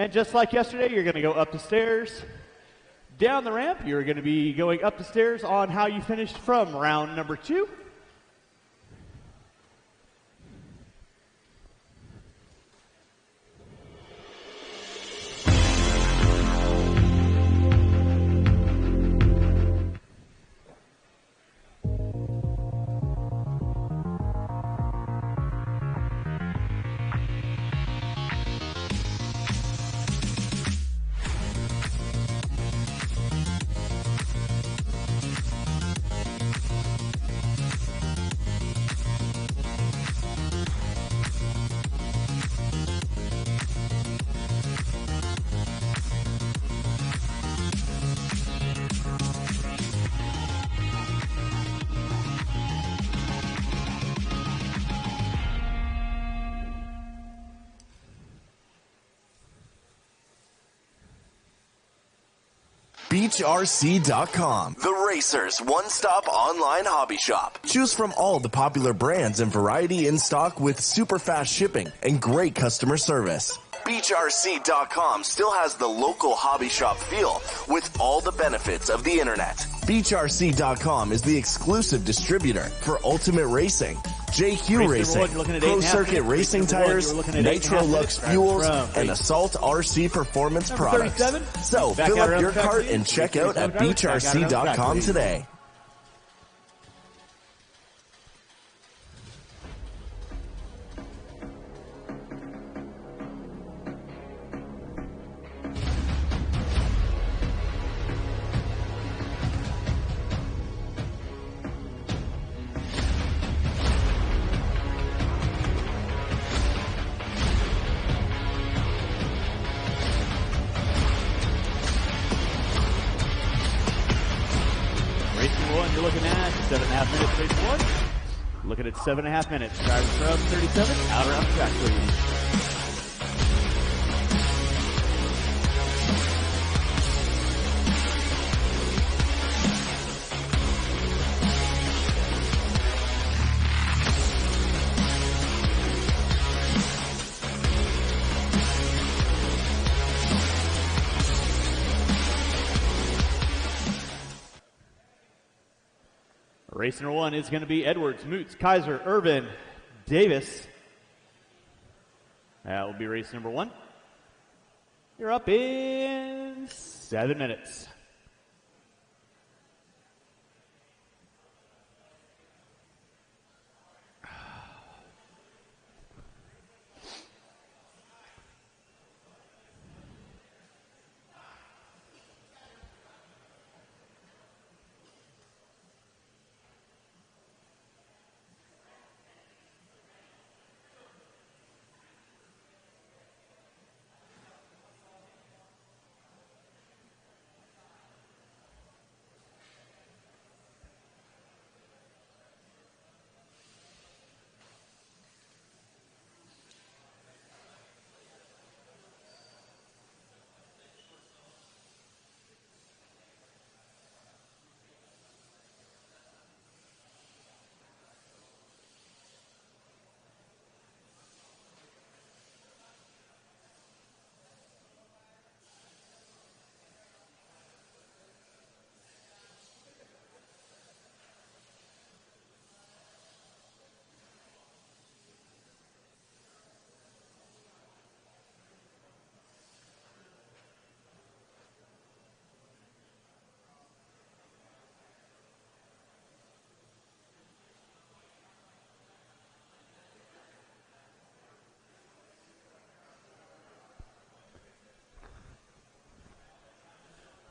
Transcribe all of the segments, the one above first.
And just like yesterday, you're going to go up the stairs, down the ramp. You're going to be going up the stairs on how you finished from round number 2. BeachRC.com, the Racers' one-stop online hobby shop. Choose from all the popular brands and variety in stock with super fast shipping and great customer service. BeachRC.com still has the local hobby shop feel with all the benefits of the internet. BeachRC.com is the exclusive distributor for Ultimate Racing, JQ Racing, Pro Circuit Racing Tires, Nitro Lux Fuels, and Assault RC Performance products. So fill up your cart and check out at BeachRC.com today. You're looking at 7.5 minutes, race 1. Looking at 7.5 minutes. Drivers from 37, out around the track, please. Race number 1 is going to be Edwards, Moots, Kaiser, Irvin, Davis. That will be race number 1. You're up in 7 minutes.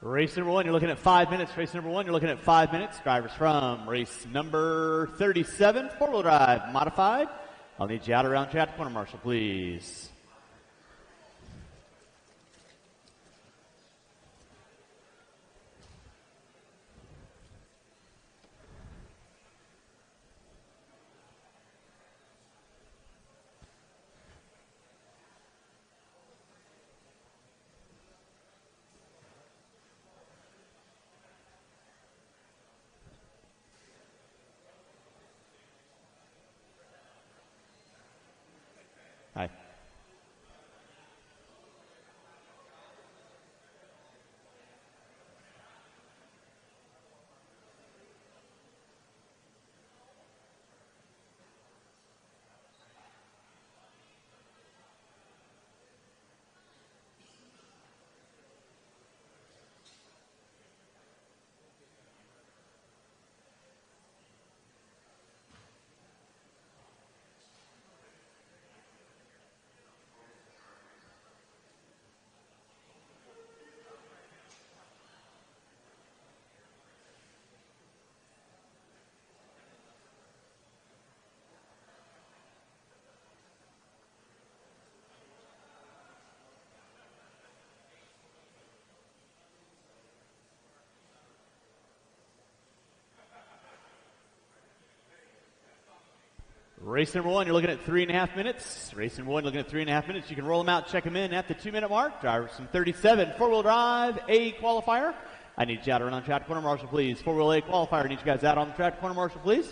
Race number 1, you're looking at 5 minutes. Race number 1, you're looking at 5 minutes. Drivers from race number 37, four-wheel drive, modified. I'll need you out around track corner, Marshall, please. Hi. Race number 1, you're looking at 3.5 minutes. Race number 1, looking at 3.5 minutes. You can roll them out, check them in at the 2-minute mark. Drivers from 37, four-wheel drive, A qualifier. I need you out around track corner, Marshall, please. Four-wheel A qualifier. I need you guys out on the track corner, Marshall, please.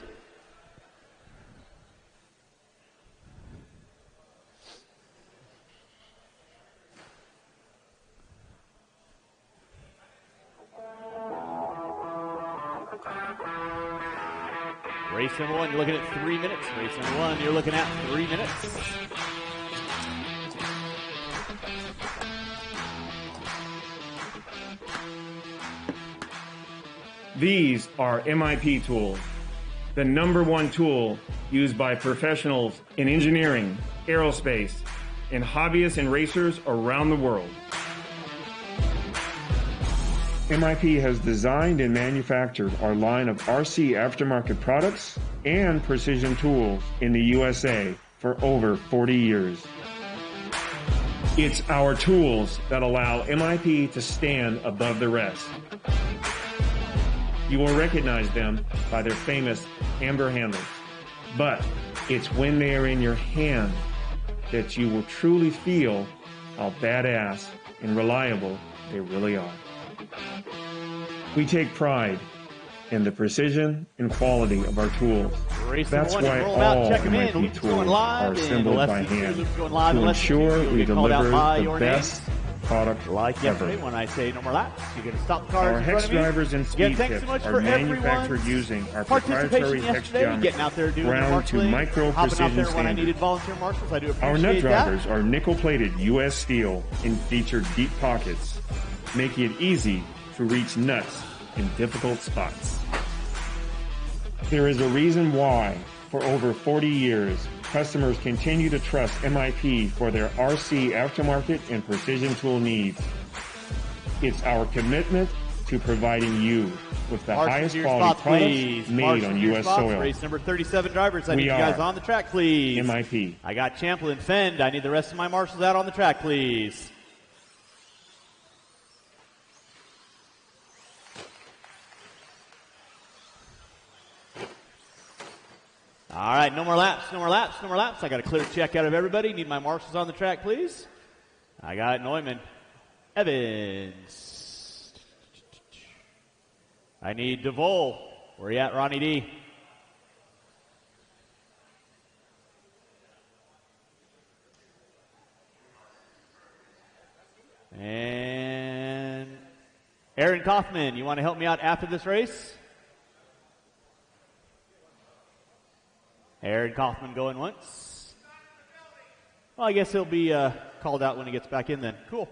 Race number 1, you're looking at 3 minutes. Race number 1, you're looking at 3 minutes. These are MIP tools, the #1 tool used by professionals in engineering, aerospace, and hobbyists and racers around the world. MIP has designed and manufactured our line of RC aftermarket products and precision tools in the USA for over 40 years. It's our tools that allow MIP to stand above the rest. You will recognize them by their famous amber handles, but it's when they are in your hand that you will truly feel how badass and reliable they really are. We take pride in the precision and quality of our tools. That's why all MIP tools are assembled by hand to ensure we deliver the best product like yesterday ever. when I say no more laps, you're going to stop the cars Our in hex front of me. drivers and speed Thanks tips so much are for manufactured everyone's using our participation proprietary hex yesterday, geometry, getting out there doing ground your to marshalling, micro hopping out precision there when I standards. needed volunteer marshals. I do appreciate Our nut drivers that. are nickel-plated U.S. steel and feature deep pockets, making it easy to reach nuts in difficult spots. There is a reason why, for over 40 years, customers continue to trust MIP for their RC aftermarket and precision tool needs. It's our commitment to providing you with the highest quality products made on U.S. soil. Race number 37 drivers. I need you We guys are on the track, please. MIP. I got Champlin, Fend. I need the rest of my marshals out on the track, please. All right, no more laps, no more laps, no more laps. I got a clear check out of everybody. Need my marshals on the track, please. I got Neumann, Evans. I need DeVol. Where you at, Ronnie D? And Aaron Kaufman, you want to help me out after this race? Aaron Kaufman going once. Well, I guess he'll be called out when he gets back in then. Cool.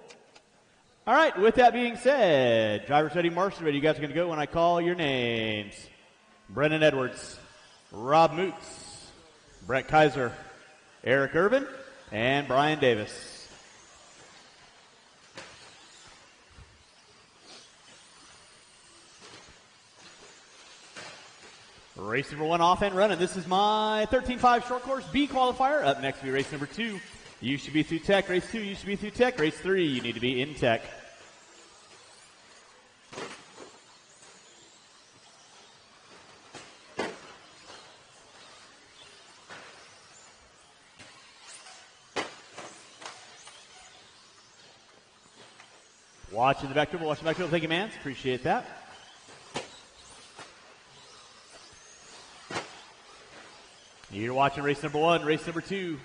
All right, with that being said, drivers ready, marshals ready. You guys are going to go when I call your names. Brennan Edwards, Rob Moots, Brett Kaiser, Eric Irvin, and Brian Davis. Race number 1 off and running. This is my 13.5 short course B qualifier. Up next will be race number 2. You should be through tech. Race 2, you should be through tech. Race 3, you need to be in tech. Watching the back dribble, watching the back dribble. Thank you, man. Appreciate that. You're watching race number 1, race number 2.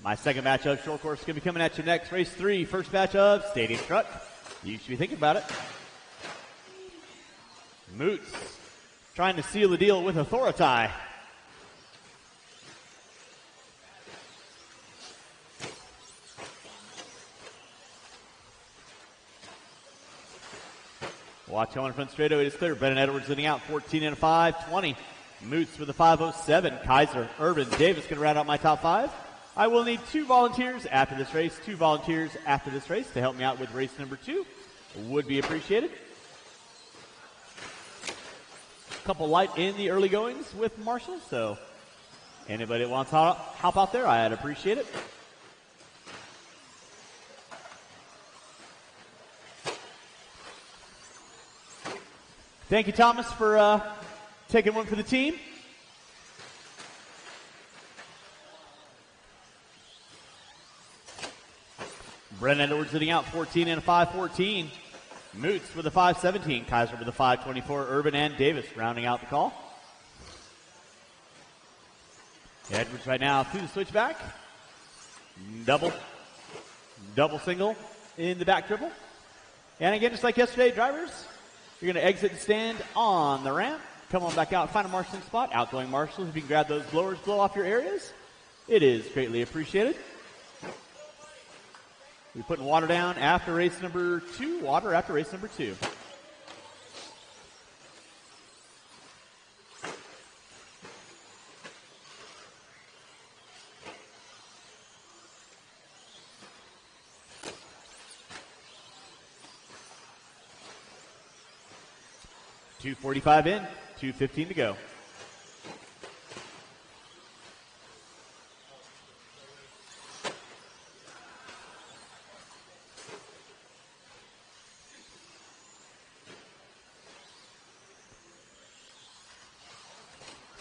My second batch of short course is going to be coming at you next. Race 3, first batch of stadium truck. You should be thinking about it. Moots trying to seal the deal with Authority. Watch on front straightaway. It is clear. Brennan Edwards leading out 14 and a 5, 20. Moots with a 5:07. Kaiser, Urban, Davis going to round out my top 5. I will need 2 volunteers after this race. 2 volunteers after this race to help me out with race number 2. Would be appreciated. A couple light in the early goings with Marshall, so anybody that wants to hop out there, I'd appreciate it. Thank you, Thomas, for taking one for the team. Brennan Edwards leading out 14 and a 5:14. Moots with a 5:17. Kaiser with a 5:24. Urban and Davis rounding out the call. Edwards right now through the switchback. Double single in the back triple. And again, just like yesterday, drivers, you're going to exit the stand on the ramp. Come on back out, find a marshalling spot. Outgoing marshals, if you can grab those blowers, blow off your areas. It is greatly appreciated. We're putting water down after race number 2. Water after race number 2. .245 in, 2:15 to go.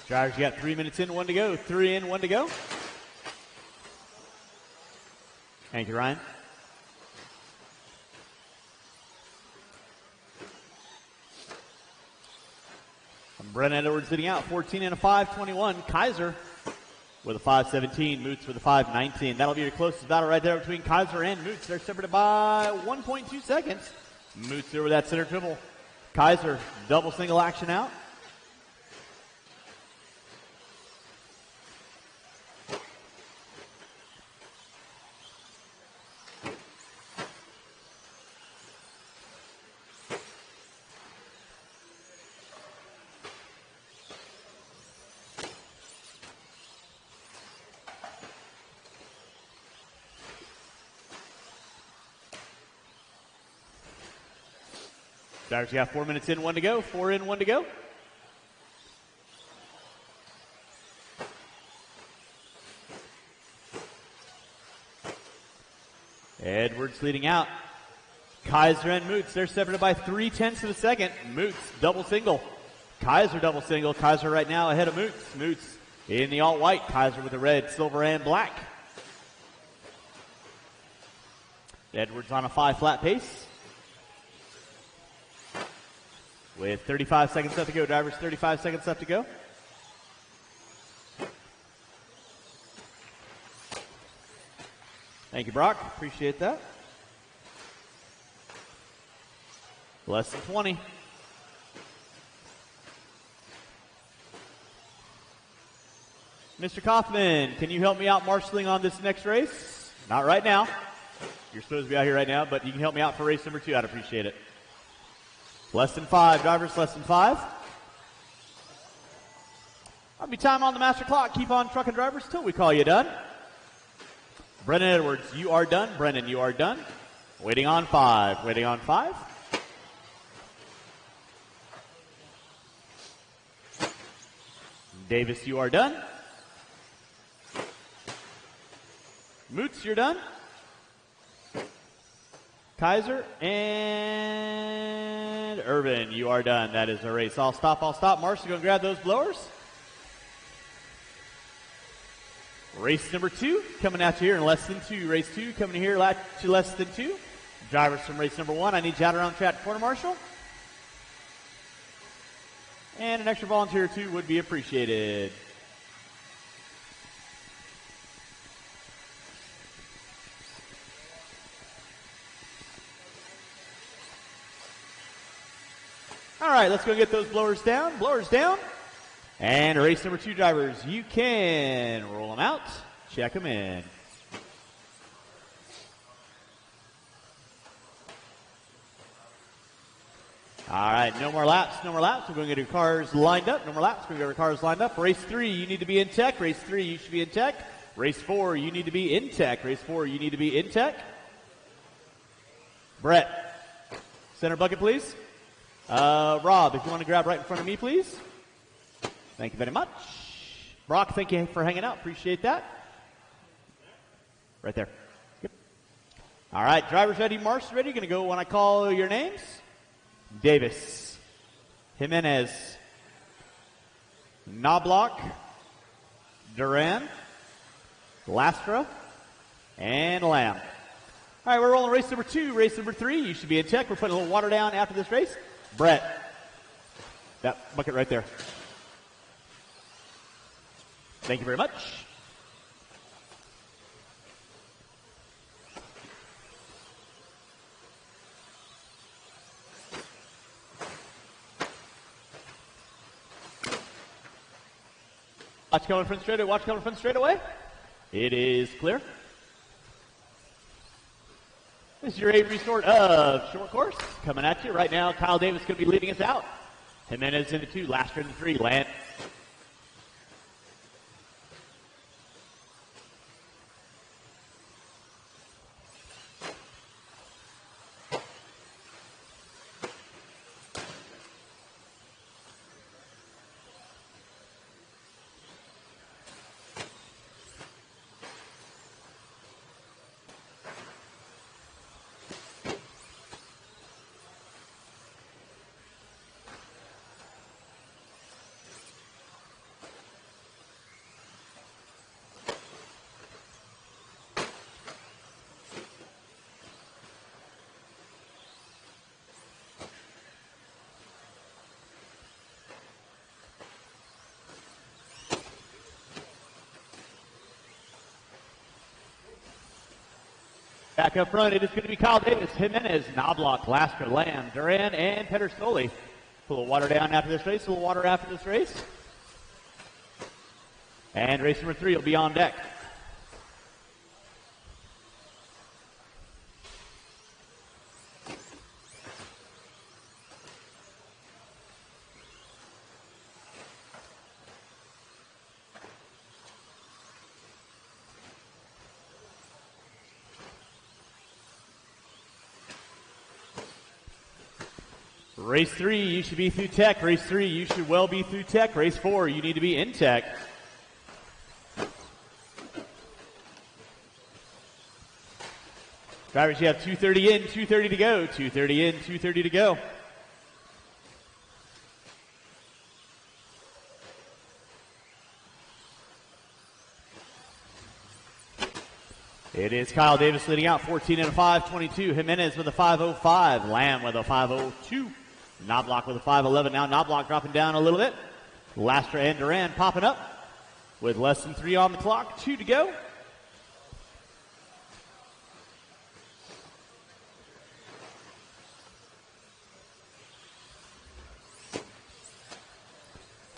Drivers, you got 3 minutes in, 1 to go. 3 in, 1 to go. Thank you, Ryan. Brennan Edwards leading out 14 and a 5:21. Kaiser with a 5:17. Moots with a 5:19. That'll be your closest battle right there between Kaiser and Moots. They're separated by 1.2 seconds. Moots there with that center triple. Kaiser double single action out. Drivers, you got 4 minutes in, 1 to go. 4 in, 1 to go. Edwards leading out. Kaiser and Moots, they're separated by 0.3 of a second. Moots double single. Kaiser double single. Kaiser right now ahead of Moots. Moots in the all white. Kaiser with the red, silver, and black. Edwards on a 5 flat pace. With 35 seconds left to go. Drivers, 35 seconds left to go. Thank you, Brock. Appreciate that. Less than 20. Mr. Kaufman, can you help me out marshaling on this next race? Not right now. You're supposed to be out here right now, but you can help me out for race number 2. I'd appreciate it. Less than 5, drivers, less than 5. That'll be time on the master clock. Keep on trucking, drivers, till we call you done. Brennan Edwards, you are done. Brennan, you are done. Waiting on 5. Waiting on 5. Davis, you are done. Moots, you're done. Kaiser and Irvin, you are done. That is a race. I'll stop. Marshall, go and grab those blowers. Race number 2 coming at you here in less than 2. Race 2 coming here to less than 2. Drivers from race number 1, I need you out around track corner, Marshall. And an extra volunteer or 2 would be appreciated. All right, let's go get those blowers down. Blowers down. And race number 2 drivers, you can roll them out, check them in. All right, no more laps. We're going to get your cars lined up. No more laps. We're going to get our cars lined up. Race 3, you need to be in tech. Race 3, you should be in tech. Race 4, you need to be in tech. Race 4, you need to be in tech. Brett, center bucket, please. Rob, if you want to grab right in front of me, please. Thank you very much. Brock, thank you for hanging out. Appreciate that. Right there. Yep. All right, drivers ready, marshals ready. Going to go when I call your names. Davis, Jimenez, Knobloch, Duran, Lastra, and Lamb. All right, we're rolling race number 2, race number 3. You should be in tech. We're putting a little water down after this race. Brett, that bucket right there. Thank you very much. Watch coming front straightaway. Watch coming front straightaway. It is clear. This is your 8 restart of short course coming at you right now. Kyle Davis going to be leading us out. Jimenez into 2, Laster into 3, Land. Back up front, it is going to be Kyle Davis, Jimenez, Knobloch, Lasker, Lamb, Duran, and Pedersoli. Pull the water down after this race, a little water after this race. And race number 3 will be on deck. Race 3, you should be through tech. Race 3, you should well be through tech. Race 4, you need to be in tech. Drivers, you have 2:30 in, 2:30 to go. 2:30 in, 2:30 to go. It is Kyle Davis leading out, 14 and a 5:22. Jimenez with a 5:05. Lamb with a 5:02. Knobloch with a 5:11. Now Knobloch dropping down a little bit. Laster and Duran popping up with less than 3 on the clock. 2 to go.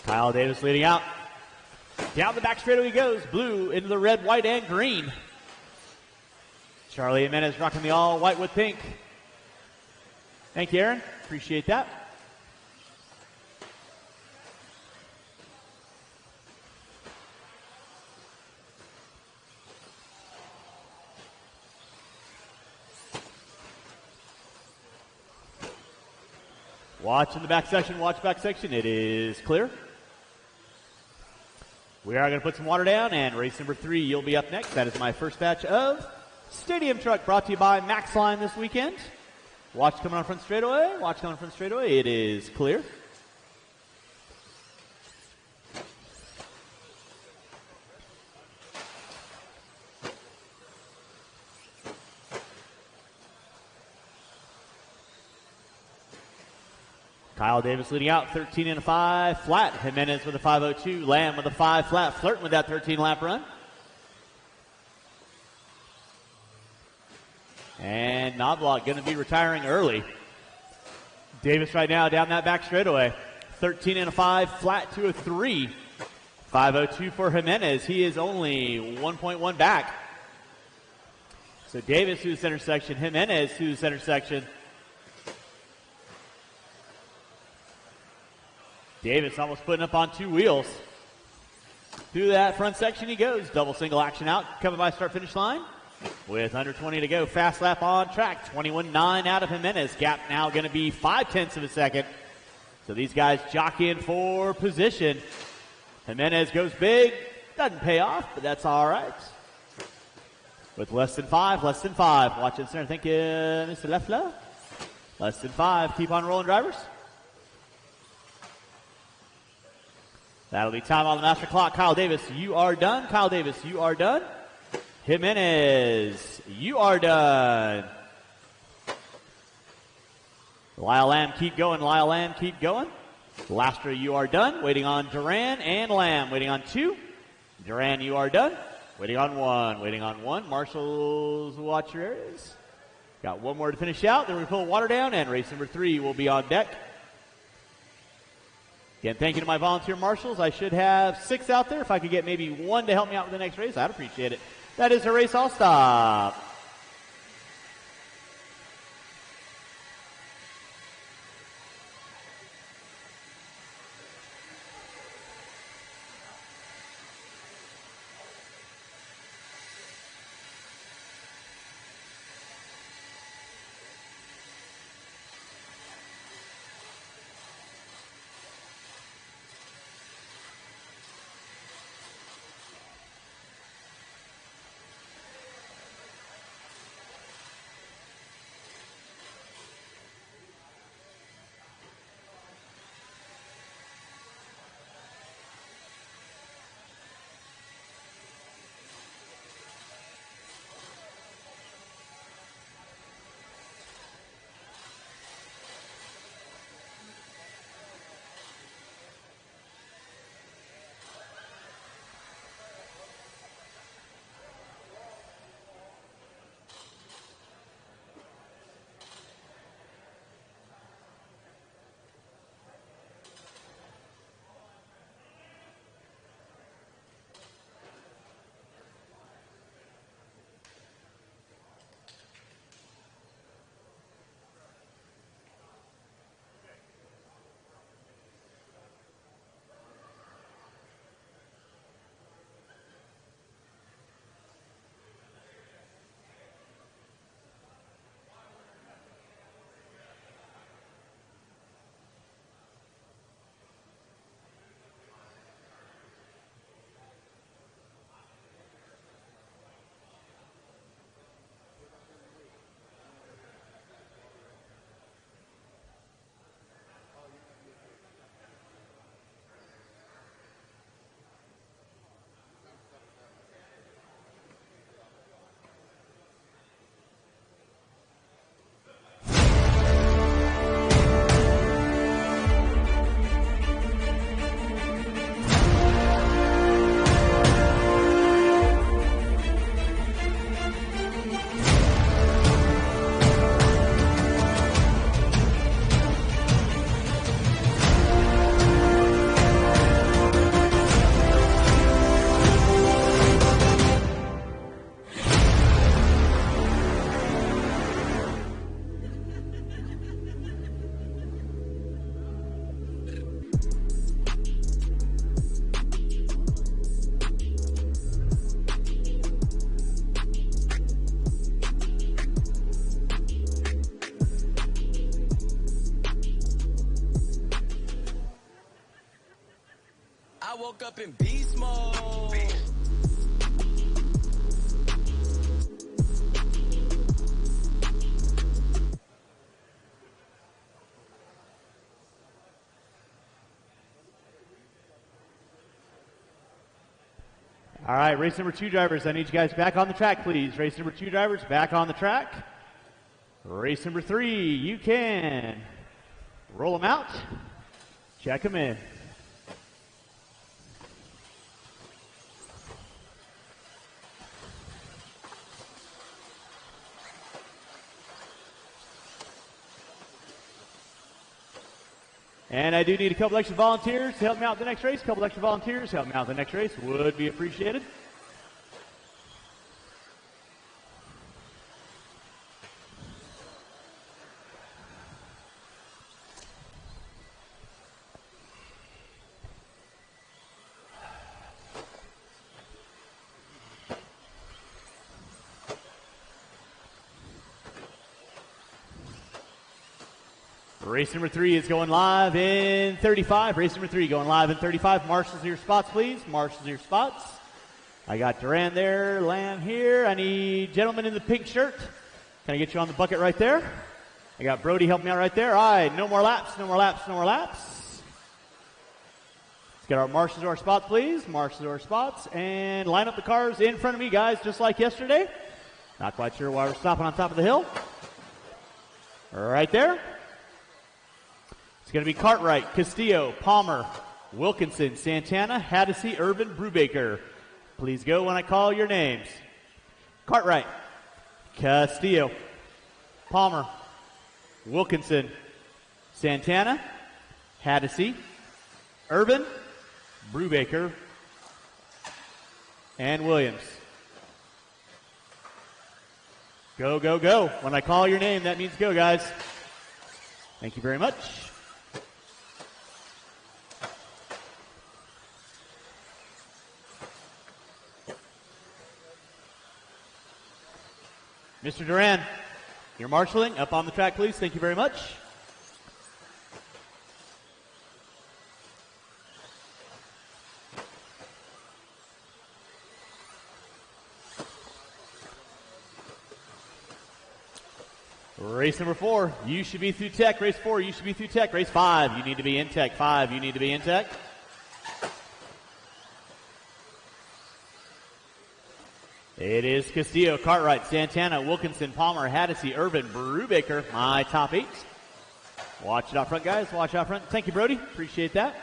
Kyle Davis leading out. Down the back straightaway he goes. Blue into the red, white, and green. Charlie Jimenez rocking the all white with pink. Thank you, Aaron. Appreciate that. Watch in the back section. Watch back section. It is clear. We are going to put some water down, and race number 3, you'll be up next. That is my first batch of Stadium Truck, brought to you by Max Line this weekend. Watch coming on front straightaway. Watch coming on front straightaway. It is clear. Kyle Davis leading out, 13 and a 5 flat. Jimenez with a 5:02. Lamb with a 5 flat, flirting with that 13 lap run. And Knobloch going to be retiring early. Davis right now down that back straightaway. 13 and a 5 flat to a 3. 5:02 for Jimenez. He is only 1.1 back. So Davis through the center section. Jimenez through the center section. Davis almost putting up on 2 wheels. Through that front section he goes. Double single action out. Coming by start finish line. With under 20 to go. Fast lap on track. 21.9 out of Jimenez. Gap now going to be 0.5 of a second. So these guys jockeying for position. Jimenez goes big. Doesn't pay off, but that's all right. With less than 5. Watch it, center. Thank you, Mr. Leffler. Less than 5. Keep on rolling, drivers. That'll be time on the master clock. Kyle Davis, you are done. Kyle Davis, you are done. Jimenez, you are done. Lyle Lamb, keep going. Lyle Lamb, keep going. Lastra, you are done. Waiting on Duran and Lamb. Waiting on 2. Duran, you are done. Waiting on 1. Waiting on 1. Marshall's watch your areas. Got 1 more to finish out. Then we pull water down, and race number 3 will be on deck. Again, thank you to my volunteer marshals. I should have 6 out there. If I could get maybe 1 to help me out with the next race, I'd appreciate it. That is a race. I'll stop. I woke up in beast mode. All right, race number 2 drivers, I need you guys back on the track, please. Race number 2 drivers, back on the track. Race number 3, you can roll them out, check them in. And I do need a couple extra volunteers to help me out the next race. A couple extra volunteers to help me out the next race would be appreciated. Race number 3 is going live in 35. Race number 3 going live in 35. Marshals your spots, please. Marshals your spots. I got Duran there, Lamb here. I need gentlemen in the pink shirt. Can I get you on the bucket right there? I got Brody helping me out right there. All right, no more laps, no more laps, no more laps. Let's get our marshals to our spots, please. Marshals to our spots. And line up the cars in front of me, guys, just like yesterday. Not quite sure why we're stopping on top of the hill. Right there. It's going to be Cartwright, Castillo, Palmer, Wilkinson, Santana, Haddisy, Urban, Brubaker. Please go when I call your names. Cartwright, Castillo, Palmer, Wilkinson, Santana, Haddisy, Urban, Brubaker, and Williams. Go, go, go. When I call your name, that means go, guys. Thank you very much. Mr. Duran, you're marshaling up on the track, please. Thank you very much. Race number 4, you should be through tech. Race 4, you should be through tech. Race 5, you need to be in tech. 5, you need to be in tech. It is Castillo, Cartwright, Santana, Wilkinson, Palmer, Haddisy, Urban, Brubaker, my top 8. Watch it out front, guys. Watch out front. Thank you, Brody. Appreciate that.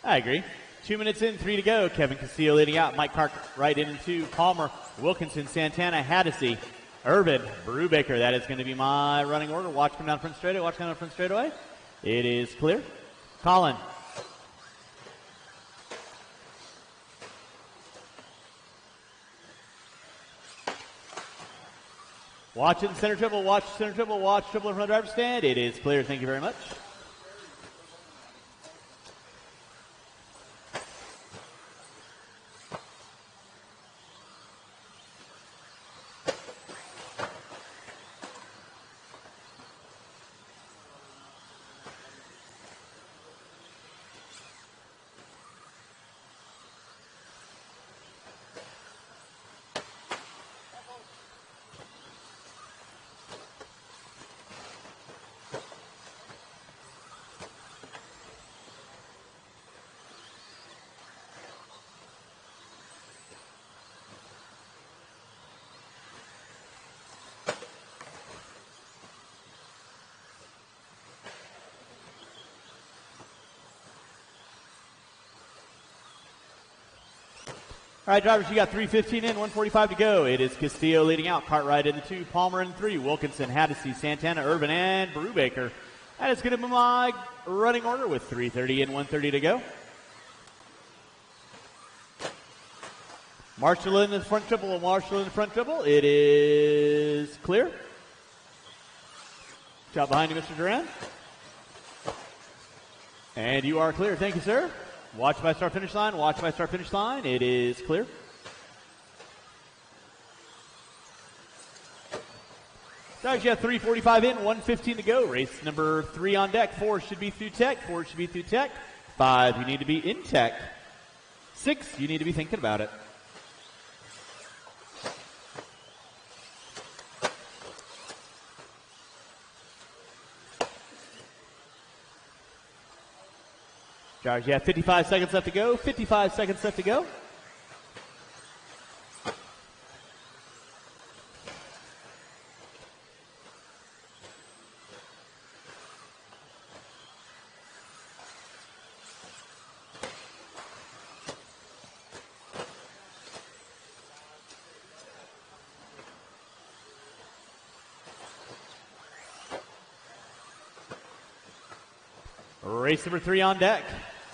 I agree. 2 minutes in, 3 to go. Kevin Castillo leading out. Mike Cartwright in 2. Palmer, Wilkinson, Santana, Haddisy, Urban, Brubaker. That is going to be my running order. Watch come down front straightaway. Watch come down front straightaway. It is clear. Colin. Watch it in center triple. Watch center triple. Watch triple in front of the driver's stand. It is clear. Thank you very much. All right, drivers, you got 3:15 in, 1:45 to go. It is Castillo leading out. Cartwright in 2, Palmer in 3, Wilkinson, Haddisy, Santana, Urban, and Brubaker. That is going to be my running order with 3:30 and 1:30 to go. Marshall in the front triple, Marshall in the front triple. It is clear. Job behind you, Mr. Duran. And you are clear. Thank you, sir. Watch by start finish line. Watch by start finish line. It is clear. Guys, you have 3:45 in, 1:15 to go. Race number 3 on deck. 4 should be through tech. 4 should be through tech. 5, you need to be in tech. 6, you need to be thinking about it. Drivers, you have 55 seconds left to go. 55 seconds left to go. Race number 3 on deck.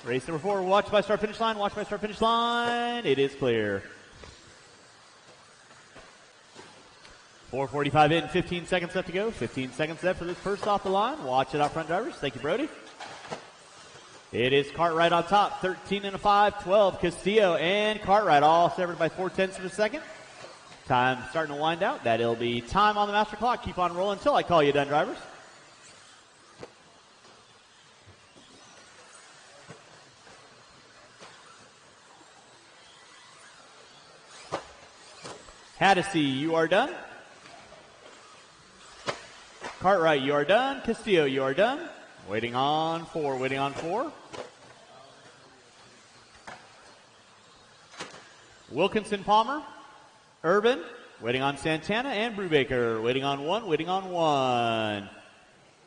Race number 4, watch by start finish line, watch by start finish line. It is clear. 4:45 in, 15 seconds left to go. 15 seconds left for this first off the line. Watch it out front, drivers. Thank you, Brody. It is Cartwright on top, 13 and a 5, 12 Castillo and Cartwright, all separated by 0.4 of a second. Time starting to wind out. That'll be time on the master clock. Keep on rolling until I call you done, drivers. Haddisy, you are done. Cartwright, you are done. Castillo, you are done. Waiting on 4, waiting on 4. Wilkinson, Palmer, Urban, waiting on Santana, and Brubaker, waiting on 1, waiting on 1.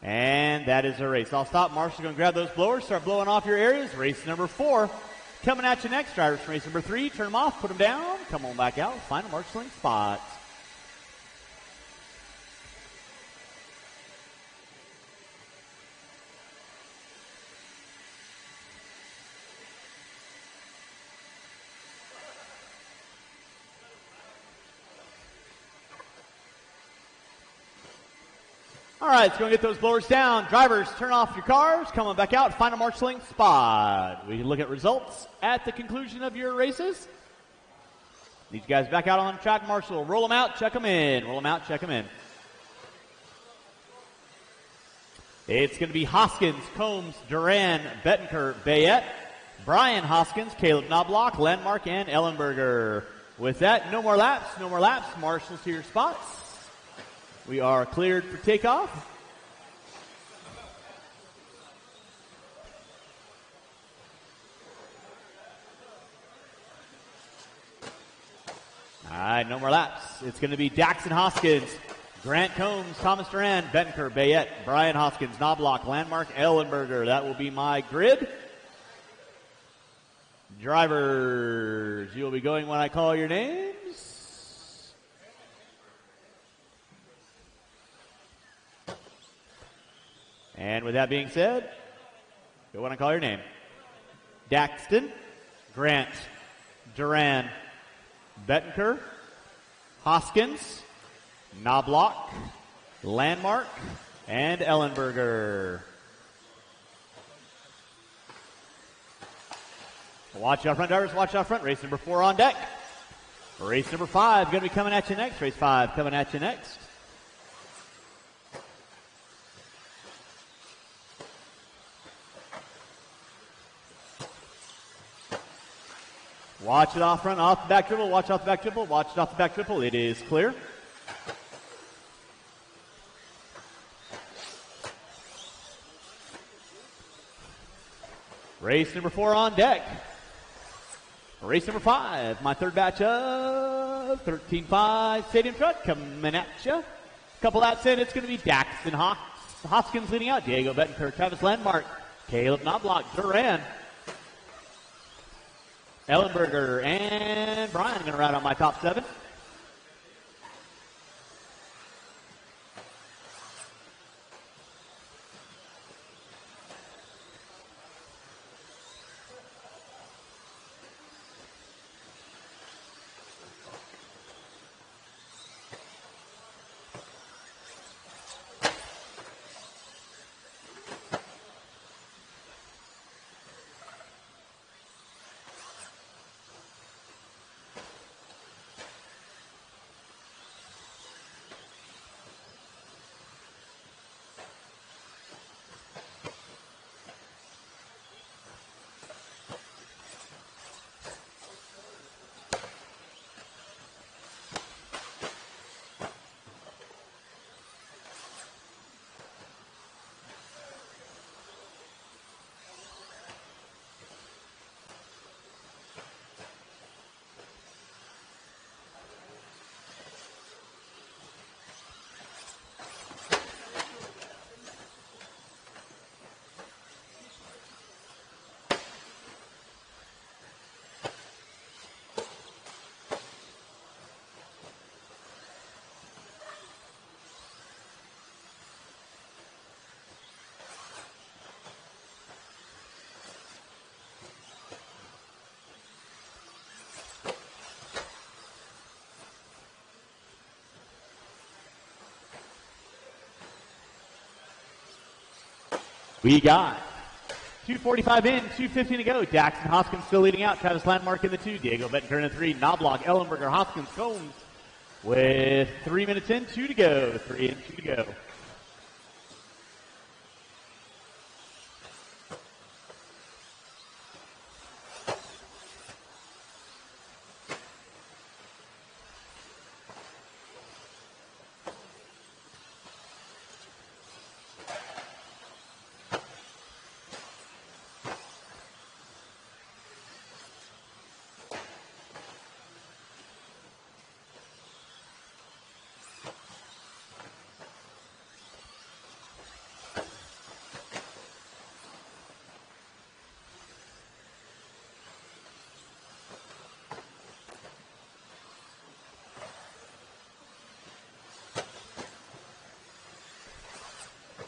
And that is a race. I'll stop. Marshall's going to grab those blowers, start blowing off your areas. Race number 4 coming at you next. Drivers from race number 3, turn them off, put them down, come on back out, find a marshalling spot. All right, let's go and get those blowers down. Drivers, turn off your cars. Come on back out. Find a marshalling spot. We can look at results at the conclusion of your races. These guys back out on the track. Marshall, roll them out, check them in. Roll them out, check them in. It's going to be Hoskins, Combs, Duran, Bettencourt, Bayette, Brian Hoskins, Caleb Knobloch, Landmark, and Ellenberger. With that, no more laps, no more laps. Marshals to your spots. We are cleared for takeoff. All right, no more laps. It's going to be Daxon Hoskins, Grant Combs, Thomas Duran, Bettencourt, Bayette, Brian Hoskins, Knobloch, Landmark, Ellenberger. That will be my grid. Drivers, you will be going when I call your names. And with that being said, go when I call your name. Daxton, Grant, Duran, Bettencourt, Hoskins, Knobloch, Landmark, and Ellenberger. Watch out front, drivers. Watch out front. Race number 4 on deck. Race number 5 going to be coming at you next. Race 5 coming at you next. Watch it off front, off the back triple. Watch off the back triple. Watch it off the back triple. It is clear. Race number 4 on deck. Race number 5, my third batch of 13.5 Stadium Truck coming at you. Couple laps in, it's going to be Daxton Hoskins leading out. Diego Bettencourt, Travis Landmark, Caleb Knobloch, Duran, Ellenberger, and Brian going to ride on my top 7. We got 2:45 in, 2:15 to go. Daxton Hoskins still leading out. Travis Landmark in the 2. Diego Bettencourt in the 3. Knobloch, Ellenberger, Hoskins, Combs with 3 minutes in, 2 to go. 3 and 2 to go.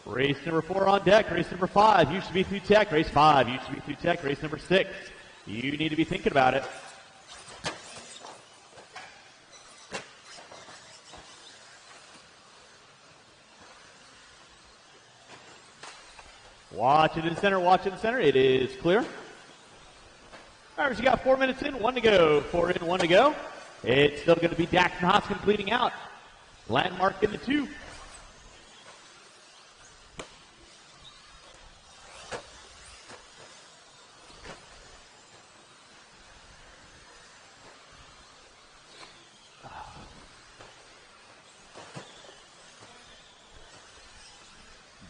Race number 4 on deck. Race number 5 used to be through tech. Race 5 used to be through tech. Race number 6. You need to be thinking about it. Watch it in center. Watch it in center. It is clear. All right, you got 4 minutes in, 1 to go. 4 in, 1 to go. It's still going to be Daxton Hoskins leading out. Landmark in the 2.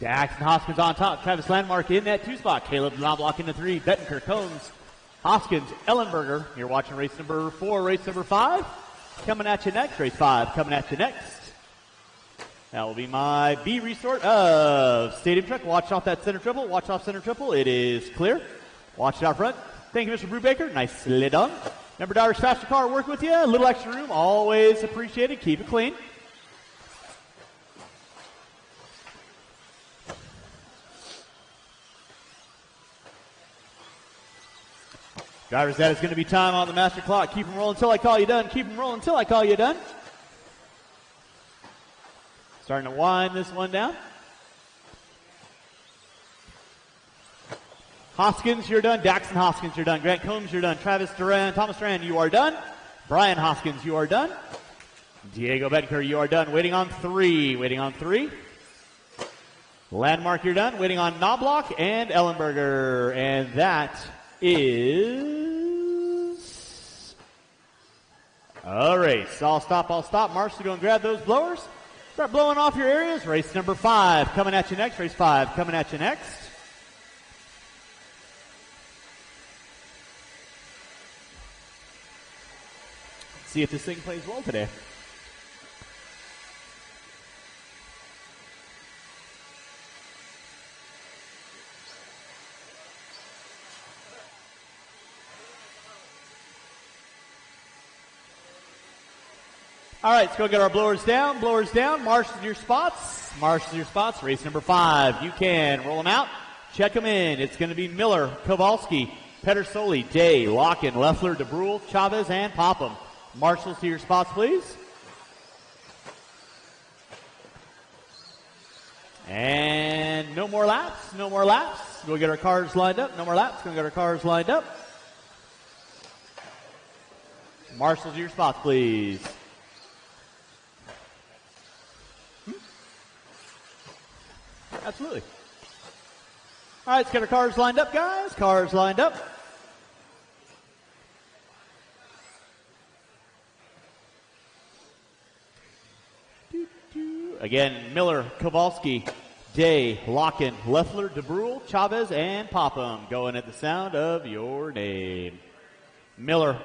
Daxton Hoskins on top. Travis Landmark in that 2 spot. Caleb Knobloch in the 3. Bettencourt, Combs, Hoskins, Ellenberger. You're watching race number 4, race number 5. Coming at you next. Race 5 coming at you next. That will be my B resort of Stadium Truck. Watch off that center triple. Watch off center triple. It is clear. Watch it out front. Thank you, Mr. Brubaker. Nicely done. Remember, Irish Faster Car working with you. A little extra room. Always appreciated. Keep it clean. Drivers, that is going to be time on the master clock. Keep them rolling until I call you done. Keep them rolling until I call you done. Starting to wind this one down. Hoskins, you're done. Daxton Hoskins, you're done. Grant Combs, you're done. Travis Duran, Thomas Duran, you are done. Brian Hoskins, you are done. Diego Bettencourt, you are done. Waiting on 3. Waiting on 3. Landmark, you're done. Waiting on Knobloch and Ellenberger. And that is a race. I'll stop. Marshall, go and grab those blowers. Start blowing off your areas. Race number 5 coming at you next. Race 5 coming at you next. See if this thing plays well today. All right, let's go get our blowers down. Blowers down. Marshal your spots. Marshal your spots. Race number 5. You can roll them out. Check them in. It's going to be Miller, Kowalski, Pedersoli, Day, Locken, Leffler, DeBrule, Chavez, and Popham. Marshals to your spots, please. And no more laps. No more laps. We'll get our cars lined up. No more laps. Going to get our cars lined up. Marshals to your spots, please. Absolutely. All right, let's get our cars lined up, guys. Cars lined up. Again, Miller, Kowalski, Day, Locken, Leffler, DeBrule, Chavez, and Popham going at the sound of your name. Miller,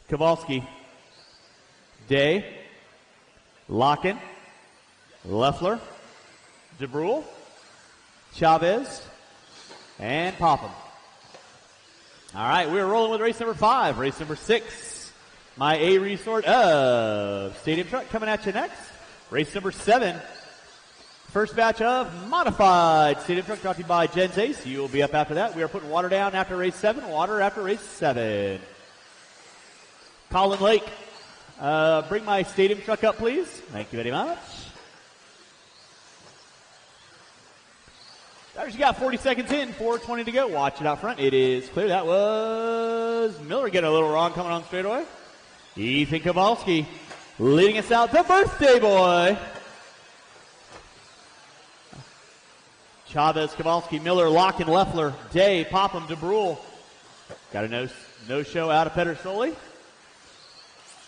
Kowalski, Day, Locken, Leffler, DeBrule, Chavez, and Popham. All right, we're rolling with race number 5. Race number 6, my A resort of Stadium Truck coming at you next. Race number 7, first batch of modified Stadium Truck brought to you by Jen's Ace. You will be up after that. We are putting water down after race 7, water after race 7. Colin Lake, bring my Stadium Truck up, please. Thank you very much. Drivers, you got 40 seconds in, 4:20 to go. Watch it out front. It is clear. That was Miller getting a little wrong coming on straightaway. Ethan Kowalski leading us out, the birthday boy. Chavez, Kowalski, Miller, Locken, Leffler, Day, Popham, DeBrule. Got a no-show out of Pedersoli.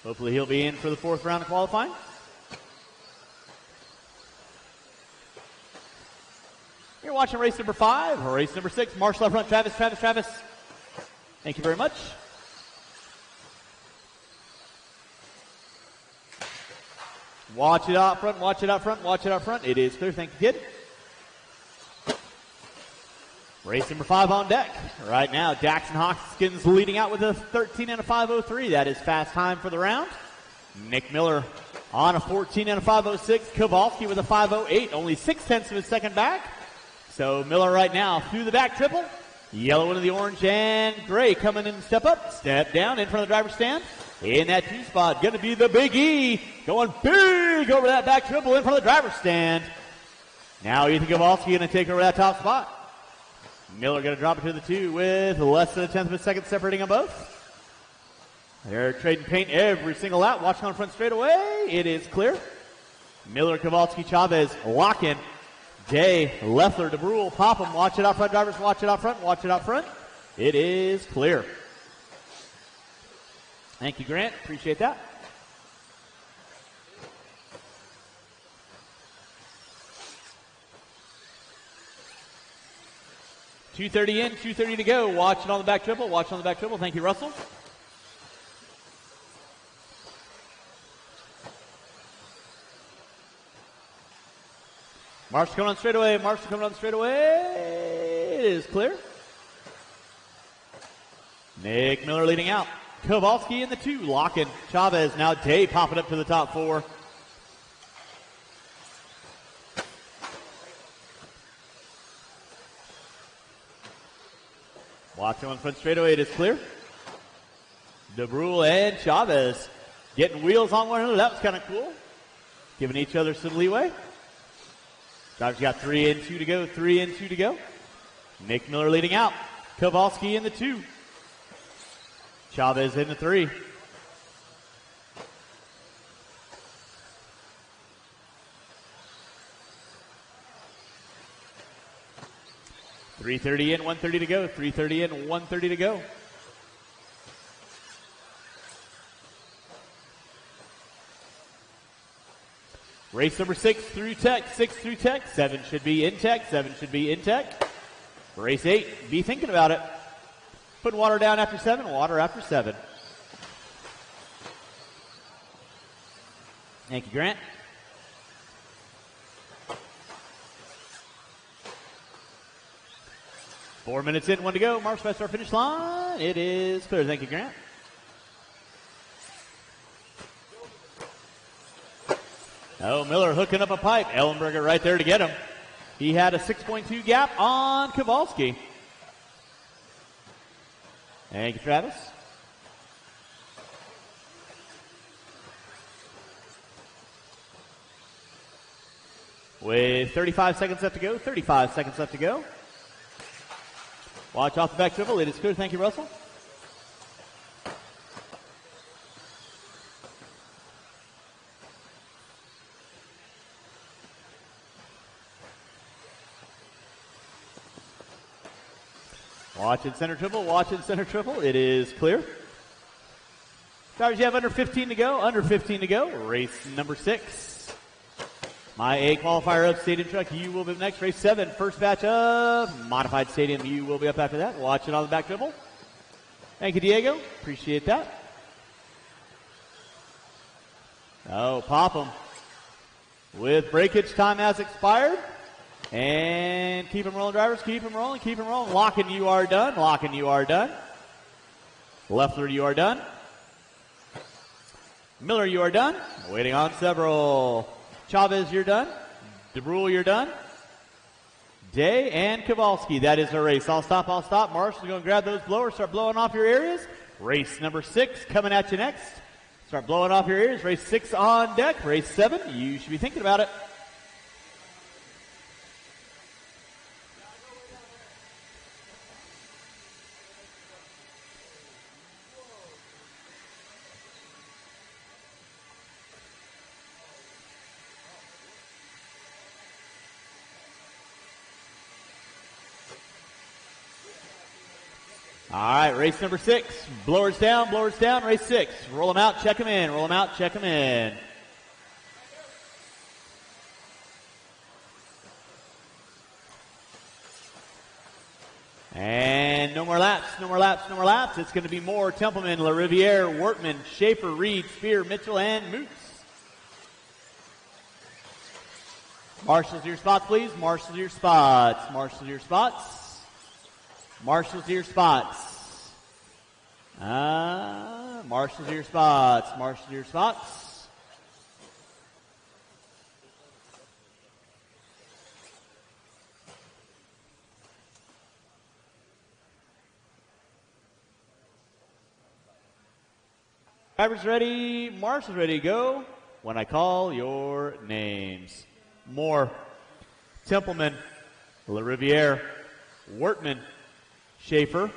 Hopefully he'll be in for the 4th round of qualifying. You're watching race number 5, or race number 6. Marshall up front, Travis. Thank you very much. Watch it out front. It is clear. Thank you, kid. Race number 5 on deck. Right now, Daxon Hoskins leading out with a 13 and a 5:03. That is fast time for the round. Nick Miller on a 14 and a 5:06. Kowalski with a 5:08, only 0.6 of a second back. So Miller right now through the back triple. Yellow into the orange and gray coming in, step up, step down in front of the driver's stand. In that 2 spot, going to be the Big E. Going big over that back triple in front of the driver's stand. Now Ethan Kowalski going to take over that top spot. Miller going to drop it to the 2 with less than a 1/10 of a second separating them both. They're trading paint every single lap. Watching on front straightaway. It is clear. Miller, Kowalski, Chavez, Locken, Day, Leffler, DeBrule, Popham. Watch it out front, drivers. Watch it out front. It is clear. Thank you, Grant. Appreciate that. .230 in, 2:30 to go. Watch it on the back triple. Thank you, Russell. Marshall coming on straightaway. It is clear. Nick Miller leading out. Kowalski in the 2. Locken. Chavez. Now Day popping up to the top 4. Watching on front straightaway. It is clear. DeBrule and Chavez getting wheels on one another. That was kind of cool. Giving each other some leeway. Drivers got 3 and 2 to go. Nick Miller leading out. Kowalski in the 2. Chavez in the 3. .330 in, 1:30 to go. Race number 6 through tech. 7 should be in tech. Race 8, be thinking about it. Put water down after 7, water after 7. Thank you, Grant. Four minutes in, 1 to go. March past our finish line. It is clear. Thank you, Grant. Oh, Miller hooking up a pipe. Ellenberger right there to get him. He had a 6.2 gap on Kowalski. Thank you, Travis. With 35 seconds left to go. Watch off the back triple. It is clear. Thank you, Russell. Watch in center triple. It is clear. Drivers, you have under 15 to go. Race number 6. My A qualifier of stadium truck, you will be up next. Race 7, first batch of modified stadium, you will be up after that. Watch it on the back triple. Thank you, Diego. Appreciate that. Oh, Popham with breakage time has expired. And keep them rolling, drivers. Keep them rolling. Locken, you are done. Leffler, you are done. Miller, you are done. Waiting on several. Chavez, you're done. DeBrule, you're done. Day and Kowalski. That is the race. I'll stop. Marshall's going to grab those blowers, start blowing off your areas. Race number 6 coming at you next. Start blowing off your areas. Race 6 on deck. Race 7, you should be thinking about it. All right, race number 6. Blowers down, race 6. Roll them out, check them in, roll them out, check them in. And no more laps, no more laps, no more laps. It's going to be Moore, Templeman, LaRiviere, Wortman, Schaefer, Reed, Spear, Mitchell, and Moots. Marshals to your spots, please. Marshals to your spots. Marshals to your spots. Marshals to your spots. Marshals to your spots. Marshals to your spots. Drivers ready, marshals ready, go when I call your names. Moore, Templeman, LaRiviere, Wortman, Schaefer,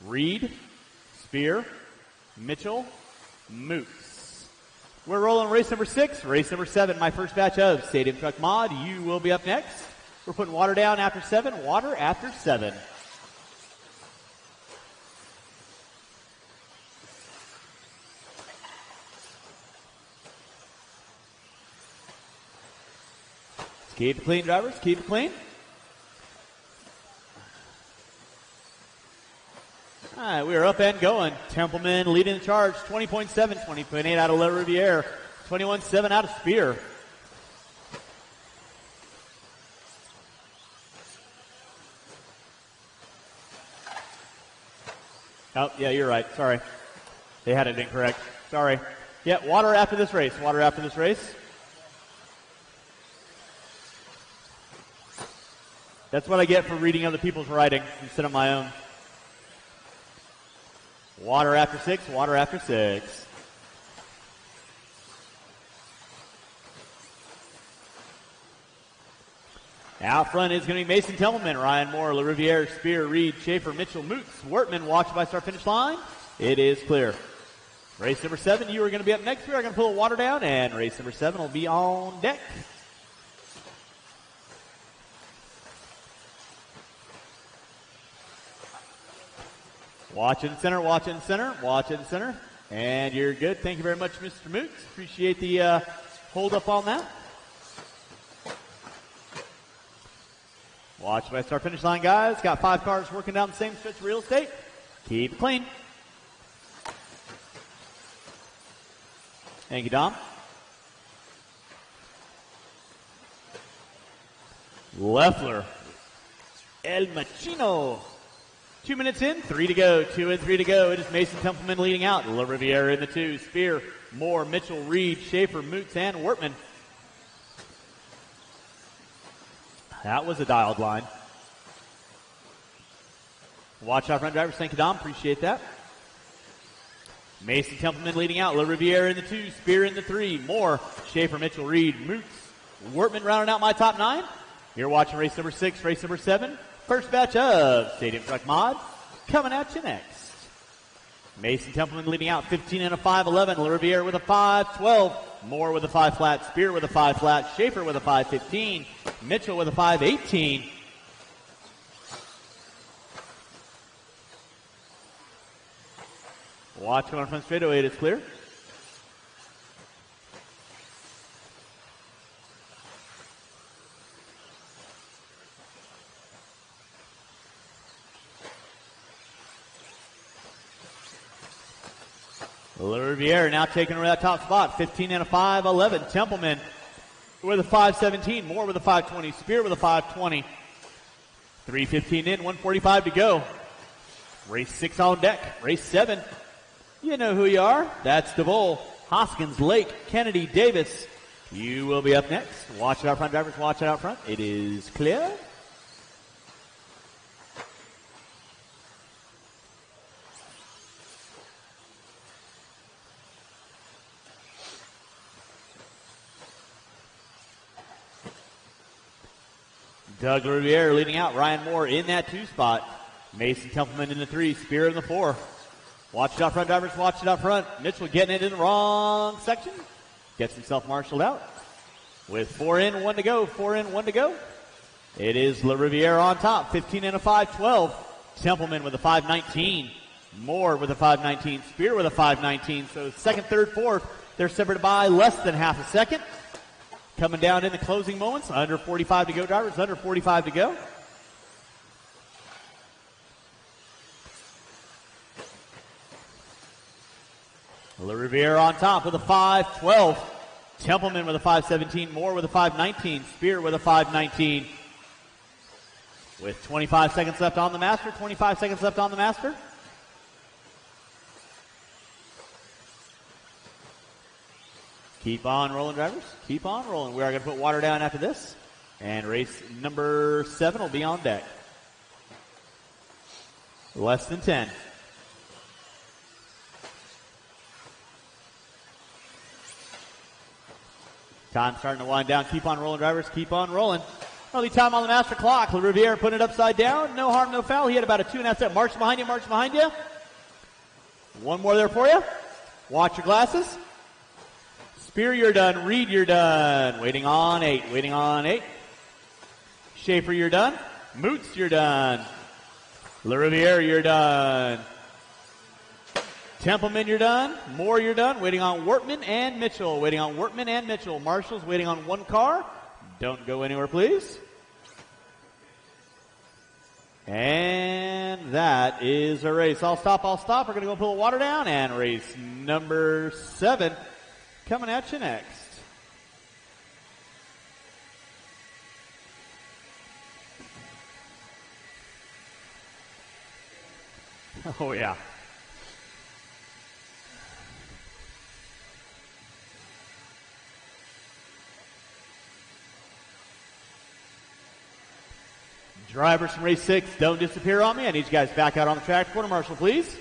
Reed, Spear, Mitchell, Moots. We're rolling race number 6, race number 7, my first batch of Stadium Truck Mod. You will be up next. We're putting water down after 7, water after 7. Keep it clean, drivers. Keep it clean. All right, we are up and going. Templeman leading the charge. 20.7, 20.8 out of LaRiviere. 21.7 out of Spear. Oh, yeah, you're right. Sorry. They had it incorrect. Sorry. Yeah, water after this race. Water after this race. That's what I get for reading other people's writing instead of my own. Water after 6, water after 6. Out front is going to be Mason Templeman, Ryan Moore, LaRiviere, Spear, Reed, Schaefer, Mitchell, Moots, Wortman, watched by start finish line. It is clear. Race number 7, you are going to be up next. We are going to pull water down, and race number 7 will be on deck. Watch in center, watch in center, watch in center. And you're good. Thank you very much, Mr. Moots. Appreciate the hold up on that. Watch by start finish line, guys. Got 5 cars working down the same stretch of real estate. Keep it clean. Thank you, Dom. Leffler. El Machino. 2 minutes in, 3 to go. 2 and 3 to go. It is Mason Templeman leading out. LaRiviere in the 2. Spear, Moore, Mitchell, Reed, Schaefer, Moots, and Wortman. That was a dialed line. Watch out front drivers. Thank you, Dom. Appreciate that. Mason Templeman leading out. LaRiviere in the 2. Spear in the 3. Moore, Schaefer, Mitchell, Reed, Moots, Wortman rounding out my top 9. You're watching race number 6, race number 7. First batch of Stadium Truck Mod coming at you next. Mason Templeman leading out 15 and a 5.11. LaRiviere with a 5.12. Moore with a 5 flat. Spear with a 5 flat. Schaefer with a 5.15. Mitchell with a 5.18. Watch going front straightaway. It is clear. LaRiviere now taking over that top spot. 15 and a 5.11. Templeman with a 5.17. Moore with a 5.20. Spear with a 5.20. 3:15 in, 1:45 to go. Race 6 on deck. Race 7. You know who you are. That's DeVol, Hoskins, Lake, Kennedy, Davis. You will be up next. Watch it out front, drivers. Watch it out front. It is clear. Doug LaRiviere leading out. Ryan Moore in that 2 spot. Mason Templeman in the 3. Spear in the 4. Watch it out front, drivers. Watch it out front. Mitchell getting it in the wrong section. Gets himself marshaled out. With 4 in, 1 to go. 4 in, 1 to go. It is LaRiviere on top. 15 and a 5.12. Templeman with a 5:19. Moore with a 5:19. Spear with a 5:19. So second, third, fourth, they're separated by less than half a second. Coming down in the closing moments. Under 45 to go, drivers. Under 45 to go. LaRiviere on top with a 5:12. Templeman with a 5:17. Moore with a 5:19. Spear with a 5:19. With 25 seconds left on the master. 25 seconds left on the master. Keep on rolling, drivers. Keep on rolling. We are going to put water down after this. And race number 7 will be on deck. Less than 10. Time starting to wind down. Keep on rolling, drivers. Keep on rolling. Early time on the master clock. LaRiviere putting it upside down. No harm, no foul. He had about a 2.5 second march behind you. March behind you. One more there for you. Watch your glasses. Spear, you're done. Reed, you're done. Waiting on 8. Waiting on 8. Schaefer, you're done. Moots, you're done. LaRiviere, you're done. Templeman, you're done. Moore, you're done. Waiting on Wortman and Mitchell. Waiting on Wortman and Mitchell. Marshall's waiting on one car. Don't go anywhere, please. And that is a race. I'll stop. We're going to go pull the water down. And race number 7 coming at you next. Oh, yeah. Drivers from race 6, don't disappear on me. I need you guys back out on the track. Quarter marshal, please.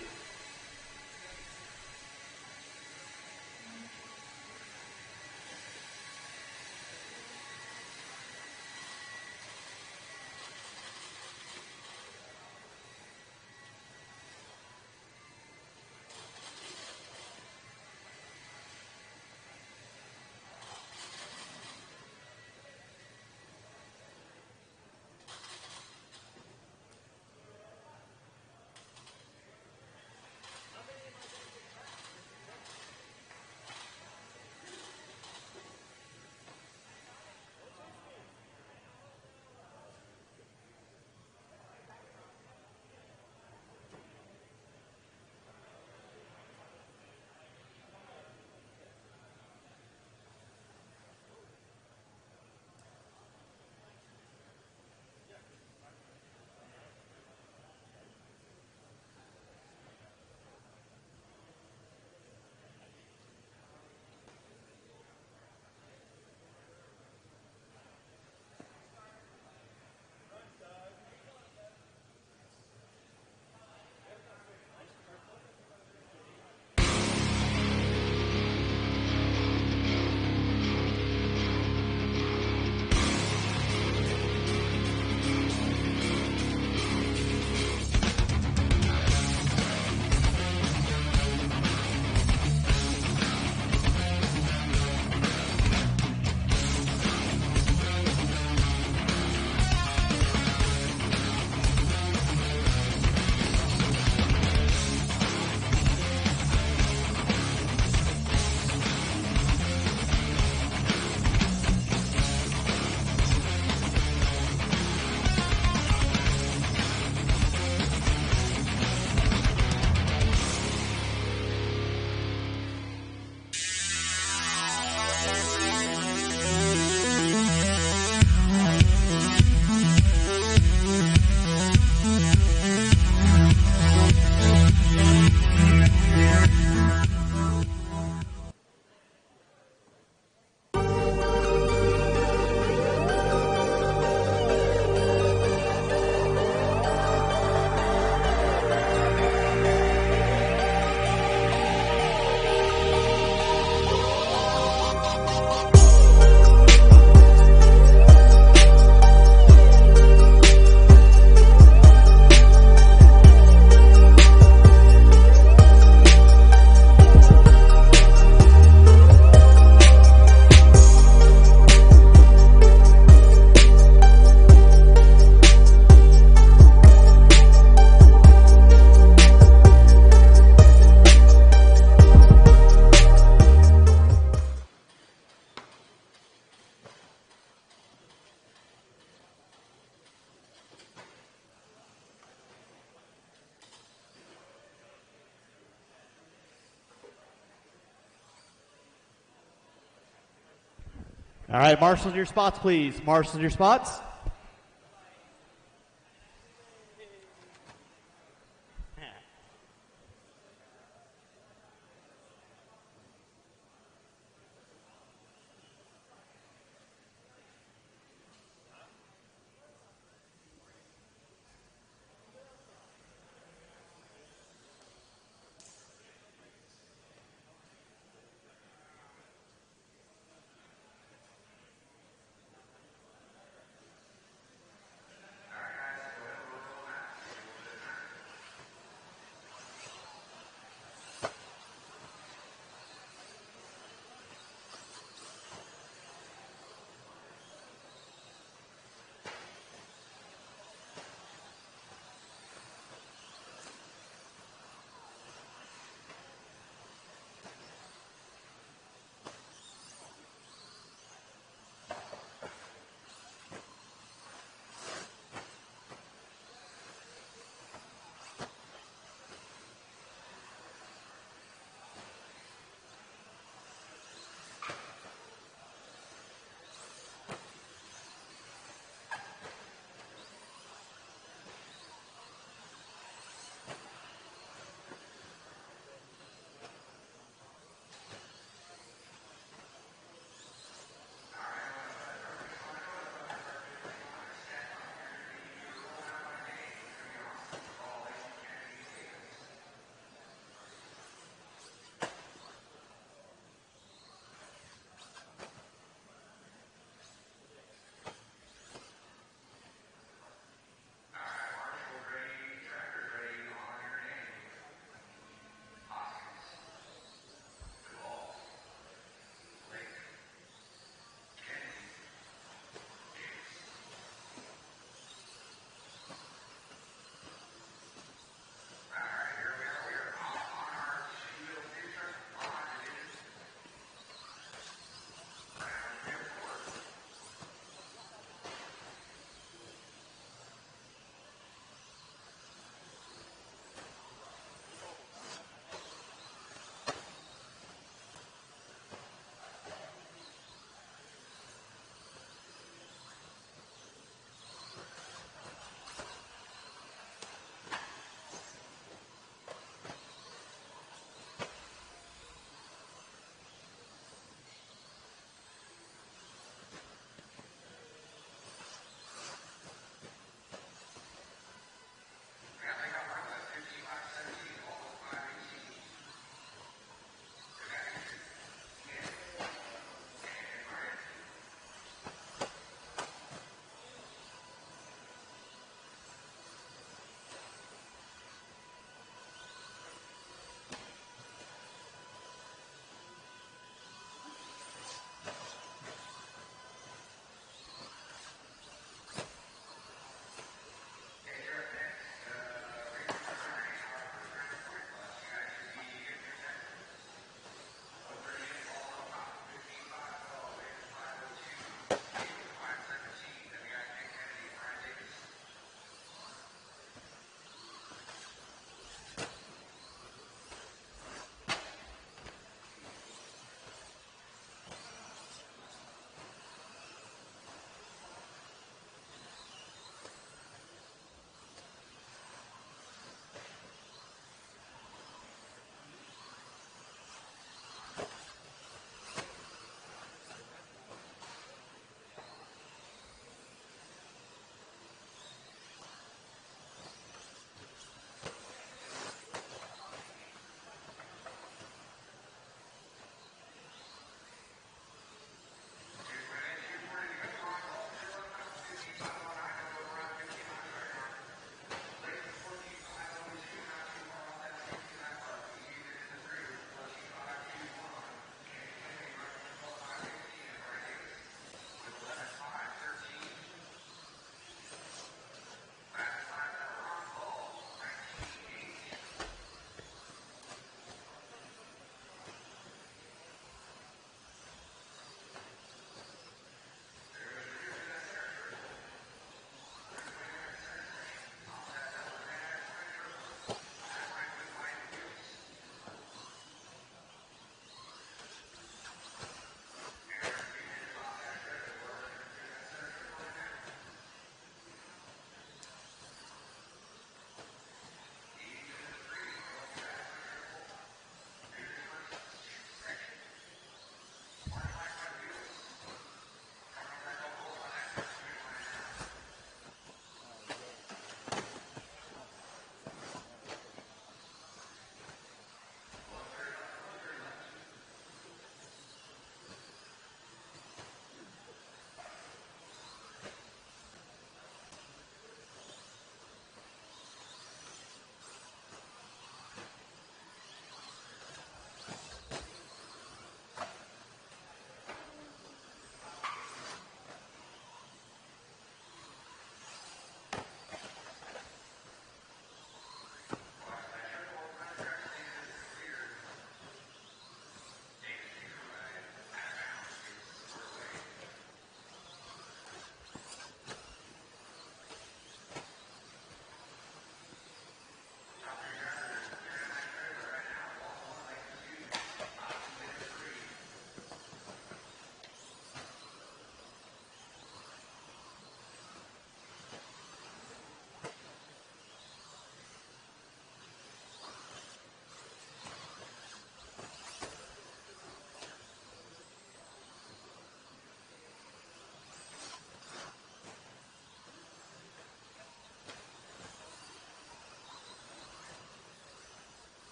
All right, marshals your spots, please. Marshals your spots.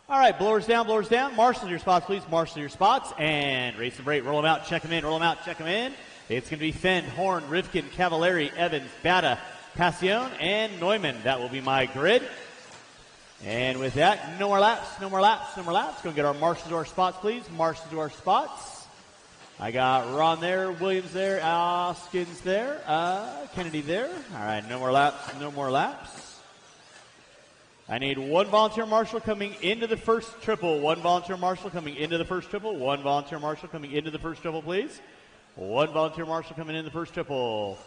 All right, blowers down, blowers down. Marshal your spots, please. Marshal your spots. And race number 8. Roll them out, check them in, roll them out, check them in. It's going to be Fend, Horn, Rivkin, Cavallari, Evans, Bata, Passion, and Neumann. That will be my grid. And with that, no more laps, no more laps, no more laps. Go get our marshals to our spots, please. Marshals to our spots. I got Ron there, Williams there, Oskins there, Kennedy there. All right, no more laps, no more laps. I need one volunteer marshal coming into the first triple. One volunteer marshal coming into the first triple. One volunteer marshal coming into the first triple, please. One volunteer marshal coming in the first triple.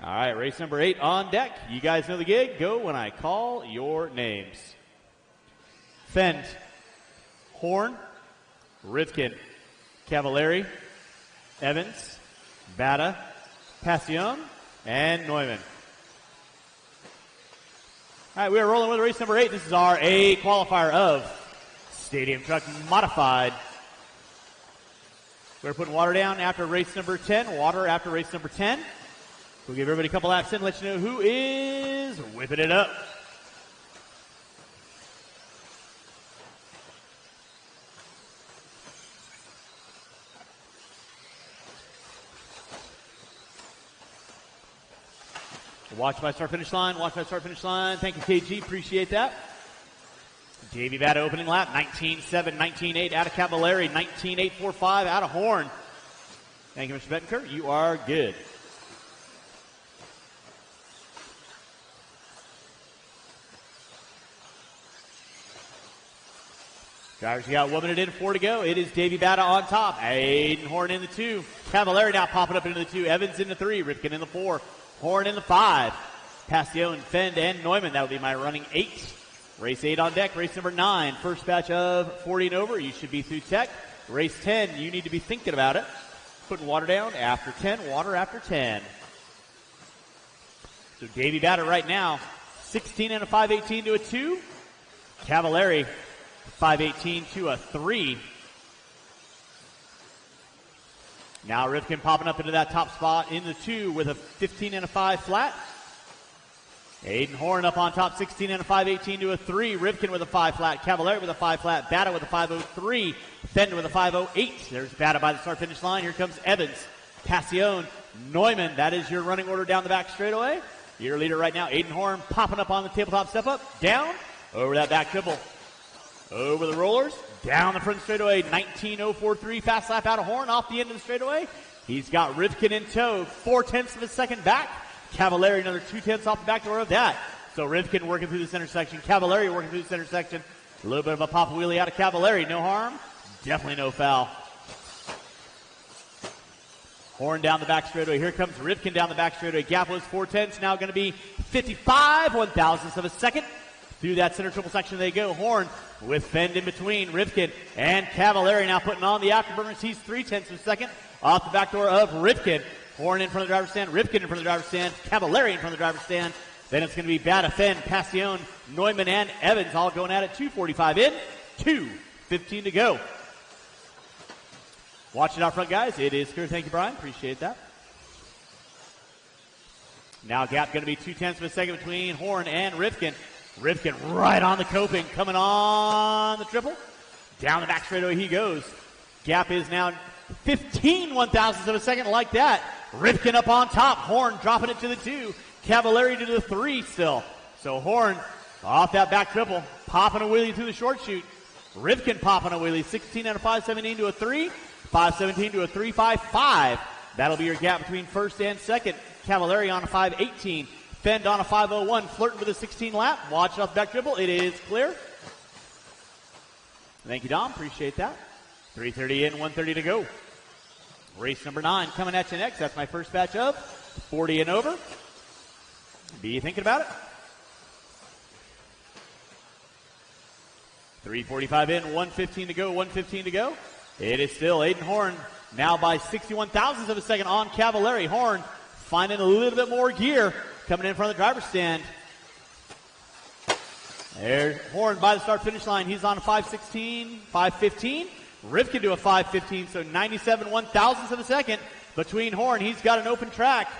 All right, race number 8 on deck. You guys know the gig. Go when I call your names. Fend, Horn, Rivkin, Cavallari, Evans, Bata, Passion, and Neumann. All right, we are rolling with race number 8. This is our A qualifier of Stadium Truck Modified. We're putting water down after race number 10. Water after race number 10. We'll give everybody a couple laps in, let you know who is whipping it up. Watch my start finish line, watch my start finish line. Thank you, KG, appreciate that. JV Bata opening lap, 19.7, 19.8 out of Cavallari, 19.845 out of Horn. Thank you, Mr. Bettencourt. You are good. Drivers, you got 1 minute in, 4 to go. It is Davey Bata on top. Aiden Horn in the 2. Cavallari now popping up into the 2. Evans in the 3. Rivkin in the 4. Horn in the 5. Passion, Fend, and Neumann. That will be my running 8. Race 8 on deck. Race number 9. First batch of 40 and over. You should be through tech. Race 10. You need to be thinking about it. Putting water down after 10. Water after 10. So Davey Bata right now, 16 and a 5.18 to a 2. Cavallari, 5.18 to a 3. Now Rivkin popping up into that top spot in the 2 with a 15 and a 5 flat. Aiden Horn up on top, 16 and a 5.18 to a 3. Rivkin with a 5 flat. Cavallari with a 5 flat. Bata with a 5.03. Fend with a 5.08. There's Bata by the start finish line. Here comes Evans. Passion, Neumann. That is your running order down the back straightaway. Your leader right now, Aiden Horn, popping up on the tabletop step up. Down. Over that back triple. Over the rollers, down the front straightaway, 19.043, fast lap out of Horn, off the end of the straightaway. He's got Rivkin in tow, 0.4 of a second back. Cavallari another 0.2 off the back door of that. So Rivkin working through the center section, Cavallari working through the center section. A little bit of a pop wheelie out of Cavallari, no harm, definitely no foul. Horn down the back straightaway, here comes Rivkin down the back straightaway. Gap was 0.4, now going to be 55 1/1000th of a second. Through that center triple section they go. Horn with Fend in between. Rivkin and Cavallari now putting on the afterburners. He's 0.3 of a second off the back door of Rivkin. Horn in front of the driver's stand. Rivkin in front of the driver's stand. Cavallari in front of the driver's stand. Then it's going to be Bata, Fend, Passion, Neumann, and Evans all going at it. 2:45 in. 2:15 to go. Watch it out front, guys. It is clear. Thank you, Brian. Appreciate that. Now gap going to be 0.2 of a second between Horn and Rivkin. Rivkin right on the coping, coming on the triple. Down the back straightaway he goes. Gap is now 15 1/1000th of a second, like that. Rivkin up on top. Horn dropping it to the 2. Cavallari to the 3 still. So Horn off that back triple, popping a wheelie through the short chute. Rivkin popping a wheelie, 16 and a 5.17 to a 3. 5.17 to a 3.55. That'll be your gap between first and second. Cavallari on a 5.18. Fend on a 5.01, flirting with a 16 lap. Watch it off the back triple. It is clear. Thank you, Dom. Appreciate that. 3:30 in, 1:30 to go. Race number 9 coming at you next. That's my first batch of 40 and over. Be thinking about it. 3:45 in, 1:15 to go, 1:15 to go. It is still Aiden Horn now by 61,000ths of a second on Cavallari. Horn finding a little bit more gear. Coming in front of the driver's stand. There's Horn by the start finish line. He's on a 5.16, 5.15. Rivkin to a 5.15, so 97 1/1000th of a second between Horn. He's got an open track.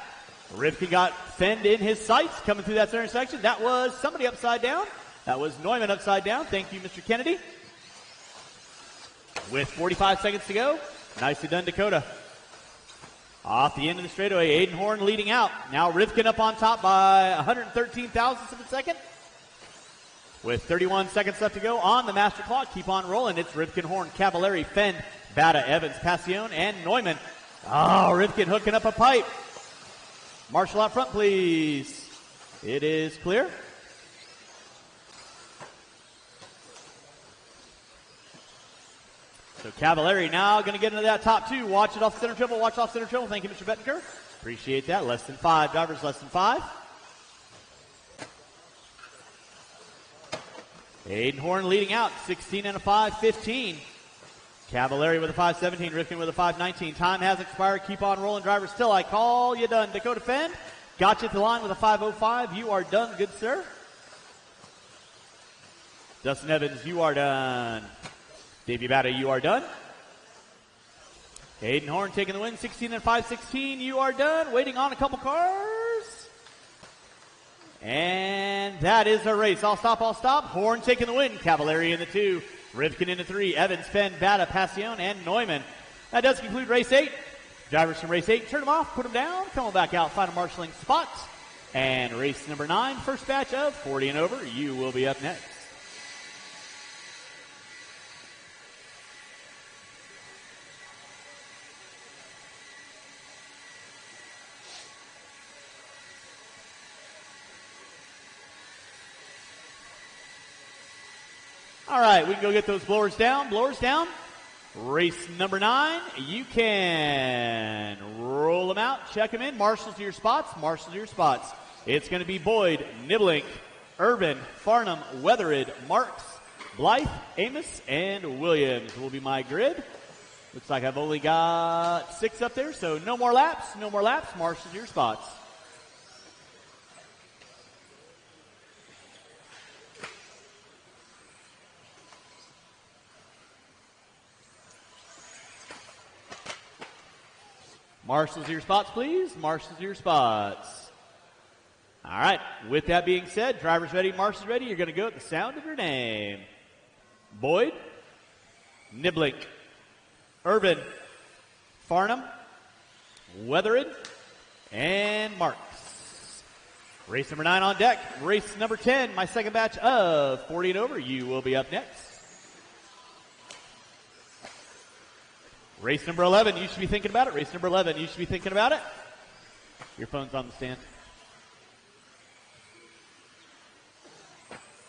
Rivkin got fenned in his sights coming through that center section. That was somebody upside down. That was Neumann upside down. Thank you, Mr. Kennedy. With 45 seconds to go. Nicely done, Dakota. Off the end of the straightaway, Aiden Horn leading out. Now Rivkin up on top by 113 thousandths of a second. With 31 seconds left to go on the master clock. Keep on rolling. It's Rivkin, Horn, Cavallari, Fenn, Bata, Evans, Passion, and Neumann. Oh, Rivkin hooking up a pipe. Marshall out front, please. It is clear. So Cavallari now going to get into that top two. Watch it off center triple. Watch off center triple. Thank you, Mr. Bettenker. Appreciate that. Less than 5. Drivers less than 5. Aiden Horn leading out. 16 and a 5-15. Cavallari with a 5-17. Rivkin with a 5-19. Time has expired. Keep on rolling. Drivers still. I call you done. Dakota Fenn. Got you at the line with a 5:05. You are done, good sir. Dustin Evans, you are done. Davey Bata, you are done. Aiden Horn taking the win, 16 and 5-16. You are done. Waiting on a couple cars. And that is a race. I'll stop. Horn taking the win. Cavallari in the 2. Rivkin in the 3. Evans, Fenn, Bata, Passion, and Neumann. That does conclude race 8. Drivers from race 8, turn them off, put them down, come on back out, final marshalling spots. And race number 9, first batch of 40 and over, you will be up next. All right, we can go get those blowers down. Race number 9, you can roll them out, check them in, marshal to your spots. It's going to be Boyd, Niblink, Irvin, Farnham, Weatherid, Marks, Blythe, Amos, and Williams will be my grid. Looks like I've only got 6 up there, so no more laps, marshal to your spots. Marshals to your spots, please. Marshals to your spots. All right. With that being said, drivers ready, marshals ready. You're going to go at the sound of your name. Boyd, Niblink, Irvin, Farnham, Weatherid, and Marks. Race number 9 on deck. Race number 10, my second batch of 40 and over. You will be up next. Race number 11, you should be thinking about it. Race number 11, you should be thinking about it. Your phone's on the stand.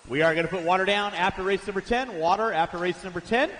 We are going to put water down after race number 10. Water after race number 10.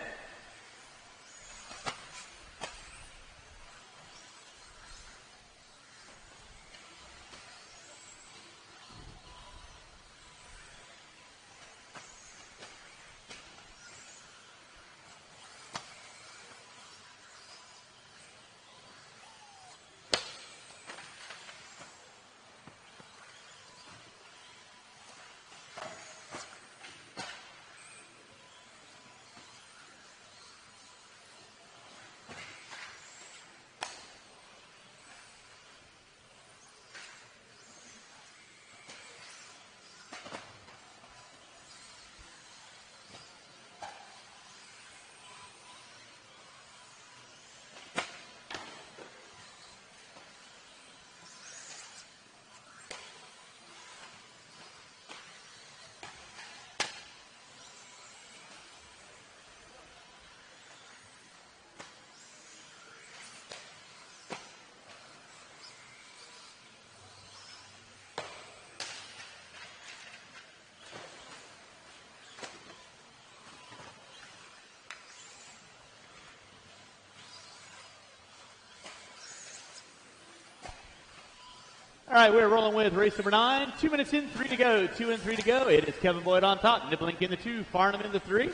All right, we're rolling with race number 9. 2 minutes in, 3 to go. 2 and 3 to go. It is Kevin Boyd on top. Niblink in the 2. Farnham in the 3.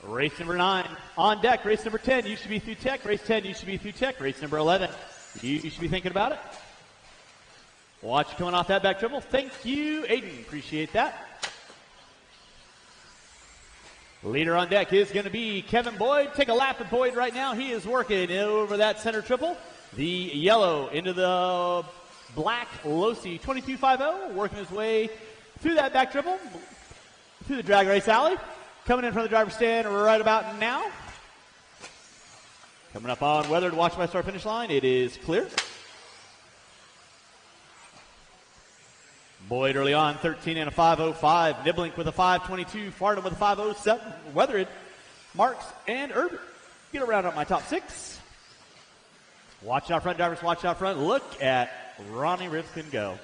Race number 9 on deck. Race number 10, you should be through tech. Race 10, you should be through tech. Race number 11, you should be thinking about it. Watch coming off that back triple. Thank you, Aiden. Appreciate that. Leader on deck is going to be Kevin Boyd. Take a lap of Boyd right now. He is working over that center triple. The yellow into the black Losi 2250, working his way through that back triple, through the drag race alley. Coming in from the driver's stand right about now. Coming up on weather to watch my start finish line. It is clear. Boyd early on, 13 and a 5:05. Niblink with a 5:22. Farnham with a 5:07. Weathered, Marks, and Urban. Get around up my top 6. Watch out front, drivers. Watch out front. Look at Ronnie Rivkin go.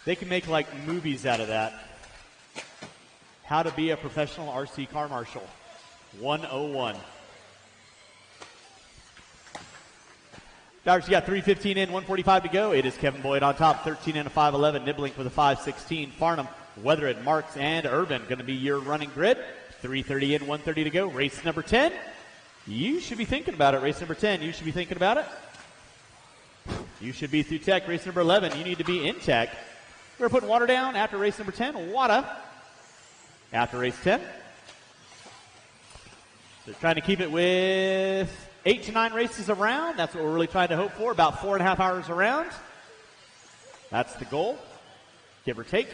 They can make like movies out of that. How to be a professional RC car marshal. 101. Drivers, you got 3:15 in, 1:45 to go. It is Kevin Boyd on top, 13 and a 5:11. Niblink with a 5:16. Farnham, Weathered, Marks, and Urban going to be your running grid. 3:30 in, 1:30 to go. Race number 10. You should be thinking about it. Race number 10, you should be thinking about it. You should be through tech. Race number 11, you need to be in tech. We're putting water down after race number 10. Water after race 10. So trying to keep it with 8 to 9 races around. That's what we're really trying to hope for. About 4.5 hours around. That's the goal, give or take.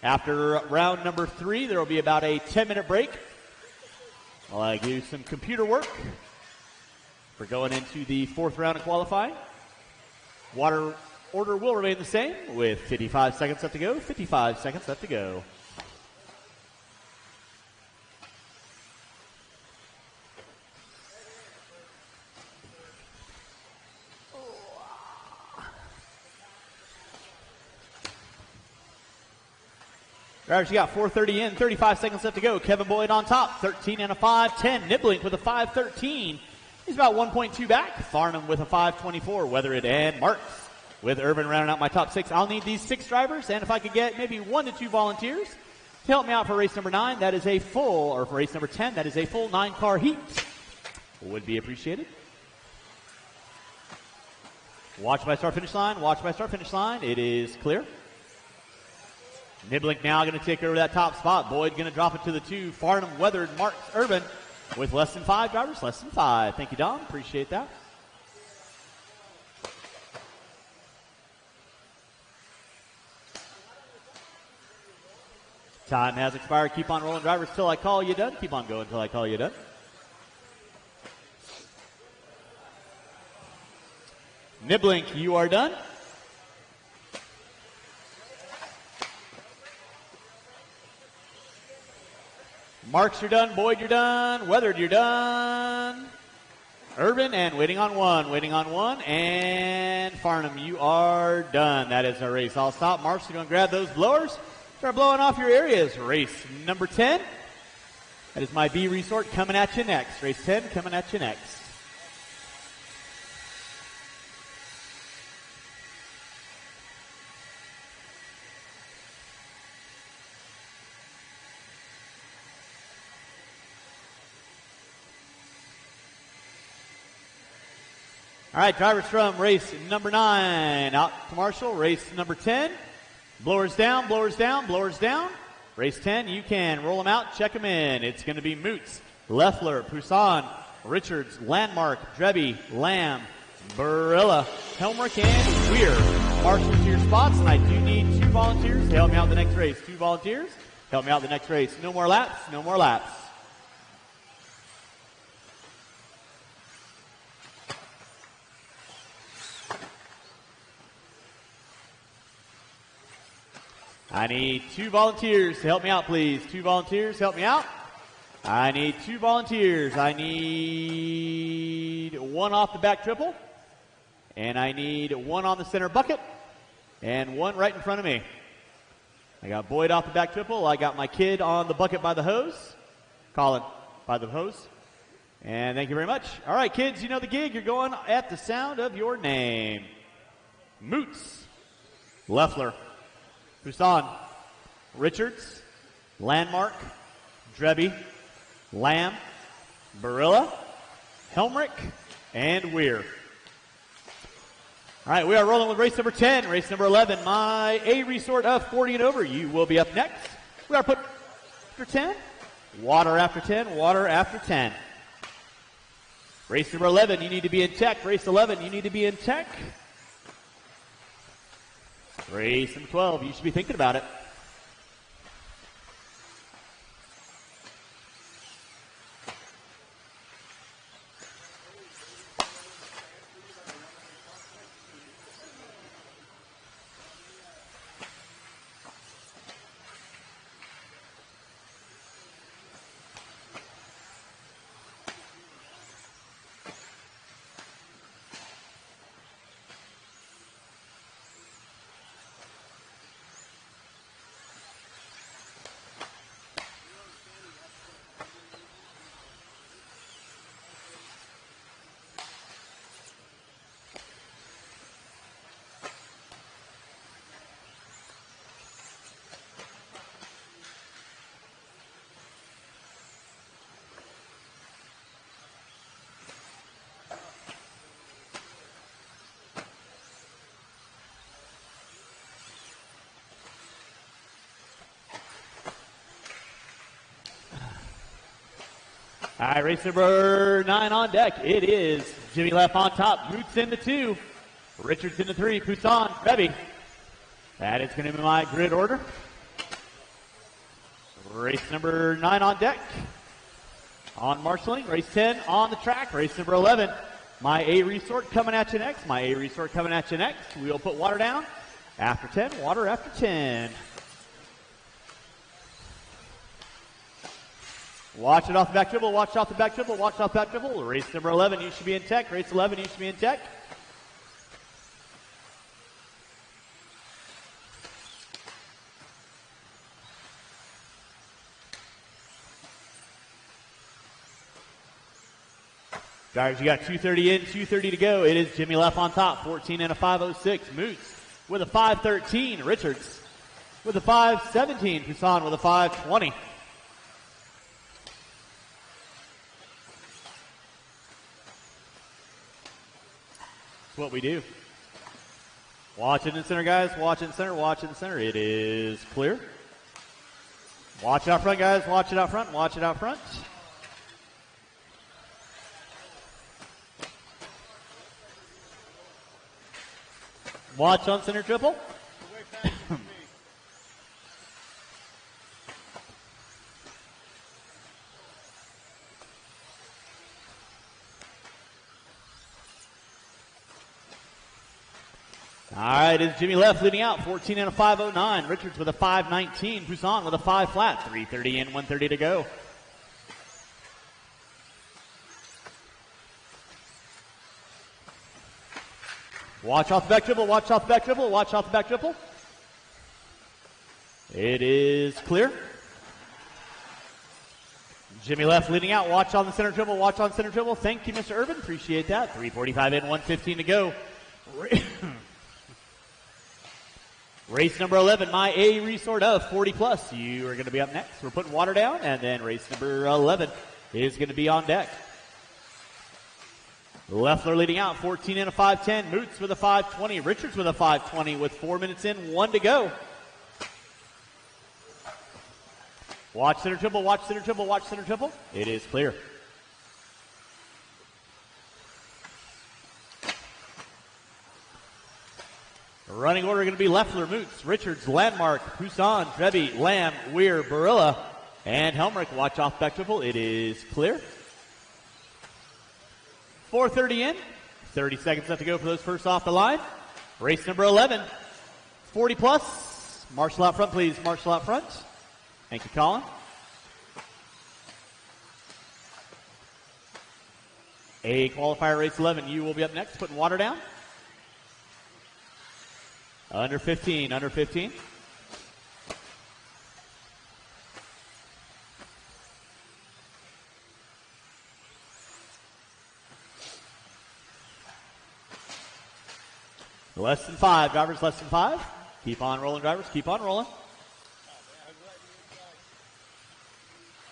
After round number 3, there will be about a 10-minute break. I'll do some computer work. We're going into the 4th round of qualifying. Water order will remain the same with 55 seconds left to go. 55 seconds left to go. Drivers, you got 4:30 in, 35 seconds left to go. Kevin Boyd on top, 13 and a 5:10. Niblink with a 5:13. He's about 1.2 back. Farnham with a 5:24. Weathered and Marks with Urban rounding out my top 6. I'll need these 6 drivers, and if I could get maybe 1 to 2 volunteers to help me out for race number 9, that is a full, or for race number 10, that is a full 9-car heat. Would be appreciated. Watch my start finish line. Watch my start finish line. It is clear. Niblink now going to take over that top spot. Boyd going to drop it to the 2. Farnham, Weathered, Marks, Urban with less than 5 drivers. Less than 5. Thank you, Don. Appreciate that. Time has expired. Keep on rolling, drivers, till I call you done. Keep on going till I call you done. Niblink, you are done. Marks, you're done. Boyd, you're done. Weathered, you're done. Urban, and waiting on one. And Farnham, you are done. That is our race. I'll stop. Marks, you're going to grab those blowers. Start blowing off your areas. Race number 10. That is my B resort coming at you next. Race 10 coming at you next. All right, drivers from race number 9 out to Marshall. Race number 10. Blowers down, blowers down, blowers down. Race 10, you can roll them out, check them in. It's going to be Moots, Leffler, Poussin, Richards, Landmark, Drebby, Lamb, Barilla, Helmrich, and Weir. Marshall to your spots, and I do need 2 volunteers to help me out the next race. 2 volunteers, help me out the next race. No more laps, no more laps. I need 2 volunteers to help me out, please. 2 volunteers, help me out. I need 2 volunteers. I need 1 off the back triple. And I need 1 on the center bucket. And 1 right in front of me. I got Boyd off the back triple. I got my kid on the bucket by the hose. Colin by the hose. And thank you very much. All right, kids, you know the gig. You're going at the sound of your name. Moots, Leffler, Poussin, Richards, Landmark, Drebby, Lamb, Barilla, Helmrich, and Weir. All right, we are rolling with race number 10. Race number 11, my A resort of 40 and over. You will be up next. We are putting after 10. Water after 10. Water after 10. Race number 11, you need to be in tech. Race 11, you need to be in tech. Race number 12, you should be thinking about it. All right, race number 9 on deck. It is Jimmy Leff on top. Moots into 2. Richards into 3. Poussin, Rebby. That is going to be my grid order. Race number 9 on deck. On marshaling. Race 10 on the track. Race number 11. My A resort coming at you next. My A resort coming at you next. We'll put water down. After 10, water after 10. Watch it off the back dribble, watch it off the back dribble, watch it off the back dribble. Race number 11, you should be in tech. Race 11, you should be in tech. Guys, you got 2:30 in, 2:30 to go. It is Jimmy Leff on top, 14 and a 5:06. Moots with a 5:13. Richards with a 5:17. Poussin with a 5:20. What we do. Watch it in center, guys. Watch it in center. Watch it in center. It is clear. Watch it out front, guys. Watch it out front. Watch it out front. Watch on center triple. All right, it's Jimmy Leff leading out, 14 and a 5:09. Richards with a 5:19. Poussin with a 5 flat. 3:30 in, 1:30 to go. Watch off the back dribble, watch off the back dribble, watch off the back dribble. It is clear. Jimmy Leff leading out, watch on the center dribble, watch on center dribble. Thank you, Mr. Urban, appreciate that. 3:45 in, 1:15 to go. Race number 11, my A resort of 40 plus. You are going to be up next. We're putting water down, and then race number 11 is going to be on deck. Leffler leading out, 14 and a 5:10. Moots with a 5:20. Richards with a 5:20 with 4 minutes in, 1 to go. Watch center triple, watch center triple, watch center triple. It is clear. Running order going to be Leffler, Moots, Richards, Landmark, Poussin, Trevi, Lamb, Weir, Barilla, and Helmrich. Watch off back triple. It is clear. 4:30 in. 30 seconds left to go for those first off the line. Race number 11. 40 plus. Marshall out front, please. Marshall out front. Thank you, Colin. A qualifier race 11. You will be up next, putting water down. Under 15, under 15. Less than 5, drivers less than 5. Keep on rolling, drivers, keep on rolling.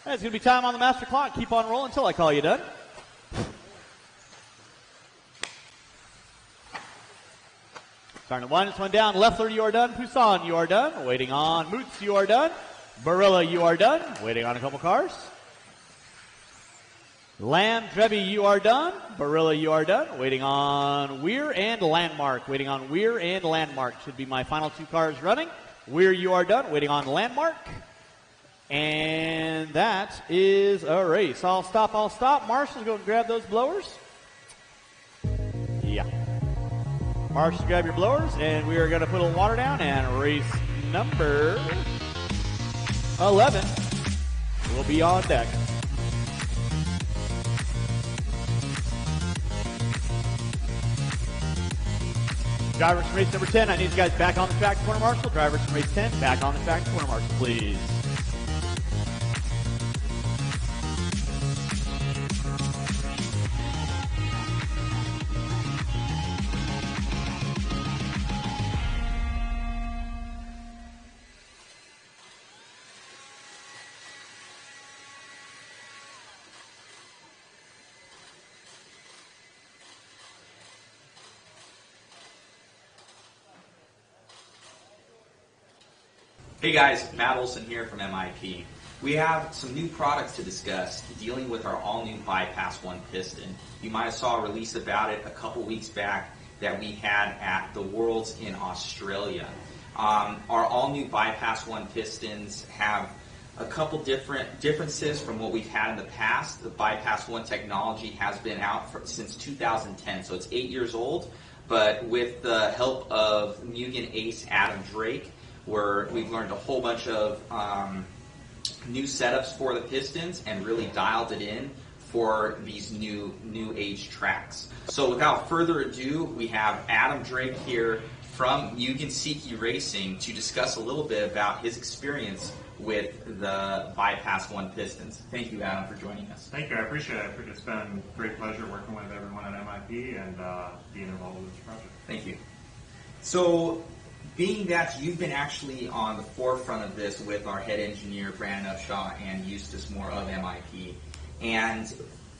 There's going to be time on the master clock. Keep on rolling until I call you done. Starting to wind this one down. Leffler, you are done. Poussin, you are done. Waiting on Moots, you are done. Barilla, you are done. Waiting on a couple cars. Lamb, Trevi, you are done. Barilla, you are done. Waiting on Weir and Landmark. Waiting on Weir and Landmark. Should be my final 2 cars running. Weir, you are done. Waiting on Landmark. And that is a race. I'll stop. Marshall, go and grab those blowers. Yeah. Marshall, grab your blowers, and we are going to put a little water down, and race number 11 will be on deck. Drivers from race number 10, I need you guys back on the track to corner marshal. Drivers from race 10, back on the track to corner marshal, please. Hey guys, Matt Olson here from MIP. We have some new products to discuss dealing with our all-new Bypass 1 piston. You might have saw a release about it a couple weeks back that we had at the Worlds in Australia. Our all-new Bypass 1 pistons have a couple differences from what we've had in the past. The Bypass 1 technology has been out since 2010, so it's 8 years old, but with the help of Mugen ace Adam Drake, where we've learned a whole bunch of new setups for the pistons and really dialed it in for these new age tracks. So without further ado, we have Adam Drake here from Mugen Seiki Racing to discuss a little bit about his experience with the Bypass 1 pistons. Thank you, Adam, for joining us. Thank you. I appreciate it. It's been a great pleasure working with everyone at MIP and being involved with this project. Thank you. So, being that you've been actually on the forefront of this with our head engineer, Brandon Upshaw, and Eustace Moore of MIP, and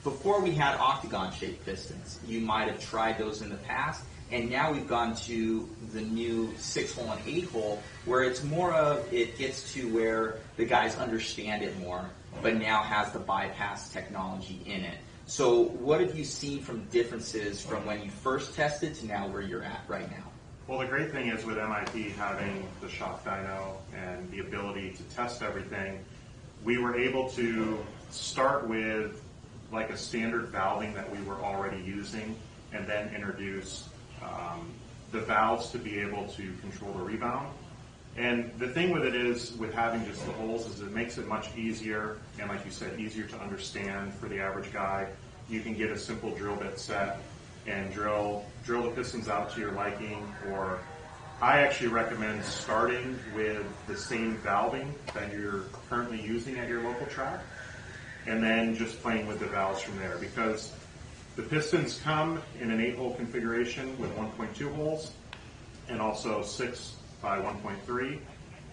before we had octagon-shaped pistons, you might have tried those in the past, and now we've gone to the new 6-hole and 8-hole, where it's more of, it gets to where the guys understand it more, but now has the bypass technology in it. So what have you seen from differences from when you first tested to now where you're at right now? Well, the great thing is with MIP having the shock dyno and the ability to test everything, we were able to start with like a standard valving that we were already using and then introduce the valves to be able to control the rebound. And the thing with it is, with having just the holes, is it makes it much easier, and like you said, easier to understand for the average guy. You can get a simple drill bit set and drill the pistons out to your liking, or I actually recommend starting with the same valving that you're currently using at your local track, and then just playing with the valves from there, because the pistons come in an 8-hole configuration with 1.2 holes and also 6 by 1.3,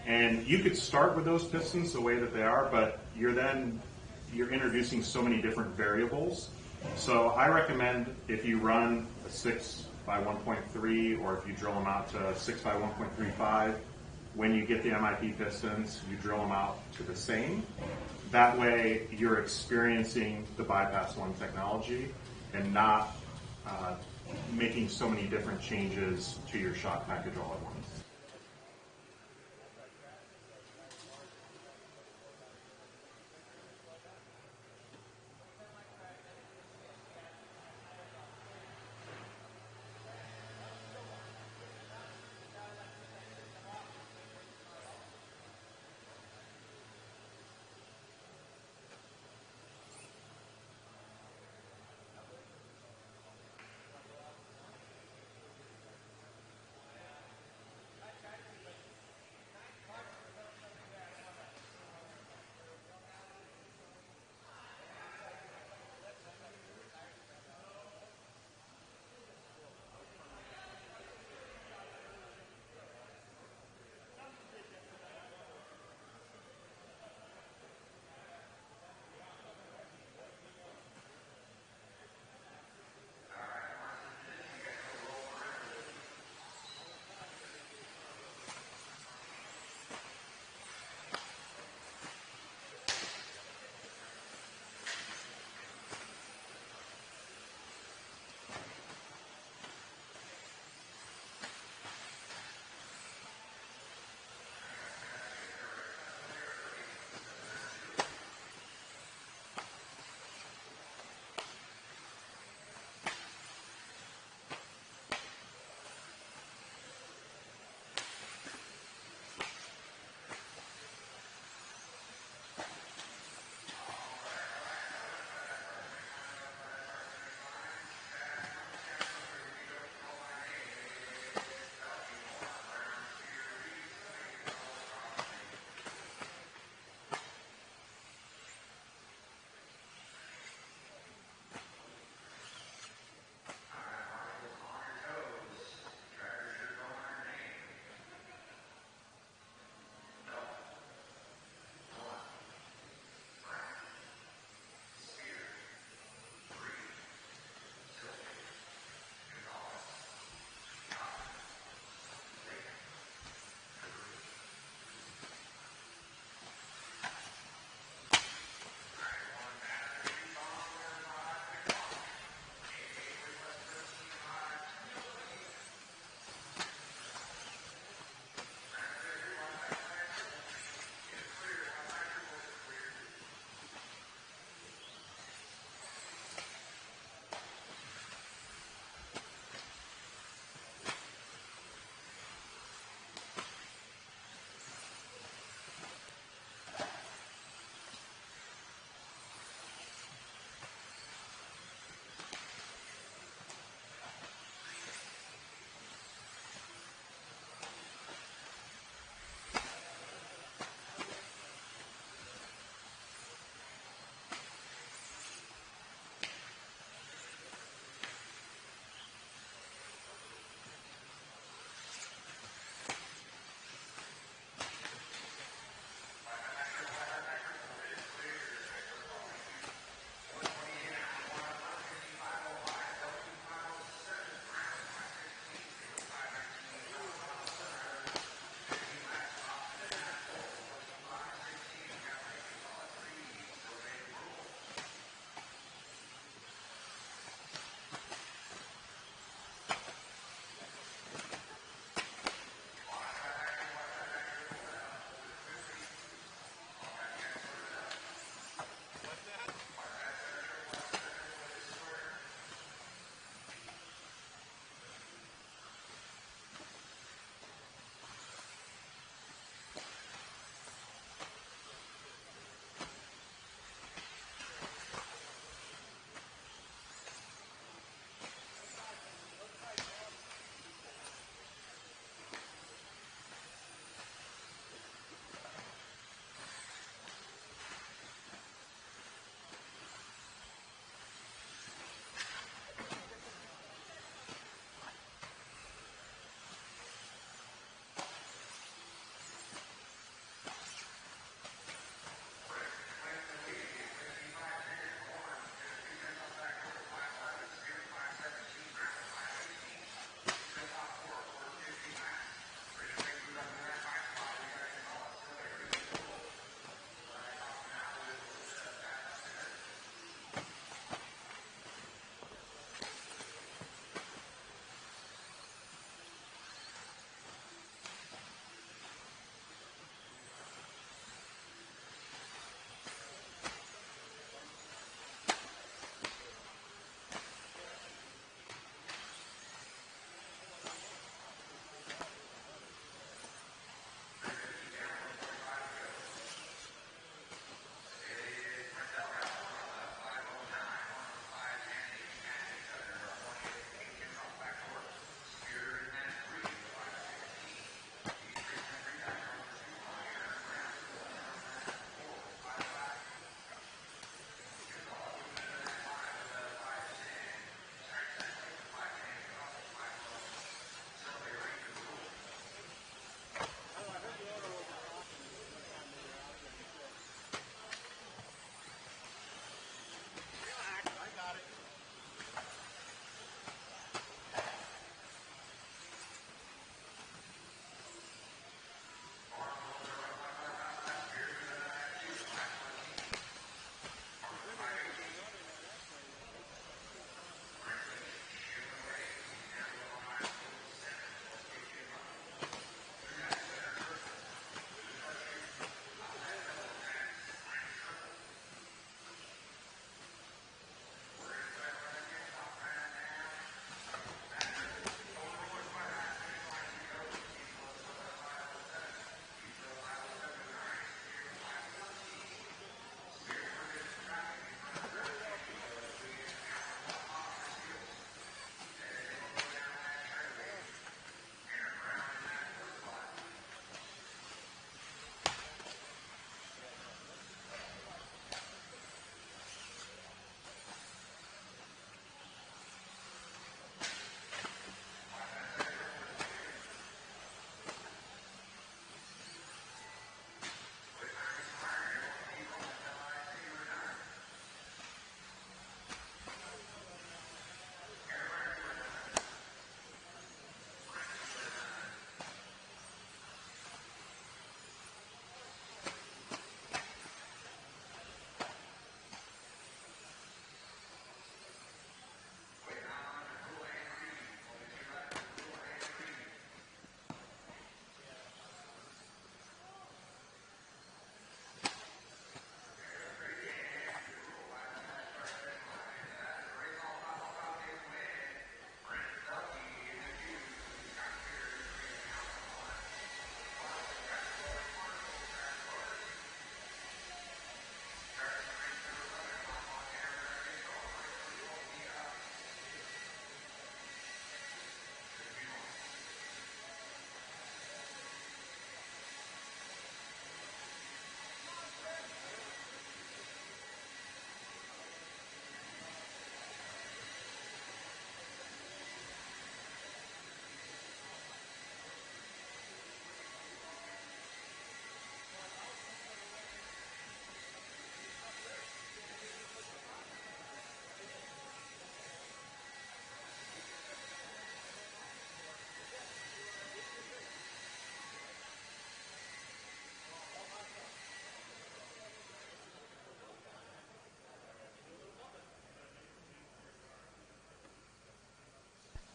and you could start with those pistons the way that they are, but you're introducing so many different variables. So I recommend if you run a 6 by 1.3, or if you drill them out to 6 by 1.35, when you get the MIP pistons, you drill them out to the same. That way you're experiencing the Bypass 1 technology and not making so many different changes to your shock package all at once.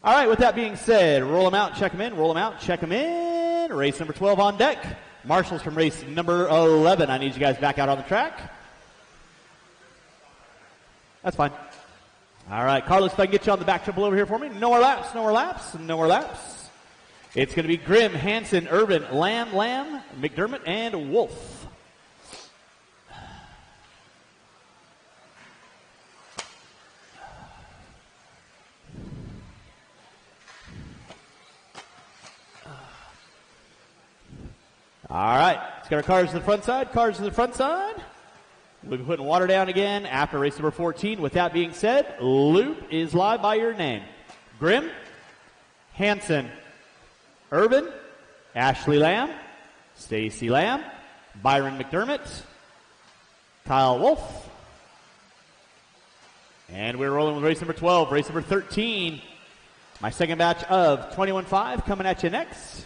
All right, with that being said, roll them out, check them in, roll them out, check them in. Race number 12 on deck. Marshals from race number 11. I need you guys back out on the track. That's fine. All right, Carlos, if I can get you on the back triple over here for me. No more laps, no more laps, no more laps. It's going to be Grimm, Hanson, Urban, Lamb, McDermott, and Wolf. All right, let's get our cars to the front side, cars to the front side. We'll be putting water down again after race number 14. With that being said, loop is live by your name. Grimm, Hanson, Urban, Ashley Lamb, Stacy Lamb, Byron McDermott, Kyle Wolf. And we're rolling with race number 12, race number 13. My second batch of 21.5 coming at you next.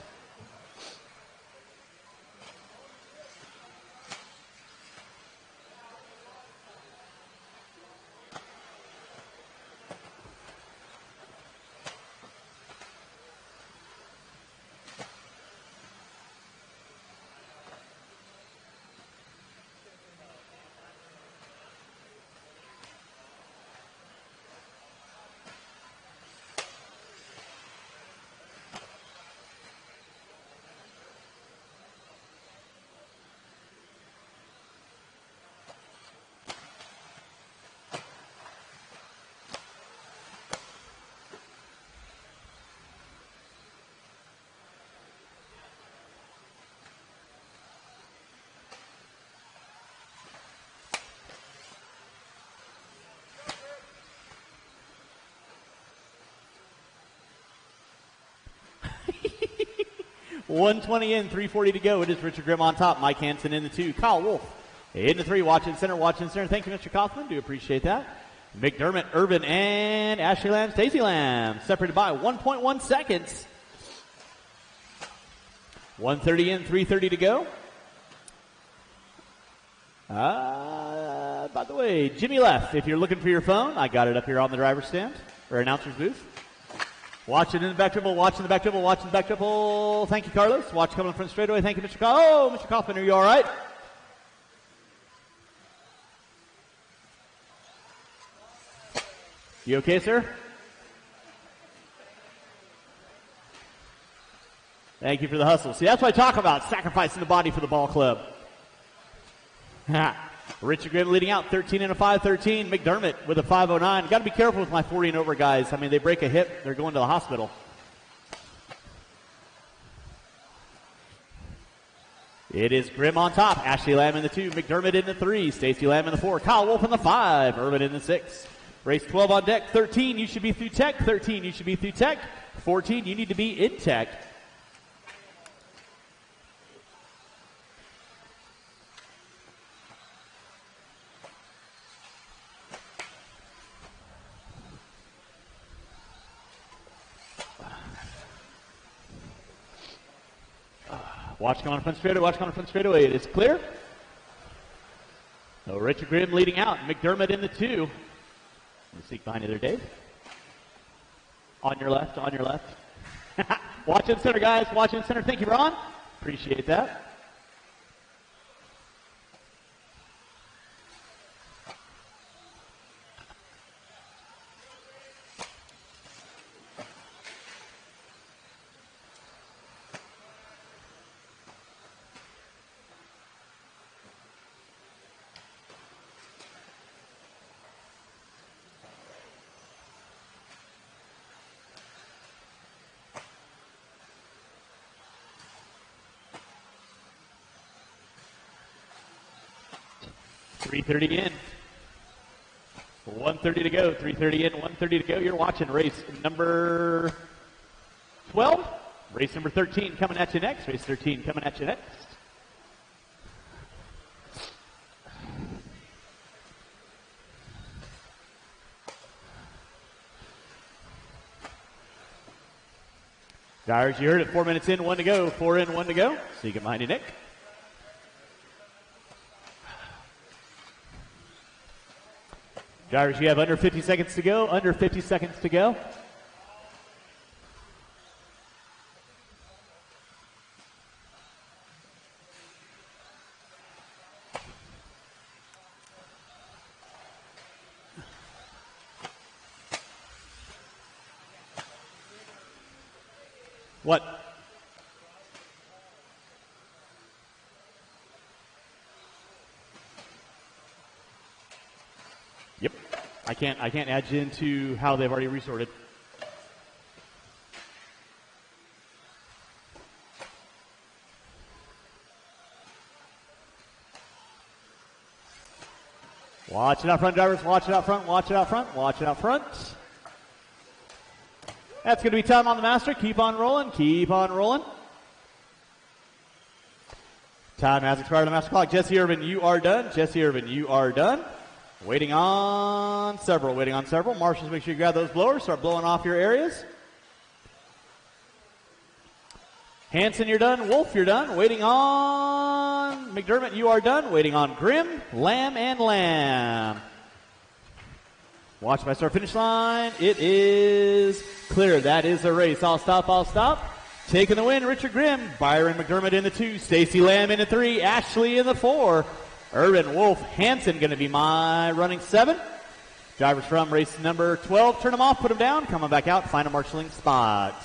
.120 in, 3:40 to go. It is Richard Grimm on top. Mike Hansen in the 2. Kyle Wolf in the 3. Watching center, watching center. Thank you, Mr. Kaufman. Do appreciate that. McDermott, Urban, and Ashley Lamb, Stacey Lamb. Separated by 1.1 seconds. 1:30 in, 3:30 to go. By the way, Jimmy left. If you're looking for your phone, I got it up here on the driver's stand or announcer's booth. Watching in the back triple, watching the back triple, watching the back triple. Thank you, Carlos. Watch coming from straightaway. Thank you, Mr. Kaufman. Oh, Mr. Kaufman, are you all right? You okay, sir? Thank you for the hustle. See, that's what I talk about, sacrificing the body for the ball club. Richard Grimm leading out, 13 and a 5:13. McDermott with a 5:09. Got to be careful with my 40 and over guys. I mean, they break a hip, they're going to the hospital. It is Grimm on top. Ashley Lamb in the 2. McDermott in the 3. Stacey Lamb in the 4. Kyle Wolf in the 5. Urban in the 6. Race 12 on deck. 13, you should be through tech. 13, you should be through tech. 14, you need to be in tech. Watch coming on front straightaway, watch coming on front straightaway. It is clear. So Richard Grimm leading out. McDermott in the 2. Let me sneak behind you there, Dave. On your left, on your left. Watch in center, guys. Watch in center. Thank you, Ron. Appreciate that. .330 in. 1:30 to go. 3:30 in, 1:30 to go. You're watching race number 12. Race number 13 coming at you next. Race 13 coming at you next. Dyers, you heard it. 4 minutes in, 1 to go. 4 in, 1 to go. So you can behind you, Nick. Drivers, you have under 50 seconds to go. Under 50 seconds to go. What? Yep. I can't add you into how they've already resorted. Watch it out front, drivers. Watch it out front. Watch it out front. Watch it out front. That's going to be time on the master. Keep on rolling. Keep on rolling. Time has expired on the master clock. Jesse Irvin, you are done. Jesse Irvin, you are done. Waiting on several. Waiting on several. Marshals, make sure you grab those blowers. Start blowing off your areas. Hanson, you're done. Wolf, you're done. Waiting on McDermott, you are done. Waiting on Grimm, Lamb, and Lamb. Watch by start finish line. It is clear. That is a race. I'll stop. I'll stop. Taking the win, Richard Grimm. Byron McDermott in the 2. Stacy Lamb in the 3. Ashley in the 4. Irvin, Wolf, Hanson going to be my running 7. Drivers from race number 12. Turn them off. Put them down. Coming back out. Find a marshalling spot.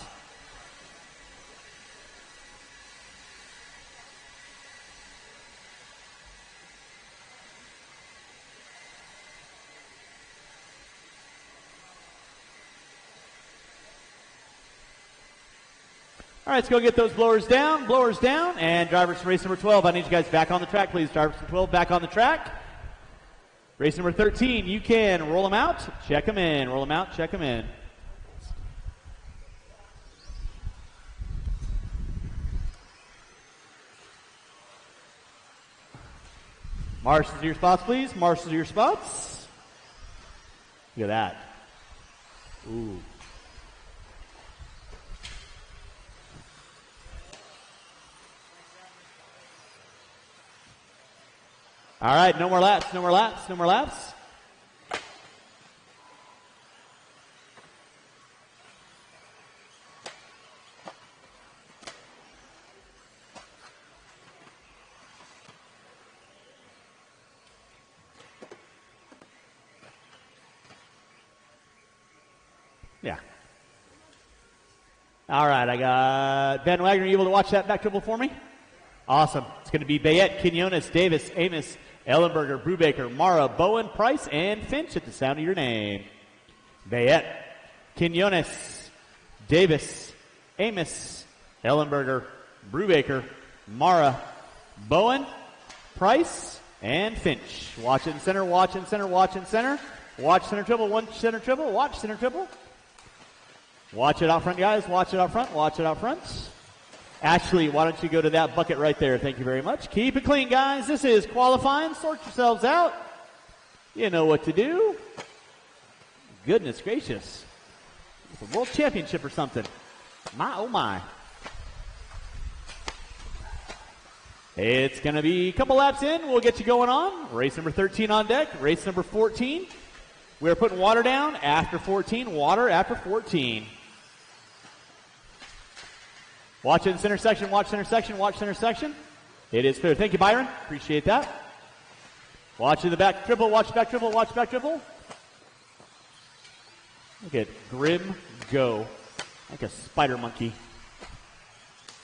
All right, let's go get those blowers down, and drivers from race number 12, I need you guys back on the track, please. Drivers from 12, back on the track. Race number 13, you can roll them out, check them in, roll them out, check them in. Marshals to your spots, please. Marshals to your spots. Look at that. Ooh. All right, no more laps, no more laps, no more laps. Yeah. All right, I got Ben Wagner. Are you able to watch that back triple for me? Awesome. It's going to be Bayette, Quinones, Davis, Amos, Ellenberger, Brubaker, Mara, Bowen, Price, and Finch at the sound of your name. Bayette, Quinones, Davis, Amos, Ellenberger, Brubaker, Mara, Bowen, Price, and Finch. Watch it in center, watch in center, watch in center. Watch center triple, one center triple, watch center triple. Watch it out front, guys. Watch it out front, watch it out front. Ashley, why don't you go to that bucket right there? Thank you very much. Keep it clean, guys. This is qualifying. Sort yourselves out. You know what to do. Goodness gracious. It's a world championship or something. My, oh my. It's going to be a couple laps in. We'll get you going on. Race number 13 on deck. Race number 14. We're putting water down after 14. Water after 14. Watch it in center section, watch center section, watch center section. It is clear. Thank you, Byron. Appreciate that. Watch in the back triple, watch back triple, watch back triple. Look at Grimm go like a spider monkey.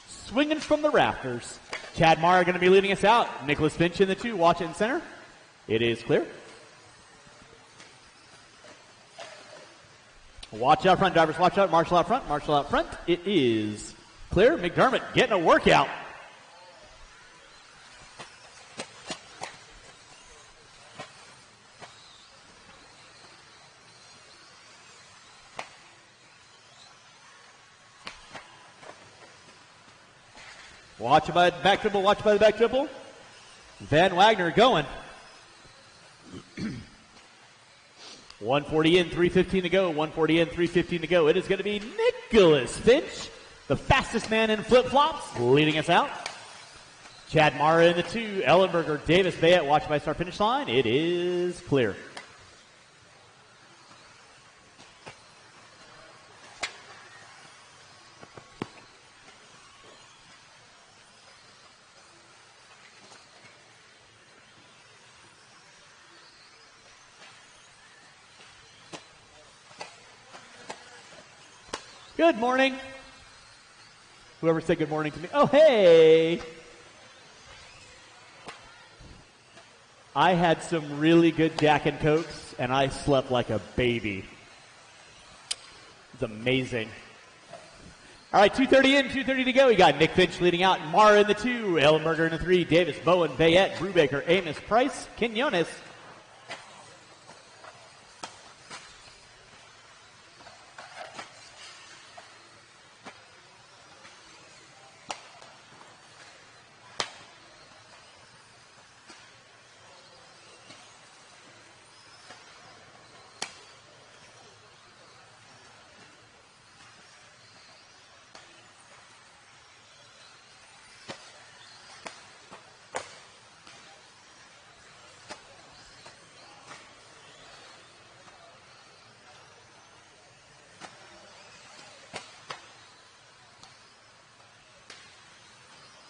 Swinging from the rafters. Chad Mara going to be leading us out. Nicholas Finch in the 2. Watch it in center. It is clear. Watch out front, drivers. Watch out. Marshall out front. Marshall out front. It is clear. McDermott getting a workout. Watch by the back triple. Watch by the back triple. Van Wagner going. 140 in, 3:15 to go. 140 in, 3:15 to go. It is going to be Nicholas Finch, the fastest man in flip-flops, leading us out. Chad Mara in the 2. Ellenberger, Davis, Bayette, watch by start finish line. It is clear. Good morning. Whoever said good morning to me. Oh, hey. I had some really good Jack and Cokes, and I slept like a baby. It's amazing. All right, 2:30 in, 2:30 to go. We got Nick Finch leading out, Mara in the 2, Ellenberger in the 3, Davis, Bowen, Bayette, Brubaker, Amos, Price, Quinones.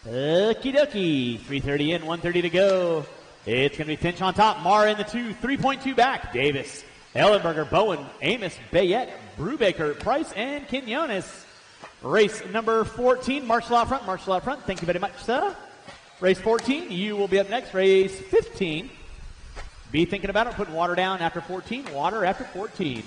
Okie dokie. 3:30 in, 1:30 to go. It's going to be Finch on top. Mara in the 2, 3.2 back. Davis, Ellenberger, Bowen, Amos, Bayette, Brubaker, Price, and Quinones. Race number 14, Marshall out front. Marshall out front. Thank you very much, sir. Race 14, you will be up next. Race 15. Be thinking about it. Putting water down after 14. Water after 14.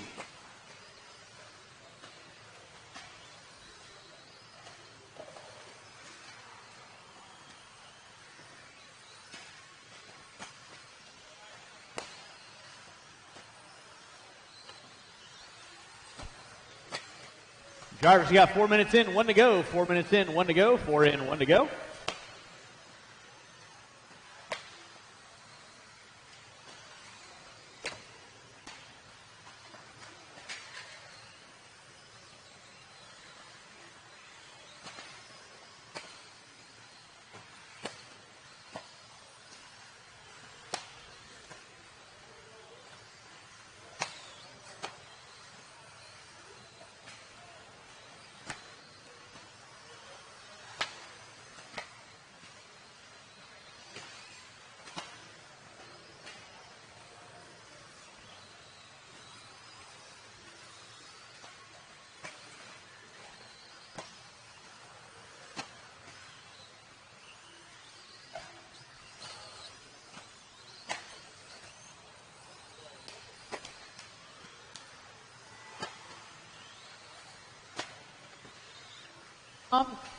Drivers, you got 4 minutes in, 1 to go. 4 minutes in, 1 to go. 4 in, 1 to go.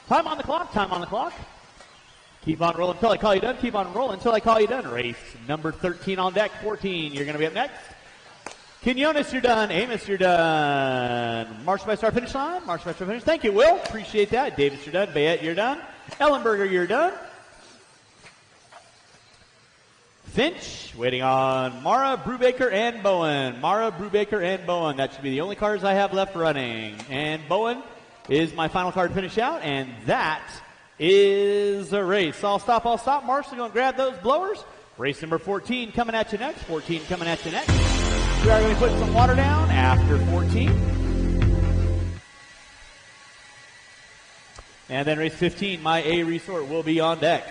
Time on the clock, time on the clock. Keep on rolling until I call you done. Keep on rolling until I call you done. Race number 13 on deck. 14, you're going to be up next. Quinones, you're done. Amos, you're done. Marshall by start finish line. Marshall by start finish. Thank you, Will. Appreciate that. Davis, you're done. Bayette, you're done. Ellenberger, you're done. Finch, waiting on Mara, Brubaker, and Bowen. Mara, Brubaker, and Bowen. That should be the only cars I have left running. And Bowen is my final car to finish out, and that is a race. I'll stop. Marshall, going to grab those blowers. Race number 14 coming at you next. 14 coming at you next. We are going to put some water down after 14. And then race 15, my A Resort, will be on deck.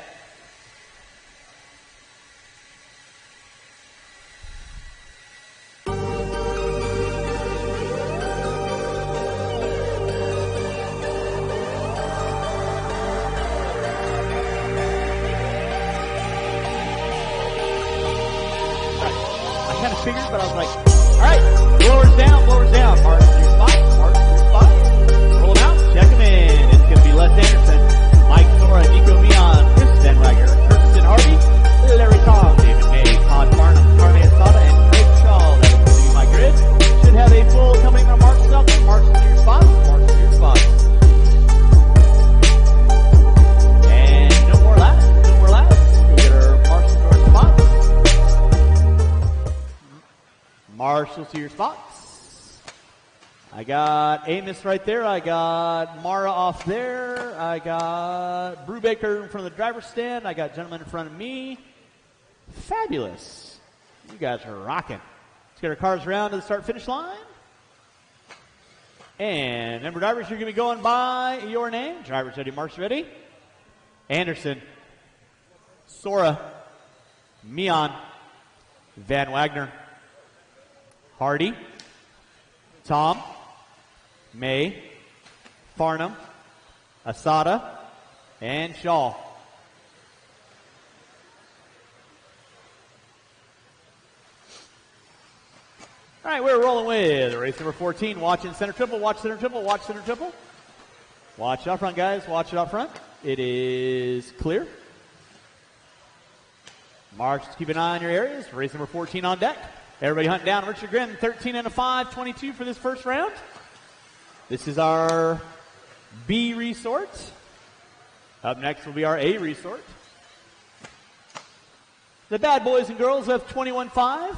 Figured, but I was like, all right, blowers down, mark your spot, roll them out, check them in. It's going to be Les Anderson, Mike Sora, Nico Mion, Chris Van Wagner, Kirsten Harvey, Larry Tom, David May, Todd Barnum, Carly Espada, and Craig Shaw. That is going to be my grid. Should have a full coming from Mark Selton, marks to your spots, marks to your spots. And no more laps. Go get our marshals to our spots. Marshall to your spots. I got Amos right there. I got Mara off there. I got Brubaker in front of the driver's stand. I got gentlemen in front of me. Fabulous. You guys are rocking. Let's get our cars around to the start-finish line. And number drivers, you're going to be going by your name. Drivers ready, marshals ready. Anderson, Sora, Mion, Van Wagner, Hardy, Tom, May, Farnham, Asada, and Shaw. All right, we're rolling with race number 14. Watching center triple, watch center triple, watch center triple. Watch it out front, guys. Watch it out front. It is clear. Marks, keep an eye on your areas. Race number 14 on deck. Everybody hunting down Richard Grimm, 13 and a 5, 22 for this first round. This is our B resort. Up next will be our A resort. The bad boys and girls of 21-5.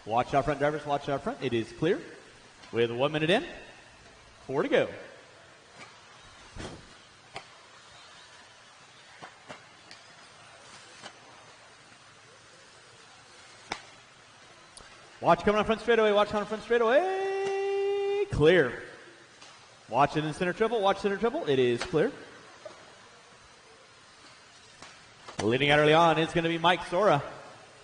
Watch out front, drivers. Watch out front. It is clear. With 1 minute in. 4 to go. Watch coming on front straightaway. Watch coming on front straightaway. Clear. Watch it in center triple. Watch center triple. It is clear. Leading out early on is going to be Mike Sora.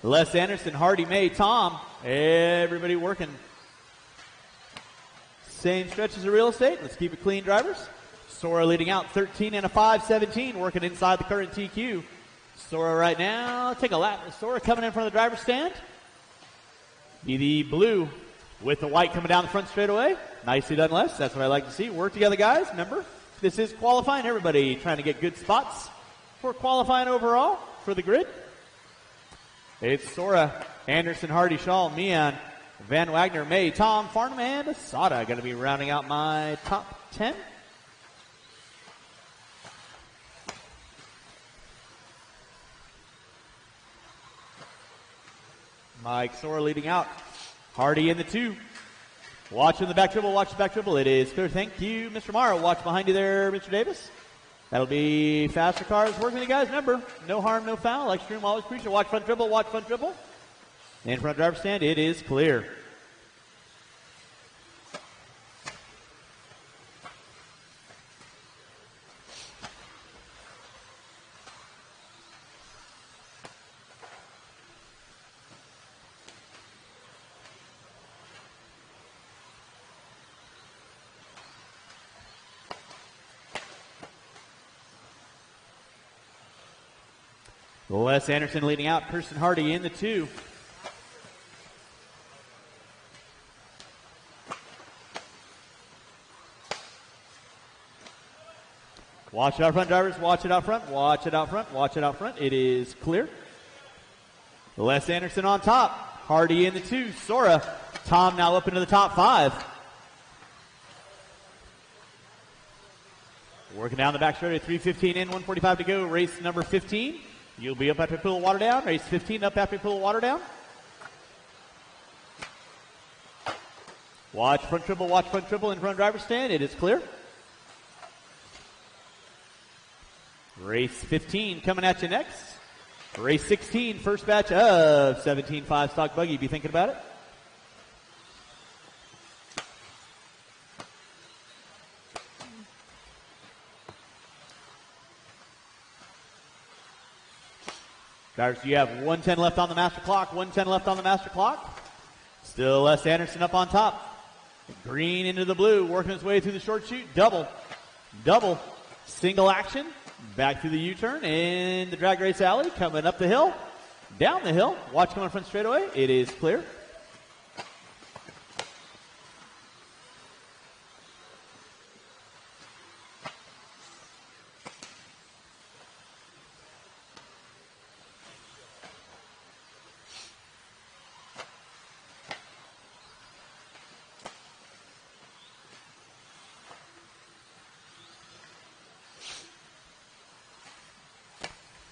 Les Anderson, Hardy, May, Tom. Everybody working. Same stretch as the real estate. Let's keep it clean, drivers. Sora leading out 13 and a 5, 17, working inside the current TQ. Sora right now, take a lap. Sora coming in front of the driver's stand. Be the blue with the white coming down the front straightaway. Nicely done, Les. That's what I like to see. Work together, guys. Remember, this is qualifying. Everybody trying to get good spots for qualifying overall for the grid. It's Sora, Anderson, Hardy, Shaw, Mian, Van Wagner, May, Tom, Farnham, and Asada going to be rounding out my top 10. Mike Sora leading out. Hardy in the 2. Watching the back triple. Watch the back triple. It is clear. Thank you, Mr. Morrow. Watch behind you there, Mr. Davis. That'll be faster cars working with you guys. Remember, no harm, no foul. Extreme always preacher. Watch front triple. Watch front triple. In front driver's stand. It is clear. Les Anderson leading out. Kirsten Hardy in the 2. Watch it out front, drivers. Watch it out front. Watch it out front. Watch it out front. It is clear. Les Anderson on top. Hardy in the 2. Sora. Tom now up into the top 5. Working down the back straight at 3:15 in, 1:45 to go. Race number 15. You'll be up after pull water down. Race 15 up after pull water down. Watch front triple in front driver's stand. It is clear. Race 15 coming at you next. Race 16, first batch of 17.5 stock buggy. Be thinking about it. Drivers, you have 1:10 left on the master clock. 1:10 left on the master clock. Still Les Anderson up on top. Green into the blue, working his way through the short chute. Double, single action. Back through the U-turn in the drag race alley. Coming up the hill, down the hill. Watch coming front straightaway. It is clear.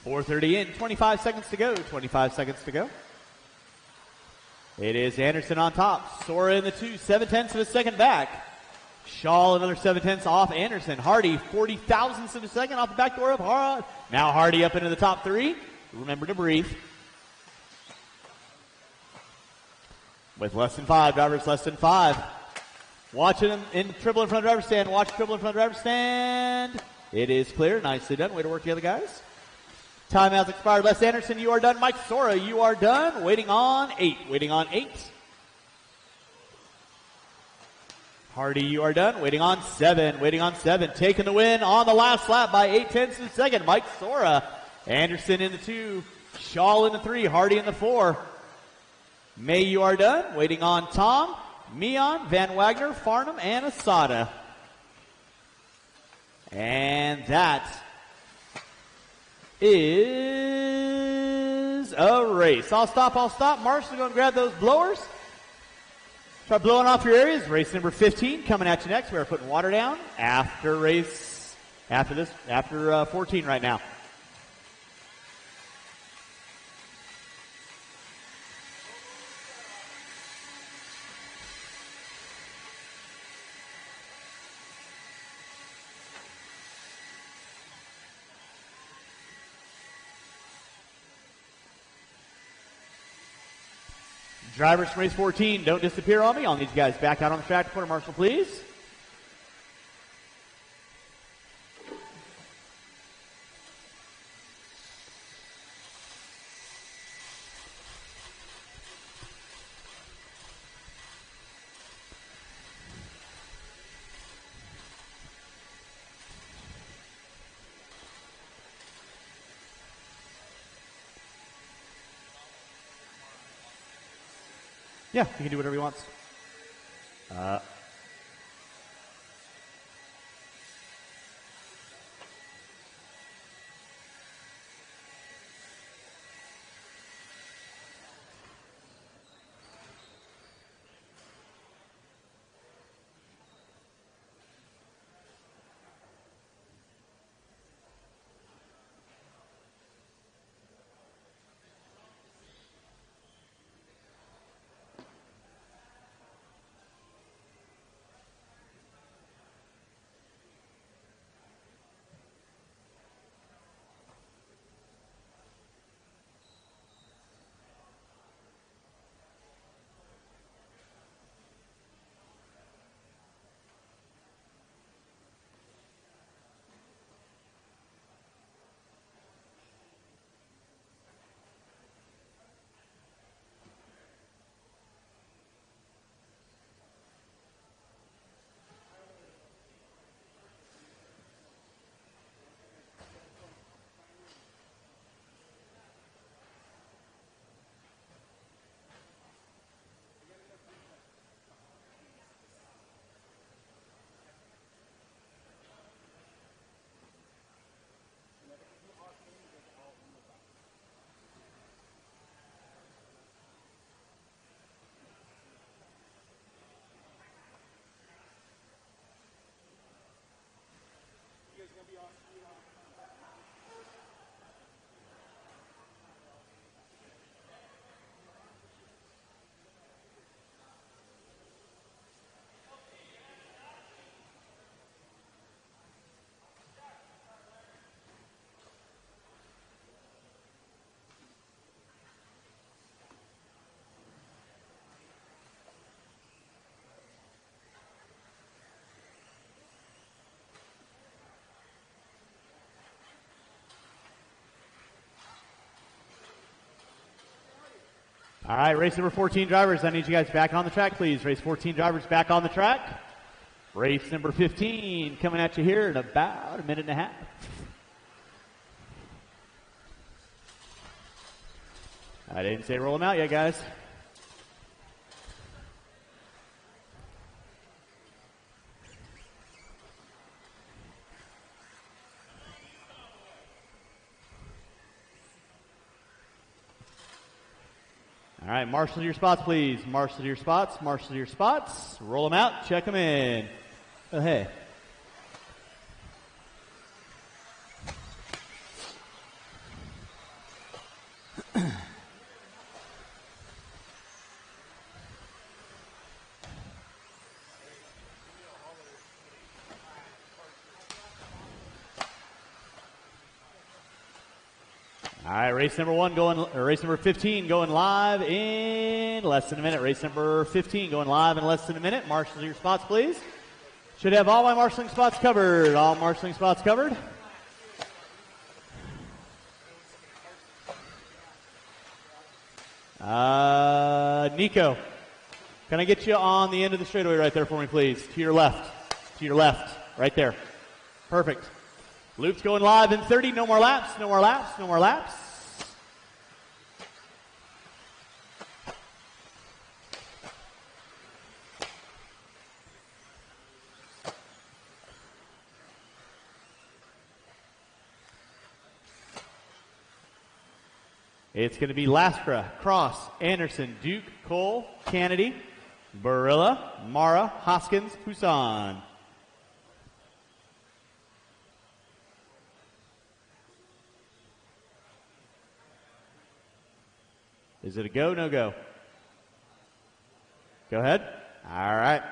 .430 in, 25 seconds to go. 25 seconds to go. It is Anderson on top. Sora in the 2, 7/10 of a second back. Shaw another 7/10 off Anderson. Hardy 40 thousandths of a second off the back door of Hard. Now Hardy up into the top 3. Remember to breathe. With less than 5, drivers less than 5. Watching him in triple in front of driver's stand. Watch triple in front of driver's stand. It is clear. Nicely done. Way to work together, guys. Time has expired. Les Anderson, you are done. Mike Sora, you are done. Waiting on 8. Waiting on 8. Hardy, you are done. Waiting on 7. Taking the win on the last lap by 8/10 of a second. Mike Sora. Anderson in the 2. Shaw in the 3. Hardy in the 4. May, you are done. Waiting on Tom, Mion, Van Wagner, Farnham, and Asada. And that is a race. I'll stop. Marshall, go and grab those blowers. Start blowing off your areas. Race number 15 coming at you next. We're putting water down after 14 right now. Drivers from race 14, don't disappear on me. I'll need you guys back out on the track. Quarter marshal, please. Yeah, he can do whatever he wants. All right, race number 14 drivers, I need you guys back on the track, please. Race 14 drivers back on the track. Race number 15 coming at you here in about a minute and a half. I didn't say roll them out yet, guys. All right, marshal to your spots, please. Marshal to your spots. Roll them out, check them in. Oh, hey. All right, race number 15 going live in less than a minute. Race number 15 going live in less than a minute. Marshal your spots, please. Should have all my marshaling spots covered. All marshaling spots covered. Nico, Can I get you on the end of the straightaway right there for me, please? To your left. To your left. Right there. Perfect. Loop's going live in 30. No more laps. No more laps. No more laps. It's going to be Lastra, Cross, Anderson, Duke, Cole, Kennedy, Barilla, Mara, Hoskins, Poussin. Is it a go, no go? Go ahead. All right.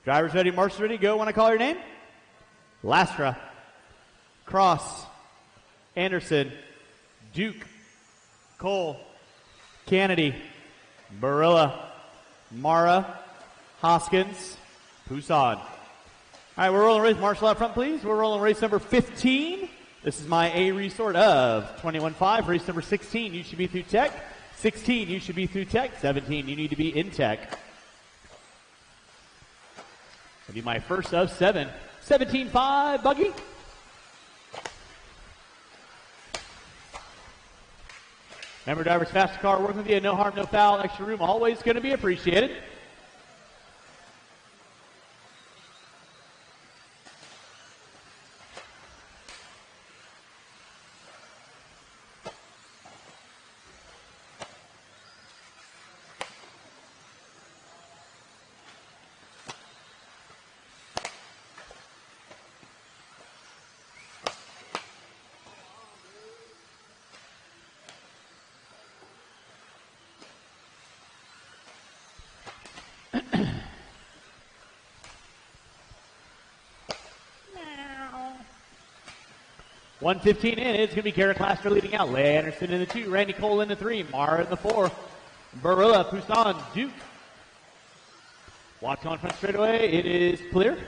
Drivers ready, marshals ready, go when I call your name. Lastra, Cross, Anderson, Duke, Cole, Kennedy, Barilla, Mara, Hoskins, Poussin. All right, we're rolling race. Marshal out front, please. We're rolling race number 15. This is my A resort of 21.5. Race number 16, you should be through tech. 16, you should be through tech. 17, you need to be in tech. That'll be my first of 7. 17.5, Buggy. Remember, drivers, faster car, working with you, no harm, no foul, extra room, always going to be appreciated. $115 in. It's going to be Garrett Laster leading out. Leigh Anderson in the 2. Randy Cole in the 3. Mara in the 4. Barilla, Poussin, Duke. Watch on front straightaway. It is clear.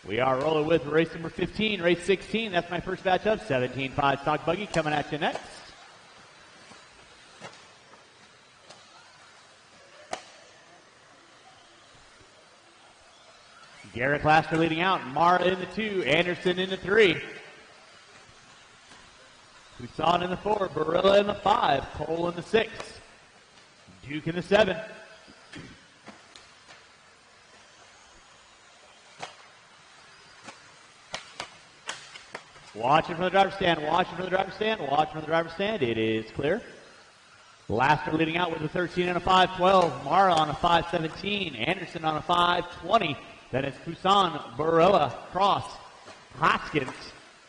We are rolling with race number 15, race 16. That's my first batch up. 17.5 stock buggy coming at you next. Garrett Laster leading out. Mara in the 2. Anderson in the 3. Poussin in the 4. Barilla in the 5. Cole in the 6. Duke in the 7. Watching from the driver's stand. Watching from the driver's stand. Watching from the driver's stand. It is clear. Laster leading out with a 13 and a 5.12. Mara on a 5.17. Anderson on a 5.20. Then it's Poussin, Barilla, Cross, Hoskins.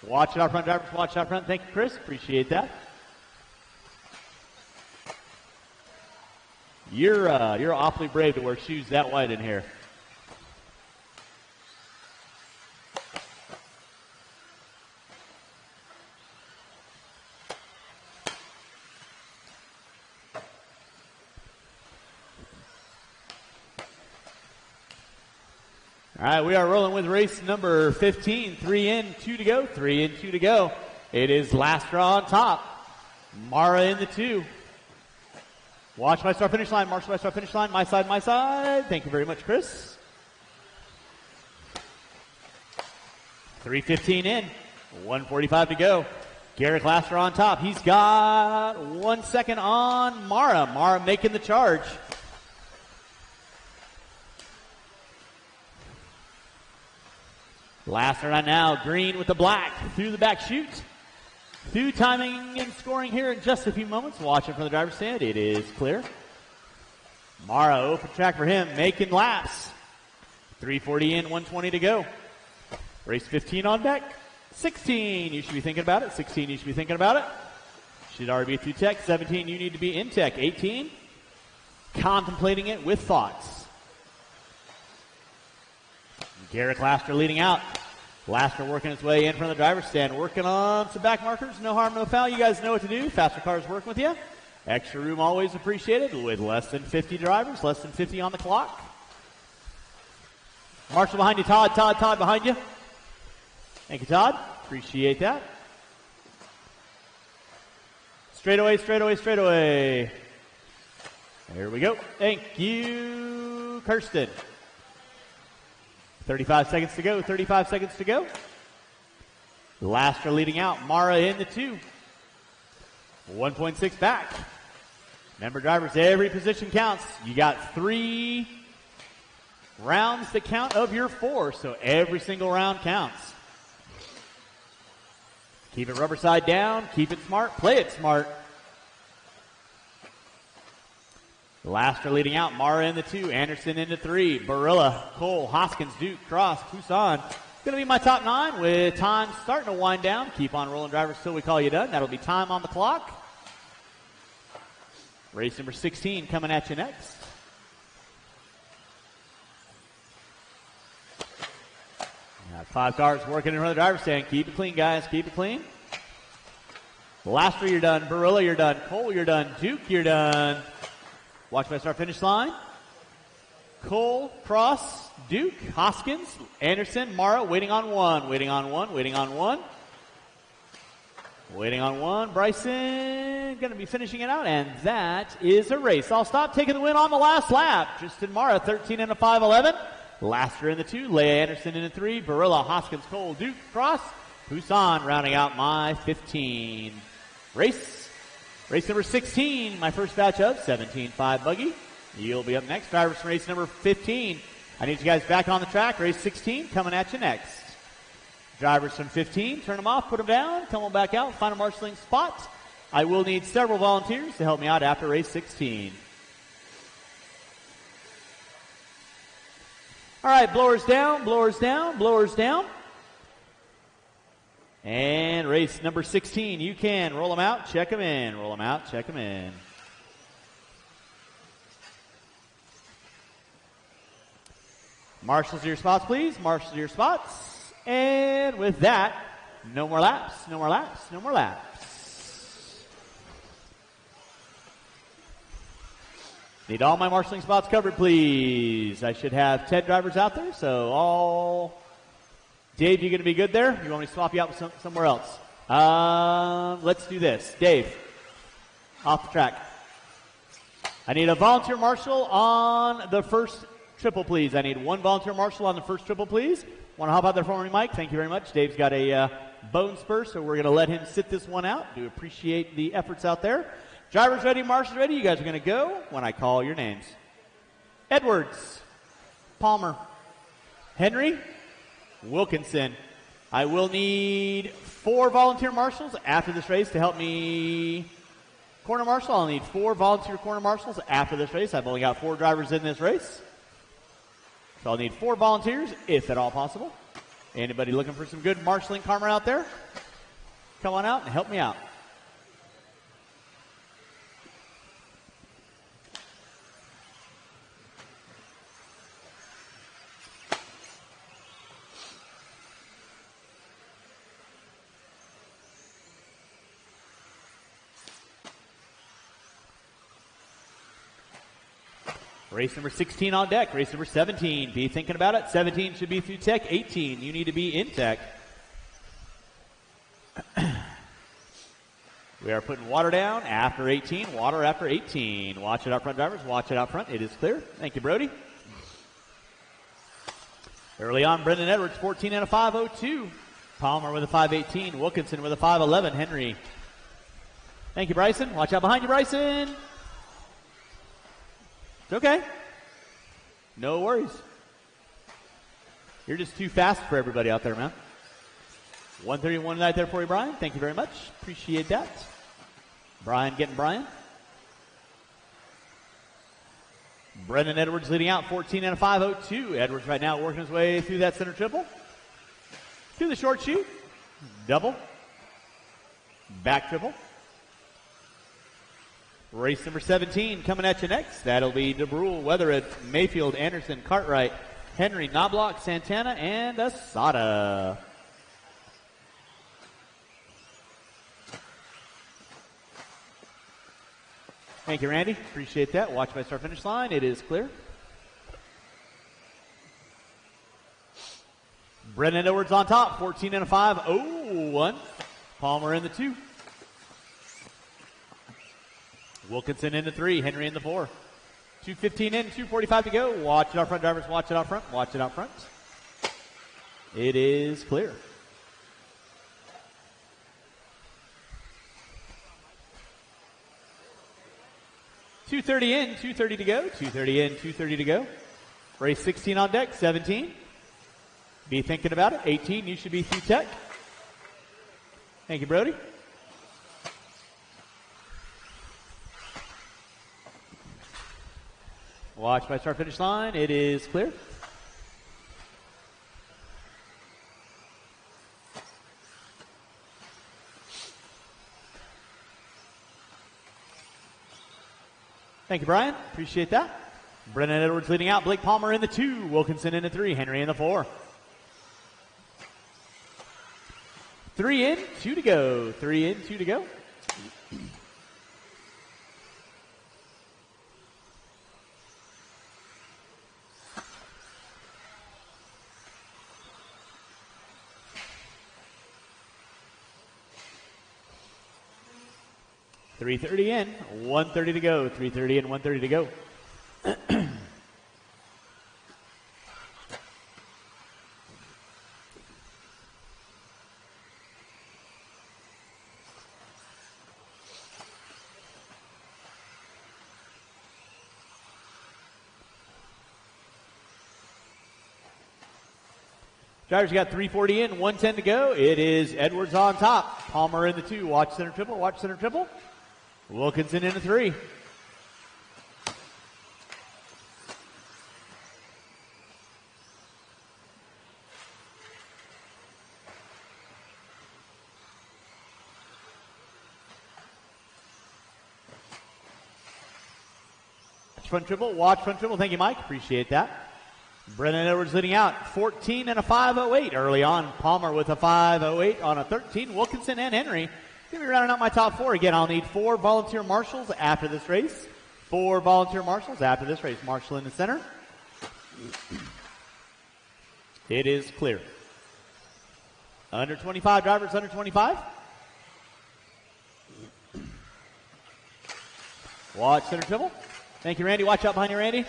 Watch it out front, drivers. Watch it out front. Thank you, Chris. Appreciate that. You're awfully brave to wear shoes that wide in here. All right, we are rolling with race number 15. 3 in, 2 to go. 3 in, 2 to go. It is Lastra on top. Mara in the 2. Watch my start finish line. Marshal my start finish line. My side, my side. Thank you very much, Chris. 3:15 in. 1:45 to go. Garrett Lastra on top. He's got 1 second on Mara. Mara making the charge. Laster right now, green with the black, through the back chute. Through timing and scoring here in just a few moments. Watching from the driver's stand, it is clear. Mara, open track for him, making laps. 3:40 in, 1:20 to go. Race 15 on deck. 16, you should be thinking about it. 16, you should be thinking about it. Should already be through tech. 17, you need to be in tech. 18, contemplating it with thoughts. Garrett Laster leading out. Laster working his way in from the driver's stand. Working on some back markers. No harm, no foul. You guys know what to do. Faster cars working with you. Extra room always appreciated with less than 50 drivers. Less than 50 on the clock. Marshall behind you, Todd behind you. Thank you, Todd. Appreciate that. Straightaway. There we go. Thank you, Kirsten. 35 seconds to go. Laster leading out. Mara in the 2. 1.6 back. Remember, drivers, every position counts. You got 3 rounds that count of your 4, so every single round counts. Keep it rubber side down. Keep it smart. Play it smart. Laster leading out. Mara in the 2. Anderson in the 3. Barilla, Cole, Hoskins, Duke, Cross, Poussin. It's going to be my top 9 with time starting to wind down. Keep on rolling, drivers, till we call you done. That'll be time on the clock. Race number 16 coming at you next. Got 5 cars working in front of the driver's stand. Keep it clean, guys. Keep it clean. Laster, you're done. Barilla, you're done. Cole, you're done. Duke, you're done. Watch my start finish line. Cole, Cross, Duke, Hoskins, Anderson, Mara, waiting on one. Bryson going to be finishing it out, and that is a race. I'll stop taking the win on the last lap. Tristan Mara, 13 and a 5.11. Laster in the 2, Leia Anderson in the 3, Barilla, Hoskins, Cole, Duke, Cross, Poussin rounding out my 15. Race number 16, my first batch of 17.5 buggy. You'll be up next. Drivers from race number 15. I need you guys back on the track. Race 16 coming at you next. Drivers from 15, turn them off, put them down, come on back out, find a marshalling spot. I will need several volunteers to help me out after race 16. All right, blowers down. And race number 16, you can roll them out, check them in. Marshals to your spots, please. And with that, no more laps. Need all my marshalling spots covered, please. I should have 10 drivers out there, so Dave, you going to be good there? You want me to swap you out with somewhere else? Let's do this. Dave, off the track. I need a volunteer marshal on the first triple, please. I need 1 volunteer marshal on the first triple, please. Want to hop out there for me, Mike? Thank you very much. Dave's got a bone spur, so we're going to let him sit this one out. Do appreciate the efforts out there. Drivers ready, marshals ready. You guys are going to go when I call your names. Edwards, Palmer, Henry, Wilkinson. I will need 4 volunteer marshals after this race to help me corner marshal. I'll need 4 volunteer corner marshals after this race. I've only got 4 drivers in this race. So I'll need 4 volunteers, if at all possible. Anybody looking for some good marshalling karma out there? Come on out and help me out. Race number 16 on deck. Race number 17. Be thinking about it. 17 should be through tech. 18, you need to be in tech. We are putting water down after 18. Water after 18. Watch it out front, drivers. Watch it out front. It is clear. Thank you, Brody. Early on, Brendan Edwards, 14 and a 5.02. Palmer with a 5.18. Wilkinson with a 5.11. Henry. Thank you, Bryson. Watch out behind you, Bryson. It's okay. No worries. You're just too fast for everybody out there, man. 131 tonight there for you, Brian. Thank you very much. Appreciate that. Brian getting Brian. Brendan Edwards leading out, 14 and a 5.02. Edwards right now working his way through that center triple. To the short chute. Double. Back triple. Race number 17 coming at you next. That'll be DeBrule, Weathered, Mayfield, Anderson, Cartwright, Henry, Knobloch, Santana, and Asada. Thank you, Randy. Appreciate that. Watch my start finish line. It is clear. Brennan Edwards on top, 14 and a 5, 0-1. Palmer in the 2. Wilkinson in the 3, Henry in the 4. 2:15 in, 2:45 to go. Watch it out front, drivers. Watch it out front. Watch it out front. It is clear. .230 in, 2:30 to go. 2:30 in, 2:30 to go. Race 16 on deck, 17. Be thinking about it. 18, you should be through tech. Thank you, Brody. Watch by start finish line. It is clear. Thank you, Brian. Appreciate that. Brennan Edwards leading out. Blake Palmer in the 2. Wilkinson in the 3. Henry in the 4. 3 in, 2 to go. 3 in, 2 to go. .330 in, 1:30 to go. 3:30 in, 1:30 to go. Drivers got 3:40 in, 1:10 to go. It is Edwards on top. Palmer in the 2. Watch center triple. Watch center triple. Wilkinson in the 3. Watch front triple. Watch front triple. Thank you, Mike. Appreciate that. Brennan Edwards leading out, 14 and a 5:08 early on. Palmer with a 5:08 on a 13. Wilkinson and Henry. Going to be rounding out my top 4. Again, I'll need 4 volunteer marshals after this race. 4 volunteer marshals after this race. Marshal in the center. It is clear. Under 25 drivers, under 25. Watch center triple. Thank you, Randy. Watch out behind you, Randy.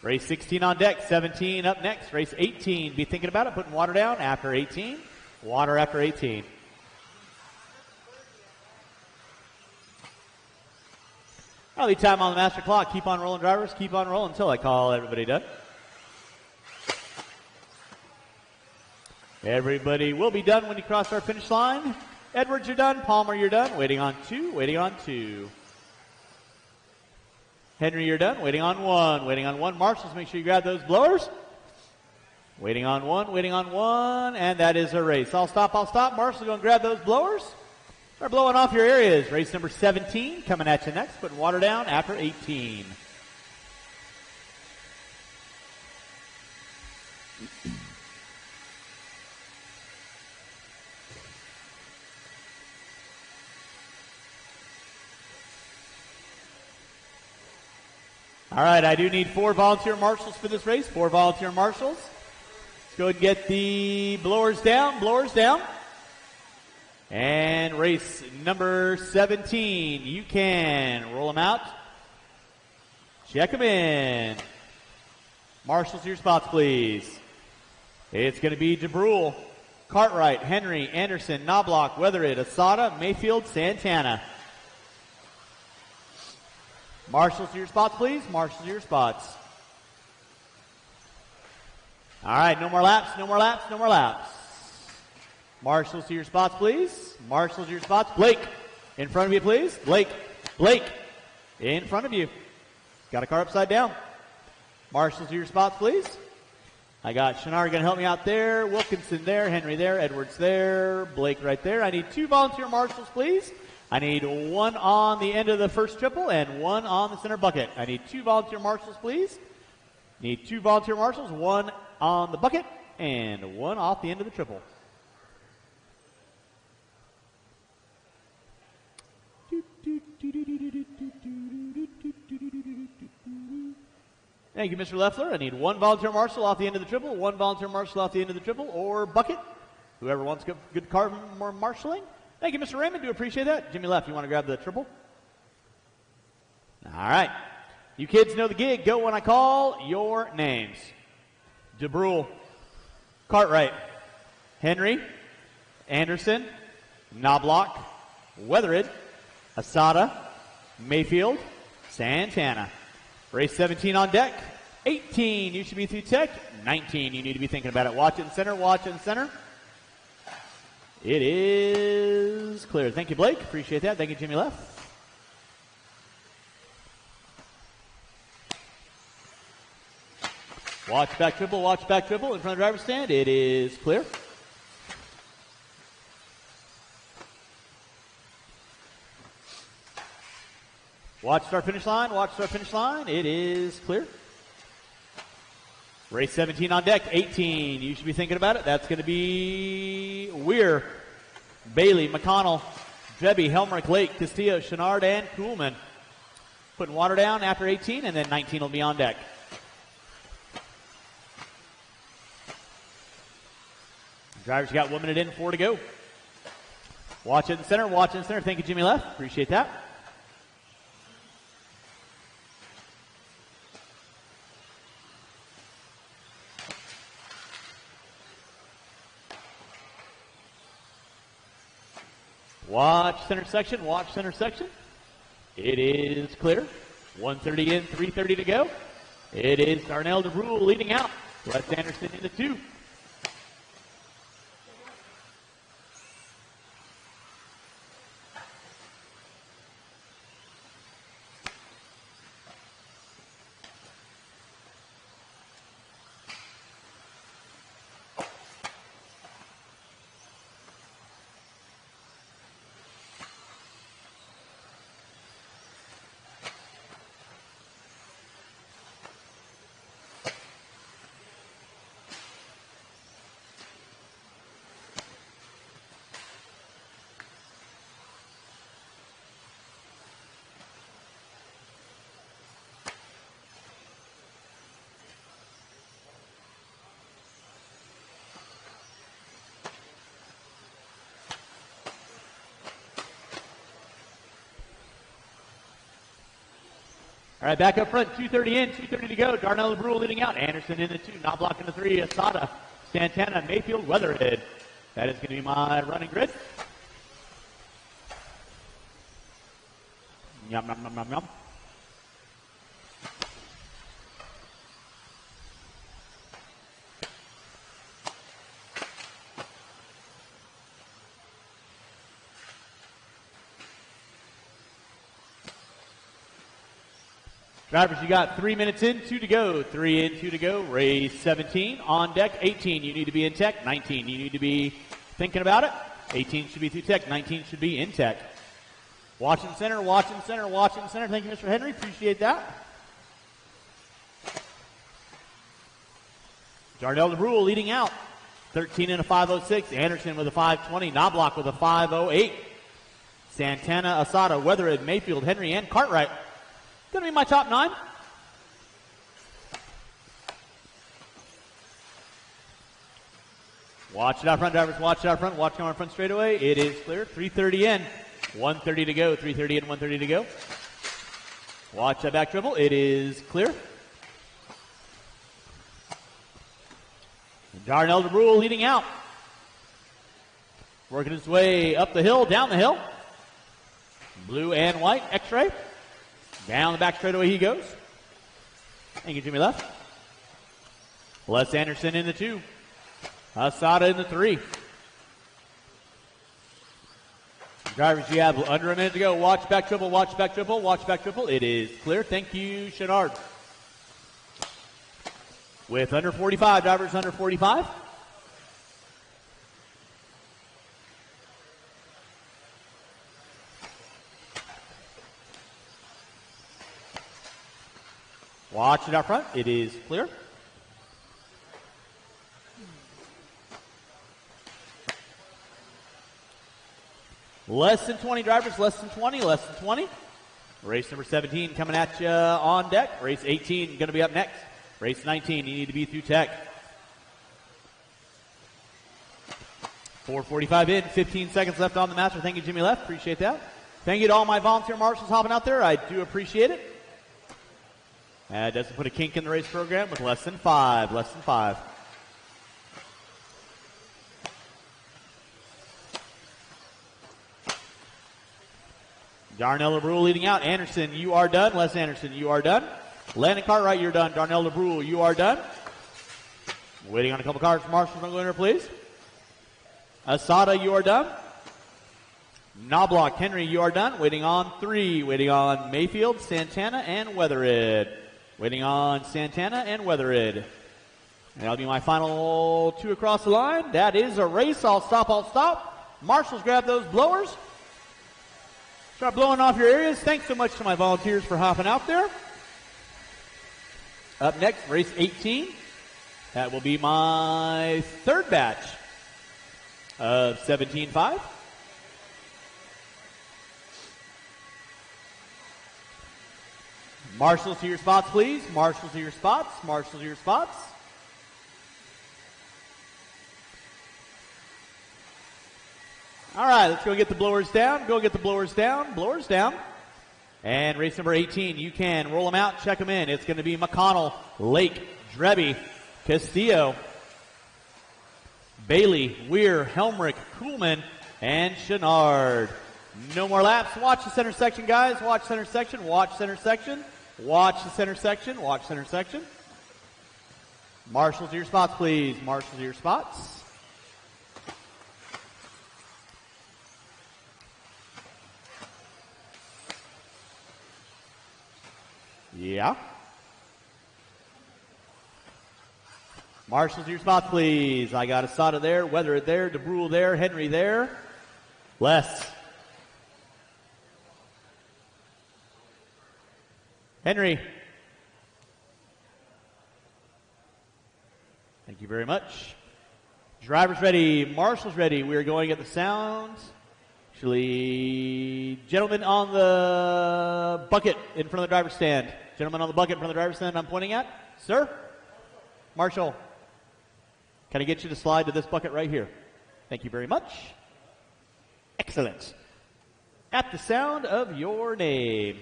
Race 16 on deck, 17 up next. Race 18, be thinking about it, putting water down after 18. Water after 18. I'll leave time on the master clock. Keep on rolling, drivers. Keep on rolling until I call everybody done. Everybody will be done when you cross our finish line. Edwards, you're done. Palmer, you're done. Waiting on 2. Waiting on 2. Henry, you're done. Waiting on 1. Waiting on 1. Marshals, make sure you grab those blowers. Waiting on 1. Waiting on 1. And that is a race. I'll stop. Marshals, go and grab those blowers. Start blowing off your areas. Race number 17 coming at you next. Putting water down after 18. All right, I do need 4 volunteer marshals for this race. 4 volunteer marshals. Let's go ahead and get the blowers down. Blowers down. And race number 17. You can roll them out. Check them in. Marshals to your spots, please. It's going to be DeBrule, Cartwright, Henry, Anderson, Knobloch, Weatherid, Asada, Mayfield, Santana. Marshals to your spots, please. Marshals to your spots. All right, no more laps, no more laps, no more laps. Marshals to your spots, please. Marshals to your spots. Blake, in front of you, please. Blake, in front of you. Got a car upside down. Marshals to your spots, please. I got Shinari going to help me out there. Wilkinson there, Henry there, Edwards there, Blake right there. I need 2 volunteer marshals, please. I need 1 on the end of the first triple and 1 on the center bucket. I need 2 volunteer marshals, please. Need 2 volunteer marshals, 1 on the bucket and 1 off the end of the triple. Thank you, Mr. Leffler. I need one volunteer marshal off the end of the triple, one volunteer marshal off the end of the triple, or bucket. Whoever wants good card more marshaling. Thank you, Mr. Raymond. Do appreciate that. Jimmy Leff, you want to grab the triple? All right. You kids know the gig. Go when I call your names. DeBrule, Cartwright, Henry, Anderson, Knobloch, Weatherid, Asada, Mayfield, Santana. Race 17 on deck. 18, you should be through tech. 19, you need to be thinking about it. Watch it in center, watch it in center. It is clear. Thank you, Blake. Appreciate that. Thank you, Jimmy Leff. Watch back triple in front of the driver's stand. It is clear. Watch start finish line. It is clear. Race 17 on deck. 18, you should be thinking about it. That's going to be Weir, Bailey, McConnell, Drebby, Helmrich, Lake, Castillo, Chenard, and Kuhlman. Putting water down after 18, and then 19 will be on deck. Drivers got 1 minute in, 4 to go. Watch it in center. Thank you, Jimmy Leff. Appreciate that. Watch center section. It is clear. 1:30 in, 3:30 to go. It is Darnell DeBrule leading out. Les Anderson in the 2. All right, back up front, 2:30 in, 2:30 to go. Darnell DeBrule leading out. Anderson in the 2, Knobloch in the 3, Asada, Santana, Mayfield, Weatherid. That is going to be my running grid. Yum, yum, yum, yum, yum. Drivers, you got 3 minutes in, 2 to go. 3 in, 2 to go. Race 17 on deck. 18, you need to be in tech. 19, you need to be thinking about it. 18 should be through tech. 19 should be in tech. Watching center. Thank you, Mr. Henry. Appreciate that. Darnell DeBrule leading out. 13 in a 5:06. Anderson with a 5:20. Knobloch with a 5:08. Santana, Asada, Weatherid, Mayfield, Henry, and Cartwright. Going to be my top 9. Watch it out front, drivers. Watch it out front. Watch on front straightaway. It is clear. 3:30 in. 1:30 to go. 3:30 in, 1:30 to go. Watch that back triple. It is clear. Darnell DeBrule leading out. Working his way up the hill, down the hill. Blue and white, X-ray. Down the back straightaway he goes. Thank you, Jimmy Leff. Les Anderson in the 2. Asada in the 3. Drivers, you have under a minute to go. Watch back triple. It is clear. Thank you, Chenard. With under 45, drivers under 45. Watch it out front. It is clear. Less than 20 drivers, less than 20. Race number 17 coming at you on deck. Race 18 going to be up next. Race 19, you need to be through tech. 4:45 in, 15 seconds left on the master. Thank you, Jimmy Left. Appreciate that. Thank you to all my volunteer marshals hopping out there. I do appreciate it. It doesn't put a kink in the race program with less than 5. Less than 5. Darnell LeBrule leading out. Anderson, you are done. Les Anderson, you are done. Landon Cartwright, you're done. Darnell LeBrule, you are done. Waiting on a couple cars. Marshals, don't go in there, please. Asada, you are done. Knobloch, Henry, you are done. Waiting on 3. Waiting on Mayfield, Santana, and Weatherid. Waiting on Santana and Weatherid. And that'll be my final 2 across the line. That is a race. I'll stop. Marshals, grab those blowers. Start blowing off your areas. Thanks so much to my volunteers for hopping out there. Up next, race 18. That will be my 3rd batch of 17.5. Marshals to your spots, please. Marshals to your spots. Marshals to your spots. All right, let's go get the blowers down. Go get the blowers down. Blowers down. And race number 18, you can roll them out, check them in. It's going to be McConnell, Lake, Drebby, Castillo, Bailey, Weir, Helmrich, Kuhlman, and Chenard. No more laps. Watch the center section, guys. Watch center section. Watch center section. Watch the center section. Watch center section. Marshals to your spots, please. Marshals to your spots. Yeah. Marshals to your spots, please. I got Asada there, Weatherid there, DeBrule there, Henry there. Les. Henry. Thank you very much. Drivers ready. Marshals ready. We are going at the sound. Actually, gentlemen on the bucket in front of the driver's stand. Gentlemen on the bucket in front of the driver's stand I'm pointing at. Sir? Marshal. Can I get you to slide to this bucket right here? Thank you very much. Excellent. At the sound of your name.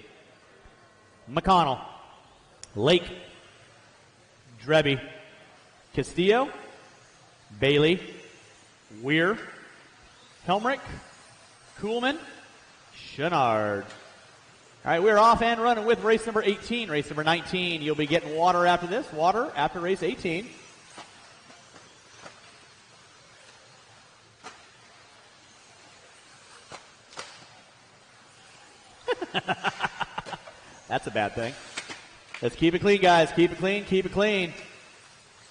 McConnell. Lake. Drebby. Castillo. Bailey. Weir. Helmrich. Kuhlman. Chenard. All right, we're off and running with race number 18. Race number 19, you'll be getting water after this. Water after race 18. That's a bad thing. Let's keep it clean, guys. Keep it clean, keep it clean.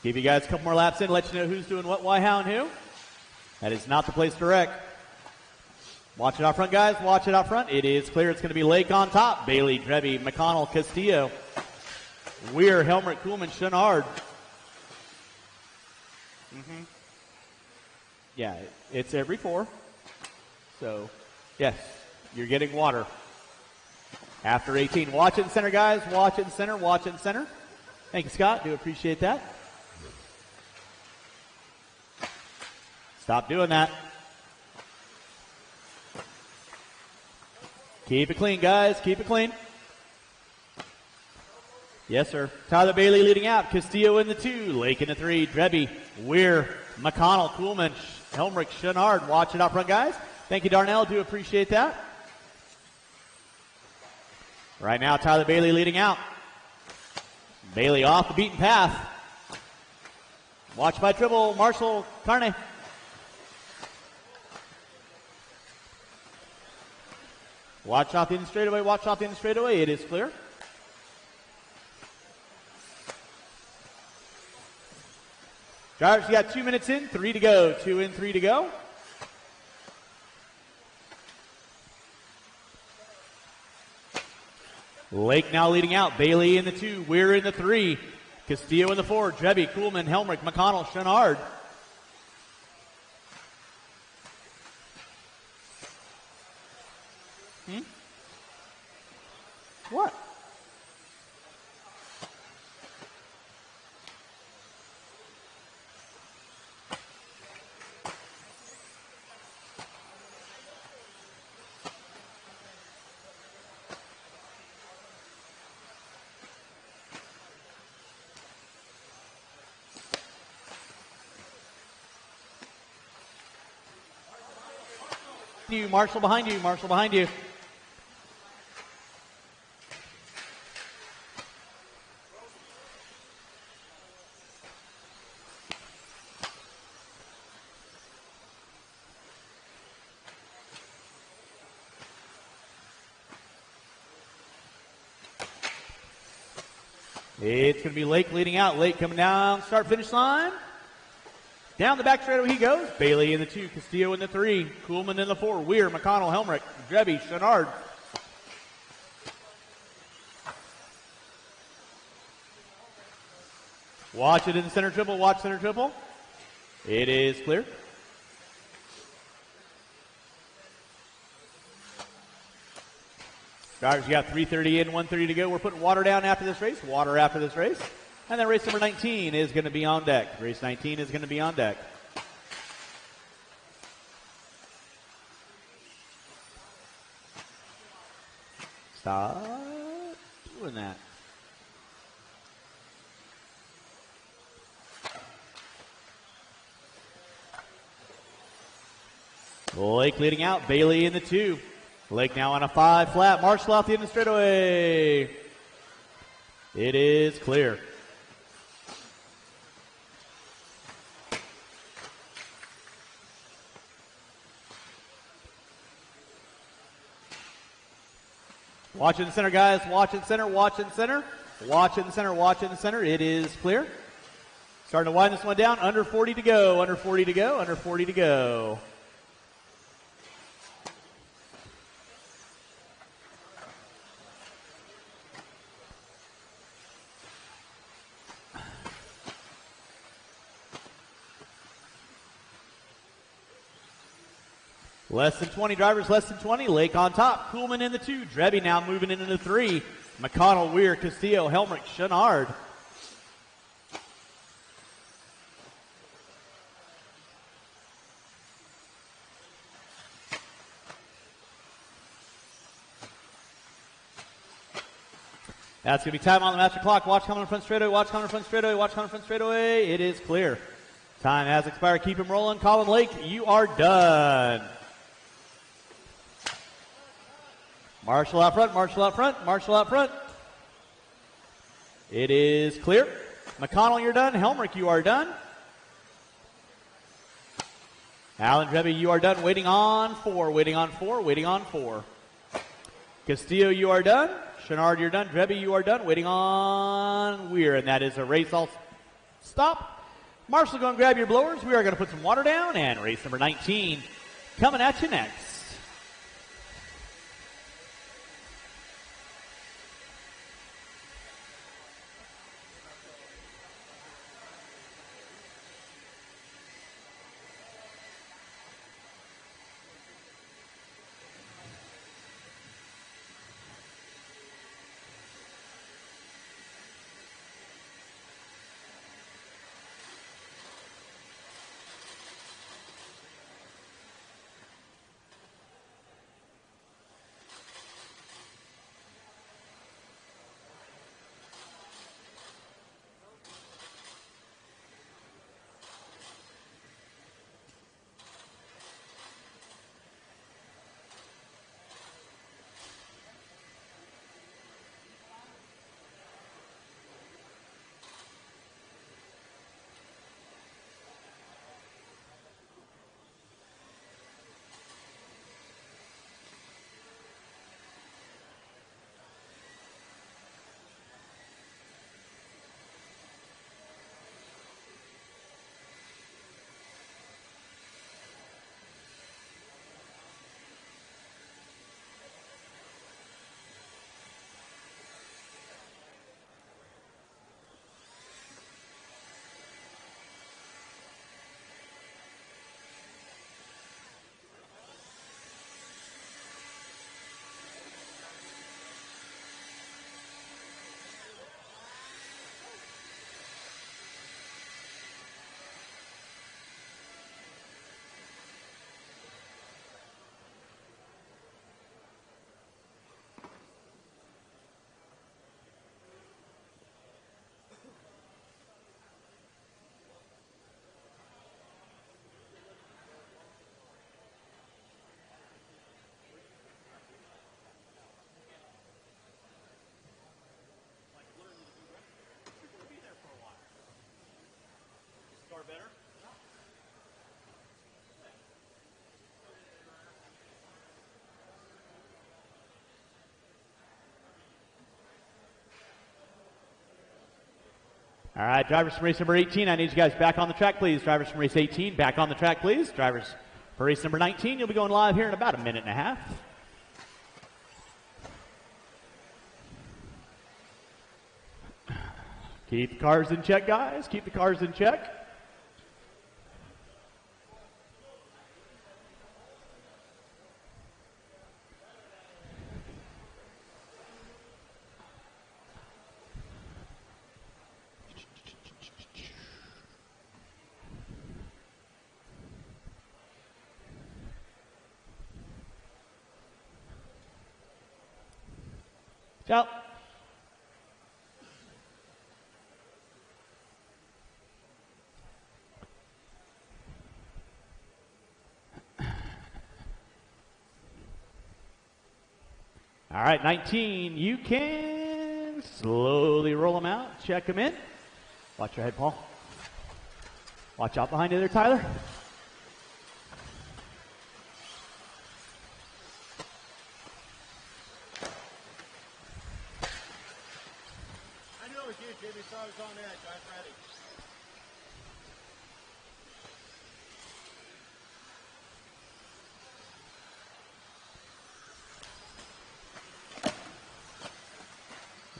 Give you guys a couple more laps in, let you know who's doing what, why, how, and who. That is not the place to wreck. Watch it out front, guys. Watch it out front. It is clear. It's going to be Lake on top. Bailey, Drebby, McConnell, Castillo, Weir, Helmrich, Kuhlman, Chenard. Yeah, it's every 4. So, yes, you're getting water. After 18. Watch it in center, guys. Watch it in center. Watch it in center. Thank you, Scott. Do appreciate that. Stop doing that. Keep it clean, guys. Keep it clean. Yes, sir. Tyler Bailey leading out. Castillo in the 2. Lake in the 3. Drebby, Weir, McConnell, Kuhlman, Helmrich, Chenard. Watch it out front, guys. Thank you, Darnell. Do appreciate that. Right now, Tyler Bailey leading out. Bailey off the beaten path. Watch by Tribble, Marshall, Carney. Watch off the end straightaway. Watch off the end straightaway. It is clear. Drivers, you got 2 minutes in, 3 to go. 2 in, 3 to go. Lake now leading out. Bailey in the 2. Weir in the 3. Castillo in the 4. Drebby, Kuhlman, Helmrich, McConnell, Chenard. you, Marshall behind you, Marshall behind you. It's going to be Lake leading out. Lake coming down, start-finish line. Down the back straightaway he goes. Bailey in the 2, Castillo in the 3, Kuhlman in the 4, Weir, McConnell, Helmrich, Drebby, Chenard. Watch it in the center triple, watch center triple. It is clear. Drivers, you got 3:30 in, 1:30 to go. We're putting water down after this race, water after this race. And then race number 19 is going to be on deck. Race 19 is going to be on deck. Stop doing that. Lake leading out, Bailey in the 2. Lake now on a 5 flat. Marshall out the end of the straightaway. It is clear. Watch in the center, guys. Watch in the center, watch in the center. Watch in the center, watch in the center. It is clear. Starting to wind this one down. Under 40 to go, under 40 to go, under 40 to go. Less than 20 drivers, less than 20. Lake on top. Kuhlman in the 2. Drebby now moving into the 3. McConnell, Weir, Castillo, Helmrich, Chenard. That's going to be time on the master clock. Watch coming in front straightaway. Watch coming in front straightaway. Watch coming in front straightaway. It is clear. Time has expired. Keep him rolling. Colin Lake, you are done. Marshall out front, Marshall out front, Marshall out front. It is clear. McConnell, you're done. Helmrich, you are done. Alan Drebby, you are done. Waiting on 4, waiting on 4, waiting on 4. Castillo, you are done. Chenard, you're done. Drebby, you are done. Waiting on Weir, and that is a race all stop. Marshall, go and grab your blowers. We are going to put some water down, and race number 19 coming at you next. All right, drivers from race number 18, I need you guys back on the track, please. Drivers from race 18, back on the track, please. Drivers for race number 19, you'll be going live here in about a minute and a half. Keep the cars in check, guys. Keep the cars in check. Ciao. All right, 19, you can slowly roll them out, check them in. Watch your head, Paul. Watch out behind you there, Tyler. I knew it was you, Jimmy, so I was on edge. I'm ready.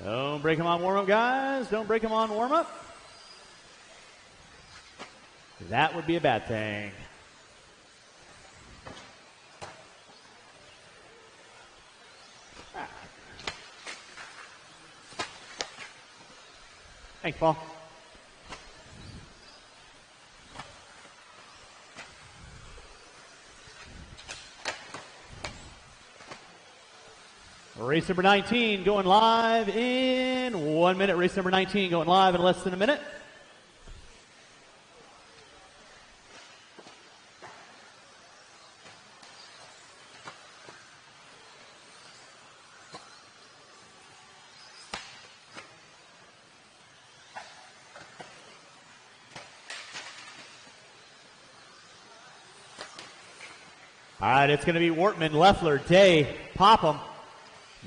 Don't break them on warm-up, guys. Don't break them on warm-up. That would be a bad thing. Thanks, Paul. Race number 19 going live in 1 minute. Race number 19 going live in less than a minute. All right, it's going to be Wortman, Leffler, Day, Popham,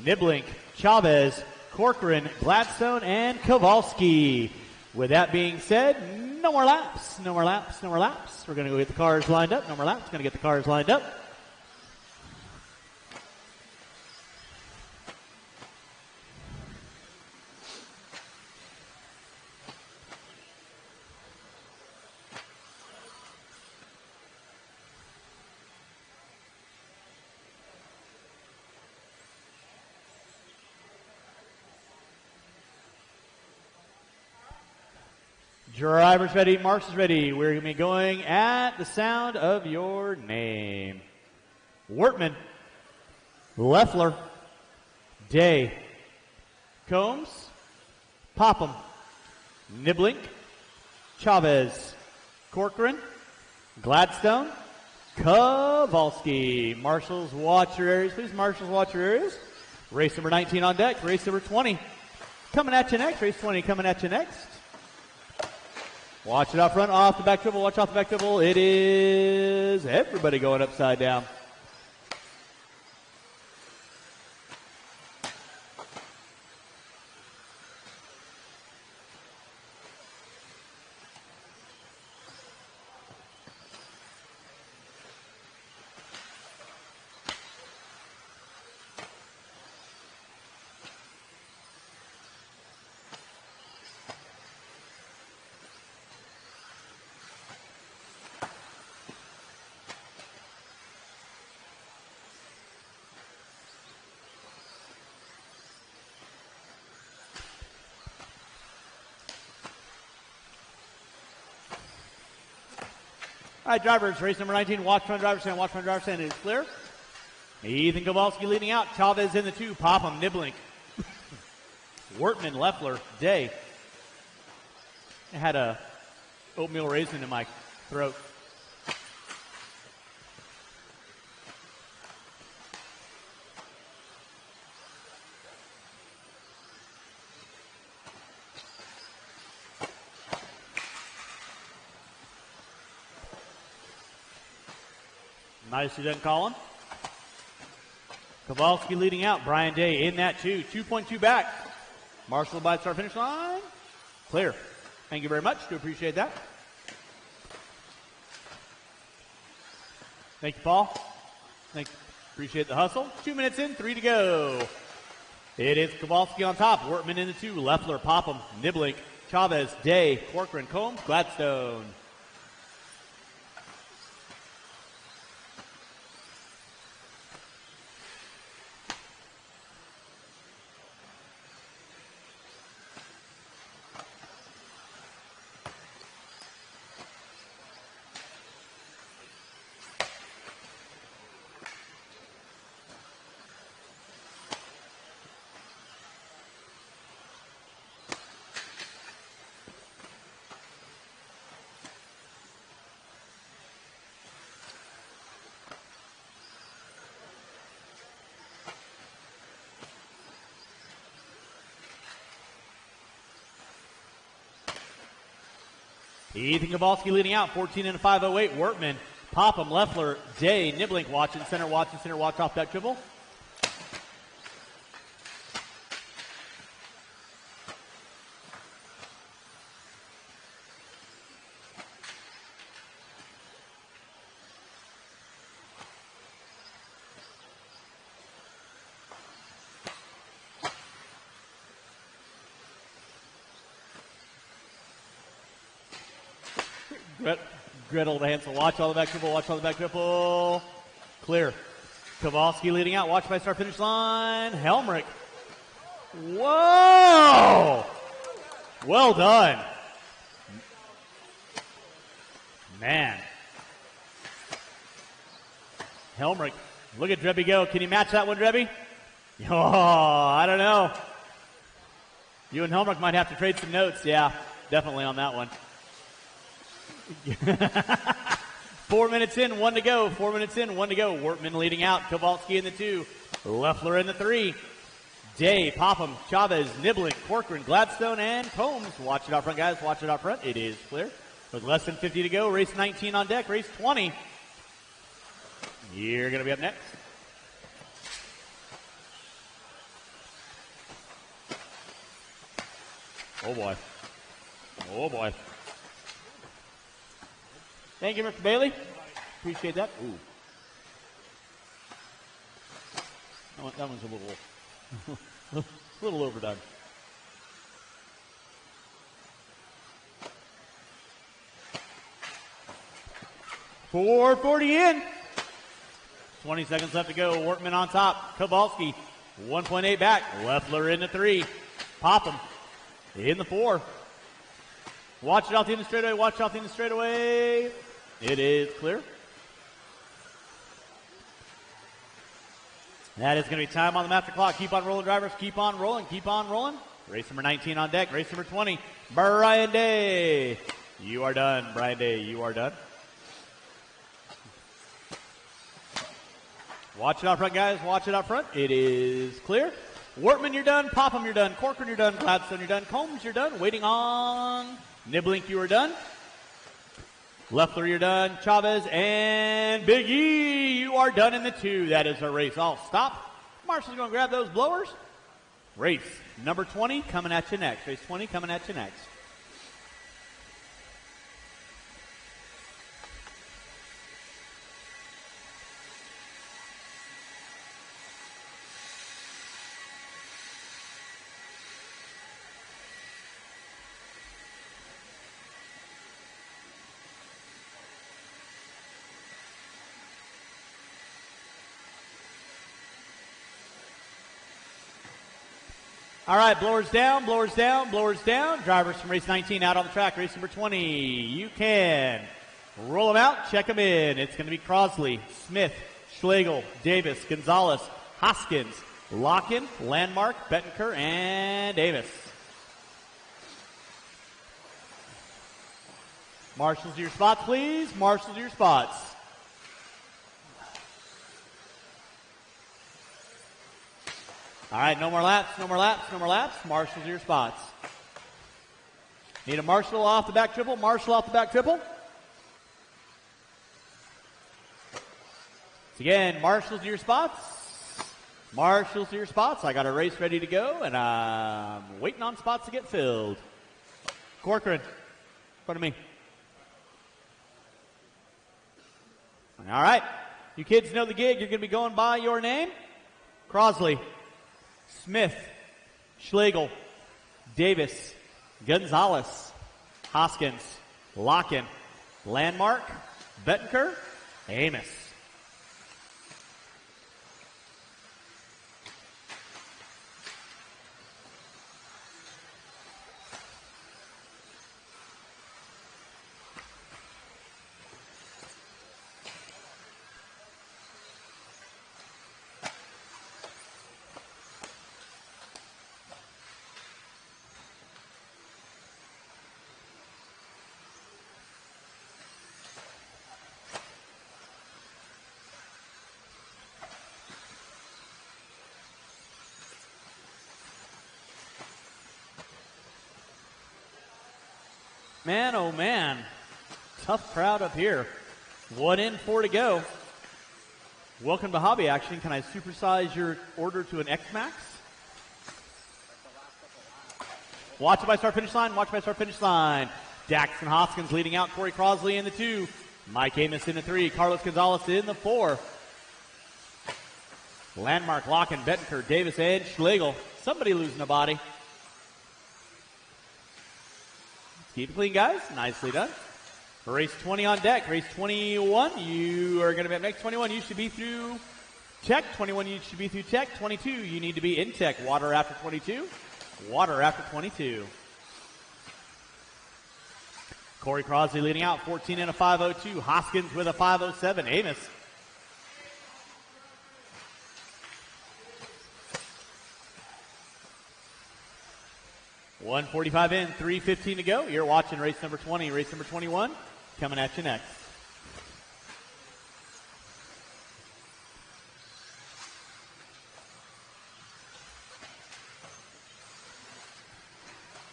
Niblink, Chavez, Corcoran, Gladstone, and Kowalski. With that being said, no more laps, no more laps, no more laps. We're going to go get the cars lined up. No more laps, going to get the cars lined up. Drivers ready, marshals ready. We're going to be going at the sound of your name. Wortman, Leffler, Day, Combs, Popham, Niblink, Chavez, Corcoran, Gladstone, Kowalski. Marshals, watch your areas, please. Marshals, watch your areas. Race number 19 on deck. Race number 20 coming at you next. Race 20 coming at you next. Watch it out front, off the back dribble, watch off the back dribble. It is everybody going upside down. All right, drivers, race number 19, watch front driver's stand, watch front driver's stand, it is clear. Ethan Kowalski leading out, Chavez in the 2, Popham, Niblink, Wortman, Leffler, Day. I had a oatmeal raisin in my throat. Nicely done, Colin. Kowalski leading out. Brian Day in that 2. 2.2 back. Marshall by the start finish line. Clear. Thank you very much. Do appreciate that. Thank you, Paul. Appreciate the hustle. 2 minutes in, 3 to go. It is Kowalski on top. Wortman in the 2. Leffler, Popham, Niblink, Chavez, Day, Corcoran, Combs, Gladstone. Ethan Kowalski leading out, 14 and a 508. Wortman, Popham, Leffler, Day, Niblink, watching center, watch off that dribble. Gretel to Hansel. Watch all the back dribble. Clear. Kowalski leading out. Watch by start finish line. Helmrich. Whoa! Well done. Man. Helmrich. Look at Drebby go. Can you match that one, Drebby? Oh, I don't know. You and Helmrich might have to trade some notes. Yeah, definitely on that one. 4 minutes in, 1 to go. Wortman leading out. Kowalski in the 2. Leffler in the 3. Day, Popham, Chavez, Niblink, Corcoran, Gladstone, and Combs. Watch it out front, guys. Watch it out front. It is clear. With less than 50 to go. Race 19 on deck. Race 20. You're going to be up next. Oh, boy. Thank you, Mr. Bailey. Appreciate that. Ooh. That one's a little overdone. .440 in. 20 seconds left to go. Wortman on top. Kowalski 1.8 back. Leffler in the 3. Popham in the 4. Watch it out the end of the straightaway. It is clear. That is going to be time on the master clock. Keep on rolling, drivers. Keep on rolling. Race number 19 on deck. Race number 20. Brian Day. You are done. Brian Day, you are done. Watch it out front, guys. Watch it out front. It is clear. Wortman, you're done. Popham, you're done. Corcoran, you're done. Gladstone, you're done. Combs, you're done. Waiting on Niblink, you are done. Leffler, you're done. Chavez and Big E, you are done in the 2. That is our race. I'll stop. Marshall's going to grab those blowers. Race number 20 coming at you next. Race 20 coming at you next. All right, blowers down. Drivers from race 19 out on the track. Race number 20. You can roll them out, check them in. It's going to be Crosley, Smith, Schlegel, Davis, Gonzalez, Hoskins, Locken, Landmark, Bettenker, and Davis. Marshals to your spots, please. Marshals to your spots. All right, no more laps. Marshals to your spots. Need a marshal off the back triple. So again, marshals to your spots. I got a race ready to go, and I'm waiting on spots to get filled. Corcoran, in front of me. All right. You kids know the gig. You're going to be going by your name. Crosley, Smith, Schlegel, Davis, Gonzalez, Hoskins, Locken, Landmark, Bettenker, Amos. Man, oh man, tough crowd up here. 1 in, 4 to go. Welcome to Hobby Action. Can I supersize your order to an X-Max? Watch it by start finish line, watch it by start finish line. Daxton Hoskins leading out, Corey Crosley in the 2. Mike Amos in the 3, Carlos Gonzalez in the 4. Landmark, Locken, Bettenker, Davis, and Schlegel. Somebody losing a body. Keep it clean, guys. Nicely done. For race 20 on deck. Race 21, you are going to be up next. 21, you should be through tech. 21, you should be through tech. 22, you need to be in tech. Water after 22. Water after 22. Corey Crosley leading out. 14 and a 5:02. Hoskins with a 5:07. Amos. $1:45 in, 3:15 to go. You're watching race number 20, race number 21, coming at you next.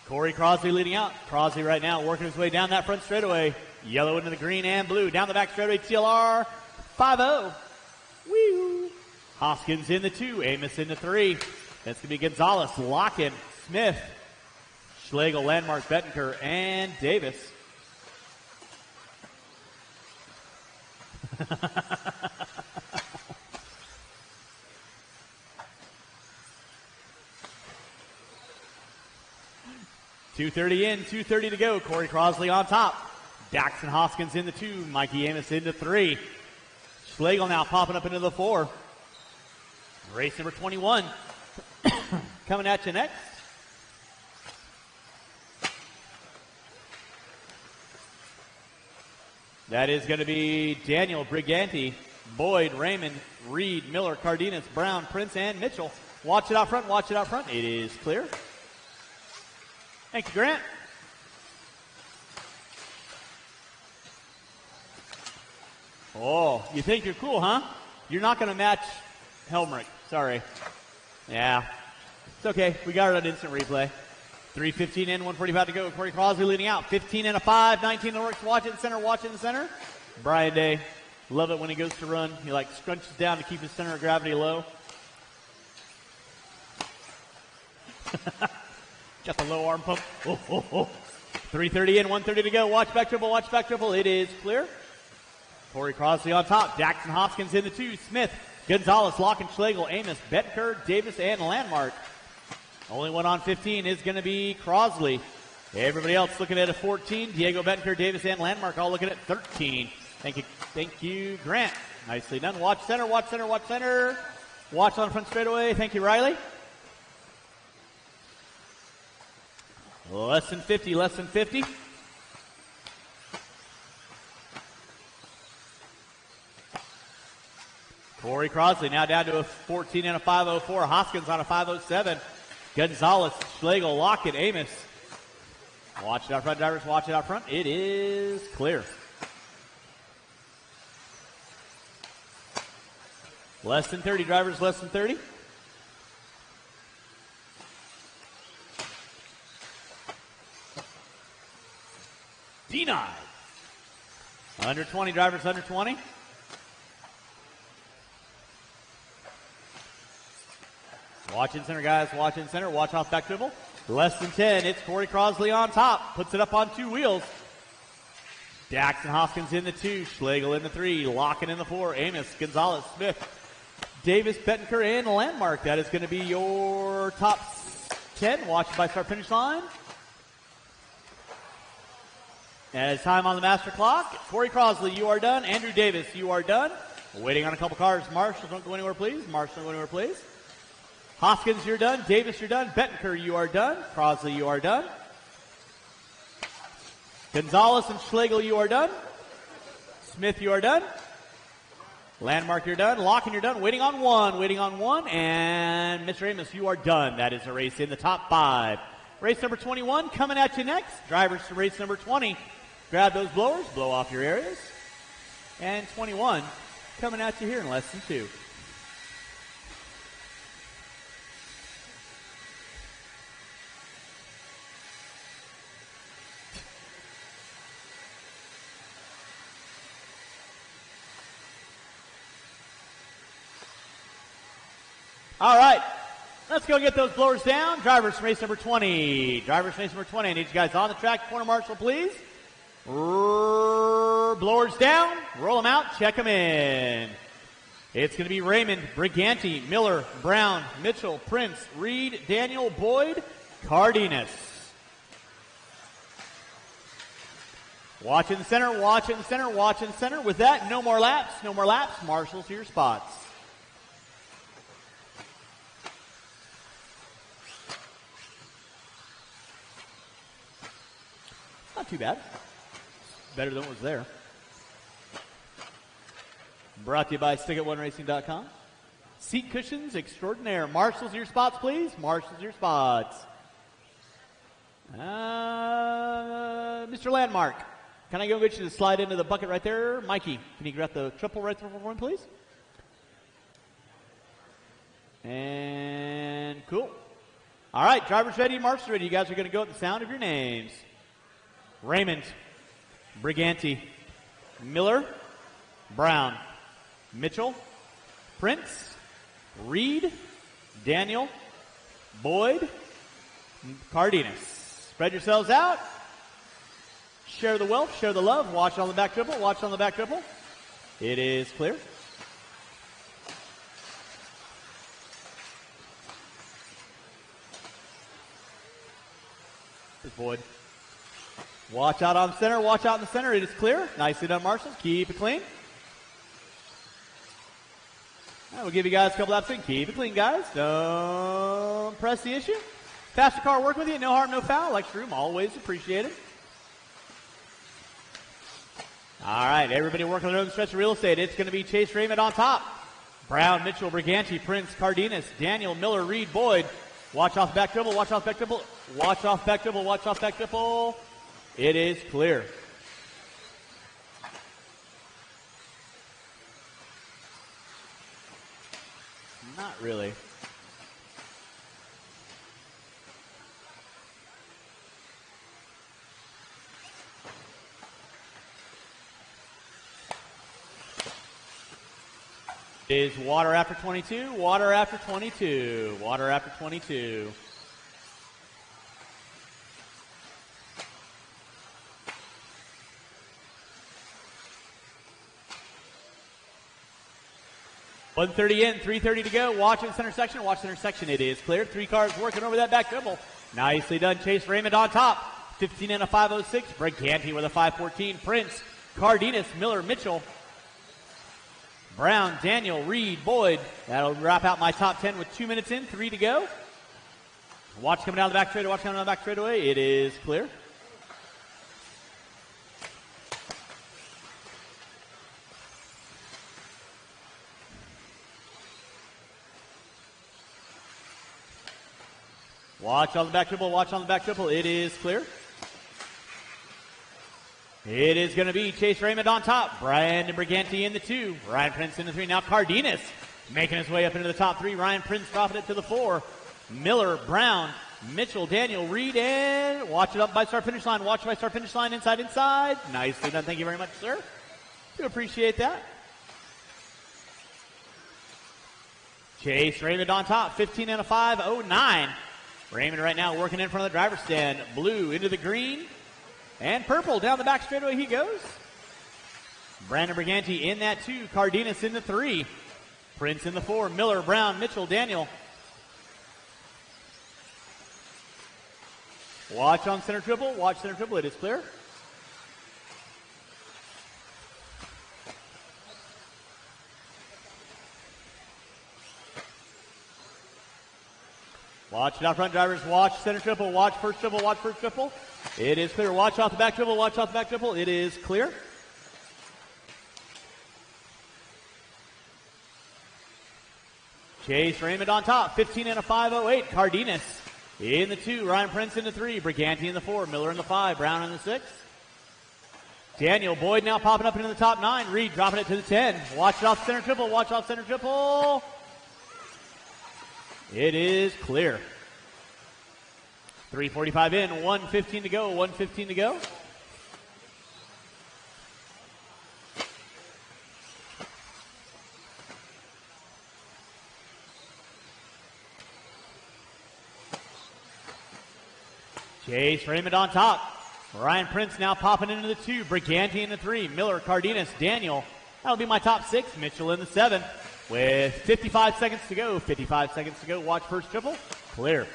Corey Crosley leading out. Crosley right now working his way down that front straightaway. Yellow into the green and blue. Down the back straightaway, TLR 5-0. Woo! Hoskins in the 2, Amos in the 3. That's going to be Gonzalez, Locken, Smith, Schlegel, Landmark, Bettenker, and Davis. $2:30 in, $2:30 to go. Corey Crosley on top. Daxton Hoskins in the 2. Mikey Amos in the 3. Schlegel now popping up into the 4. Race number 21 coming at you next. That is going to be Daniel, Briganti, Boyd, Raymond, Reed, Miller, Cardenas, Brown, Prince, and Mitchell. Watch it out front, watch it out front. It is clear. Thank you, Grant. Oh, you think you're cool, huh? You're not going to match Helmrich. Sorry. Yeah. It's okay. We got it on instant replay. 3:15 in, 1:45 to go. Corey Crosley leading out. 15 and a 5, 19 in the works. Watch it in center, watch it in center. Brian Day. Love it when he goes to run. He like scrunches down to keep his center of gravity low. Just a low arm pump. 3:30 in, 1:30 to go. Watch back triple, watch back triple. It is clear. Corey Crosley on top. Daxton Hoskins in the 2. Smith, Gonzalez, Locken, Schlegel, Amos, Bettenker, Davis, and Landmark. Only one on 15 is going to be Crosley. Everybody else looking at a 14. Diego Bettenker, Davis, and Landmark all looking at 13. Thank you, Grant. Nicely done. Watch center, watch center, watch center. Watch on front straightaway. Thank you, Riley. Less than 50, less than 50. Corey Crosley now down to a 14 and a 5:04. Hoskins on a 5:07. Gonzalez, Schlegel, Lockett, Amos. Watch it out front, drivers. Watch it out front. It is clear. Less than 30, drivers. Less than 30. Denied. Under 20, drivers. Under 20. Watch in center, guys. Watch in center. Watch off back dribble. Less than 10. It's Corey Crosley on top. Puts it up on 2 wheels. Daxton Hoskins in the 2. Schlegel in the 3. Locken in the 4. Amos, Gonzalez, Smith, Davis, Bettenker, and Landmark. That is going to be your top 10. Watched by start finish line. And it's time on the master clock. Corey Crosley, you are done. Andrew Davis, you are done. Waiting on a couple cars. Marshall, don't go anywhere, please. Marshall, don't go anywhere, please. Hoskins, you're done. Davis, you're done. Bettenker, you are done. Crosley, you are done. Gonzalez and Schlegel, you are done. Smith, you are done. Landmark, you're done. Locken, you're done. Waiting on one. And Mr. Amos, you are done. That is a race in the top 5. Race number 21 coming at you next. Drivers to race number 20. Grab those blowers, blow off your areas. And 21 coming at you here in less than 2. All right, let's go get those blowers down. Drivers from race number 20. Drivers from race number 20. I need you guys on the track. Corner marshal, please. Blowers down. Roll them out. Check them in. It's going to be Raymond, Briganti, Miller, Brown, Mitchell, Prince, Reed, Daniel, Boyd, Cardenas. Watch in the center, watch in the center, watch in the center. With that, no more laps, no more laps. Marshals to your spots. Not too bad. Better than what was there. Brought to you by StickIt1Racing.com. Seat cushions extraordinaire. Marshals to your spots, please. Marshals to your spots. Mr. Landmark, can I go get you to slide into the bucket right there? Mikey, can you grab the triple right there for one, please? And cool. All right, drivers ready, marshals ready. You guys are going to go at the sound of your names. Raymond, Briganti, Miller, Brown, Mitchell, Prince, Reed, Daniel, Boyd, Cardenas. Spread yourselves out. Share the wealth, share the love. Watch on the back triple, watch on the back triple. It is clear. It's Boyd. Watch out on center, watch out in the center. It is clear. Nicely done, marshals. Keep it clean. We'll give you guys a couple laps in. Keep it clean, guys. Don't press the issue. Faster car work with you. No harm, no foul. Extra room, always appreciated. All right, everybody working on their own stretch of real estate. It's going to be Chase Raymond on top. Brown, Mitchell, Briganti, Prince, Cardenas, Daniel, Miller, Reed, Boyd. Watch off back dribble, watch off back dribble. Watch off back dribble, watch off back dribble. It is clear. Not really. Is water after 22, water after 22, water after 22. $130 in, $330 to go. Watch in the center section. Watch center section. It is clear. 3 cars working over that back dribble. Nicely done. Chase Raymond on top. 15 and a 506. Briganti with a 514. Prince, Cardenas, Miller, Mitchell, Brown, Daniel, Reed, Boyd. That'll wrap out my top 10 with 2 minutes in, 3 to go. Watch coming down the back straightaway. Watch coming down the back straightaway. It is clear. Watch on the back triple, watch on the back triple. It is clear. It is going to be Chase Raymond on top. Brandon Briganti in the 2. Ryan Prince in the 3. Now Cardenas making his way up into the top 3. Ryan Prince dropping it to the 4. Miller, Brown, Mitchell, Daniel, Reed, and watch it up by start finish line. Watch by start finish line. Inside, inside. Nicely done. Thank you very much, sir. Do appreciate that. Chase Raymond on top. 15 and a 509. Raymond right now working in front of the driver's stand. Blue into the green and purple. Down the back straightaway he goes. Brandon Briganti in that 2. Cardenas in the 3. Prince in the 4. Miller, Brown, Mitchell, Daniel. Watch on center triple. Watch center triple. It is clear. Watch it out front, drivers. Watch center triple. Watch first triple. Watch first triple. It is clear. Watch off the back triple. Watch off the back triple. It is clear. Chase Raymond on top. 15 and a 5.08. Cardenas in the 2. Ryan Prince in the 3. Briganti in the 4. Miller in the 5. Brown in the 6. Daniel Boyd now popping up into the top 9. Reed dropping it to the 10. Watch it off center triple. Watch off center triple. It is clear. 3:45 in, 1:15 to go, 1:15 to go. Chase Raymond on top. Ryan Prince now popping into the 2. Briganti in the 3. Miller, Cardenas, Daniel. That'll be my top 6. Mitchell in the 7. With 55 seconds to go. 55 seconds to go. Watch first triple. Clear.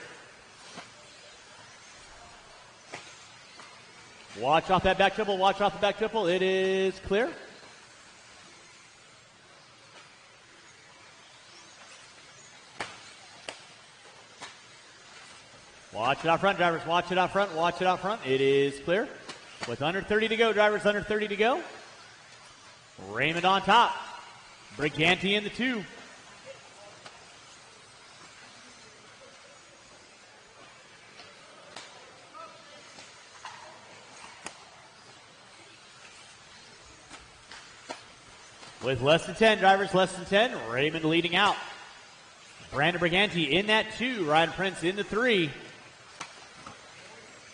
Watch off that back triple. Watch off the back triple. It is clear. Watch it out front, drivers. Watch it out front. Watch it out front. It is clear. With under 30 to go, drivers. Under 30 to go. Raymond on top. Briganti in the 2. With less than 10, drivers, less than 10. Raymond leading out. Brandon Briganti in that 2. Ryan Prince in the 3.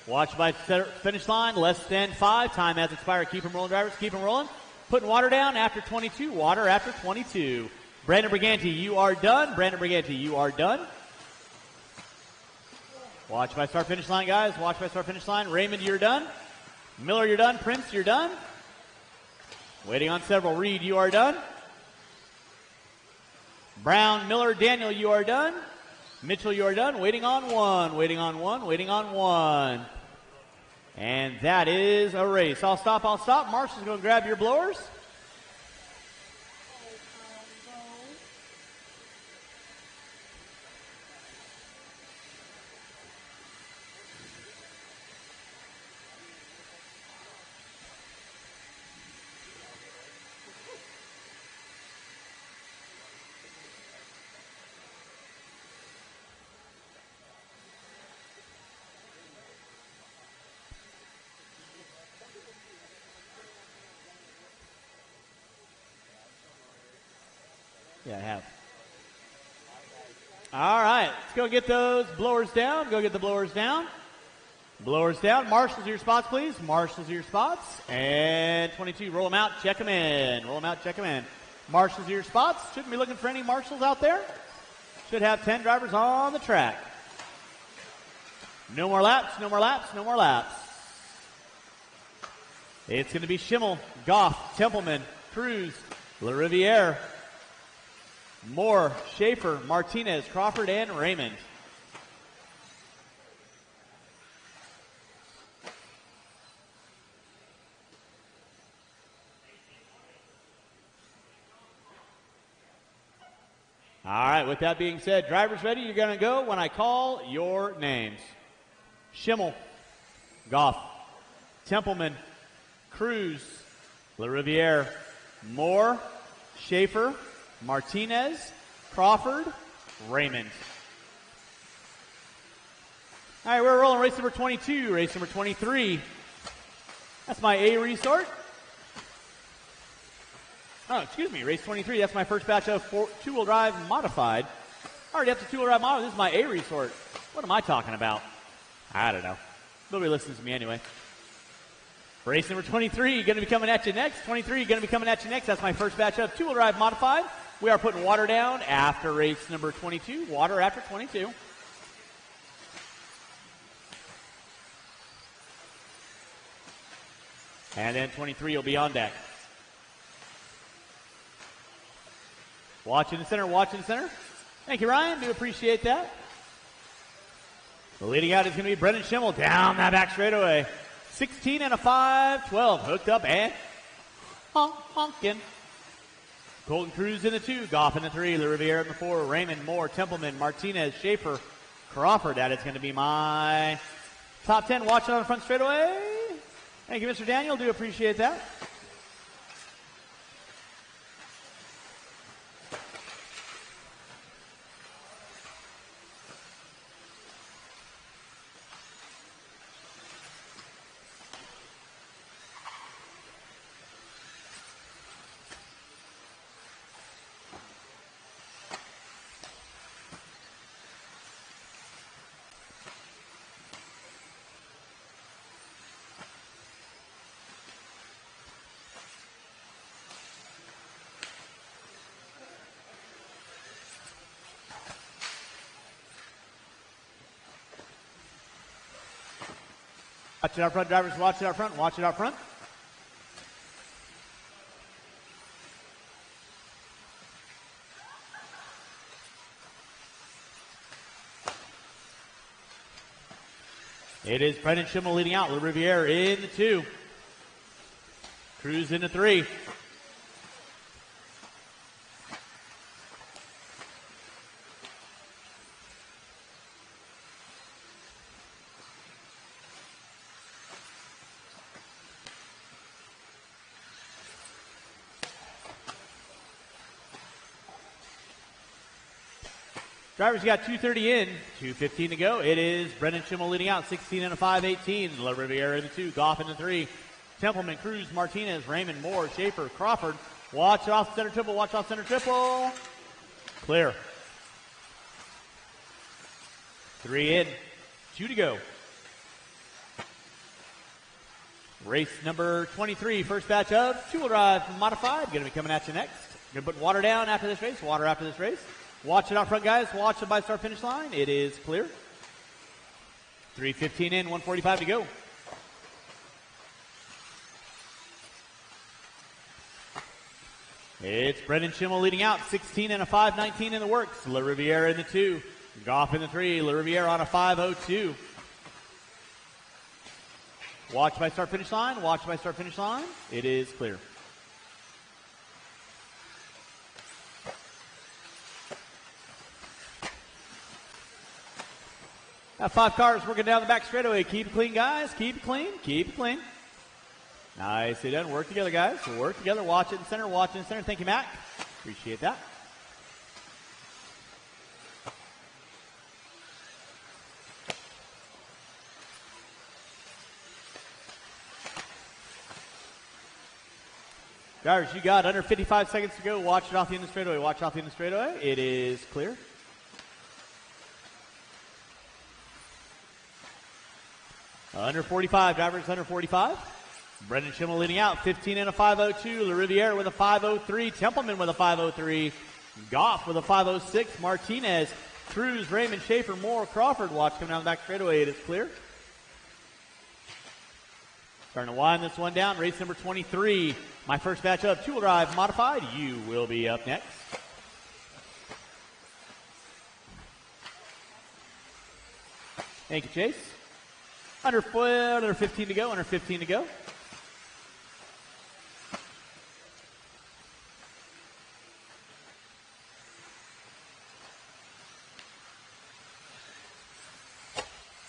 Watch by finish line, less than 5. Time has expired. Keep them rolling, drivers. Keep them rolling. Putting water down after 22. Water after 22. Brandon Briganti, you are done. Brandon Briganti, you are done. Watch by start finish line, guys. Watch by start finish line. Raymond, you're done. Miller, you're done. Prince, you're done. Waiting on several. Reed, you are done. Brown, Miller, Daniel, you are done. Mitchell, you are done. Waiting on 1. Waiting on 1. Waiting on 1. And that is a race. I'll stop. Marshall's going to grab your blowers. Yeah, I have. All right, let's go get those blowers down. Go get the blowers down. Blowers down. Marshals, your spots, please. Marshals, your spots. And 22, roll them out, check them in. Roll them out, check them in. Marshals, your spots. Shouldn't be looking for any marshals out there. Should have 10 drivers on the track. No more laps, no more laps, no more laps. It's going to be Schimmel, Goff, Templeman, Cruz, LaRiviere, Moore, Schaefer, Martinez, Crawford, and Raymond. All right, with that being said, drivers ready, you're going to go when I call your names. Schimmel, Goff, Templeman, Cruz, LaRiviere, Moore, Schaefer, Martinez, Crawford, Raymond. All right, we're rolling race number 22, race number 23. That's my A resort. Oh, excuse me, race 23. That's my first batch of two-wheel drive modified. Already up to two-wheel drive modified. This is my A resort. What am I talking about? I don't know. Nobody listens to me anyway. Race number 23 going to be coming at you next. 23 going to be coming at you next. That's my first batch of two-wheel drive modified. We are putting water down after race number 22. Water after 22. And then 23 will be on deck. Watching the center, watching the center. Thank you, Ryan. Do appreciate that. The leading out is going to be Brendan Schimmel down that back straightaway. 16 and a 5, 12. Hooked up and honking. Colton Cruz in the 2, Goff in the 3, Le Riviere in the 4, Raymond, Moore, Templeman, Martinez, Schaefer, Crawford. That is going to be my top 10. Watch it on the front straightaway. Thank you, Mr. Daniel. Do appreciate that. Watch it out front, drivers. Watch it out front. Watch it out front. It is Brendan Schimmel leading out. Le Riviere in the 2. Cruz in the 3. Drivers, you got 2:30 in, 2:15 to go. It is Brendan Schimmel leading out, 16 and a 5, 18. Le Riviere in the 2, Goff in the 3. Templeman, Cruz, Martinez, Raymond, Moore, Schaefer, Crawford. Watch off center triple, watch off center triple. Clear. 3 in, 2 to go. Race number 23, first batch of two-wheel drive modified. Going to be coming at you next. Going to put water down after this race, water after this race. Watch it out front, guys. Watch the by-star finish line. It is clear. 3:15 in, 1:45 to go. It's Brendan Schimmel leading out, 16 and a 5, 19 in the works. Le Riviere in the 2. Goff in the 3. Le Riviere on a 5:02. Watch by start finish line. Watch by start finish line. It is clear. Got 5 cars working down the back straightaway. Keep it clean, guys. Keep it clean. Keep it clean. Nicely done. Work together, guys. Work together. Watch it in center. Watch it in center. Thank you, Mac. Appreciate that. Drivers, you got under 55 seconds to go. Watch it off the end of the straightaway. Watch off the end of the straightaway. It is clear. Under 45, drivers under 45. Brendan Schimmel leading out, 15 and a 5:02. Le Riviere with a 5:03. Templeman with a 5:03. Goff with a 5:06. Martinez, Cruz, Raymond, Schaefer, Moore, Crawford. Watch coming down the back straightaway. It is clear. Starting to wind this one down. Race number 23. My first batch of two-wheel drive modified. You will be up next. Thank you, Chase. Under 15 to go, under 15 to go.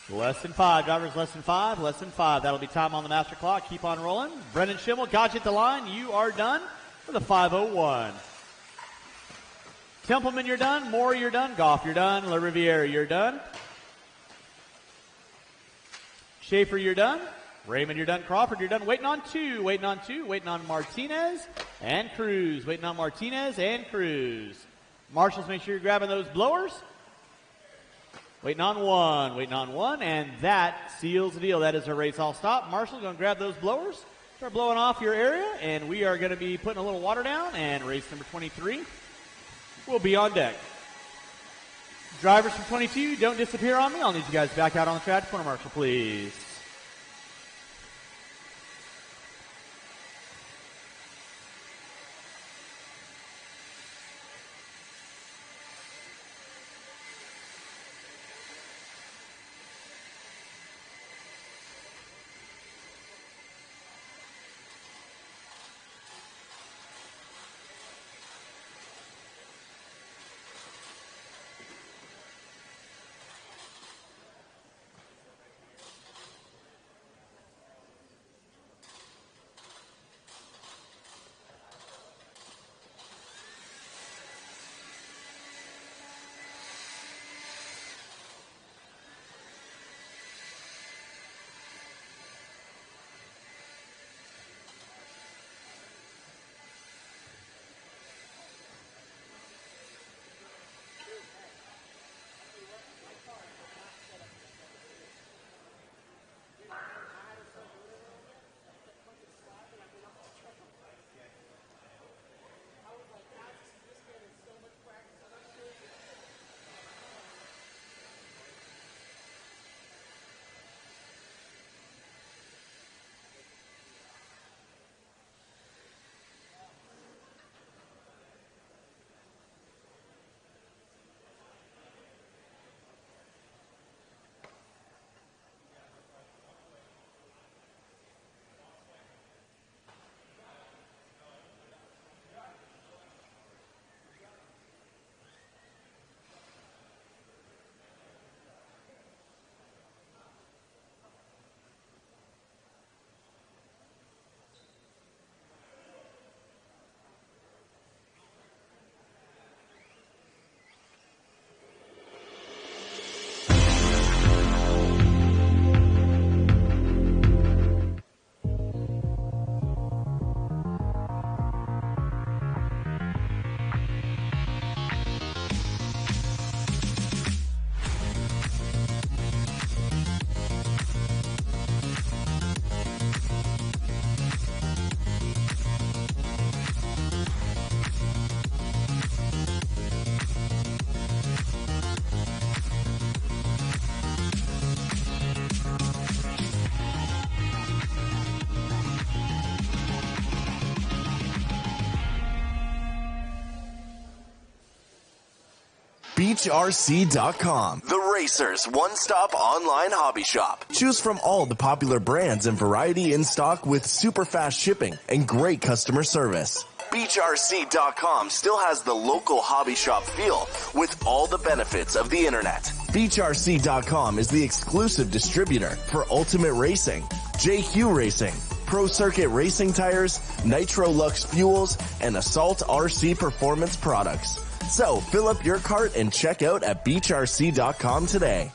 Less than 5, drivers less than 5, less than 5. That'll be time on the master clock. Keep on rolling. Brendan Schimmel got you at the line. You are done with a 5:01. Templeman, you're done. Moore, you're done. Goff, you're done. Le Riviere, you're done. Schaefer, you're done. Raymond, you're done. Crawford, you're done. Waiting on 2. Waiting on 2. Waiting on Martinez and Cruz. Waiting on Martinez and Cruz. Marshals, make sure you're grabbing those blowers. Waiting on 1. Waiting on 1. And that seals the deal. That is our race all stop. Marshals, going to grab those blowers. Start blowing off your area. And we are going to be putting a little water down. And race number 23 will be on deck. Drivers from 22, don't disappear on me. I'll need you guys back out on the track. Corner marshal, please. BeachRC.com, the Racers' one-stop online hobby shop. Choose from all the popular brands and variety in stock with super fast shipping and great customer service. BeachRC.com still has the local hobby shop feel with all the benefits of the internet. BeachRC.com is the exclusive distributor for Ultimate Racing, JQ Racing, Pro Circuit Racing Tires, Nitro Lux Fuels, and Assault RC Performance products. So fill up your cart and check out at BeachRC.com today.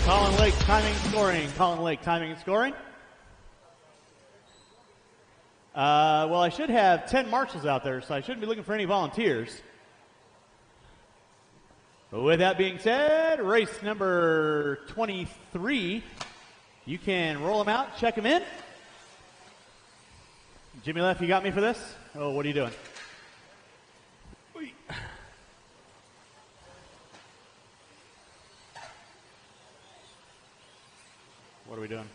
Colin Lake, timing, scoring. Colin Lake, timing and scoring. Well, I should have 10 marshals out there, so I shouldn't be looking for any volunteers. But with that being said, race number 23. You can roll them out, check them in. Jimmy Leff, you got me for this? Oh, what are you doing? What are we doing?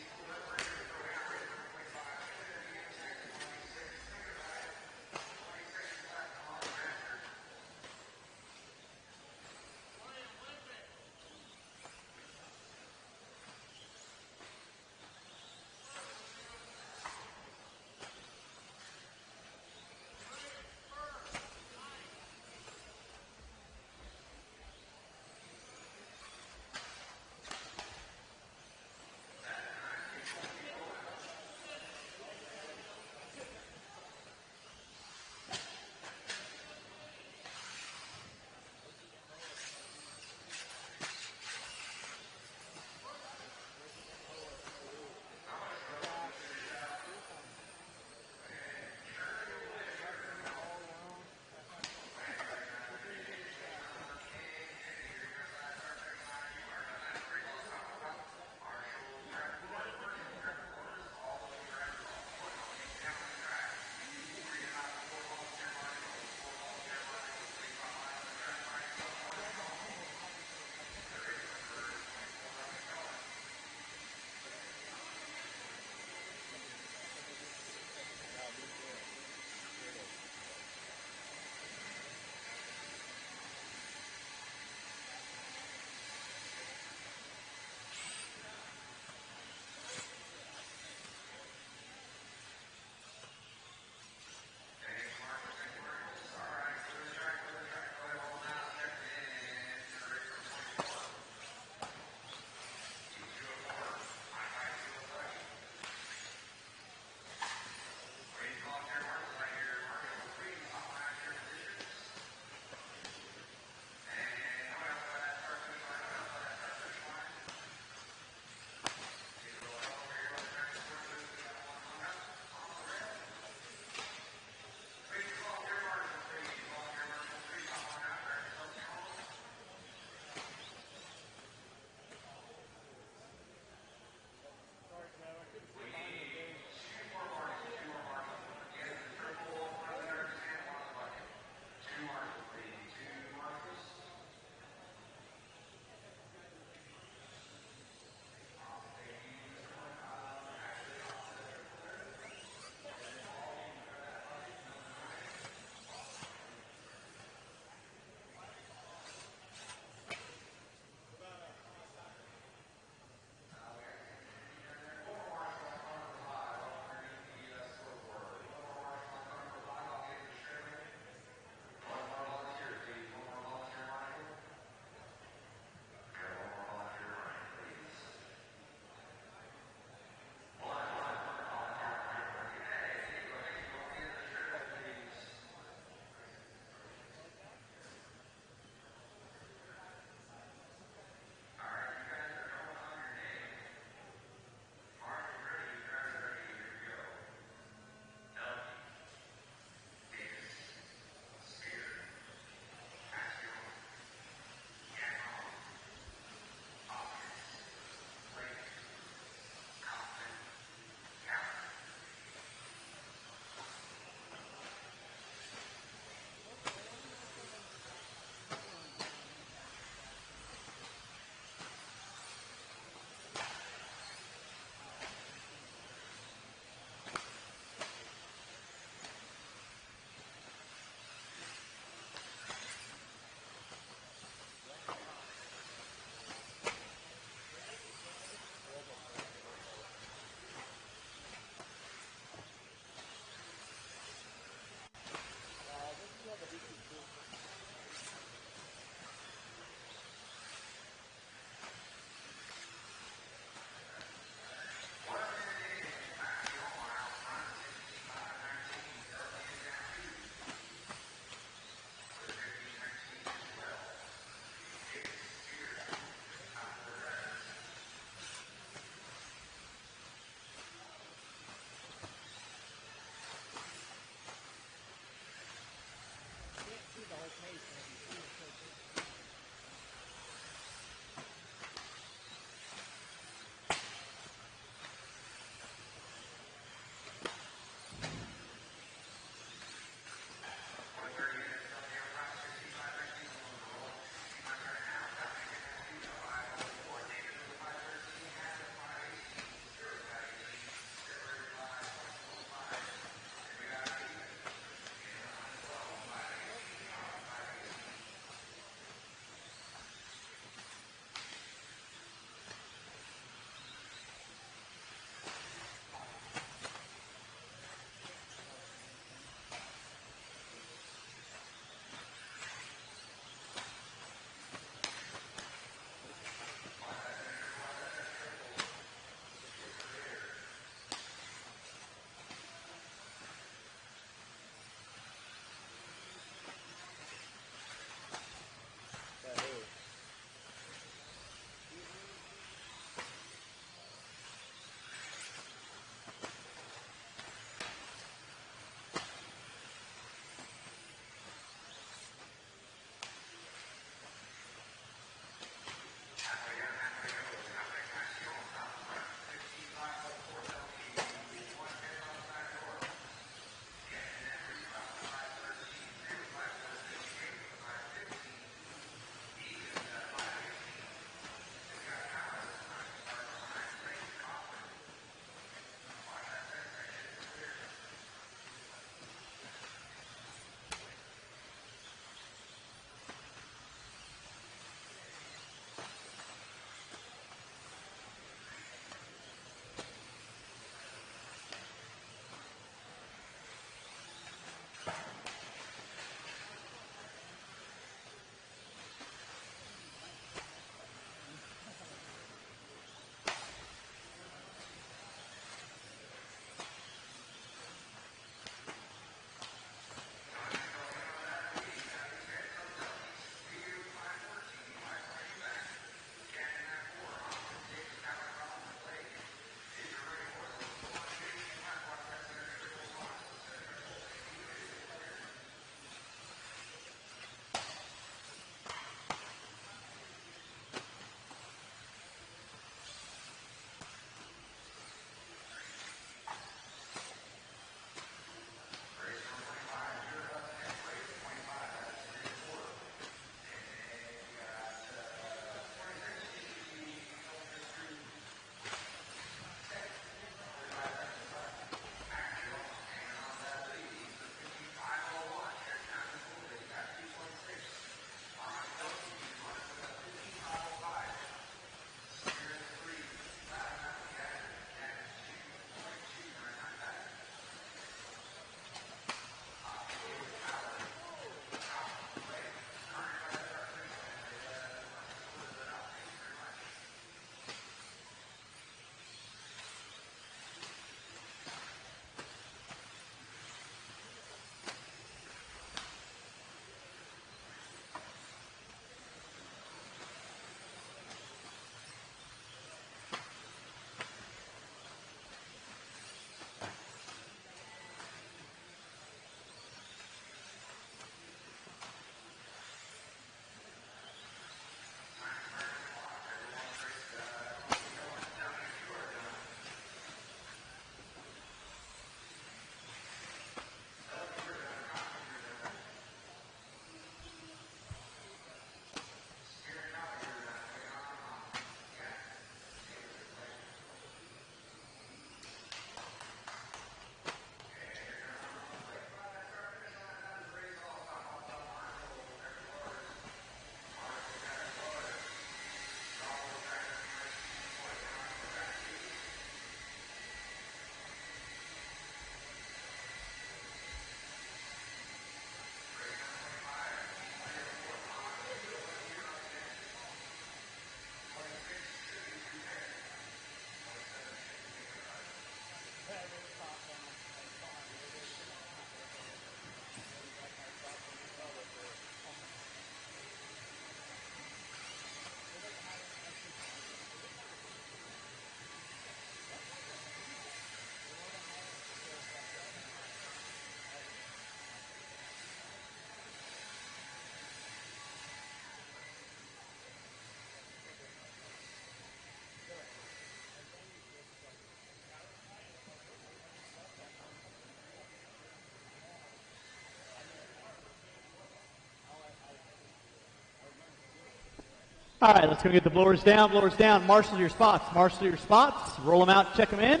All right, let's go get the blowers down. Blowers down. Marshal your spots. Marshal your spots. Roll them out. Check them in.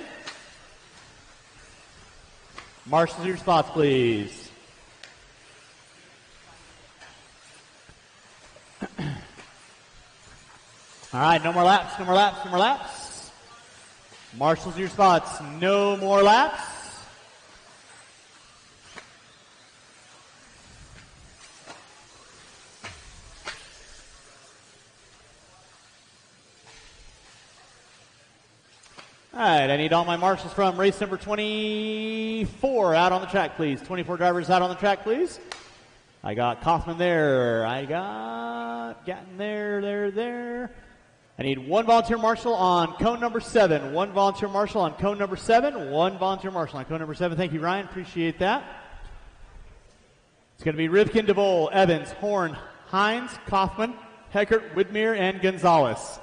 Marshal your spots, please. All right, no more laps. No more laps. No more laps. Marshals your spots. No more laps. All right, I need all my marshals from race number 24 out on the track, please. 24 drivers out on the track, please. I got Kaufman there. I got Gatton there. I need one volunteer marshal on cone number 7. One volunteer marshal on cone number 7. One volunteer marshal on cone number 7. Thank you, Ryan. Appreciate that. It's going to be Rivkin, DeVol, Evans, Horn, Hines, Kaufman, Heckert, Widmer, and Gonzalez.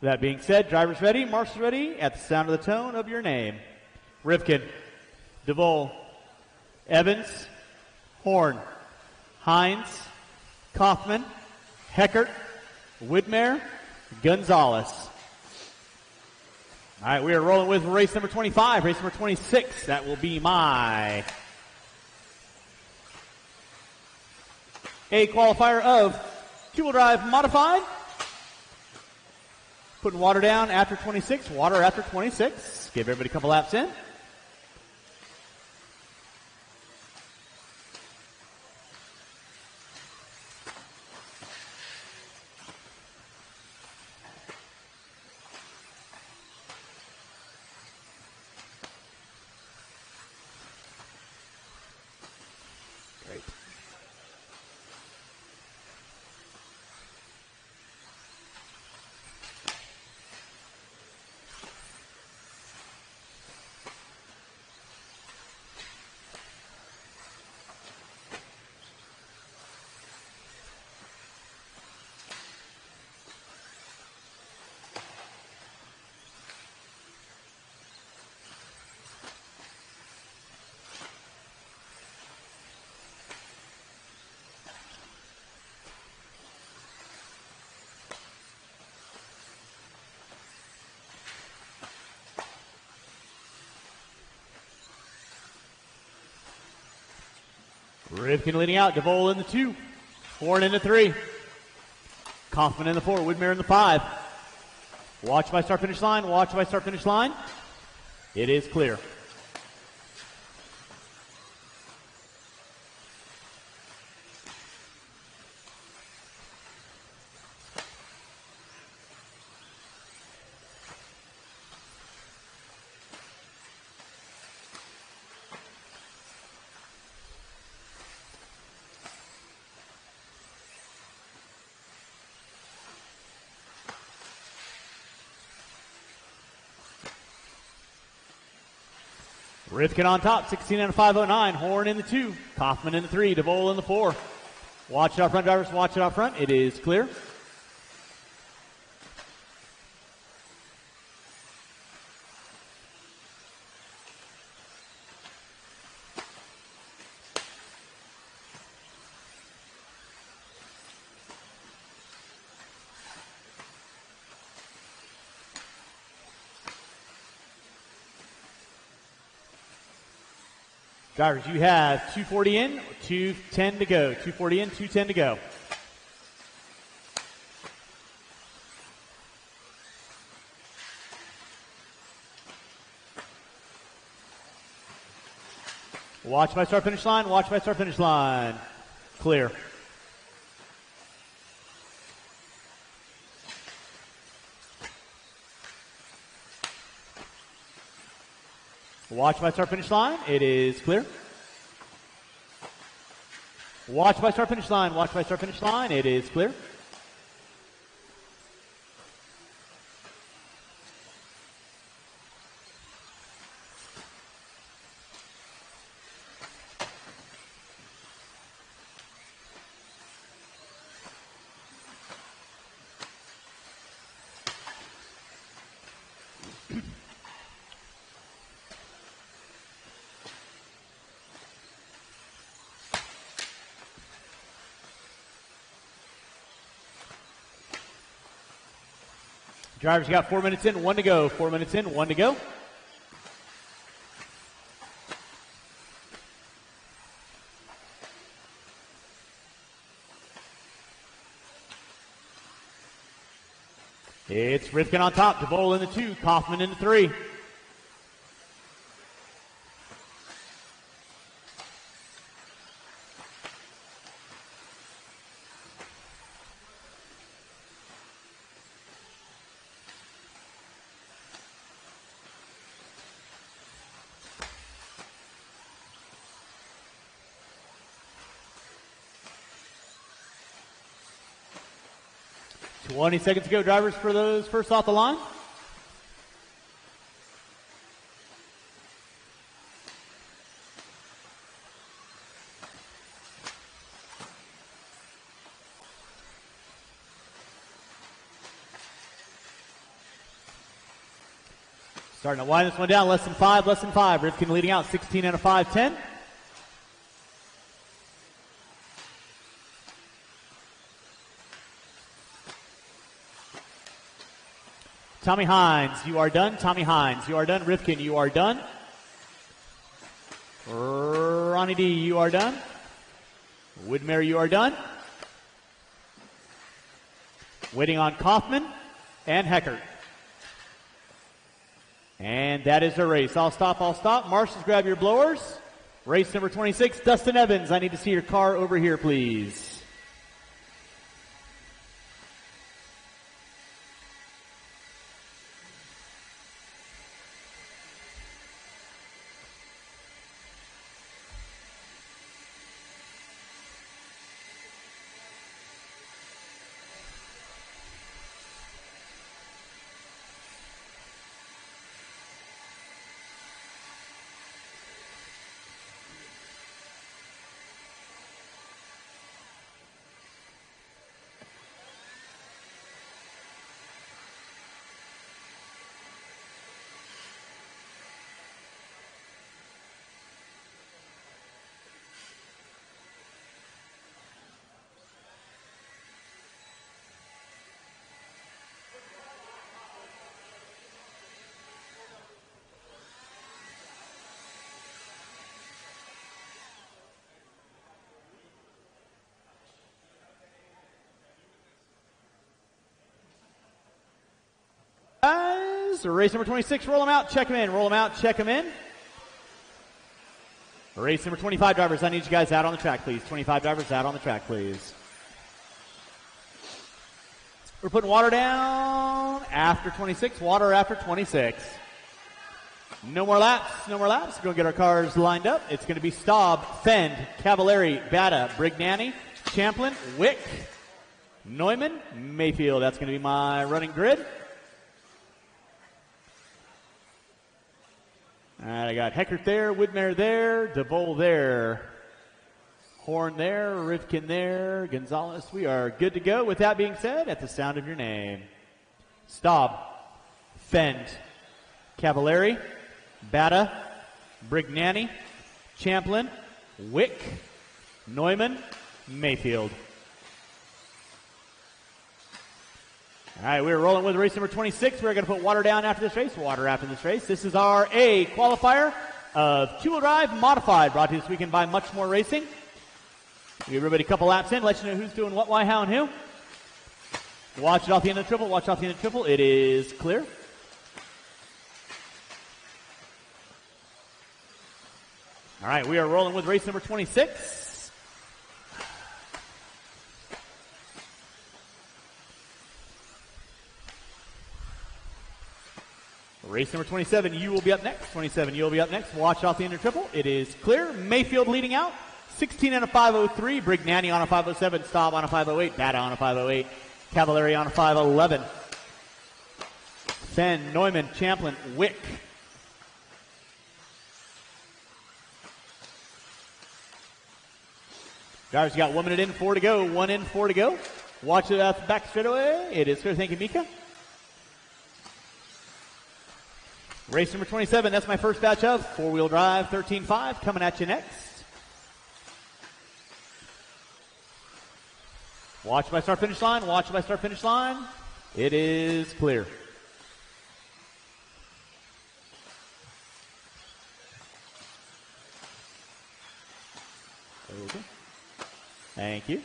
That being said, drivers ready, marshals ready at the sound of the tone of your name. Rivkin, DeVol, Evans, Horn, Hines, Kaufman, Heckert, Widmer, Gonzalez. All right, we are rolling with race number 25, race number 26. That will be my A qualifier of two-wheel drive modified. Putting water down after 26, water after 26. Give everybody a couple laps in. Great. Rivkin leading out, DeVol in the 2, Horn in the 3, Kaufman in the 4, Widmer in the 5. Watch by start finish line, watch by start finish line. It is clear. Rivkin on top, 16 and a 509. Horn in the 2, Kaufman in the 3, DeVol in the 4. Watch it out front, drivers. Watch it out front. It is clear. Drivers, you have 240 in, 210 to go. 240 in, 210 to go. Watch by start finish line, watch by start finish line. Clear. Watch by start finish line. It is clear. Watch by start finish line. Watch by start finish line. It is clear. Drivers got 4 minutes in, 1 to go. 4 minutes in, 1 to go. It's Rifkin on top, DeVole in the 2, Kaufman in the 3. $20 seconds to go, drivers, for those first off the line. Starting to wind this one down, less than 5, less than 5. Rifkin leading out 16 and a 5-10. Tommy Hines, you are done. Tommy Hines, you are done. Rifkin, you are done. Ronnie D, you are done. Widmer, you are done. Waiting on Kaufman and Heckert. And that is the race. I'll stop, I'll stop. Marshals, grab your blowers. Race number 26, Dustin Evans. I need to see your car over here, please. Guys, race number 26, roll them out, check them in, roll them out, check them in. Race number 25, drivers, I need you guys out on the track, please. 25 drivers out on the track, please. We're putting water down after 26, water after 26. No more laps, no more laps. We're going to get our cars lined up. It's going to be Staub, Fend, Cavallari, Bata, Brignani, Champlin, Wick, Neumann, Mayfield. That's going to be my running grid. All right, I got Heckert there, Widmer there, DeVole there, Horn there, Rifkin there, Gonzalez. We are good to go. With that being said, at the sound of your name, Staub, Fend, Cavallari, Bata, Brignani, Champlin, Wick, Neumann, Mayfield. All right, we're rolling with race number 26. We're going to put water down after this race, water after this race. This is our A qualifier of two-wheel drive modified, brought to you this weekend by Much More Racing. Give everybody a couple laps in, let you know who's doing what, why, how, and who. Watch it off the end of the triple, watch off the end of the triple. It is clear. All right, we are rolling with race number 26. Race number 27, you will be up next. 27, you will be up next. Watch off the end of triple. It is clear. Mayfield leading out. 16 on a 503. Brignani on a 507. Staub on a 508. Bata on a 508. Cavallari on a 511. Fenn, Neumann, Champlin, Wick. Drivers got 1 minute in, 4 to go. 1 in, 4 to go. Watch it out the back straightaway. It is clear. Thank you, Mika. Race number 27, that's my first batch of four-wheel drive 13.5 coming at you next. Watch by start finish line, watch by start finish line. It is clear. Thank you.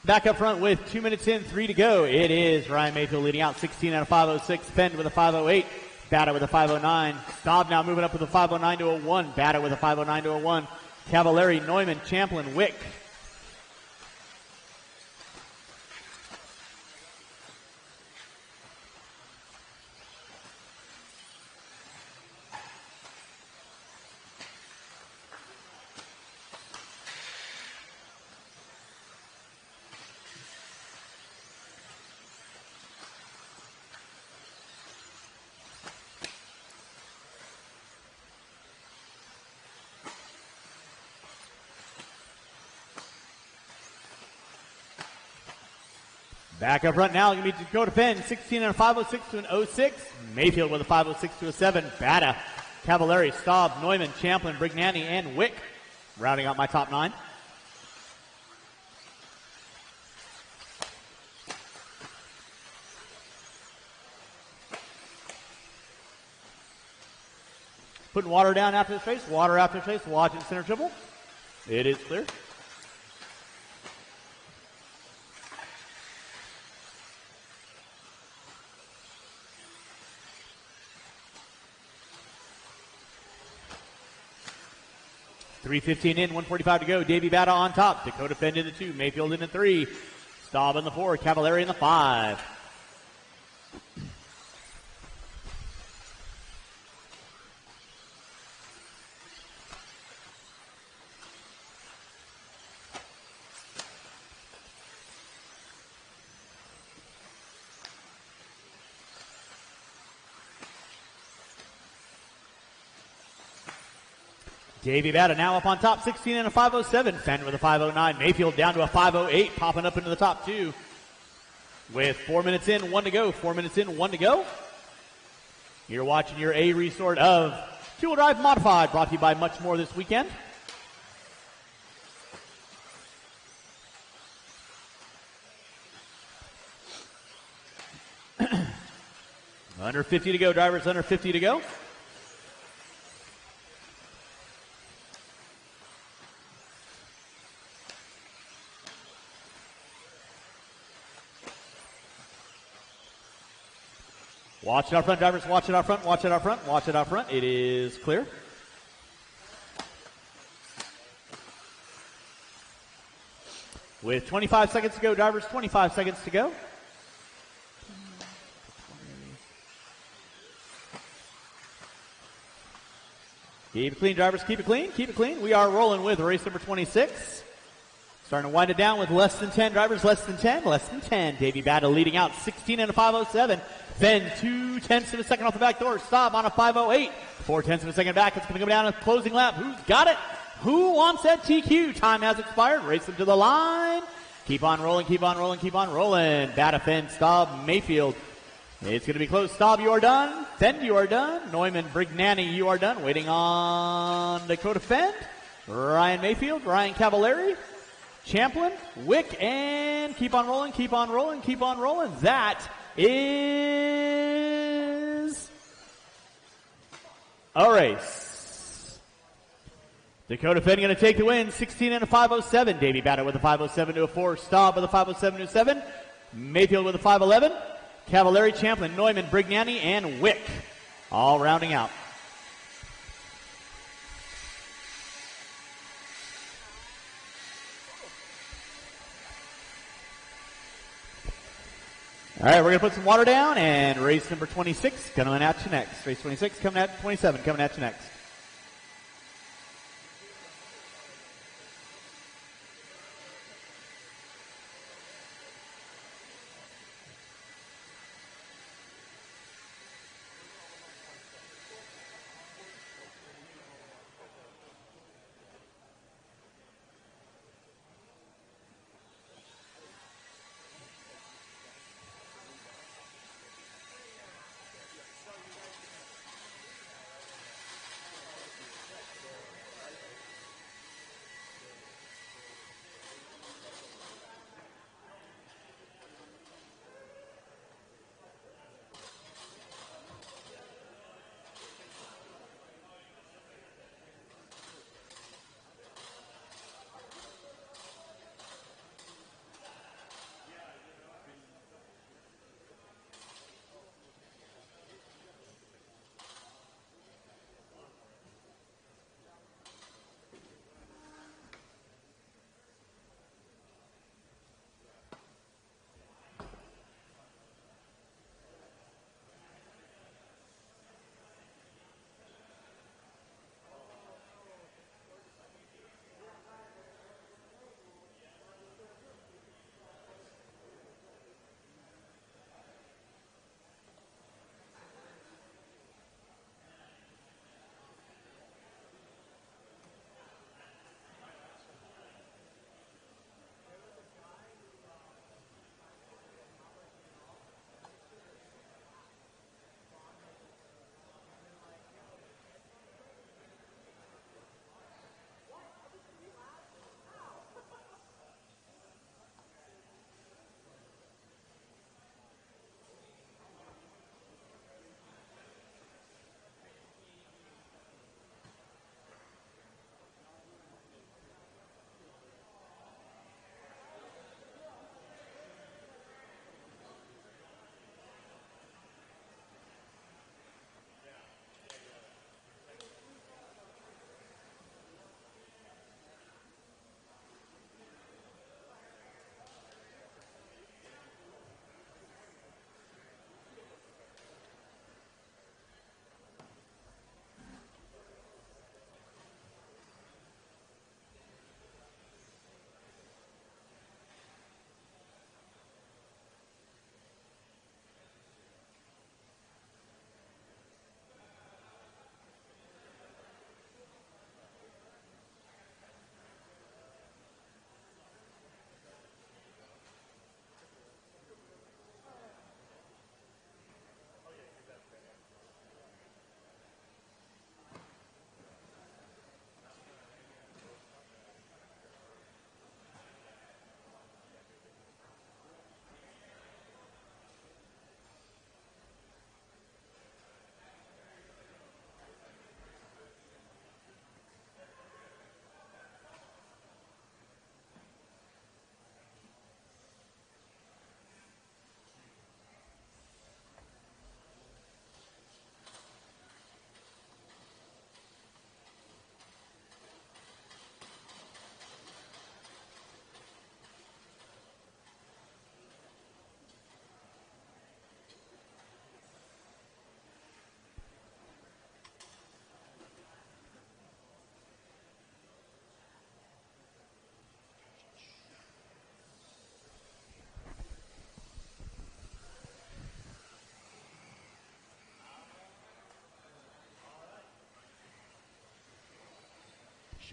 Back up front with 2 minutes in, 3 to go. It is Ryan Mayfield leading out 16 out of 506. Fenn with a 508. Bata with a 509. Staub now moving up with a 509 to a 1. Bata with a 509 to a 1. Cavallari, Neumann, Champlin, Wick. Back up front now, going to be Dakota Fenn, 16 and a 506 to an 06. Mayfield with a 506 to a 7. Bata, Cavallari, Staub, Neumann, Champlin, Brignani, and Wick. Rounding out my top 9. Putting water down after the face, water after the face, watching center triple. It is clear. .315 in, 145 to go. Davey Bata on top. Dakota Fenn in the 2. Mayfield in the 3. Staub in the 4. Cavallari in the 5. Davey Bata now up on top, 16 and a 507. Fenn with a 509. Mayfield down to a 508, popping up into the top 2. With 4 minutes in, 1 to go. 4 minutes in, 1 to go. You're watching your A resort of Two-Wheel Drive Modified, brought to you by Much More this weekend. Under 50 to go, drivers, under 50 to go. Watch it out front, drivers. Watch it out front. Watch it out front. Watch it out front. It is clear. With 25 seconds to go, drivers. 25 seconds to go. Keep it clean, drivers. Keep it clean. Keep it clean. We are rolling with race number 26. Starting to wind it down with less than 10 drivers. Less than 10. Less than 10. Davey Bata leading out 16 and a 507. Then 2/10 of a second off the back door. Stop on a 508. 4/10 of a second back. It's going to go down a closing lap. Who's got it? Who wants that TQ? Time has expired. Race them to the line. Keep on rolling. Keep on rolling. Keep on rolling. Bata, Fenn, Staub, Mayfield. It's going to be close. Staub, you are done. Fenn, you are done. Neumann, Brignani, you are done. Waiting on Dakota Fenn. Ryan Mayfield, Ryan Cavallari, Champlin, Wick, and keep on rolling. Keep on rolling. Keep on rolling. That is a race. Dakota Fenn going to take the win, 16 and a 507. Davey Bata with a 507 to a 4. Staub with a 507 to a 7. Mayfield with a 511. Cavallari, Champlin, Neumann, Brignani, and Wick all rounding out. All right, we're going to put some water down, and race number 26 coming at you next. Race 26 coming at 27 coming at you next.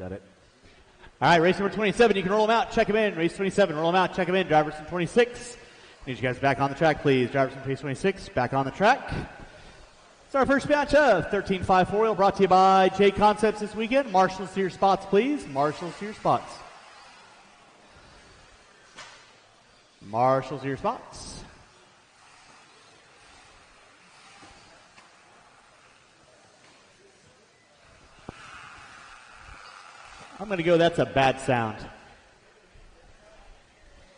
shut it. All right, race number 27. You can roll them out, check them in. Race 27, roll them out, check them in. Drivers from 26. Need you guys back on the track, please. Drivers from race 26, back on the track. It's our first match of 13-5 4-wheel brought to you by J Concepts this weekend. Marshals to your spots, please. Marshals to your spots. Marshals to your spots. I'm going to go, that's a bad sound.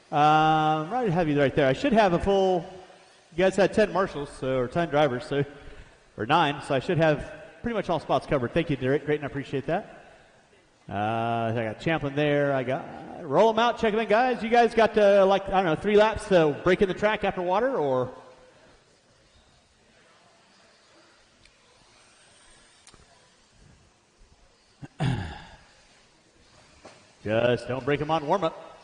Right, have you right there. I should have a full, you guys had 10 marshals, so, or 10 drivers, so, or 9, so I should have pretty much all spots covered. Thank you, Derek. Great, and I appreciate that. I got Champlin there. I got, roll them out, check them in, guys. You guys got, like, I don't know, 3 laps to break in the track after water, or? Just don't break them on warm-up.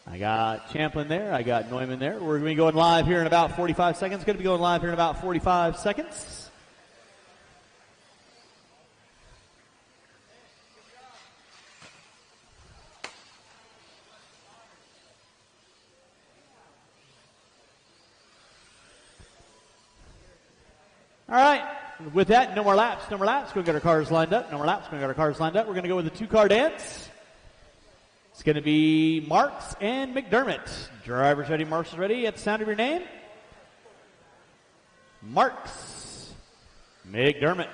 I got Champlin there. I got Neumann there. We're going to be going live here in about 45 seconds. Going to be going live here in about 45 seconds. All right. With that, no more laps. No more laps. We're going to get our cars lined up. No more laps. We're going to get our cars lined up. We're going to go with a 2-car dance. It's going to be Marks and McDermott. Drivers ready, marshals ready. At the sound of your name. Marks, McDermott.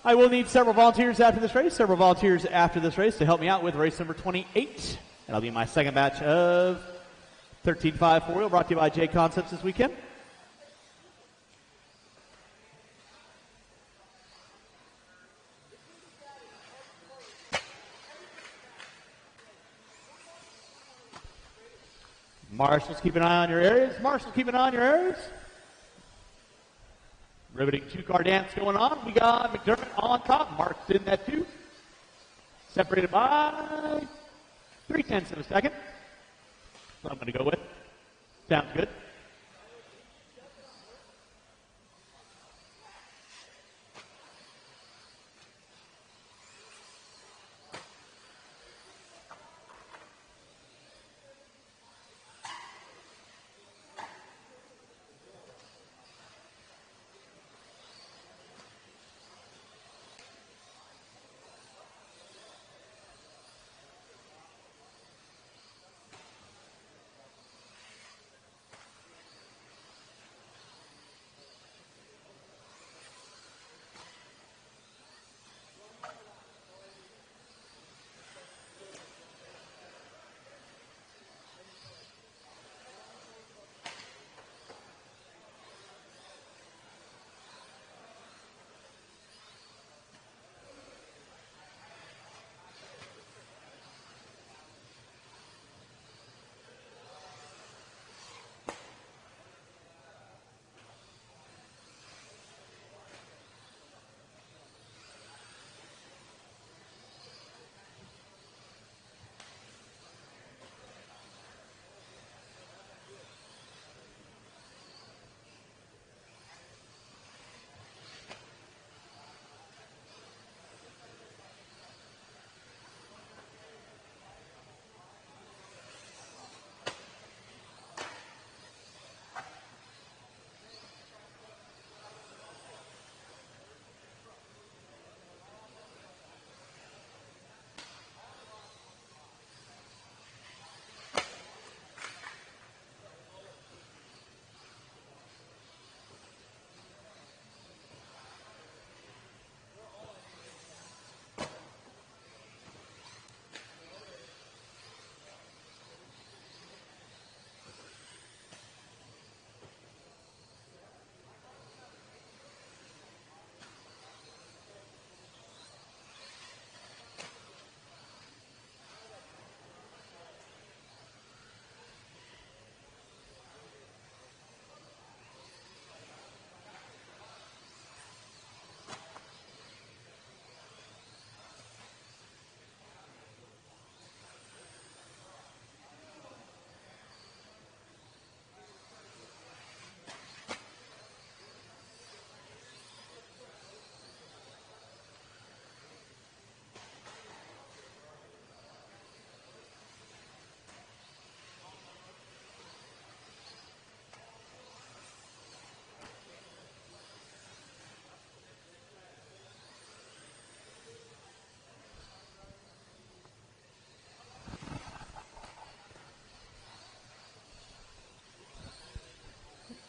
I will need several volunteers after this race. Several volunteers after this race to help me out with race number 28. That'll be my second batch of 13-5 4-wheel brought to you by J Concepts this weekend. Marshals, keep an eye on your areas. Marshals, keep an eye on your areas. Riveting 2-car dance going on. We got McDermott on top. Marks in that 2. Separated by 0.3 of a second. That's what I'm going to go with. Sounds good.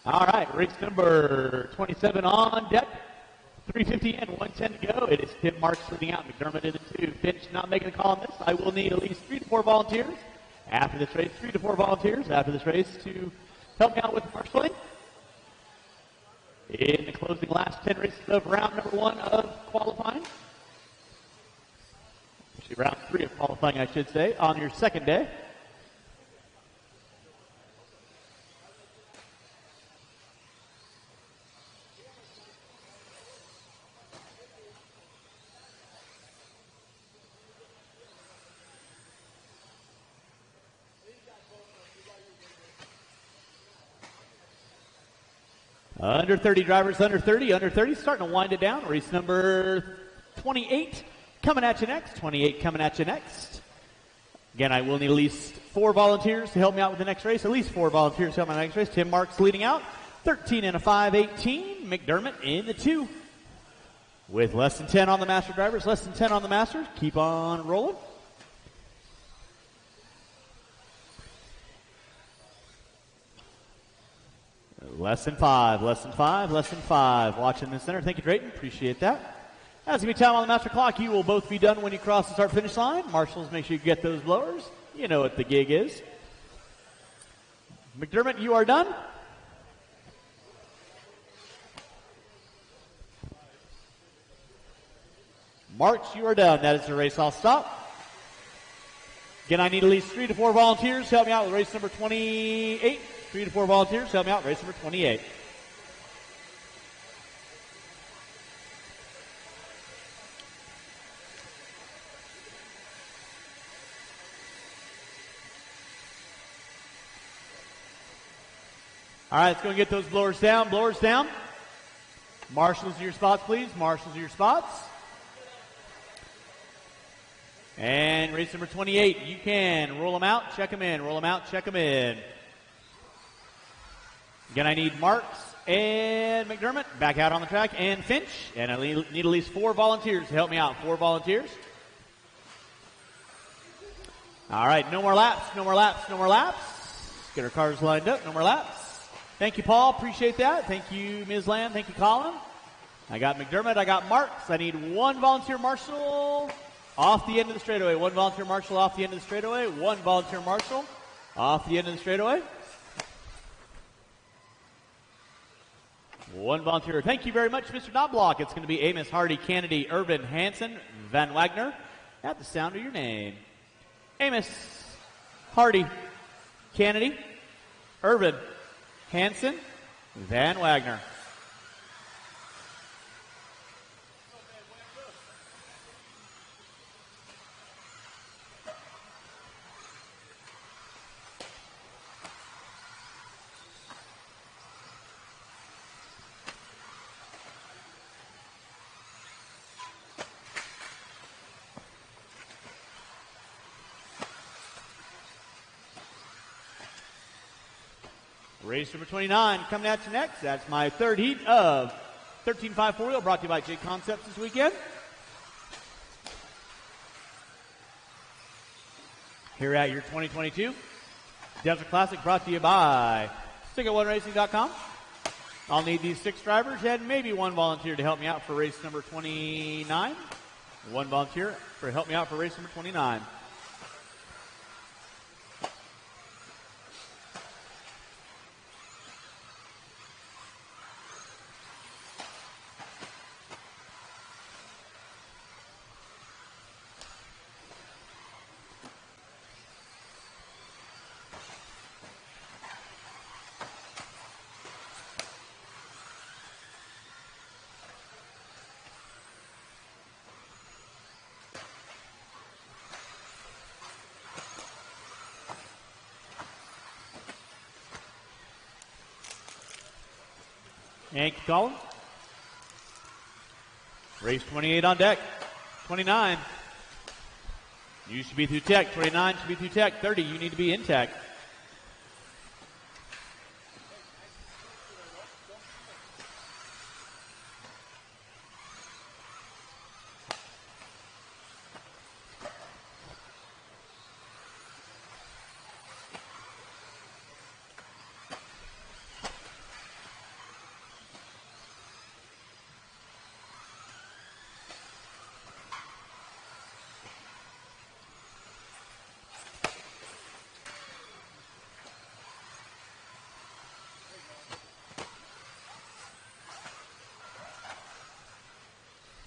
All right, race number 27 on deck. 3:50 and 1:10 to go. It is Tim Marks leading out. McDermott in the 2. Finch not making a call on this. I will need at least 3 to 4 volunteers after this race. 3 to 4 volunteers after this race to help me out with marshaling. In the closing last 10 races of round number 1 of qualifying. Actually, round 3 of qualifying, I should say, on your second day. Under 30 drivers, under 30, starting to wind it down. Race number 28 coming at you next. 28 coming at you next. Again, I will need at least 4 volunteers to help me out with the next race. At least 4 volunteers to help me out with the next race. Tim Marks leading out. 13 and a 5:18. McDermott in the 2. With less than 10 on the master drivers, less than 10 on the masters. Keep on rolling. Less than 5, less than 5, less than 5. Watching the center. Thank you, Drayton. Appreciate that. As we time on the master clock, you will both be done when you cross the start-finish line. Marshals, make sure you get those blowers. You know what the gig is. McDermott, you are done. March, you are done. That is the race. I'll stop. Again, I need at least 3 to 4 volunteers to help me out with race number 28. 3 to 4 volunteers to help me out with race number 28. All right, let's go and get those blowers down. Blowers down. Marshals to your spots, please. Marshals to your spots. And race number 28, you can roll them out, check them in. Roll them out, check them in. Again, I need Marks and McDermott back out on the track, and Finch. And I need at least 4 volunteers to help me out. 4 volunteers. All right, no more laps, no more laps, no more laps. Get our cars lined up, no more laps. Thank you, Paul. Appreciate that. Thank you, Ms. Lamb. Thank you, Colin. I got McDermott. I got Marks. I need 1 volunteer marshal off the end of the straightaway. 1 volunteer marshal off the end of the straightaway. 1 volunteer marshal off the end of the straightaway. 1 volunteer. Thank you very much, Mr. Knobloch. It's going to be Amos, Hardy, Kennedy, Urban, Hansen, Van Wagner. At the sound of your name. Amos, Hardy, Kennedy, Urban, Hansen, Van Wagner. Race number 29 coming at you next. That's my 3rd heat of 13.5 4-wheel, brought to you by J Concepts this weekend. Here at your 2022 Desert Classic, brought to you by StickIt1Racing.com. I'll need these 6 drivers and maybe 1 volunteer to help me out for race number 29. 1 volunteer for help me out for race number 29. Thank you, Colin. Race 28 on deck. 29. You should be through tech. 29 should be through tech. 30, you need to be in tech.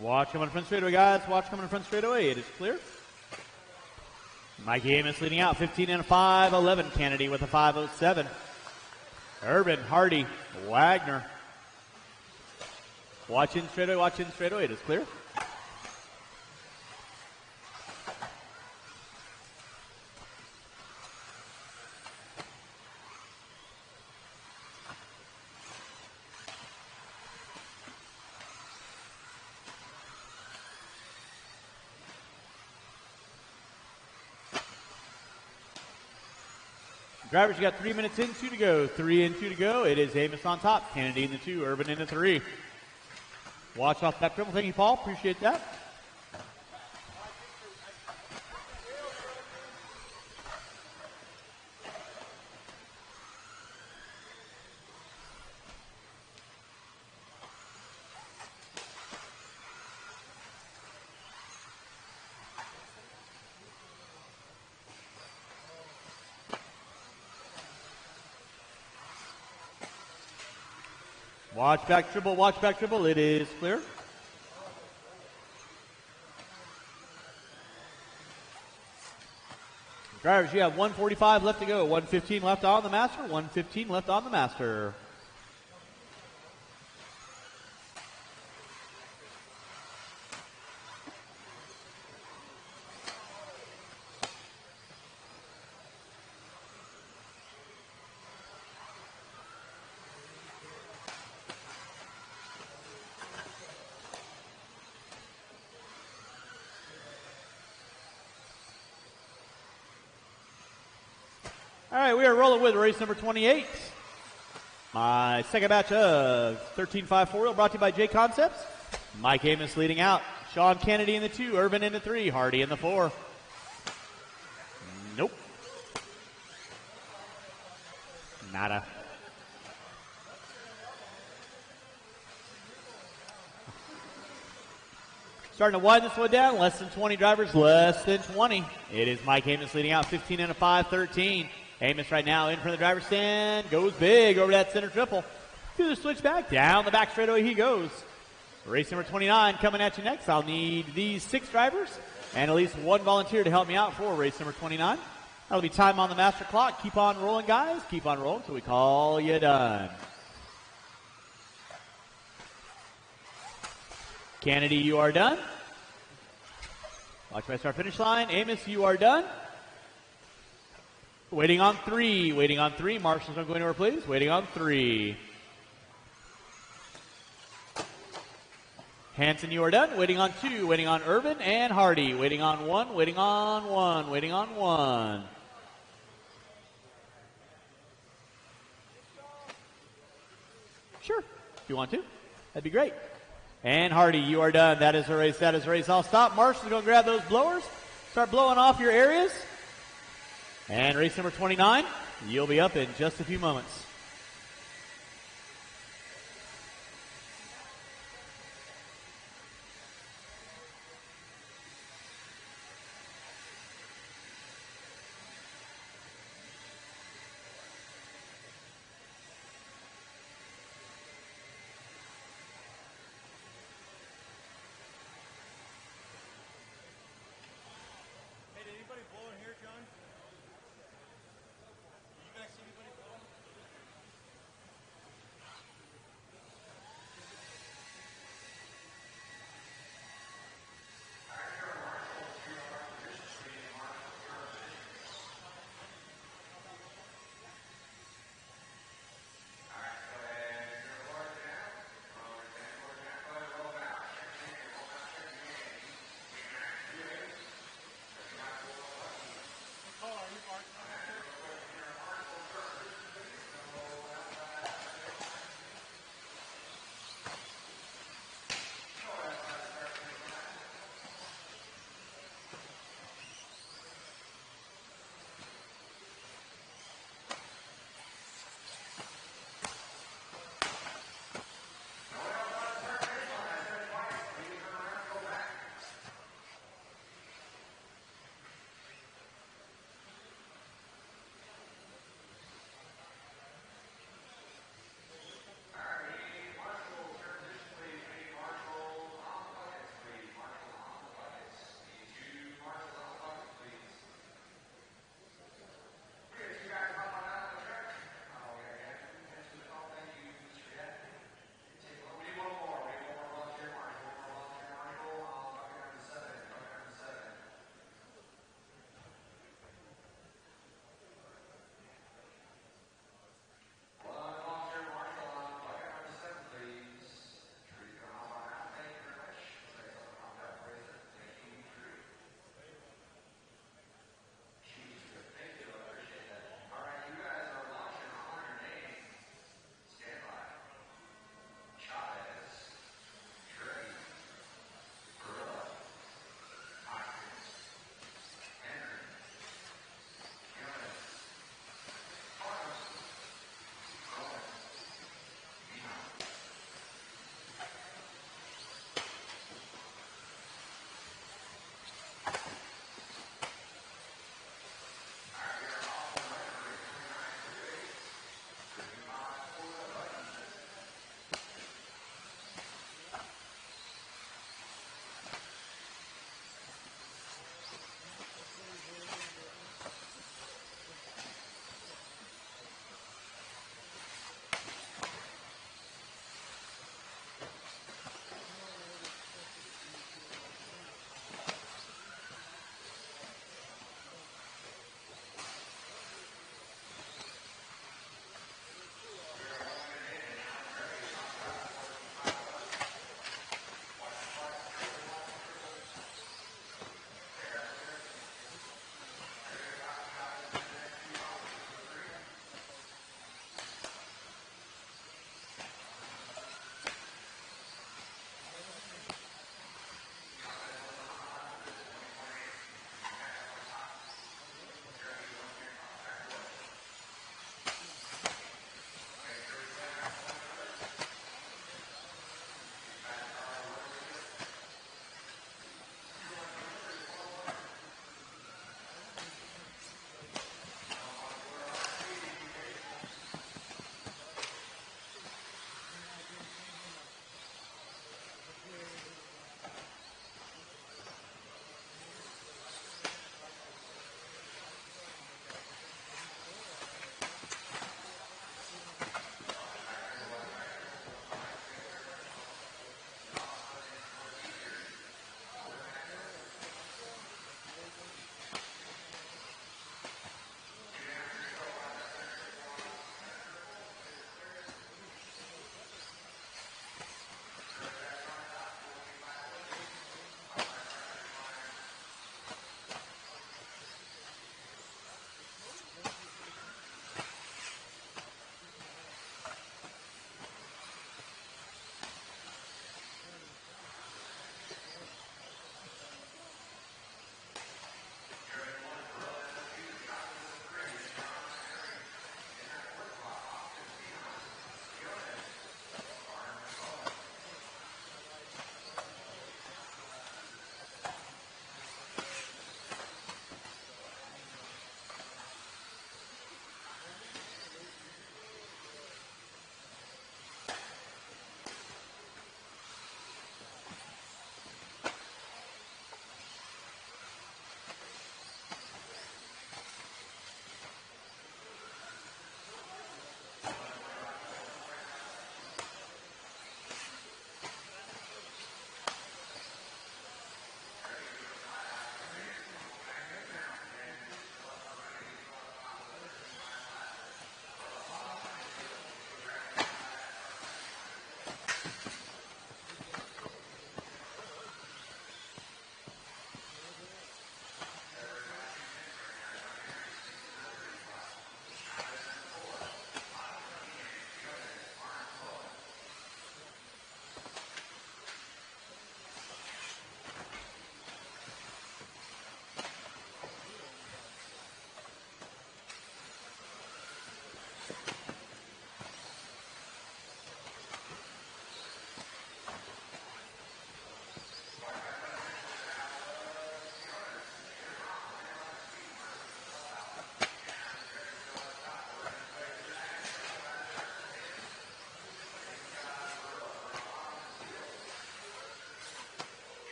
Watch coming in front straightaway, guys. Watch coming in front straightaway. It is clear. Mikey Amos leading out, 15 and a 5.11. Kennedy with a 5.07. Urban, Hardy, Wagner. Watch in straightaway, watch in straightaway. It is clear. Drivers, you got 3 minutes in, 2 to go. 3 and 2 to go. It is Amos on top. Kennedy in the 2. Urban in the 3. Watch off that dribble. Thank you, Paul. Appreciate that. Watch back dribble, watch back dribble. It is clear. Drivers, you have 1:45 left to go. 1:15 left on the master. 1:15 left on the master. All right, we are rolling with race number 28. My second batch of 13.5 brought to you by J Concepts. Mike Amos leading out. Sean Kennedy in the 2, Urban in the 3, Hardy in the 4. Nope. Nada. Starting to widen this one down. Less than 20 drivers, less than 20. It is Mike Amos leading out, 15 and a 5.13. Amos right now in front of the driver's stand. Goes big over that center triple. To the switchback. Down the back straightaway he goes. Race number 29 coming at you next. I'll need these 6 drivers and at least 1 volunteer to help me out for race number 29. That'll be time on the master clock. Keep on rolling, guys. Keep on rolling until we call you done. Kennedy, you are done. Watch my start finish line. Amos, you are done. Waiting on 3. Waiting on 3. Marshals, don't go anywhere, please. Waiting on 3. Hanson, you are done. Waiting on 2. Waiting on Urban and Hardy. Waiting on 1. Waiting on 1. Waiting on 1. Sure, if you want to. That'd be great. And Hardy, you are done. That is the race. That is the race. I'll stop. Marshals, go grab those blowers. Start blowing off your areas. And race number 29, you'll be up in just a few moments. Hey, did anybody blow in here, John? Did you guys see anybody blow?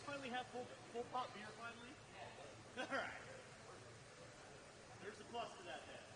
finally have full pop beer finally? All right. There's a plus to that then.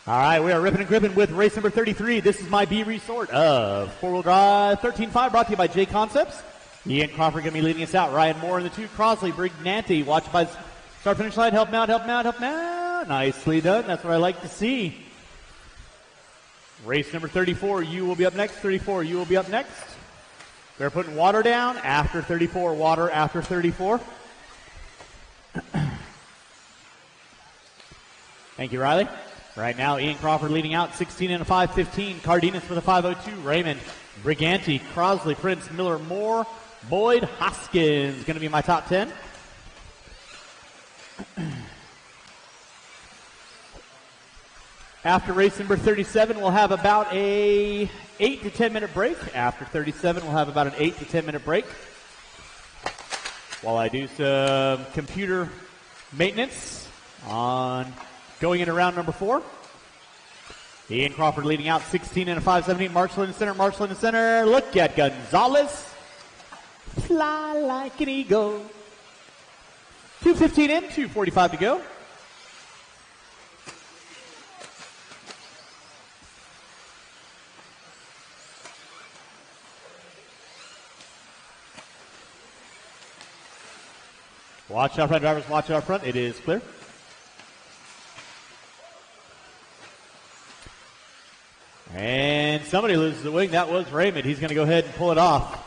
All right, we are ripping and gripping with race number 33. This is my B resort of four-wheel drive 13.5, brought to you by J Concepts. Ian Crawford going to be leading us out. Ryan Moore in the 2. Crosley, Brignanti, watched by start-finish line. Help him out, help him out, help him out. Nicely done. That's what I like to see. Race number 34, you will be up next. 34, you will be up next. They're putting water down after 34. Water after 34. Thank you, Riley. Right now, Ian Crawford leading out, 16 and a 5:15. Cardenas with a 5:02. Raymond, Briganti, Crosley, Prince, Miller, Moore, Boyd, Hoskins. Going to be my top 10. After race number 37, we'll have about a 8 to 10 minute break. After 37, we'll have about an 8 to 10 minute break while I do some computer maintenance on going into round number 4. Ian Crawford leading out, 16 and a 5:17. Marshall in the center, Marshall in the center. Look at Gonzalez. Fly like an eagle. 2:15 in, 2:45 to go. Watch out front, drivers. Watch out front. It is clear. And somebody loses the wing. That was Raymond. He's going to go ahead and pull it off.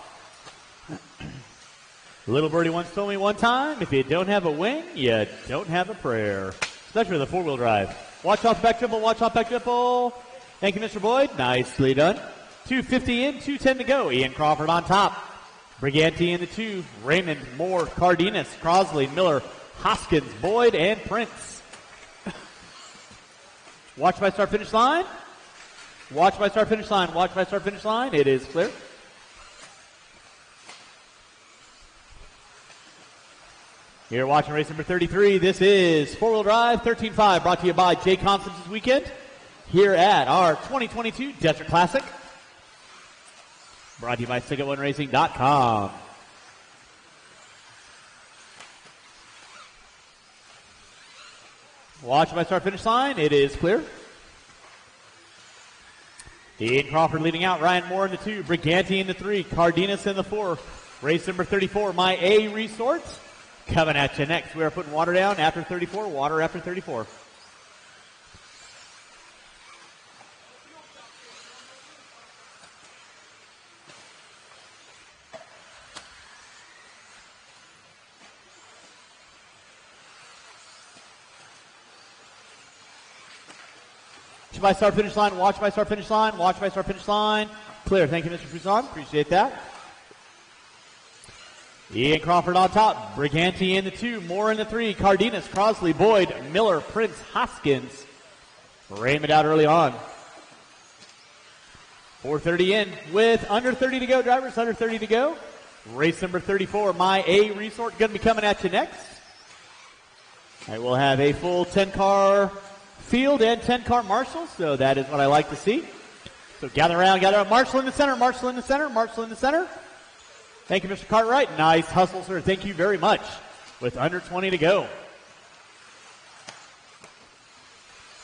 Little birdie once told me one time, if you don't have a wing, you don't have a prayer. Especially with a four-wheel drive. Watch off back triple. Watch off back triple. Thank you, Mr. Boyd. Nicely done. 2:50 in, 2:10 to go. Ian Crawford on top. Briganti in the 2. Raymond, Moore, Cardenas, Crosley, Miller, Hoskins, Boyd, and Prince. Watch by start finish line. Watch by start finish line. Watch by start finish line. It is clear. You're watching race number 33. This is four-wheel drive 13.5, brought to you by J Concepts this weekend here at our 2022 Desert Classic. Brought to you by StickIt1Racing.com. Watch by start finish line. It is clear. Ian Crawford leading out. Ryan Moore in the 2. Briganti in the 3. Cardenas in the 4. Race number 34, my A resort. Coming at you next. We are putting water down after 34. Water after 34. Watch by start finish line. Watch by start finish line. Watch by start finish line. Clear. Thank you, Mr. Poussin. Appreciate that. Ian Crawford on top. Briganti in the 2. Moore in the 3. Cardenas, Crosley, Boyd, Miller, Prince, Hoskins. Raymond out early on. 4:30 in with under 30 to go, drivers. Under 30 to go. Race number 34, my A resort, going to be coming at you next. I will have a full 10-car field and 10-car marshal, so that is what I like to see. So gather around, gather around. Marshall in the center, Marshall in the center, Marshall in the center. Thank you, Mr. Cartwright. Nice hustle, sir. Thank you very much. With under 20 to go.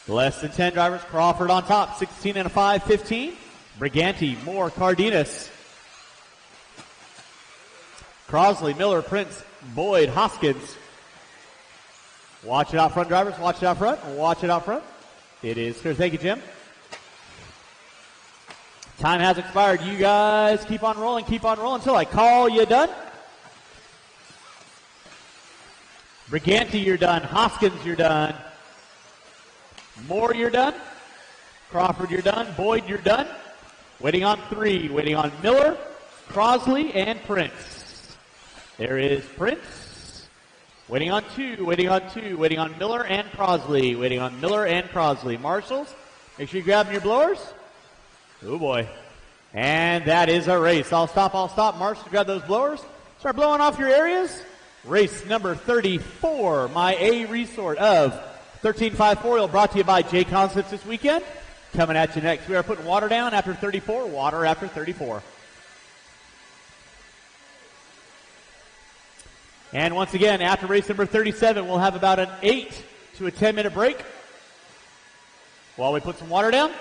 Less than 10 drivers. Crawford on top. 16 and a 5:15. Briganti, Moore, Cardenas. Crosley, Miller, Prince, Boyd, Hoskins. Watch it out front, drivers. Watch it out front. Watch it out front. It is clear. Thank you, Jim. Time has expired. You guys keep on rolling until I call you done. Briganti, you're done. Hoskins, you're done. Moore, you're done. Crawford, you're done. Boyd, you're done. Waiting on 3. Waiting on Miller, Crosley, and Prince. There is Prince. Waiting on 2. Waiting on 2. Waiting on Miller and Crosley. Waiting on Miller and Crosley. Marshals, make sure you're grabbing your blowers. Oh boy. And that is our race. I'll stop. Marshall, grab those blowers. Start blowing off your areas. Race number 34, my A resort of 13.5 4-wheel, brought to you by J Concepts this weekend. Coming at you next. We are putting water down after 34. Water after 34. And once again, after race number 37, we'll have about an 8 to a 10 minute break. While we put some water down.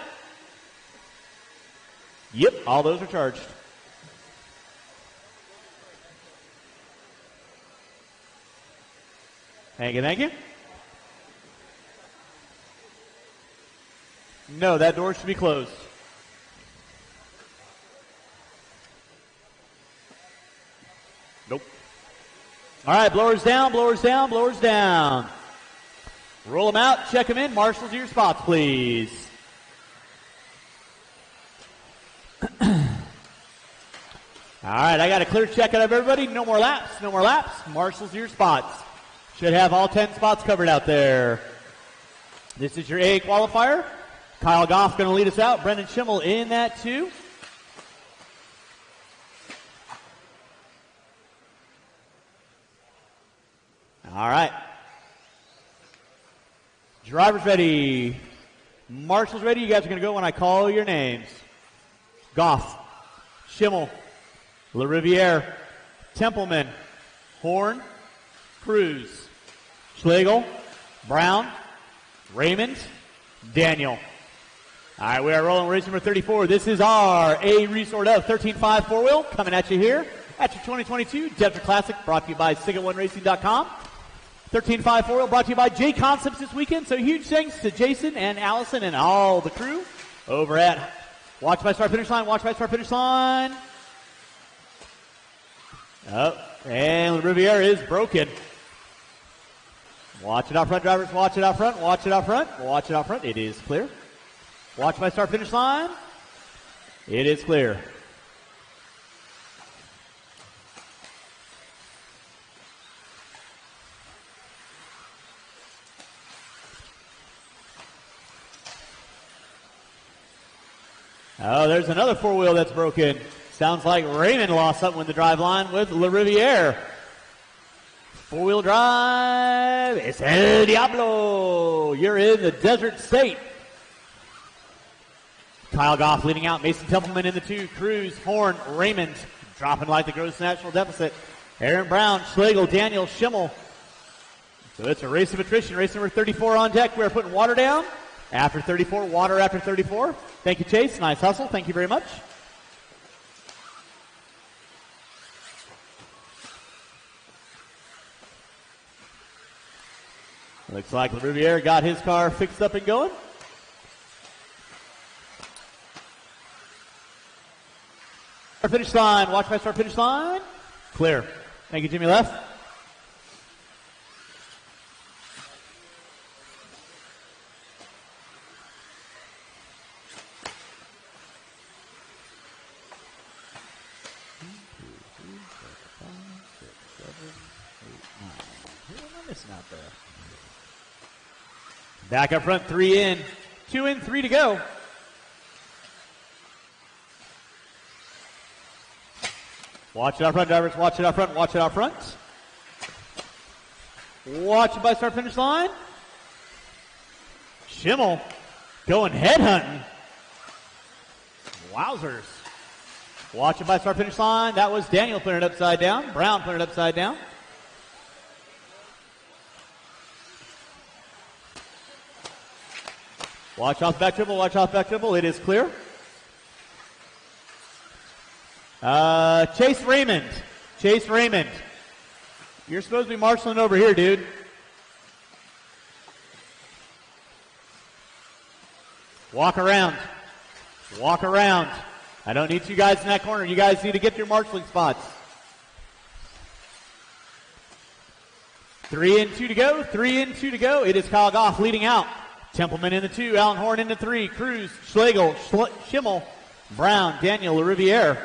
Yep, all those are charged. Thank you, thank you. No, that door should be closed. Nope. All right, blowers down, blowers down, blowers down. Roll them out, check them in. Marshals to your spots, please. All right, I got a clear check out of everybody. No more laps, no more laps. Marshals to your spots. Should have all 10 spots covered out there. This is your A qualifier. Kyle Goff going to lead us out. Brendan Schimmel in that too. All right. Drivers ready. Marshals ready. You guys are going to go when I call your names. Goff, Schimmel, LaRiviere, Templeman, Horn, Cruz, Schlegel, Brown, Raymond, Daniel. All right, we are rolling race number 34. This is our A resort of 13.5 four-wheel coming at you here at your 2022 Desert Classic, brought to you by Siga1Racing.com. 13.5 four-wheel brought to you by J Concepts this weekend. So huge thanks to Jason and Allison and all the crew over at Watch by Start Finish Line. Watch by Start Finish Line. Oh, and Riviera is broken. Watch it out front, drivers. Watch it out front. Watch it out front. Watch it out front. It is clear. Watch by Start Finish Line. It is clear. Oh, there's another four-wheel that's broken. Sounds like Raymond lost something with the drive line with La Riviere. Four-wheel drive. It's El Diablo. You're in the Desert State. Kyle Goff leading out. Mason Templeman in the 2. Cruz, Horn, Raymond dropping like the gross national deficit. Aaron Brown, Schlegel, Daniel, Schimmel. So it's a race of attrition. Race number 34 on deck. We're putting water down. After 34, water after 34. Thank you, Chase. Nice hustle. Thank you very much. Looks like LaRiviere got his car fixed up and going. Start finish line. Watch my start finish line. Clear. Thank you, Jimmy Left. Back up front, 3 in, 2 in, 3 to go. Watch it out front, drivers. Watch it out front. Watch it out front. Watch it by start finish line. Schimmel going head hunting. Wowzers. Watch it by start finish line. That was Daniel putting it upside down. Brown putting it upside down. Watch off back dribble, watch off back dribble. It is clear. Chase Raymond. Chase Raymond. You're supposed to be marshaling over here, dude. Walk around. Walk around. I don't need you guys in that corner. You guys need to get your marshaling spots. 3 in, 2 to go. 3 in, 2 to go. It is Kyle Goff leading out. Templeman in the 2, Alan Horn in the 3, Cruz, Schlegel, Schimmel, Brown, Daniel, Riviere.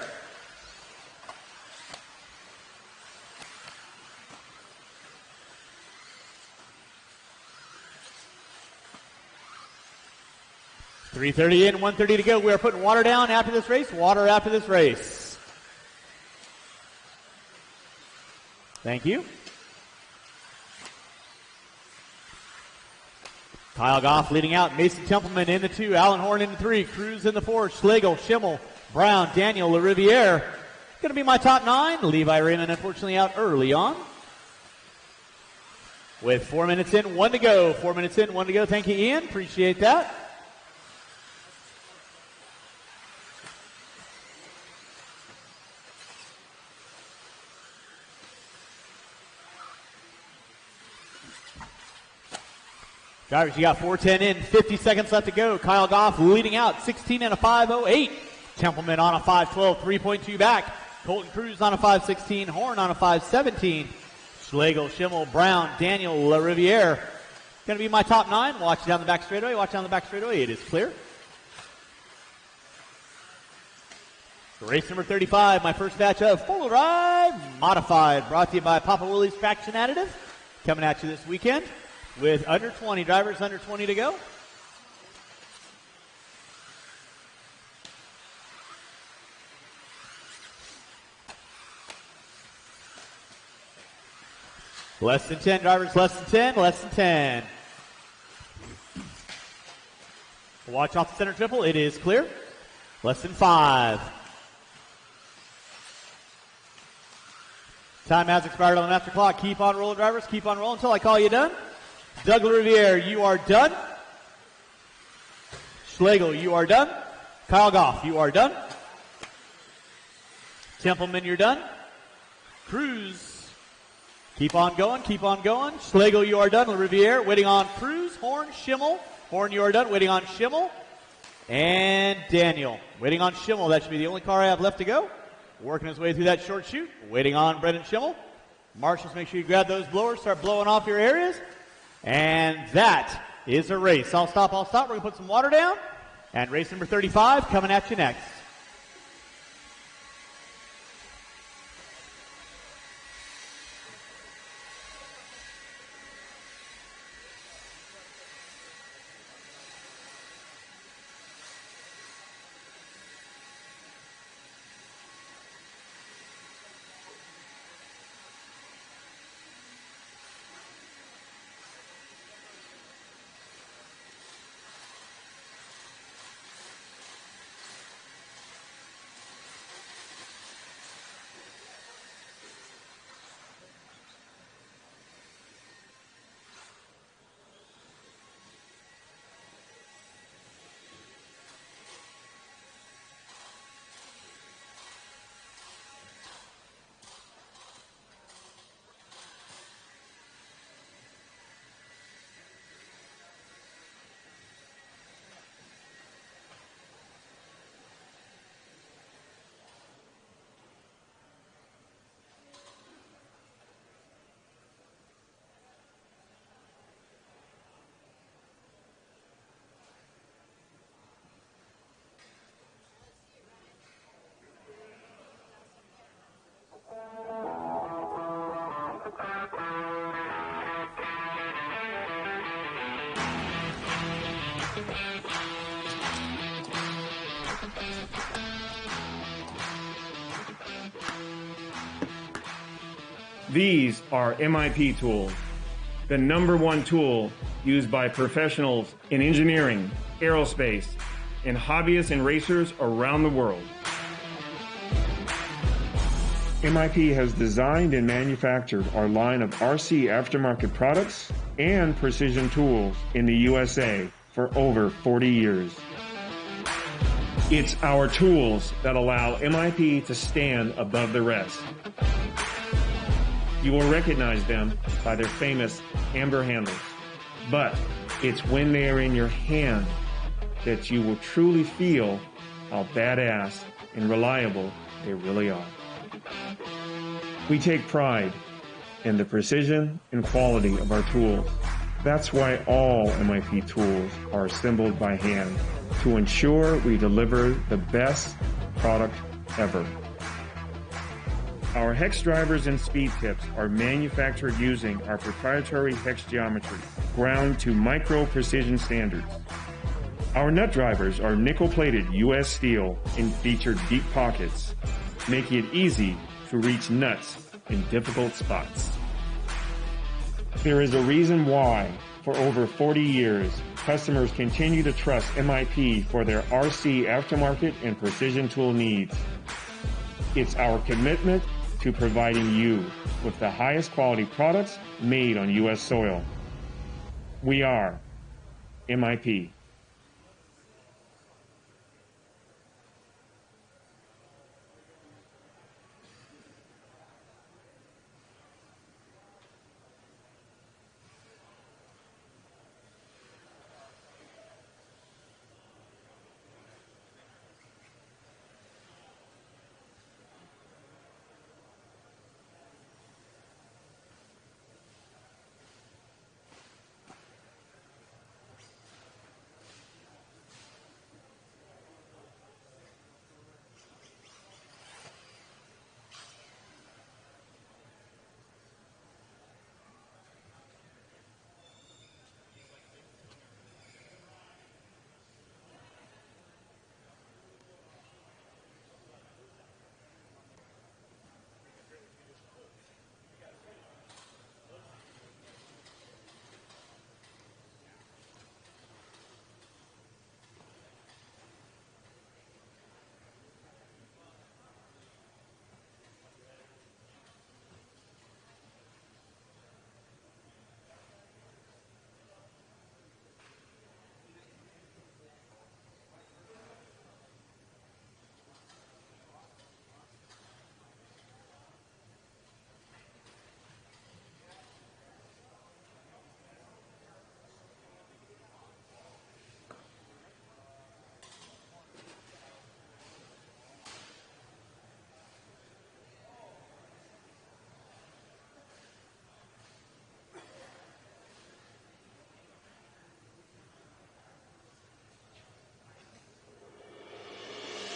.330 in, 130 to go. We are putting water down after this race. Water after this race. Thank you. Kyle Goff leading out. Mason Templeman in the 2. Alan Horn in the 3. Cruz in the 4. Schlegel, Schimmel, Brown, Daniel, LaRiviere. Going to be my top 9. Levi Raymond unfortunately out early on. With 4 minutes in, 1 to go. 4 minutes in, 1 to go. Thank you, Ian. Appreciate that. Drivers, you got 4:10 in, 50 seconds left to go. Kyle Goff leading out, 16 and a 5:08. Templeman on a 5:12, 3.2 back. Colton Cruz on a 5:16, Horn on a 5:17. Schlegel, Schimmel, Brown, Daniel, LaRiviere. Going to be my top 9. Watch down the back straightaway. Watch down the back straightaway. It is clear. Race number 35, my first batch of four-wheel drive modified, brought to you by Papa Willie's Traction Additive. Coming at you this weekend with under 20 drivers, under 20 to go. Less than 10 drivers, less than 10, less than 10. Watch off the center triple. It is clear. Less than 5. Time has expired on the master clock. Keep on rolling, drivers. Keep on rolling until I call you done. Doug Riviere, you are done. Schlegel, you are done. Kyle Goff, you are done. Templeman, you're done. Cruz, keep on going, keep on going. Schlegel, you are done. Riviere, waiting on Cruz. Horn, Schimmel. Horn, you are done. Waiting on Schimmel. And Daniel, waiting on Schimmel. That should be the only car I have left to go. Working his way through that short chute. Waiting on Brendan Schimmel. Marshals, make sure you grab those blowers. Start blowing off your areas. And that is a race. I'll stop, I'll stop. We're going to put some water down. And race number 35 coming at you next. These are MIP tools, the #1 tool used by professionals in engineering, aerospace, and hobbyists and racers around the world. MIP has designed and manufactured our line of RC aftermarket products and precision tools in the USA for over 40 years. It's our tools that allow MIP to stand above the rest. You will recognize them by their famous amber handles, but it's when they are in your hand that you will truly feel how badass and reliable they really are. We take pride in the precision and quality of our tools. That's why all MIP tools are assembled by hand to ensure we deliver the best product ever. Our hex drivers and speed tips are manufactured using our proprietary hex geometry, ground to micro precision standards. Our nut drivers are nickel-plated U.S. steel and feature deep pockets, making it easy to reach nuts in difficult spots. There is a reason why, for over 40 years, customers continue to trust MIP for their RC aftermarket and precision tool needs. It's our commitment to providing you with the highest quality products made on U.S. soil. We are MIP.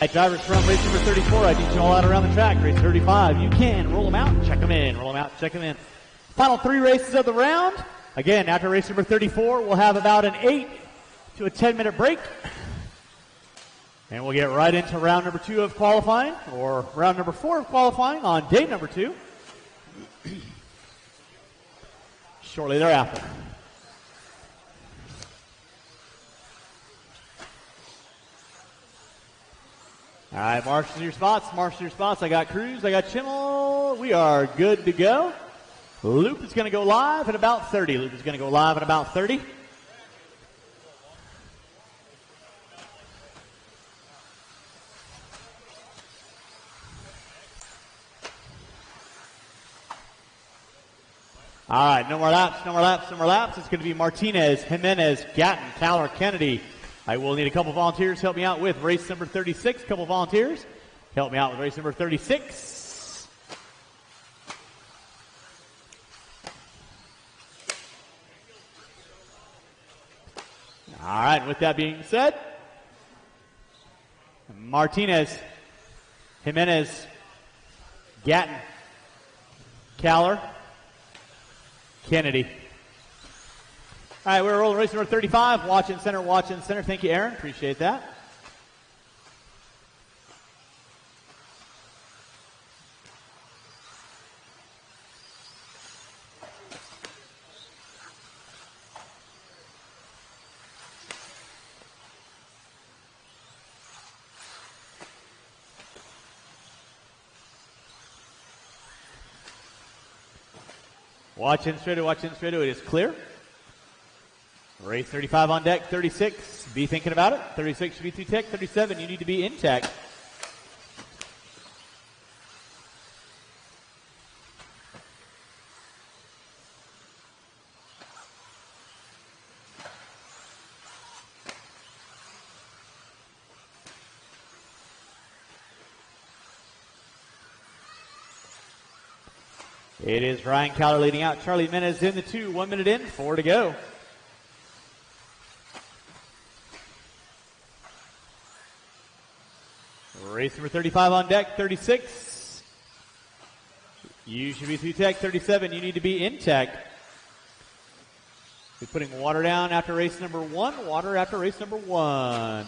Right, drivers from race number 34, I need you all out around the track. Race 35, you can roll them out, check them in, roll them out, check them in. Final 3 races of the round. Again, after race number 34, we'll have about an 8 to a 10-minute break. And we'll get right into round number 2 of qualifying, or round number 4 of qualifying on day number 2. Shortly thereafter. All right, march to your spots, march to your spots. I got Cruz, I got Chimmel. We are good to go. Loop is going to go live at about 30. Loop is going to go live at about 30. All right, no more laps, no more laps, no more laps. It's going to be Martinez, Jimenez, Gatton, Chandler, Kennedy. I will need a couple volunteers to help me out with race number 36. A couple volunteers. Help me out with race number 36. All right, with that being said, Martinez, Jimenez, Gatton, Cowler, Kennedy. All right, we're rolling race number 35. Watch in center, watch in center. Thank you, Aaron. Appreciate that. Watch in straight, watch in straight. It is clear. Race 35 on deck, 36, be thinking about it. 36 should be through tech, 37, you need to be in tech. It is Ryan Cowler leading out. Charlie Jimenez in the 2, 1 minute in, 4 to go. Race number 35 on deck, 36. You should be through tech, 37. You need to be in tech. We're putting water down after race number 1, water after race number 1.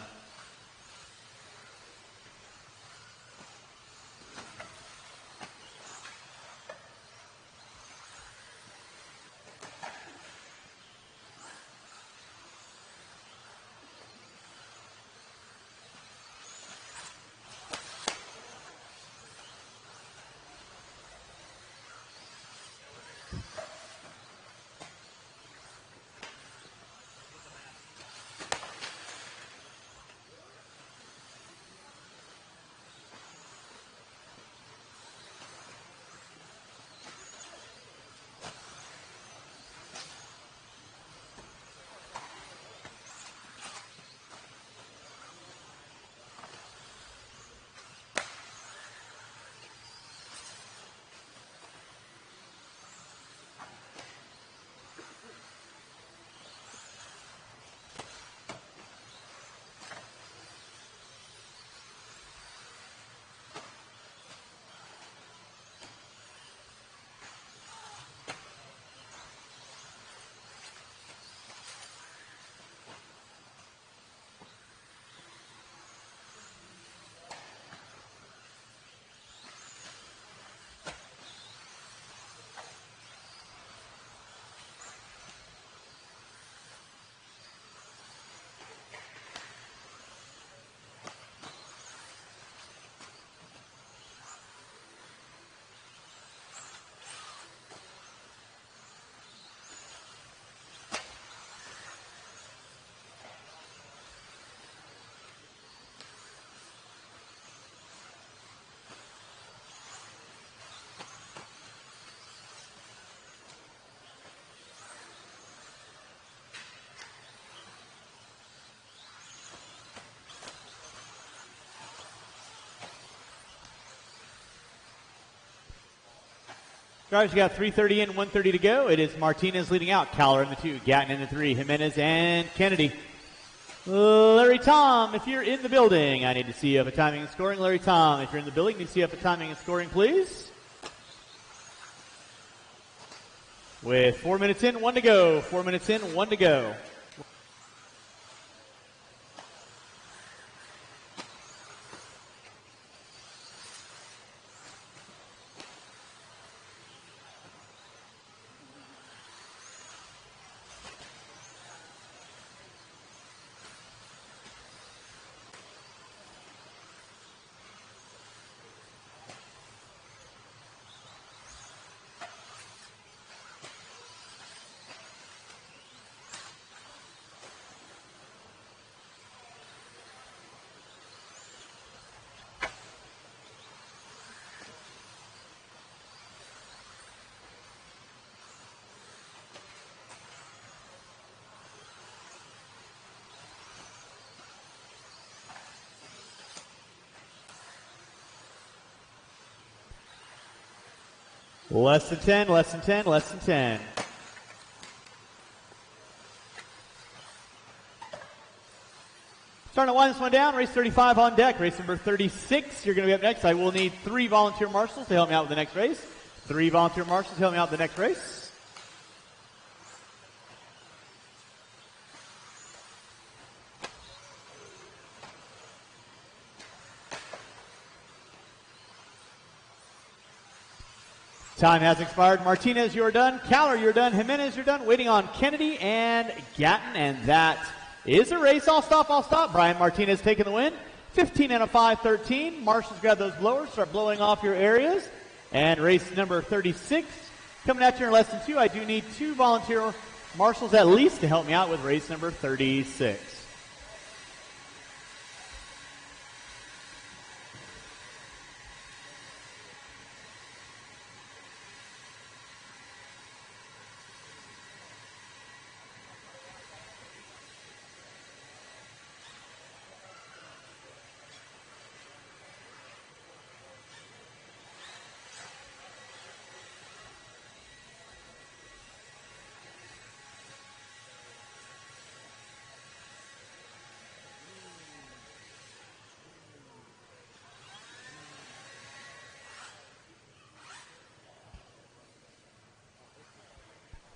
Drivers, you got 3:30 in, 1:30 to go. It is Martinez leading out. Cowler in the 2, Gatton in the 3, Jimenez and Kennedy. Larry Tom, if you're in the building, I need to see you for timing and scoring. Larry Tom, if you're in the building, need to see you for timing and scoring, please. With 4 minutes in, 1 to go. 4 minutes in, 1 to go. Less than 10, less than 10, less than 10. Starting to wind this one down. Race 35 on deck. Race number 36, you're going to be up next. I will need 3 volunteer marshals to help me out with the next race. 3 volunteer marshals to help me out with the next race. Time has expired. Martinez, you're done. Cowler, you're done. Jimenez, you're done. Waiting on Kennedy and Gatton, and that is a race. I'll stop. Brian Martinez taking the win. 15 and a 5-13. Marshals, grab those blowers. Start blowing off your areas. And race number 36 coming at you in less than 2. I do need 2 volunteer marshals at least to help me out with race number 36.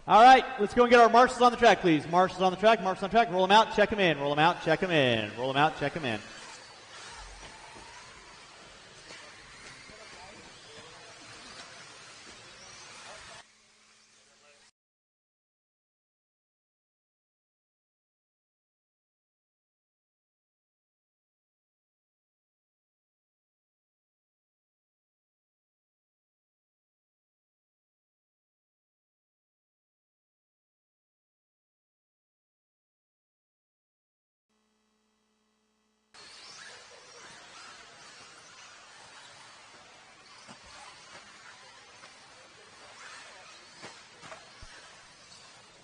All right, let's go and get our marshals on the track, please. Marshals on the track, roll them out, check them in, roll them out, check them in, roll them out, check them in.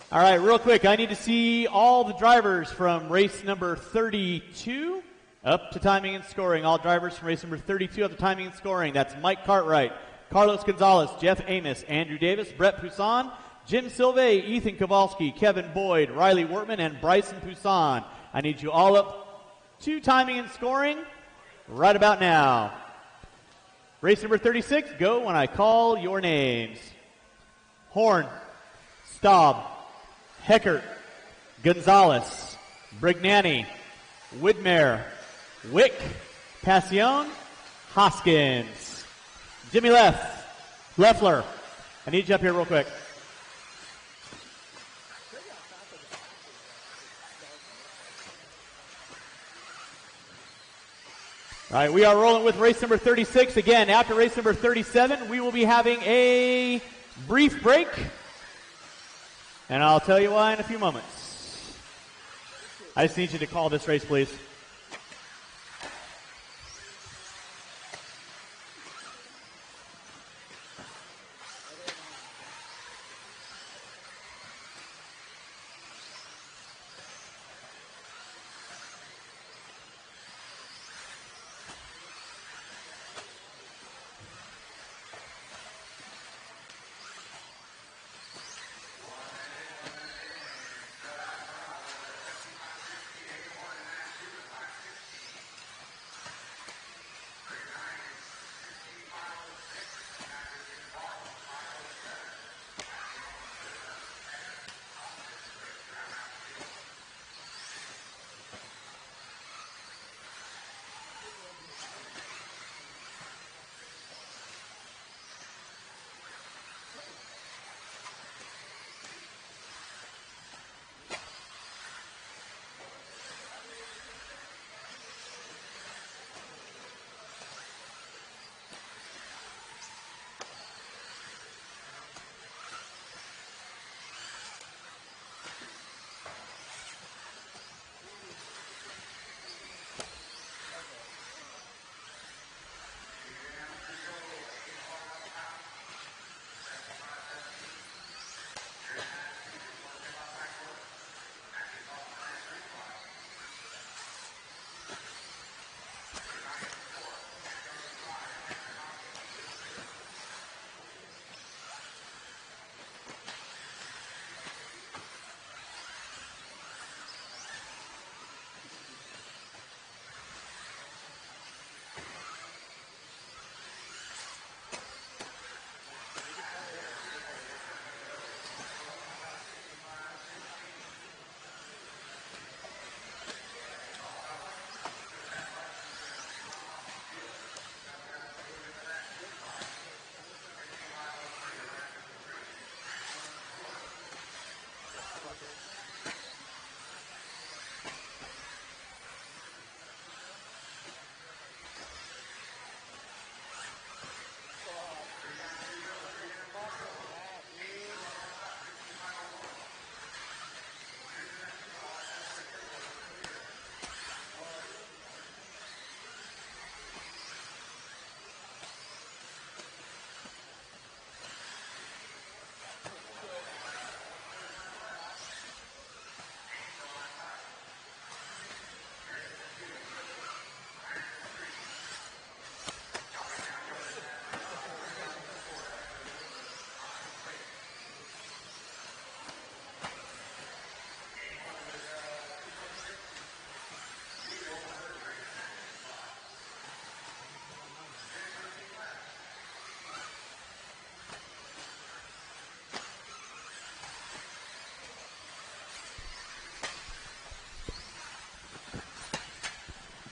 All right, real quick, I need to see all the drivers from race number 32 up to timing and scoring. All drivers from race number 32 up to timing and scoring. That's Mike Cartwright, Carlos Gonzalez, Jeff Amos, Andrew Davis, Brett Poussin, Jim Silve, Ethan Kowalski, Kevin Boyd, Riley Wortman, and Bryson Poussin. I need you all up to timing and scoring right about now. Race number 36, go when I call your names. Horn, Staub, Heckert, Gonzalez, Brignani, Widmer, Wick, Passion, Hoskins, Jimmy Leffler. I need you up here real quick. All right, we are rolling with race number 36. Again, after race number 37, we will be having a brief break. And I'll tell you why in a few moments. I just need you to call this race, please.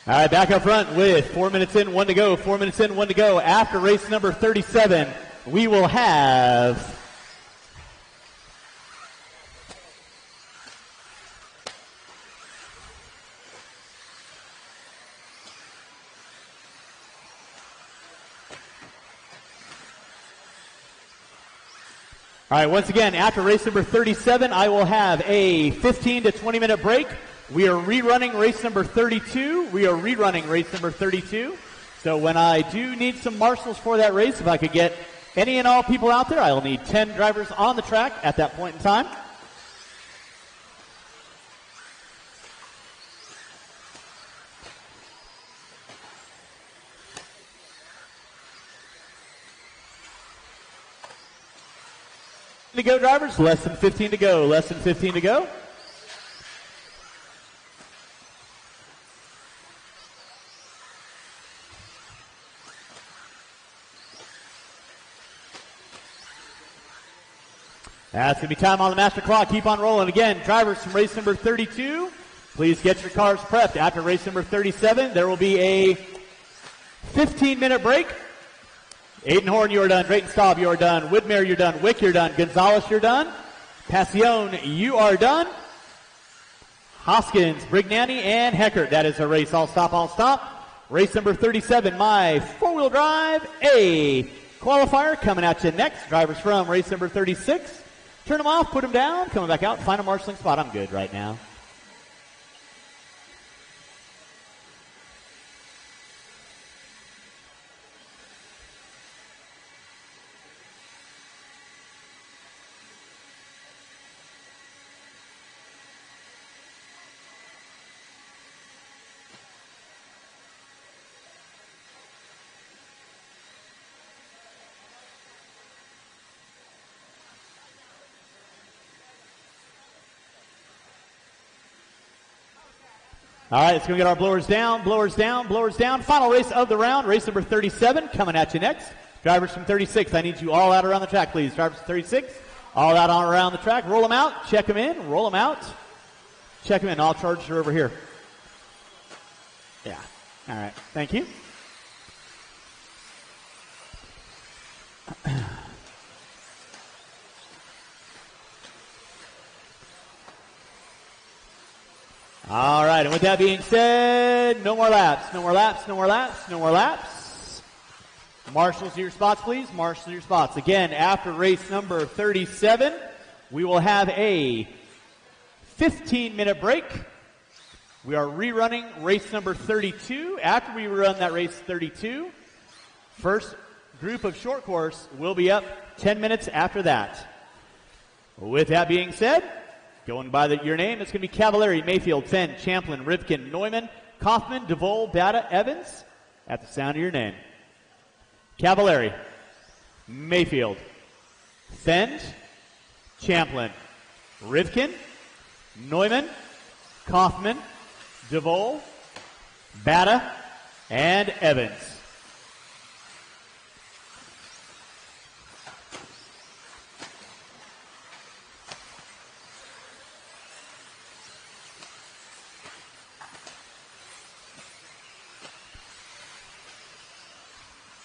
All right, back up front with 4 minutes in, 1 to go. 4 minutes in, 1 to go. After race number 37, we will have all right, once again, after race number 37, I will have a 15 to 20 minute break. We are rerunning race number 32. So when I do need some marshals for that race, if I could get any and all people out there, I will need 10 drivers on the track at that point in time. To go, drivers. Less than 15 to go. Less than 15 to go. That's going to be time on the master clock. Keep on rolling. Again, drivers from race number 32, please get your cars prepped. After race number 37, there will be a 15-minute break. Aidenhorn, you are done. Drayton Staub, you are done. Widmer, you're done. Wick, you're done. Gonzalez, you're done. Passion, you are done. Hoskins, Brignani, and Heckert. That is a race. All stop, all stop. Race number 37, my four-wheel drive, a qualifier coming at you next. Drivers from race number 36. Turn them off, put them down, coming back out, find a marshalling spot. I'm good right now. All right, let's go get our blowers down, blowers down, blowers down. Final race of the round, race number 37, coming at you next. Drivers from 36, I need you all out around the track, please. Drivers from 36, all out on around the track. Roll them out, check them in, roll them out. Check them in, all charged are over here. Yeah, all right, thank you. All right, and with that being said, no more laps, no more laps, no more laps, no more laps. Marshals to your spots, please. Marshals to your spots. Again, after race number 37, we will have a 15-minute break. We are rerunning race number 32. After we run that race 32, first group of short course will be up 10 minutes after that. With that being said, going by your name, it's going to be Cavallari, Mayfield, Fenn, Champlin, Rivkin, Neumann, Kaufman, DeVol, Bata, Evans. At the sound of your name. Cavallari, Mayfield, Fenn, Champlin, Rivkin, Neumann, Kaufman, DeVol, Bata, and Evans.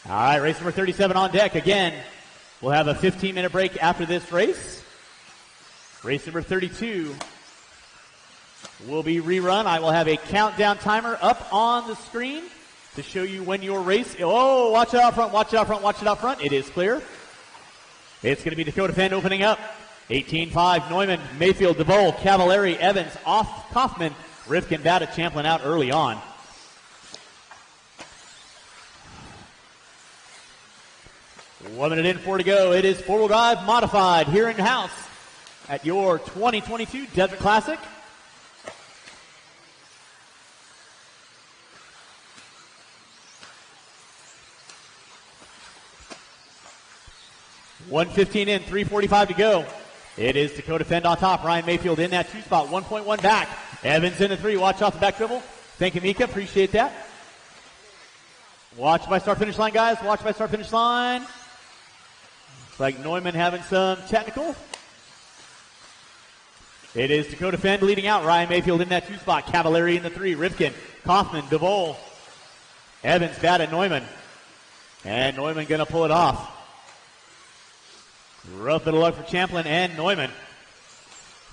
All right, race number 37 on deck. Again, we'll have a 15-minute break after this race. Race number 32 will be rerun. I will have a countdown timer up on the screen to show you when your race. Oh, watch it out front, watch it out front, watch it out front. It is clear. It's going to be Dakota Fenn opening up. 18-5, Neumann, Mayfield, DeVol, Cavallari, Evans, off Kaufman, Rivkin, Bata, Champlin out early on. One minute in, 4 to go. It is four-wheel drive modified here in-house at your 2022 Desert Classic. $1:15 in, 3:45 to go. It is Dakota Fenn on top. Ryan Mayfield in that 2 spot, 1.1 back. Evans in the 3. Watch off the back dribble. Thank you, Mika. Appreciate that. Watch my start-finish line, guys. Watch my start-finish line. Looks like Neumann having some technical. It is Dakota Fenn leading out. Ryan Mayfield in that 2 spot. Cavallari in the 3. Rifkin, Kaufman, DeVol, Evans, Bada, Neumann. And Neumann going to pull it off. Rough bit of luck for Champlin and Neumann.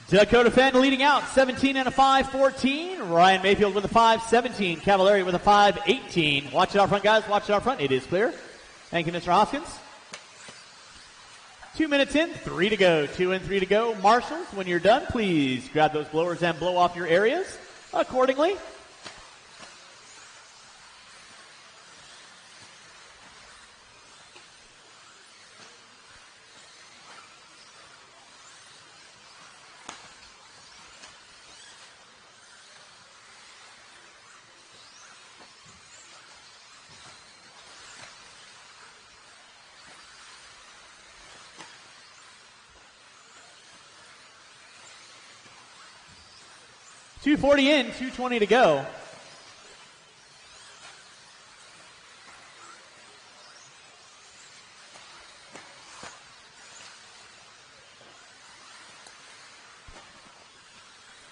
Dakota Fenn leading out, 17 and a 5-14. Ryan Mayfield with a 5-17. Cavallari with a 5-18. Watch it out front, guys. Watch it out front. It is clear. Thank you, Mr. Hoskins. 2 minutes in, 3 to go. 2 and 3 to go. Marshals, when you're done, please grab those blowers and blow off your areas accordingly. .240 in, 2:20 to go.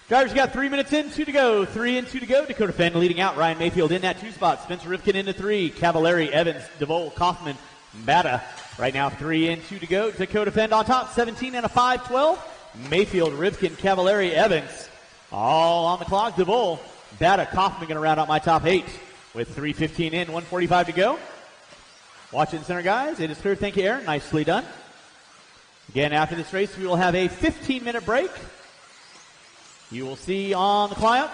Drivers got 3 minutes in, 2 to go. 3 and 2 to go. Dakota Fenn leading out. Ryan Mayfield in that 2 spot. Spencer Rifkin into 3. Cavallari, Evans, DeVol, Kaufman, Bada. Right now 3 and 2 to go. Dakota Fenn on top, 17 and a 5-12. Mayfield, Rifkin, Cavallari, Evans. All on the clock. DeVol, Bada, Kaufman going to round out my top 8 with 3:15 in, 1:45 to go. Watch it in center, guys. It is clear. Thank you, Aaron. Nicely done. Again, after this race, we will have a 15-minute break. You will see on the clock,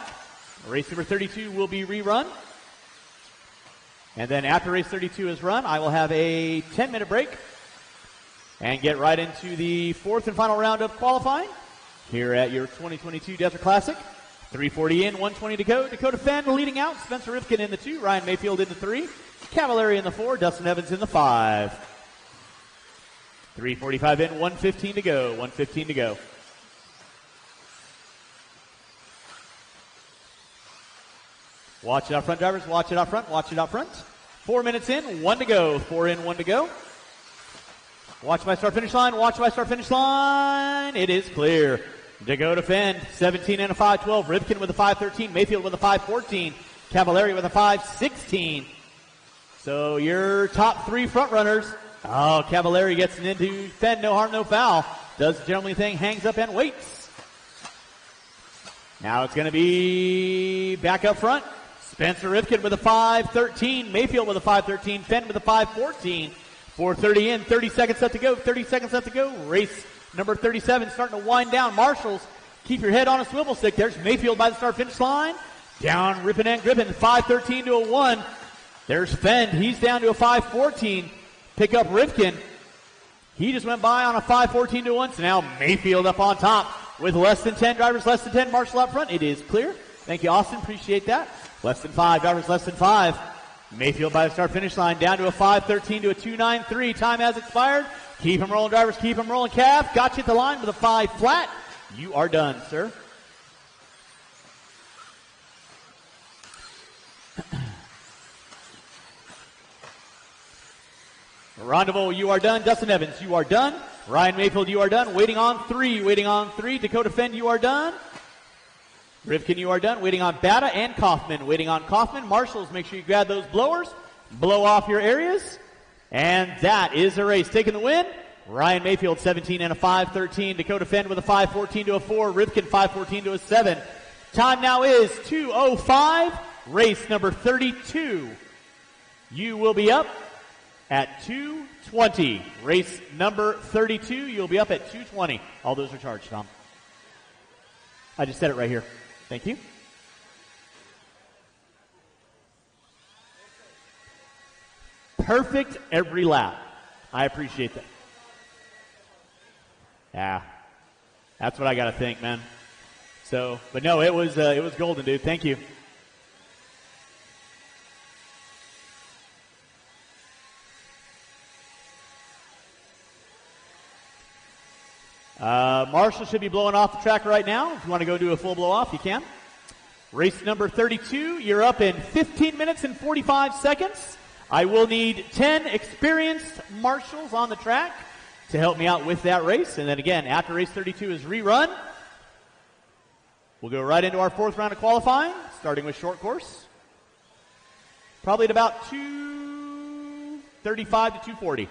race number 32 will be rerun. And then after race 32 is run, I will have a 10-minute break and get right into the 4th and final round of qualifying here at your 2022 Desert Classic. 3:40 in, 1:20 to go. Dakota Fenn leading out. Spencer Rifkin in the 2. Ryan Mayfield in the 3. Cavallari in the 4. Dustin Evans in the 5. 3:45 in, 1:15 to go. 1:15 to go. Watch it out front, drivers. Watch it out front. Watch it out front. 4 minutes in, 1 to go. 4 in, 1 to go. Watch my start finish line. Watch my start finish line. It is clear. Dakota Fenn, 17 and a 5-12. Rifkin with a 5-13. Mayfield with a 5-14. Cavallari with a 5-16. So your top 3 front runners. Oh, Cavallari gets it into Fenn. No harm, no foul. Does the gentlemanly thing, hangs up and waits. Now it's going to be back up front. Spencer Rifkin with a 5-13. Mayfield with a 5-13. Fenn with a 5-14. 4:30 in, 30 seconds left to go. 30 seconds left to go. Race number 37 starting to wind down. Marshals, keep your head on a swivel stick. There's Mayfield by the start finish line. Down, ripping and gripping. 5:13 to a 1. There's Fenn. He's down to a 5:14. Pick up Rifkin. He just went by on a 5:14 to 1. So now Mayfield up on top with less than 10 drivers, less than 10. Marshall up front. It is clear. Thank you, Austin. Appreciate that. Less than 5 drivers, less than 5. Mayfield by the start finish line down to a 5:13 to a 2:93. Time has expired. Keep them rolling, drivers. Keep them rolling. Cav got you at the line with a 5 flat. You are done, sir. Rendezvous, you are done. Dustin Evans, you are done. Ryan Mayfield, you are done. Waiting on 3. Waiting on 3. Dakota Fenn, you are done. Rifkin, you are done. Waiting on Bada and Kaufman. Waiting on Kaufman. Marshals, make sure you grab those blowers. Blow off your areas. And that is the race. Taking the win, Ryan Mayfield, 17 and a 5:13. Dakota Fenn with a 5:14 to a 4. Rifkin, 5:14 to a 7. Time now is 2:05. Race number 32. You will be up at 2:20. Race number 32, you'll be up at 2:20. All those are charged, Tom. I just said it right here. Thank you. Perfect every lap. I appreciate that. Yeah. That's what I got to think, man. So, but no, it was golden, dude. Thank you. Marshall should be blowing off the track right now. If you want to go do a full blow off, you can. Race number 32, you're up in 15 minutes and 45 seconds. I will need 10 experienced marshals on the track to help me out with that race. And then again, after race 32 is rerun, We'll go right into our fourth round of qualifying, starting with short course. Probably at about 235 to 240.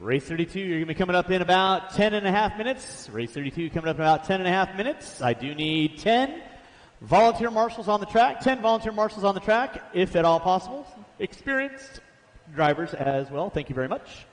Race 32, you're going to be coming up in about 10 and a half minutes. Race 32 coming up in about 10 and a half minutes. I do need 10 volunteer marshals on the track, 10 volunteer marshals on the track, if at all possible. Experienced drivers as well. Thank you very much.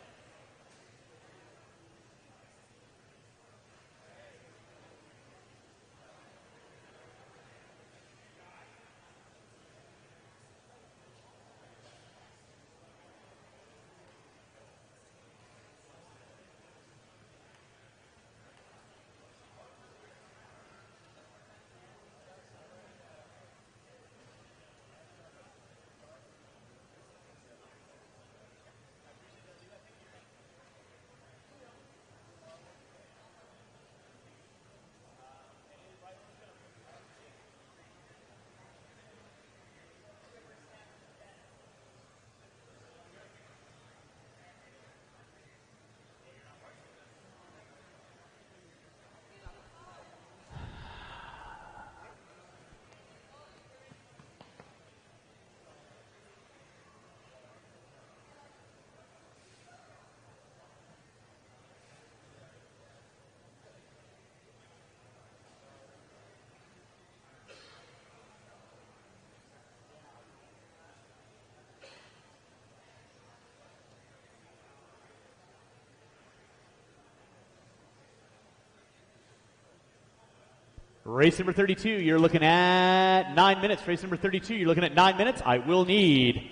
Race number 32, you're looking at 9 minutes. Race number 32, you're looking at 9 minutes. I will need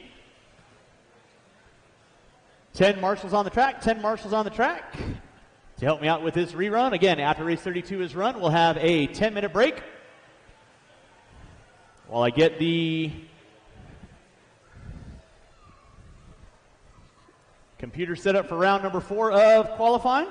10 marshals on the track, 10 marshals on the track to help me out with this rerun. Again, after race 32 is run, we'll have a 10-minute break while I get the computer set up for round number 4 of qualifying.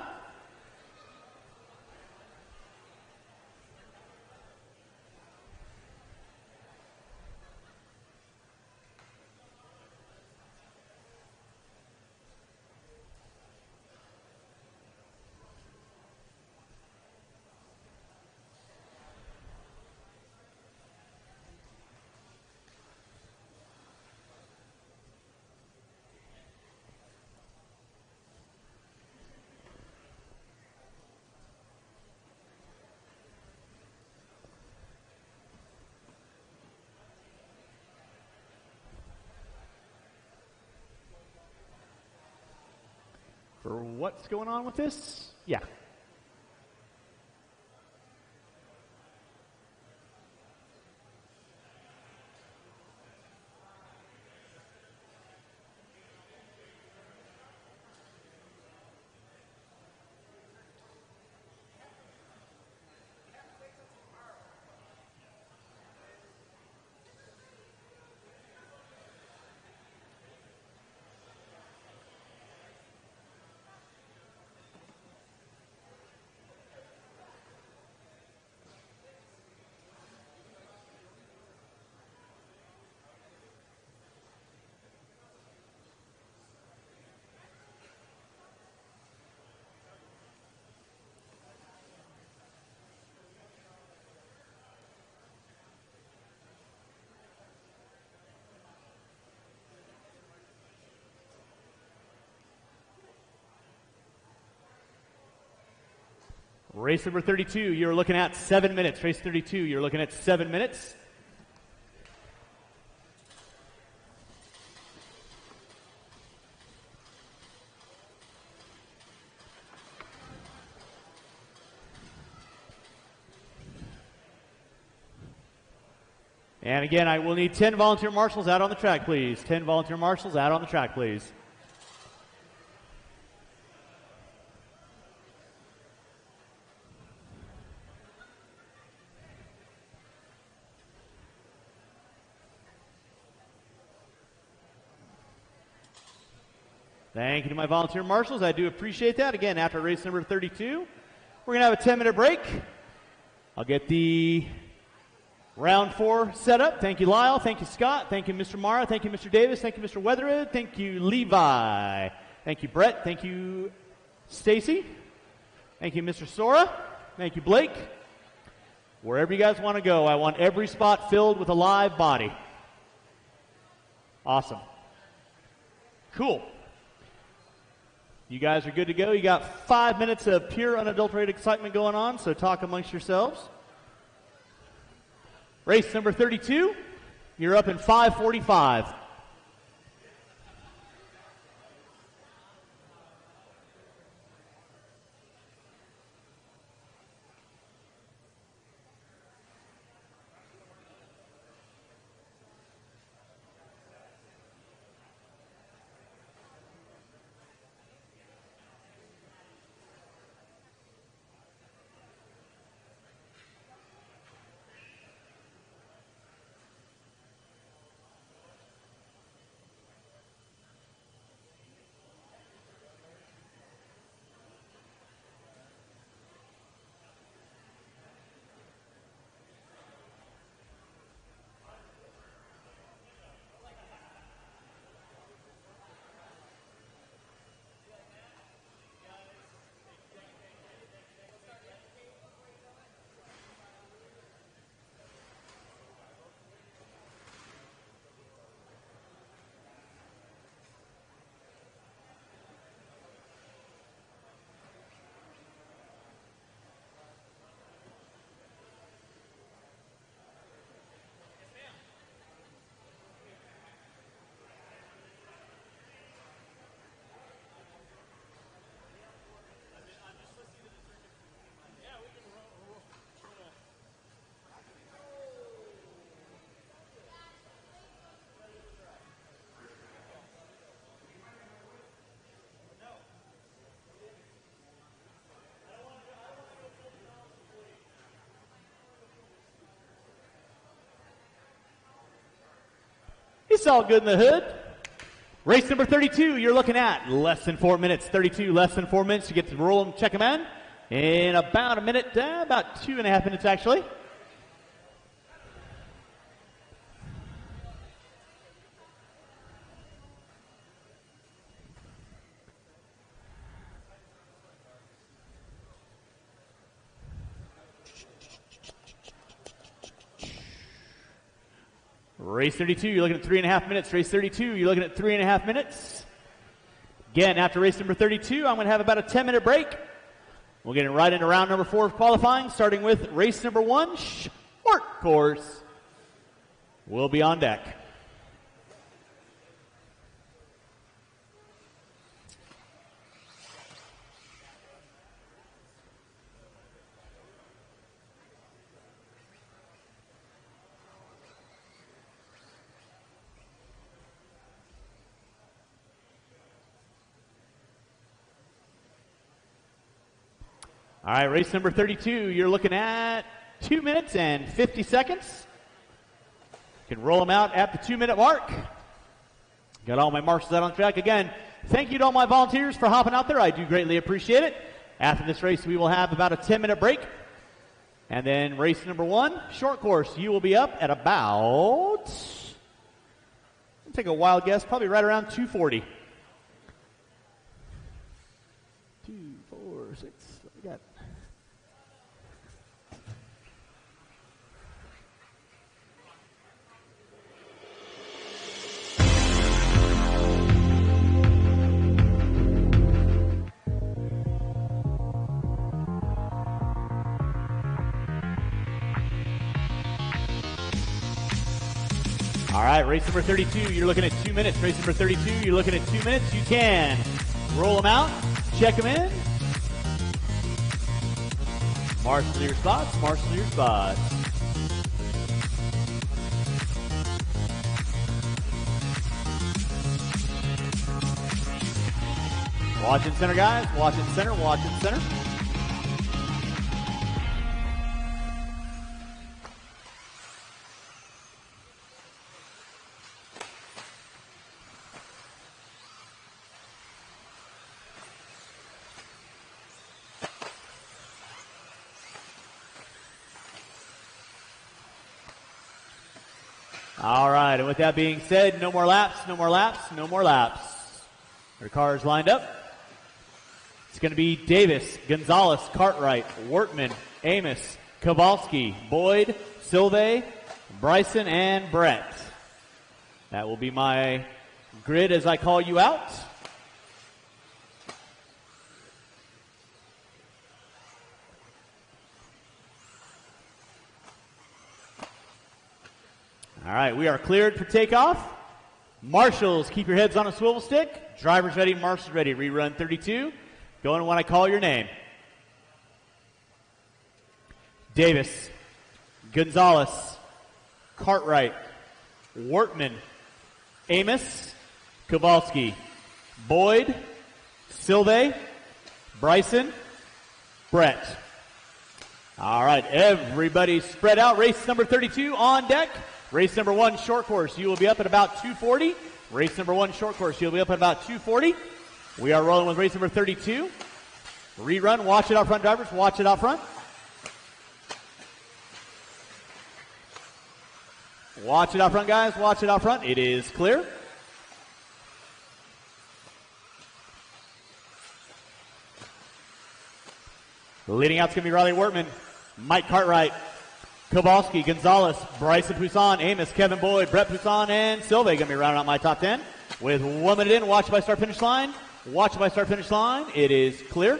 For what's going on with this? Yeah. Race number 32, you're looking at 7 minutes. Race 32, you're looking at 7 minutes. And again, I will need 10 volunteer marshals out on the track, please. 10 volunteer marshals out on the track, please. Thank you to my volunteer marshals. I do appreciate that. Again, after race number 32, we're going to have a 10-minute break. I'll get the round 4 set up. Thank you, Lyle. Thank you, Scott. Thank you, Mr. Mara. Thank you, Mr. Davis. Thank you, Mr. Weatherhead. Thank you, Levi. Thank you, Brett. Thank you, Stacy. Thank you, Mr. Sora. Thank you, Blake. Wherever you guys want to go, I want every spot filled with a live body. Awesome. Cool. You guys are good to go. You got 5 minutes of pure unadulterated excitement going on, so talk amongst yourselves. Race number 32, you're up in 5:45. It's all good in the hood. Race number 32, you're looking at less than 4 minutes. 32, less than 4 minutes. You get to roll them, check them in about a minute, about 2.5 minutes actually. Race 32, you're looking at 3.5 minutes. Race 32, you're looking at 3.5 minutes. Again, after race number 32, I'm going to have about a 10-minute break. We'll get right into round number 4 of qualifying, starting with race number 1, short course. We'll be on deck. All right, race number 32, you're looking at 2 minutes and 50 seconds. You can roll them out at the 2-minute mark. Got all my marshals out on track. Again, thank you to all my volunteers for hopping out there. I do greatly appreciate it. After this race, we will have about a 10-minute break. And then race number 1, short course, you will be up at about, I'll take a wild guess, probably right around 2:40. 2, 4, 6, what we got? All right, race number 32, you're looking at 2 minutes. Race number 32, you're looking at 2 minutes. You can roll them out, check them in. Marshal your spots, marshal your spots. Watch in center, guys. Watch in center, watch in center. All right, and with that being said, no more laps, no more laps, no more laps. Our cars lined up. It's going to be Davis, Gonzalez, Cartwright, Wortman, Amos, Kowalski, Boyd, Silve, Bryson, and Brett. That will be my grid as I call you out. All right, we are cleared for takeoff. Marshals, keep your heads on a swivel stick. Drivers ready, marshals ready. Rerun 32. Going when I call your name. Davis, Gonzalez, Cartwright, Wortman, Amos, Kowalski, Boyd, Silve, Bryson, Brett. All right, everybody spread out. Race number 32 on deck. Race number 1, short course, you will be up at about 2:40. Race number 1, short course, you'll be up at about 2:40. We are rolling with race number 32. Rerun, watch it out front, drivers, watch it out front. Watch it out front, guys, watch it out front. It is clear. Leading out is going to be Riley Wortman, Mike Cartwright, Kowalski, Gonzalez, Bryson Poussin, Amos, Kevin Boyd, Brett Poussin, and Silve going to be rounding out my top 10. With 1 minute in, watch by start finish line. Watch by start finish line. It is clear.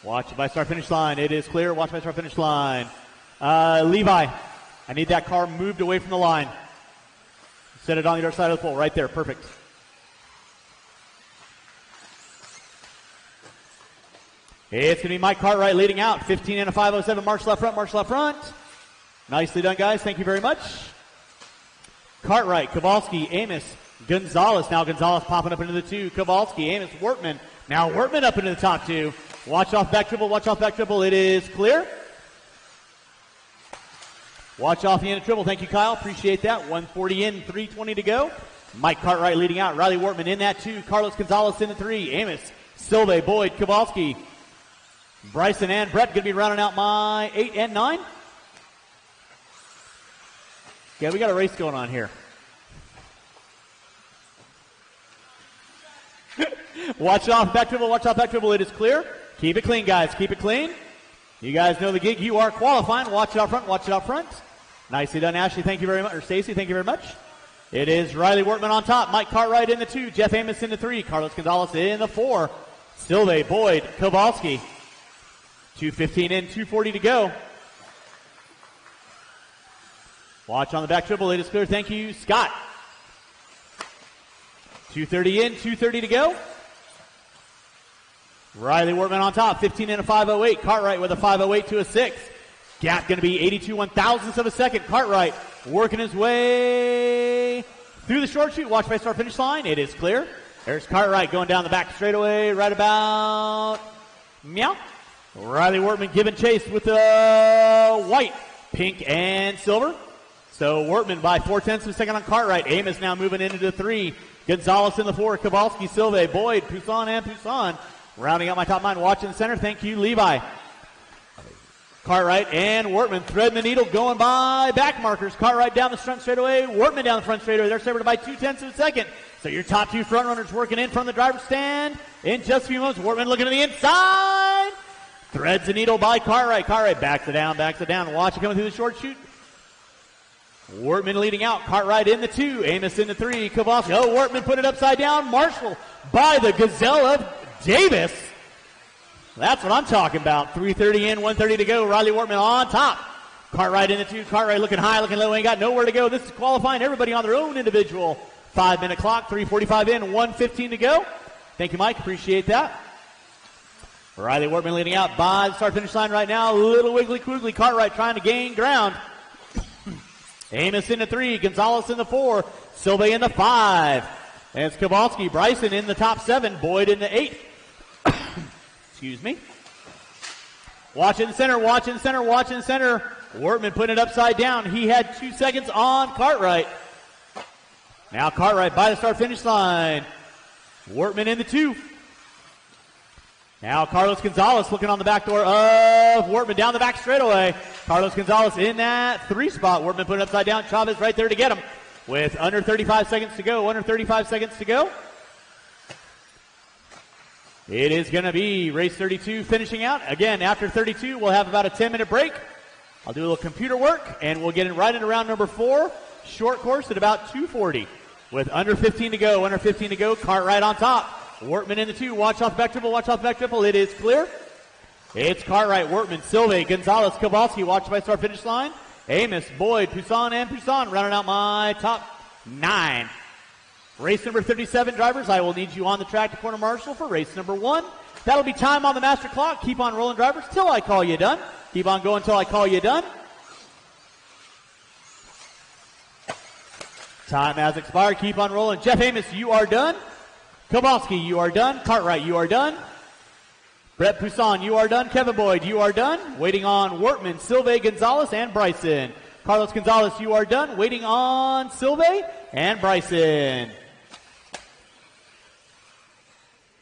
Watch by start finish line. It is clear. Watch by start finish line. Levi, I need that car moved away from the line. Set it on the other side of the pole. Right there. Perfect. It's going to be Mike Cartwright leading out. 15 and a 507. Marshal left front, marshal left front. Nicely done, guys. Thank you very much. Cartwright, Kowalski, Amos, Gonzalez. Now Gonzalez popping up into the 2. Kowalski, Amos, Wortman. Now Wortman up into the top 2. Watch off back triple, watch off back triple. It is clear. Watch off the end of triple. Thank you, Kyle. Appreciate that. 140 in, 320 to go. Mike Cartwright leading out. Riley Wortman in that 2. Carlos Gonzalez in the 3. Amos, Silve, Boyd, Kowalski, Bryson, and Brett going to be rounding out my 8 and 9. Yeah, we got a race going on here. Watch off, back dribble, watch off, back dribble. It is clear. Keep it clean, guys. Keep it clean. You guys know the gig. You are qualifying. Watch it out front, watch it out front. Nicely done, Ashley. Thank you very much. Or Stacy, thank you very much. It is Riley Wortman on top. Mike Cartwright in the 2. Jeff Amos in the 3. Carlos Gonzalez in the 4. Silve, Boyd, Kowalski. 2:15 in, 2:40 to go. Watch on the back dribble. It is clear. Thank you, Scott. 2:30 in, 2:30 to go. Riley Wortman on top. 15 in a 5:08. Cartwright with a 5:08 to a 6. Gap going to be 82 1/1000ths of a second. Cartwright working his way through the short chute. Watch by start finish line. It is clear. There's Cartwright going down the back straightaway right about meow. Riley Wortman giving chase with the white, pink, and silver. So Wortman by 0.4 of a second on Cartwright. Amos now moving into the 3. Gonzalez in the 4. Kowalski, Silve, Boyd, Poussin, and Poussin. Rounding out my top 9. Watching center. Thank you, Levi. Cartwright and Wortman threading the needle, going by back markers. Cartwright down the front straightaway. Wortman down the front straightaway. They're separated by 0.2 of a second. So your top 2 front runners working in from the driver's stand in just a few moments. Wortman looking to the inside. Threads the needle by Cartwright. Cartwright backs it down, backs it down. Watch it coming through the short chute. Wortman leading out. Cartwright in the 2. Amos in the 3. Kowalski. Oh, Wortman put it upside down. Marshall by the Gazelle of Davis. That's what I'm talking about. 3:30 in, 1:30 to go. Riley Wortman on top. Cartwright in the 2. Cartwright looking high, looking low. Ain't got nowhere to go. This is qualifying. Everybody on their own individual 5-minute clock. 3:45 in, 1:15 to go. Thank you, Mike. Appreciate that. Riley Wortman leading out by the start-finish line right now. A little wiggly-quiggly. Cartwright trying to gain ground. Amos in the 3. Gonzalez in the 4. Silve in the 5. And it's Kowalski. Bryson in the top 7. Boyd in the 8. Excuse me. Watching center, watching center, watching center. Wortman putting it upside down. He had 2 seconds on Cartwright. Now Cartwright by the start-finish line. Wortman in the 2. Now Carlos Gonzalez looking on the back door of Wortman down the back straightaway. Carlos Gonzalez in that 3 spot. Wortman put it upside down. Chavez right there to get him with under 35 seconds to go. Under 35 seconds to go. It is going to be race 32 finishing out. Again, after 32, we'll have about a 10-minute break. I'll do a little computer work, and we'll get it right into round number 4. Short course at about 2:40 with under 15 to go. Under 15 to go. Cartwright on top. Wortman in the 2. Watch off back triple. Watch off back triple. It is clear. It's Cartwright, Wortman, Silve, Gonzalez, Kowalski. Watch by start finish line. Amos, Boyd, Poussin, and Poussin rounding out my top 9. Race number 37, drivers. I will need you on the track to corner marshal for race number 1. That'll be time on the master clock. Keep on rolling, drivers, till I call you done. Keep on going till I call you done. Time has expired. Keep on rolling. Jeff Amos, you are done. Kowalski, you are done. Cartwright, you are done. Brett Poussin, you are done. Kevin Boyd, you are done. Waiting on Wortman, Silve, Gonzalez, and Bryson. Carlos Gonzalez, you are done. Waiting on Silve and Bryson.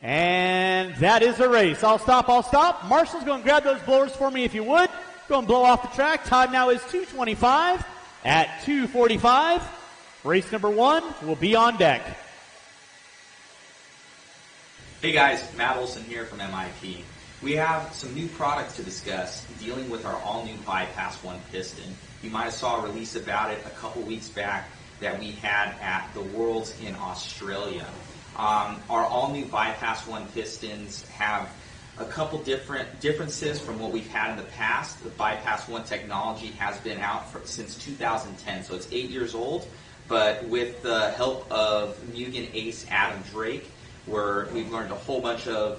And that is the race. I'll stop. Marshall's going to grab those blowers for me if you would. Go and blow off the track. Time now is 2:25 at 2:45. Race number 1 will be on deck. Hey guys, Matt Olson here from MIP. We have some new products to discuss dealing with our all-new Bypass 1 piston. You might have saw a release about it a couple weeks back that we had at the Worlds in Australia. Our all-new Bypass 1 pistons have a couple differences from what we've had in the past. The Bypass 1 technology has been out since 2010, so it's 8 years old. But with the help of Mugen ace Adam Drake, we've learned a whole bunch of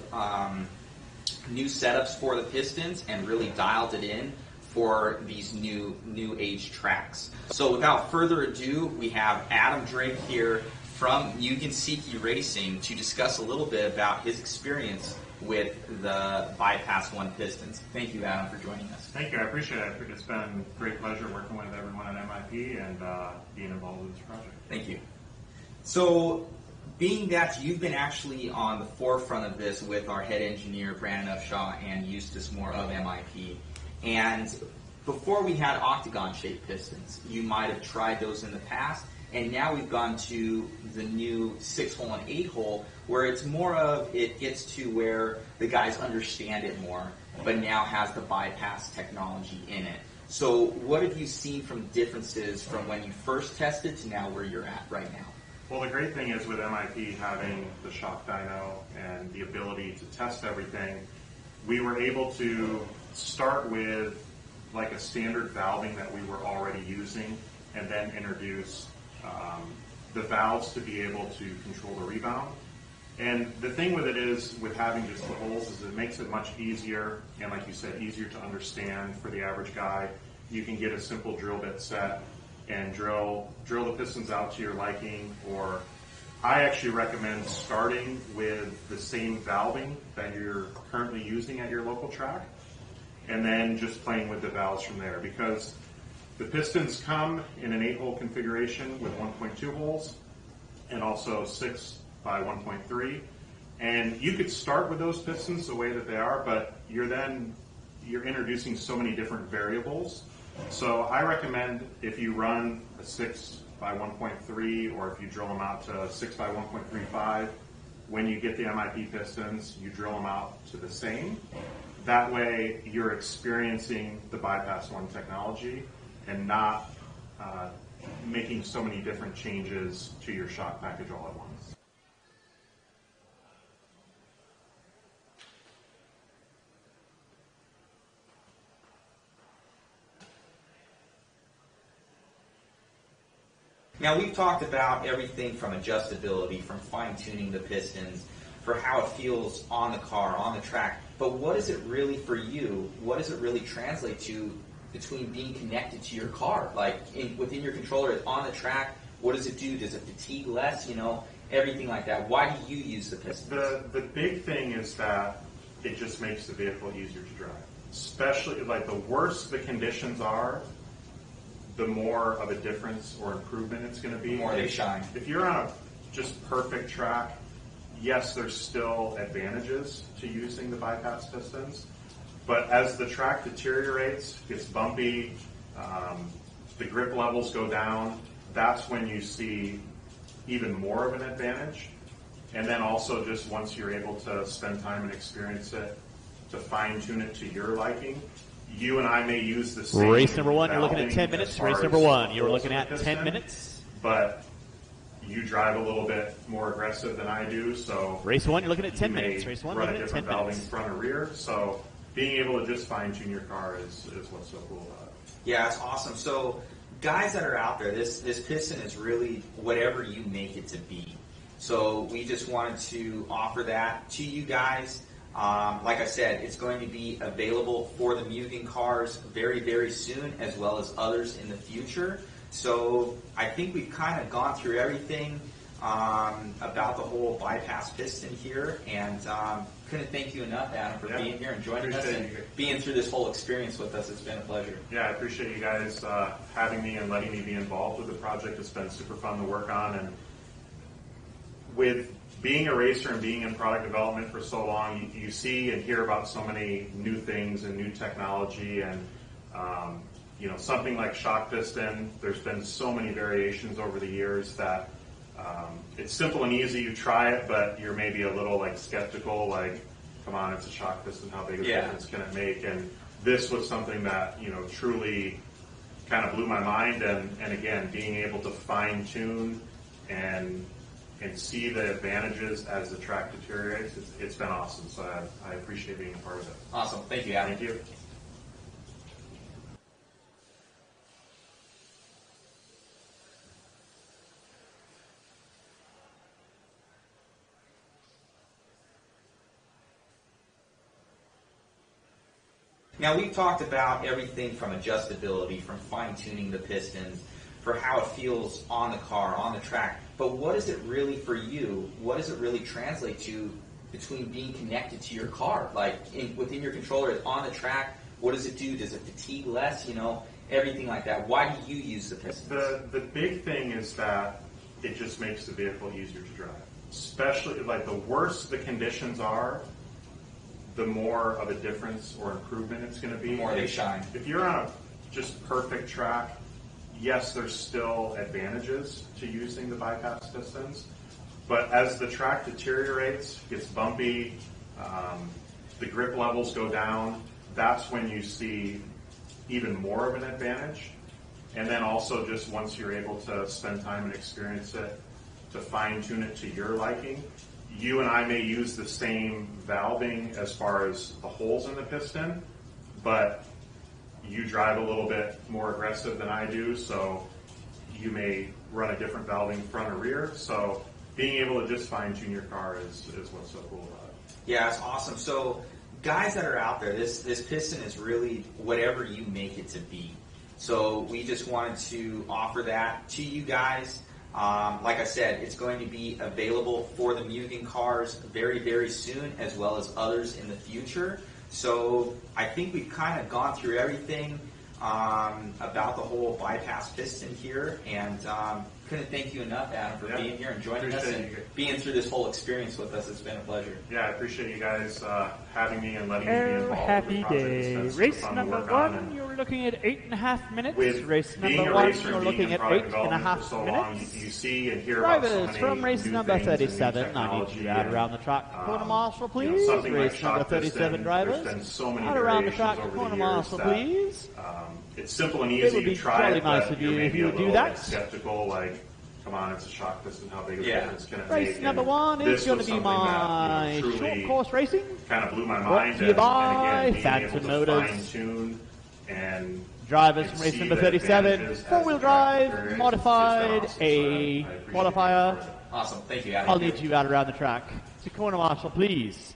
new setups for the pistons and really dialed it in for these new age tracks. So without further ado, we have Adam Drake here from Mugen Siki Racing to discuss a little bit about his experience with the Bypass 1 pistons. Thank you, Adam, for joining us. Thank you. I appreciate it. It's been a great pleasure working with everyone at MIP and being involved with this project. Thank you. So, being that you've been actually on the forefront of this with our head engineer, Brandon Upshaw, and Eustace Moore of MIP, and before we had octagon-shaped pistons, you might have tried those in the past, and now we've gone to the new 6-hole and 8-hole, where it's more of, it gets to where the guys understand it more, but now has the bypass technology in it. So what have you seen from differences from when you first tested to now where you're at right now? Well, the great thing is with MIP having the shock dyno and the ability to test everything, we were able to start with like a standard valving that we were already using and then introduce the valves to be able to control the rebound. And the thing with it is, with having just the holes, is it makes it much easier, and like you said, easier to understand for the average guy. You can get a simple drill bit set and drill the pistons out to your liking, or I actually recommend starting with the same valving that you're currently using at your local track, and then just playing with the valves from there, because the pistons come in an 8-hole configuration with 1.2 holes and also 6 by 1.3, and you could start with those pistons the way that they are, but you're introducing so many different variables. So I recommend if you run a 6 by 1.3, or if you drill them out to 6 by 1.35, when you get the MIP pistons, you drill them out to the same. That way you're experiencing the Bypass 1 technology and not making so many different changes to your shock package all at once. Now, we've talked about everything from adjustability, from fine-tuning the pistons, for how it feels on the car, on the track, but what is it really for you? What does it really translate to between being connected to your car? Like, within your controller, on the track, what does it do? Does it fatigue less? Everything like that. Why do you use the pistons? The big thing is that it just makes the vehicle easier to drive. Especially, like, the worse the conditions are, the more of a difference or improvement it's going to be. The more they shine. If you're on a just perfect track, yes, there's still advantages to using the bypass pistons, but as the track deteriorates, gets bumpy, the grip levels go down, that's when you see even more of an advantage. And then also, just once you're able to spend time and experience it, to fine-tune it to your liking, you and I may use the same. Race number 1, you're looking at 10 minutes. Race number 1, you're looking at 10 minutes. But you drive a little bit more aggressive than I do, so race 1, you're looking at 10 minutes. Race 1, run looking a at 10 different valving minutes. front or rear. So being able to just fine-tune your car is what's so cool about it. Yeah, it's awesome. So guys that are out there, this piston is really whatever you make it to be. So we just wanted to offer that to you guys. Like I said, it's going to be available for the Mugen cars very, very soon, as well as others in the future. So I think we've kind of gone through everything about the whole bypass piston here, and couldn't thank you enough, Adam, for being here and joining us and being through this whole experience with us. It's been a pleasure. Yeah, I appreciate you guys having me and letting me be involved with the project. It's been super fun to work on, and with being a racer and being in product development for so long, you see and hear about so many new things and new technology, and something like shock piston, there's been so many variations over the years that it's simple and easy. You try it, but you're maybe a little skeptical, come on, it's a shock piston, how big of a difference can it make? And this was something that truly kind of blew my mind, and again, being able to fine tune and see the advantages as the track deteriorates, it's been awesome. So I appreciate being a part of it. Awesome. Thank you, Adam. Thank you. Now, we've talked about everything from adjustability, from fine-tuning the pistons, for how it feels on the car, on the track. But what is it really for you? What does it really translate to between being connected to your car? Like within your controller, on the track, what does it do? Does it fatigue less? Everything like that. Why do you use the pistons? The big thing is that it just makes the vehicle easier to drive. Especially, like, the worse the conditions are, the more of a difference or improvement it's going to be. The more they shine. If you're on a just perfect track, yes, there's still advantages to using the bypass pistons, but as the track deteriorates, gets bumpy, the grip levels go down, that's when you see even more of an advantage. And then also, just once you're able to spend time and experience it, to fine-tune it to your liking. You and I may use the same valving as far as the holes in the piston, but you drive a little bit more aggressive than I do, so you may run a different valving front or rear. So being able to just fine-tune your car is what's so cool about it. Yeah, it's awesome. So guys that are out there, this piston is really whatever you make it to be. So we just wanted to offer that to you guys. Like I said, it's going to be available for the Mugen cars very, very soon, as well as others in the future. So I think we've kind of gone through everything about the whole bypass piston here, and couldn't thank you enough, Adam, for being here and joining us and being through this whole experience with us. It's been a pleasure. Yeah, I appreciate you guys having me and letting me be involved. Happy with the project. day. It's been Race super fun number to work on, one, and you're looking at 8.5 minutes. with Race being number a one, racer you're and looking being in at product 8.5 development for so long, minutes. you see and hear about so Drivers many from race new number things and new 37, I need technology you out and, around the track. Corner marshal, please. something like Race number shock 37 piston, drivers. there's been so many Out around the variations track. over the Corner years marshal, that, please. it's simple and It easy would be to try really it, nice but of you're you if maybe you a would do little that. bit skeptical, like, come on, it's a shock piston, how big of a difference can it make? Race number And one is this going to was be something my that, truly short course racing. kind of blew my Brought mind, to you and by again, being Phantom able to Motors. fine-tune and Drivers from race see number the 37, advantages as four-wheel the track drive, deteriorates. modified, It's just been awesome. a So I appreciate qualifier. it. Awesome. Thank you, Adam. I'll need you out around the track. To corner marshal, please.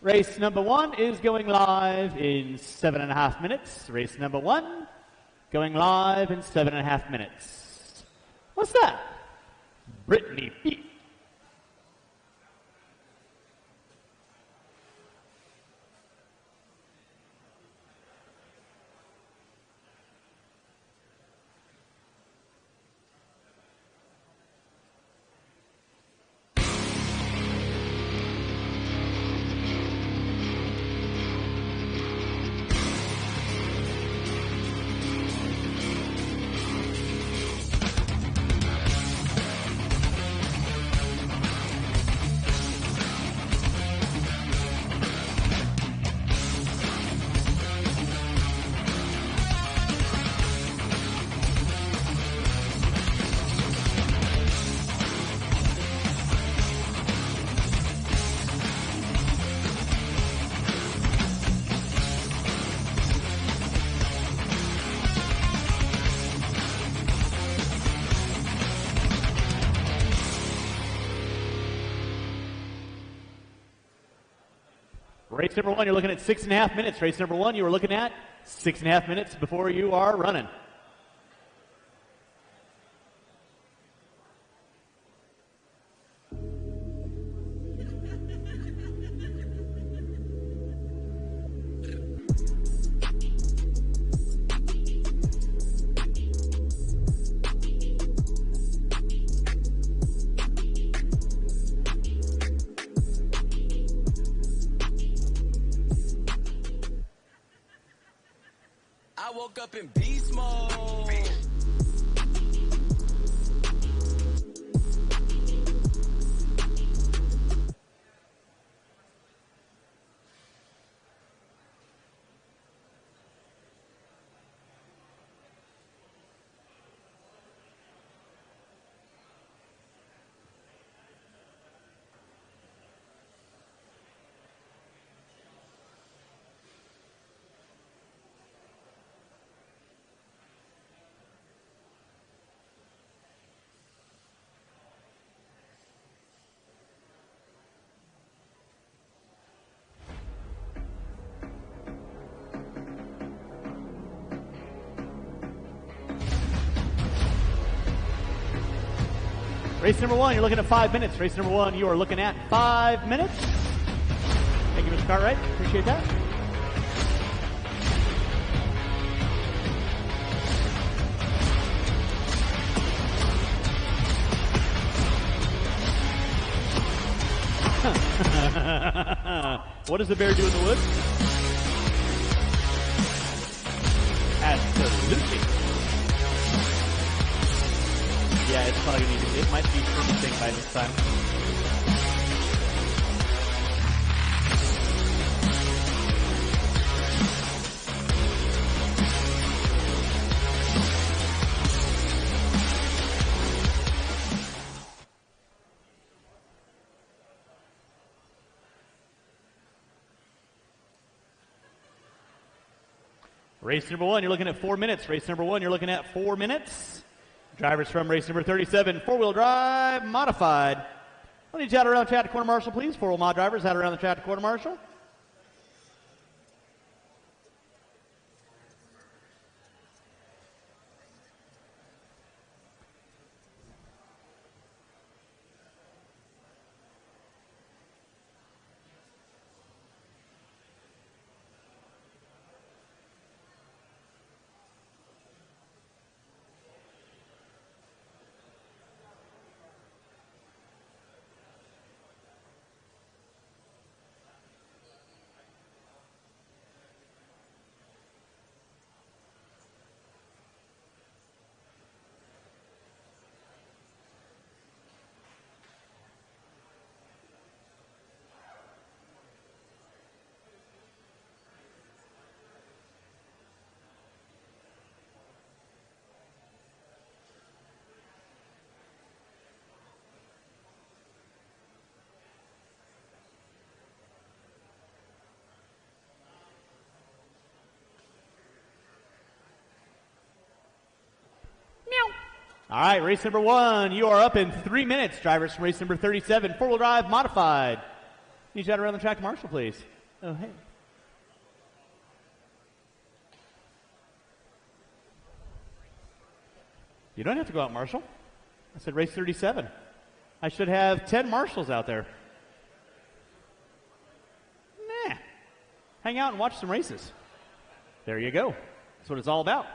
Race number one is going live in 7.5 minutes. Race number one going live in 7.5 minutes. What's that? Brittany Beat. Race number one, you're looking at 6.5 minutes. Race number one, you were looking at 6.5 minutes before you are running. I woke up in beast mode. Race number 1, you're looking at 5 minutes. Race number 1, you are looking at 5 minutes. Thank you, Mr. Cartwright. Appreciate that. What does the bear do in the woods? Absolutely. Yeah, it's probably going to be, it might be pretty big by this time. Race number 1, you're looking at 4 minutes. Race number 1, you're looking at 4 minutes. Drivers from race number 37, four-wheel drive, modified. I need you out around track to quarter marshal, please. Four-wheel mod drivers out around the track to quarter marshal. All right, race number 1, you are up in 3 minutes. Drivers from race number 37, four-wheel drive, modified. Need you out around the track to marshal, please. Oh, hey. You don't have to go out, marshal. I said race 37. I should have 10 marshals out there. Nah. Hang out and watch some races. There you go. That's what it's all about.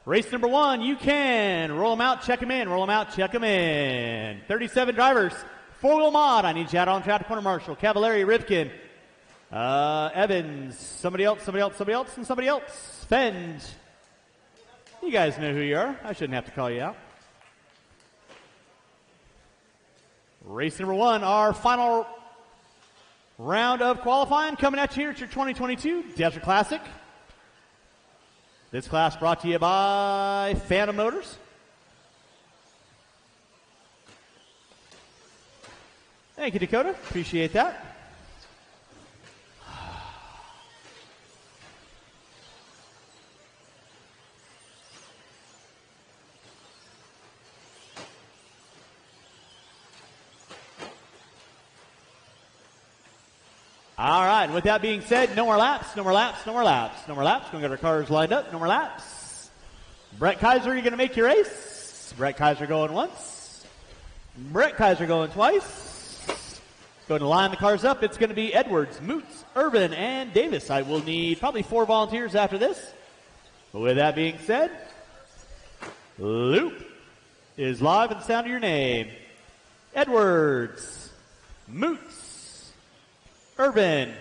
Race number 1, you can roll them out, check them in, roll them out, check them in. 37 drivers, four-wheel mod. I need you out on track to corner marshal. Cavallari, Rivkin, Evans, somebody else, and somebody else. Fend. You guys know who you are. I shouldn't have to call you out. Race number 1, our final round of qualifying coming at you here at your 2022 Desert Classic. This class brought to you by Phantom Motors. Thank you, Dakota. Appreciate that. All right, and with that being said, no more laps, no more laps, no more laps, no more laps. Going to get our cars lined up, no more laps. Brett Kaiser, you're going to make your race. Brett Kaiser going once. Brett Kaiser going twice. Going to line the cars up. It's going to be Edwards, Moots, Irvin, and Davis. I will need probably 4 volunteers after this. But with that being said, Loop is live at the sound of your name. Edwards, Moots, Irvin,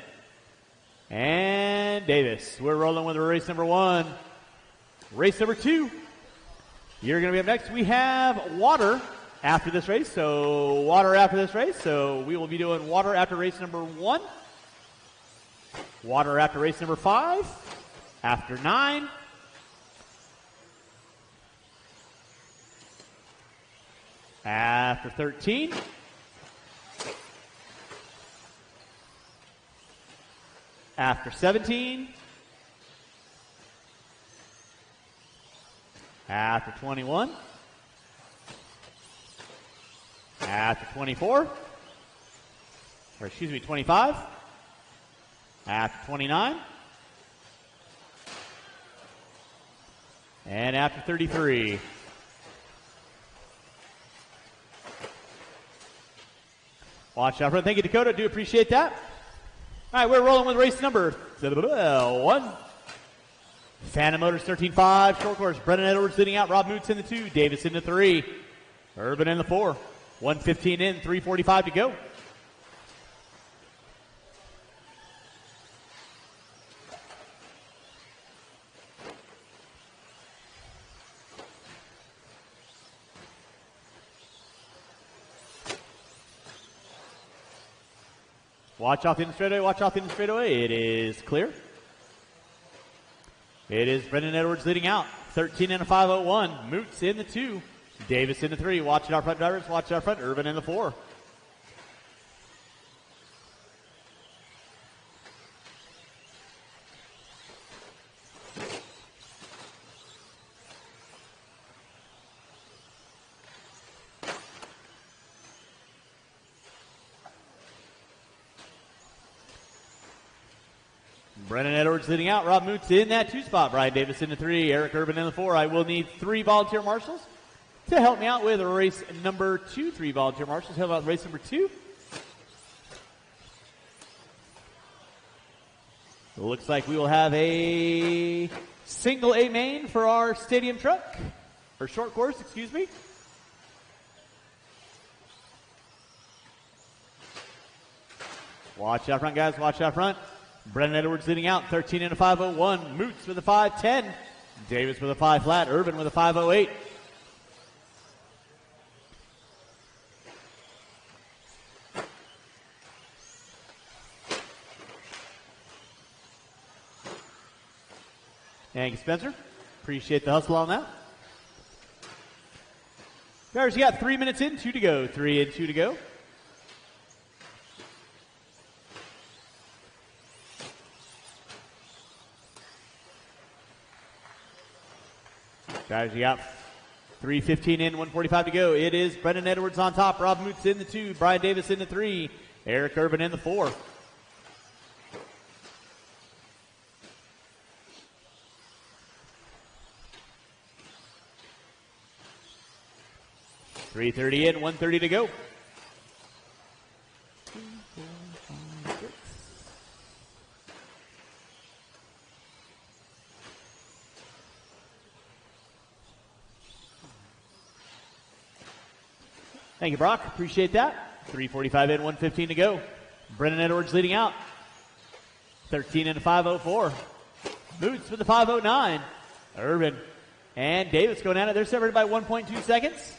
and Davis. We're rolling with race number 1. Race number 2, you're going to be up next. We have water after this race, so water after this race. So we will be doing water after race number 1, water after race number 5, after 9, after 13, after 17, after 21, after 24, or excuse me, 25, after 29, and after 33. Watch out front. Thank you, Dakota. Do appreciate that. All right, we're rolling with race number 1. Phantom Motors 13.5. Short course. Brennan Edwards leading out. Rob Moots in the 2. Davis in the 3. Urban in the 4. 1:15 in. 3:45 to go. Watch off in the straightaway, watch off in the straightaway. It is clear. It is Brendan Edwards leading out. 13 and a 5:01. Moots in the 2. Davis in the 3. Watch it out front, drivers. Watch it out front. Urban in the 4. Brennan Edwards leading out. Rob Moots in that 2 spot. Brian Davis in the 3. Eric Urban in the 4. I will need 3 volunteer marshals to help me out with race number 2. 3 volunteer marshals. How about race number 2? It looks like we will have a single A main for our stadium truck. Or short course, excuse me. Watch out front, guys. Watch out front. Brennan Edwards leading out, 13 and a 5:01. Moots with a 5:10. Davis with a 5 flat. Urban with a 5:08. Thank you, Spencer. Appreciate the hustle on that. Drivers, you got 3 minutes in, 2 to go. 3 and 2 to go. Guys, you got 3:15 in, 1:45 to go. It is Brendan Edwards on top. Rob Moots in the 2. Brian Davis in the 3. Eric Urban in the 4. .330 in, 1:30 to go. Thank you, Brock. Appreciate that. 3:45 in, 1:15 to go. Brennan Edwards leading out. 13 and a 5:04. Moots with a 5:09. Urban and Davis going at it. They're separated by 1.2 seconds.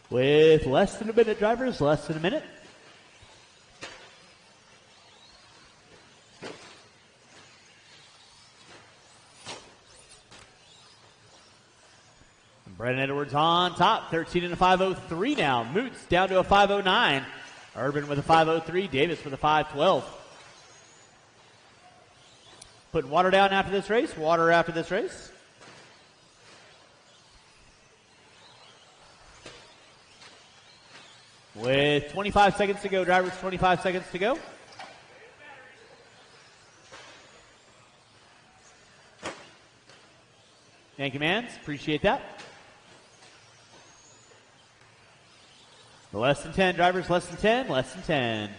With less than a minute, drivers, less than a minute. Brennan Edwards on top, 13 and a 5:03 now. Moots down to a 5:09. Urban with a 5:03. Davis with a 5:12. Putting water down after this race. Water after this race. With 25 seconds to go, drivers, 25 seconds to go. Thank you, Mans. Appreciate that. Less than 10, drivers, less than 10, less than 10.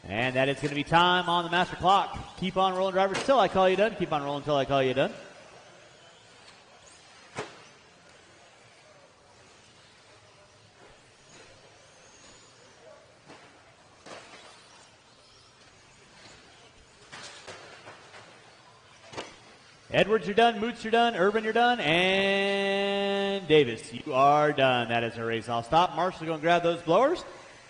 And that is going to be time on the master clock. Keep on rolling, drivers, till I call you done. Keep on rolling till I call you done. Edwards, you're done. Moots, you're done. Urban, you're done. And Davis, you are done. That is a race. I'll stop. Marshall's going to grab those blowers.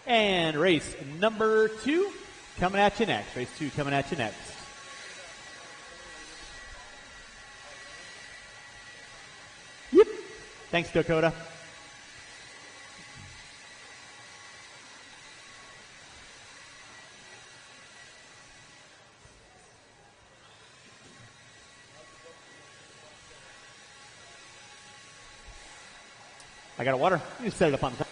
And race number 2 coming at you next. Race 2 coming at you next. Yep. Thanks, Dakota. I got a water. You set it up on the top.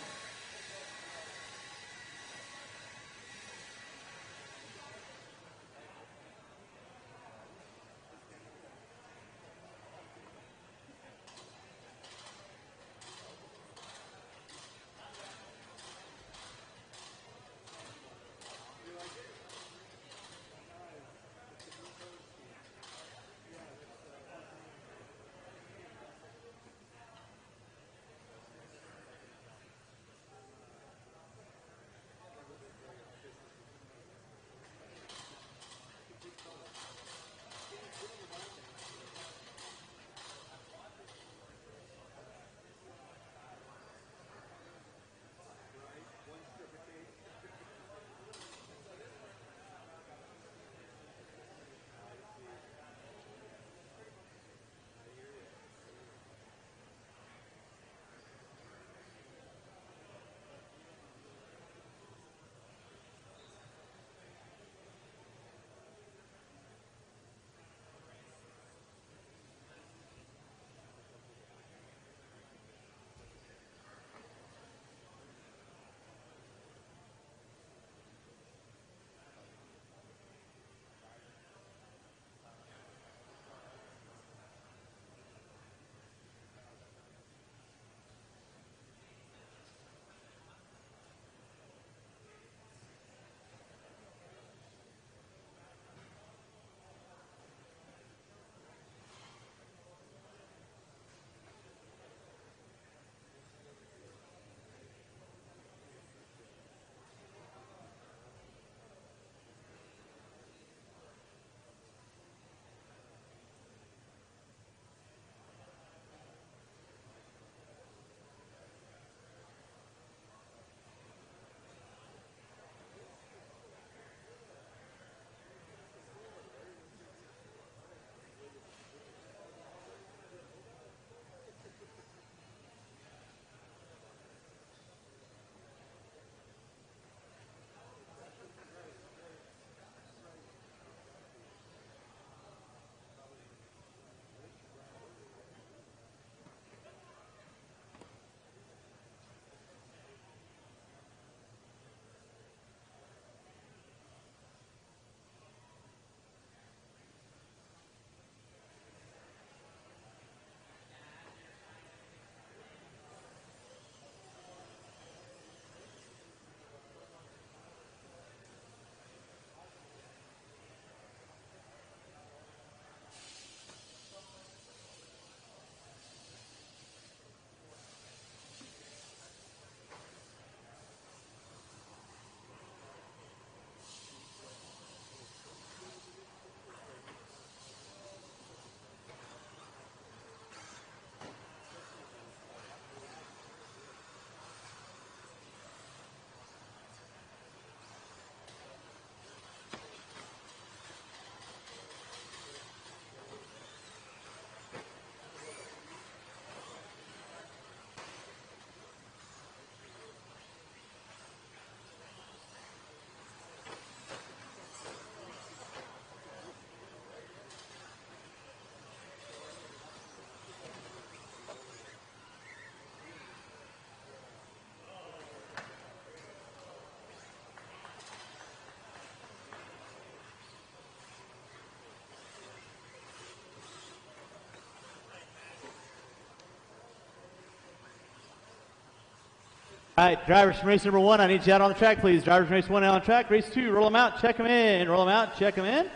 All right, drivers from race number 1, I need you out on the track, please. Drivers from race 1 out on track. Race 2, roll them out, check them in. Roll them out, check them in.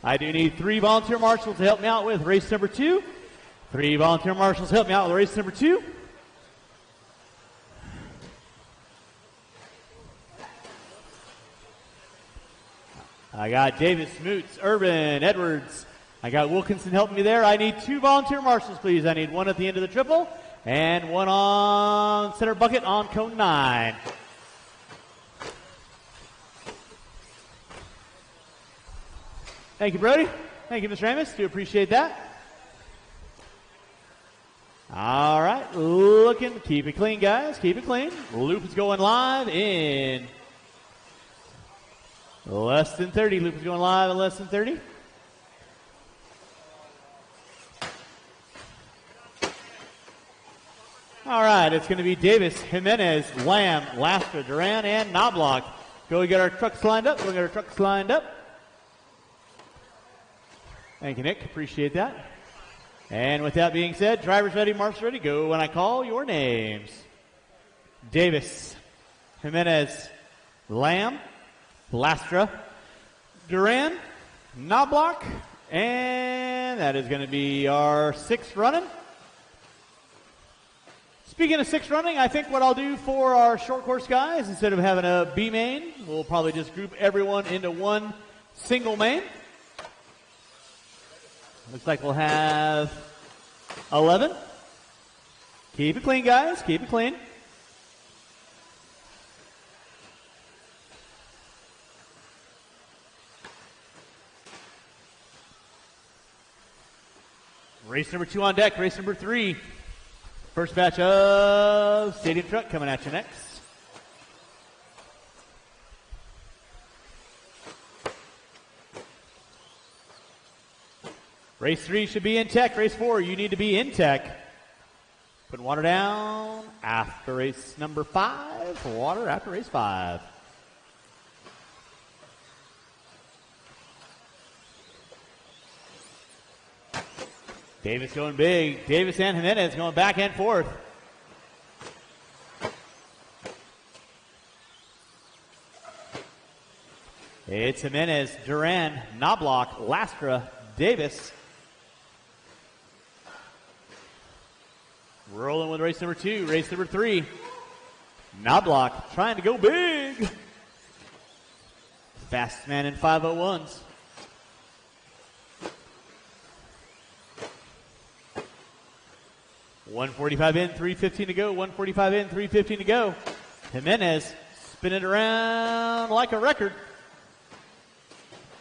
I do need 3 volunteer marshals to help me out with race number 2. 3 volunteer marshals help me out with race number 2. I got Davis, Moots, Urban, Edwards. I got Wilkinson helping me there. I need 2 volunteer marshals, please. I need 1 at the end of the triple and 1 on center bucket on cone 9. Thank you, Brody. Thank you, Mr. Amos. Do appreciate that. All right, looking. Keep it clean, guys. Keep it clean. Loop is going live in less than 30. Loop is going live in less than 30. All right, it's going to be Davis, Jimenez, Lamb, Lastra, Duran, and Knobloch. Go get our trucks lined up. Go get our trucks lined up. Thank you, Nick. Appreciate that. And with that being said, drivers ready, marshals ready. Go when I call your names. Davis, Jimenez, Lamb, Lastra, Duran, Knobloch, and that is going to be our 6th running. Speaking of 6 running, I think what I'll do for our short course guys, instead of having a B main, we'll probably just group everyone into one single main. Looks like we'll have 11. Keep it clean, guys. Keep it clean. Race number 2 on deck. Race number 3. First batch of Stadium Truck coming at you next. Race 3 should be in tech. Race 4, you need to be in tech. Putting water down after race number 5. Water after race 5. Davis going big. Davis and Jimenez going back and forth. It's Jimenez, Duran, Knobloch, Lastra, Davis. Rolling with race number 2. Race number 3. Knobloch trying to go big. Fastest man in 501s. .145 in, 3:15 to go. 145 in, 3:15 to go. Jimenez spinning around like a record.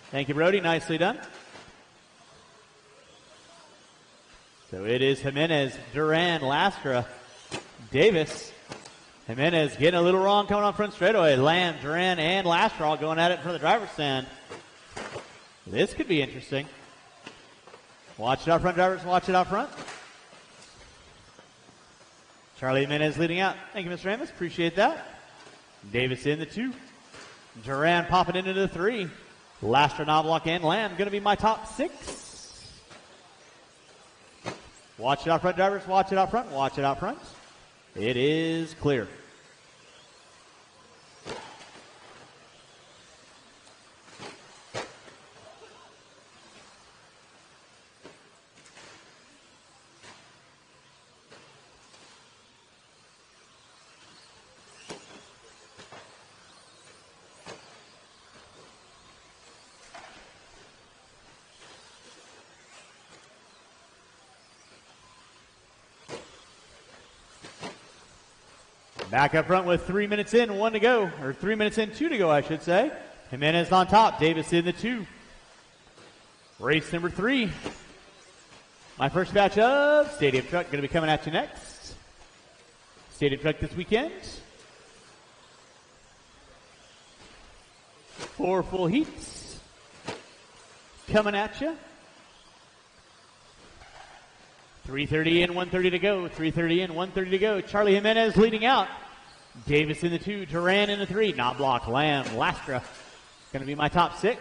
Thank you, Brody. Nicely done. So it is Jimenez, Duran, Lastra, Davis. Jimenez getting a little wrong coming on front straightaway. Lamb, Duran, and Lastra all going at it for the driver's stand. This could be interesting. Watch it out front, drivers. Watch it out front. Charlie Jimenez leading out. Thank you, Mr. Amos. Appreciate that. Davis in the 2. Duran popping into the 3. Lastra, Knobloch, and Lamb going to be my top 6. Watch it out front, drivers. Watch it out front. Watch it out front. It is clear. Back up front with 3 minutes in, 1 to go. Or 3 minutes in, 2 to go, I should say. Jimenez on top. Davis in the 2. Race number 3. My first batch of Stadium Truck going to be coming at you next. Stadium Truck this weekend. 4 full heats coming at you. 3:30 in, 1:30 to go. 3:30 in, 1:30 to go. Charlie Jimenez leading out. Davis in the 2. Duran in the 3. Knobloch, Lamb, Lastra. Going to be my top 6.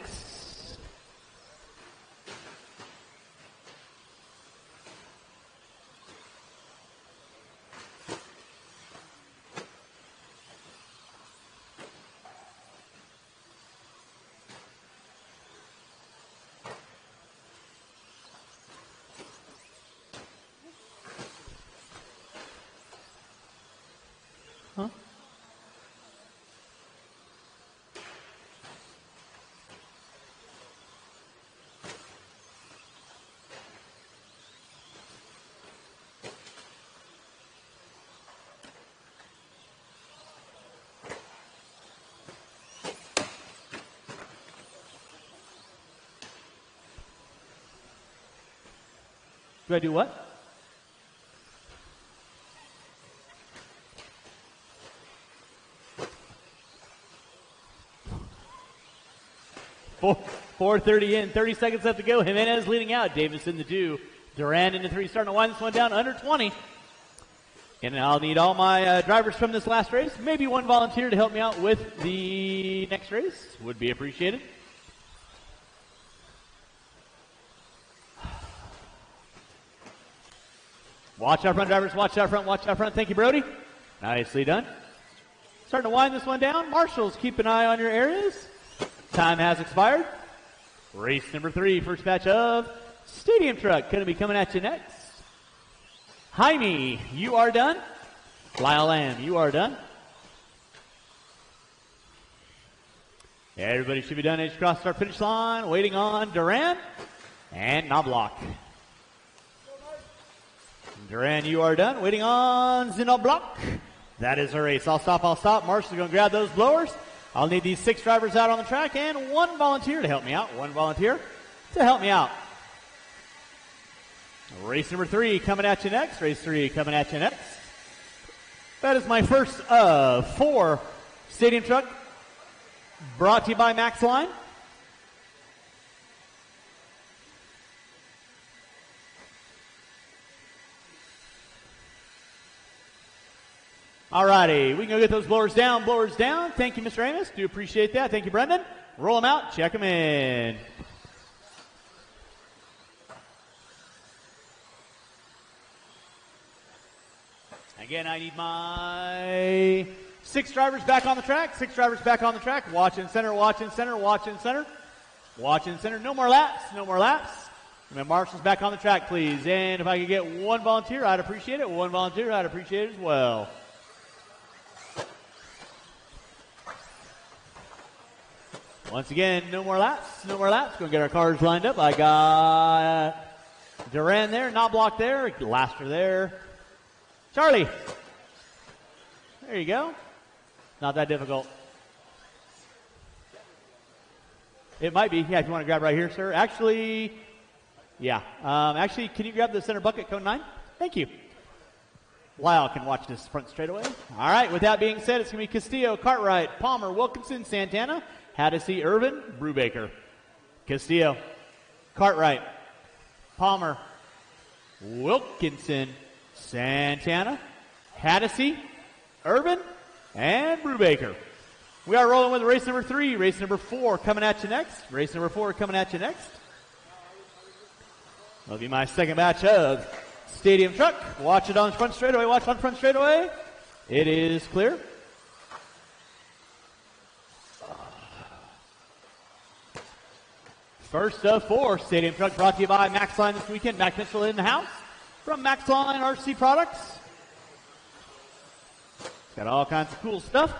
Do I do what? Four, 4:30 in, 30 seconds left to go. Jimenez leading out. Davis in the 2. Duran in the 3. Starting to wind this one down under 20. And I'll need all my drivers from this last race. Maybe one volunteer to help me out with the next race. Would be appreciated. Watch out front, drivers. Watch out front. Watch out front. Thank you, Brody. Nicely done. Starting to wind this one down. Marshals, keep an eye on your areas. Time has expired. Race number 3, first batch of Stadium Truck. Going to be coming at you next. Jaime, you are done. Lyle Lamb, you are done. Everybody should be done. Edge cross start finish line. Waiting on Duran and Knobloch. Duran, you are done. Waiting on Knobloch. That is a race. I'll stop. Marshall's going to grab those blowers. I'll need these 6 drivers out on the track and 1 volunteer to help me out. 1 volunteer to help me out. Race number 3 coming at you next. Race 3 coming at you next. That is my first of 4 Stadium Truck brought to you by Max Line. Alrighty, we can go get those blowers down. Thank you, Mr. Amos. Do appreciate that. Thank you, Brendan. Roll them out, check them in. Again, I need my 6 drivers back on the track. 6 drivers back on the track. Watch in center, watch in center, watch in center. Watch in center. No more laps, no more laps. And then Marshall's back on the track, please. And if I could get 1 volunteer, I'd appreciate it. 1 volunteer, I'd appreciate it as well. Once again, no more laps, no more laps. Going to get our cars lined up. I got Duran there, Knobloch there, Laster there. Charlie. There you go. Not that difficult. It might be. Yeah, if you want to grab right here, sir. Actually, yeah. Actually, can you grab the center bucket, cone 9? Thank you. Lyle can watch this front straightaway. All right, with that being said, it's going to be Castillo, Cartwright, Palmer, Wilkinson, Santana, Haddisy, Irvin, Brubaker. Castillo, Cartwright, Palmer, Wilkinson, Santana, Haddisy, Irvin, and Brubaker. We are rolling with race number 3. Race number 4 coming at you next. Race number 4 coming at you next. That'll be my second batch of Stadium Truck. Watch it on front straightaway. Watch on front straightaway. It is clear. First of 4 Stadium Truck brought to you by Max Line this weekend. Mac Mitchell in the house from Max Line RC Products. Got all kinds of cool stuff.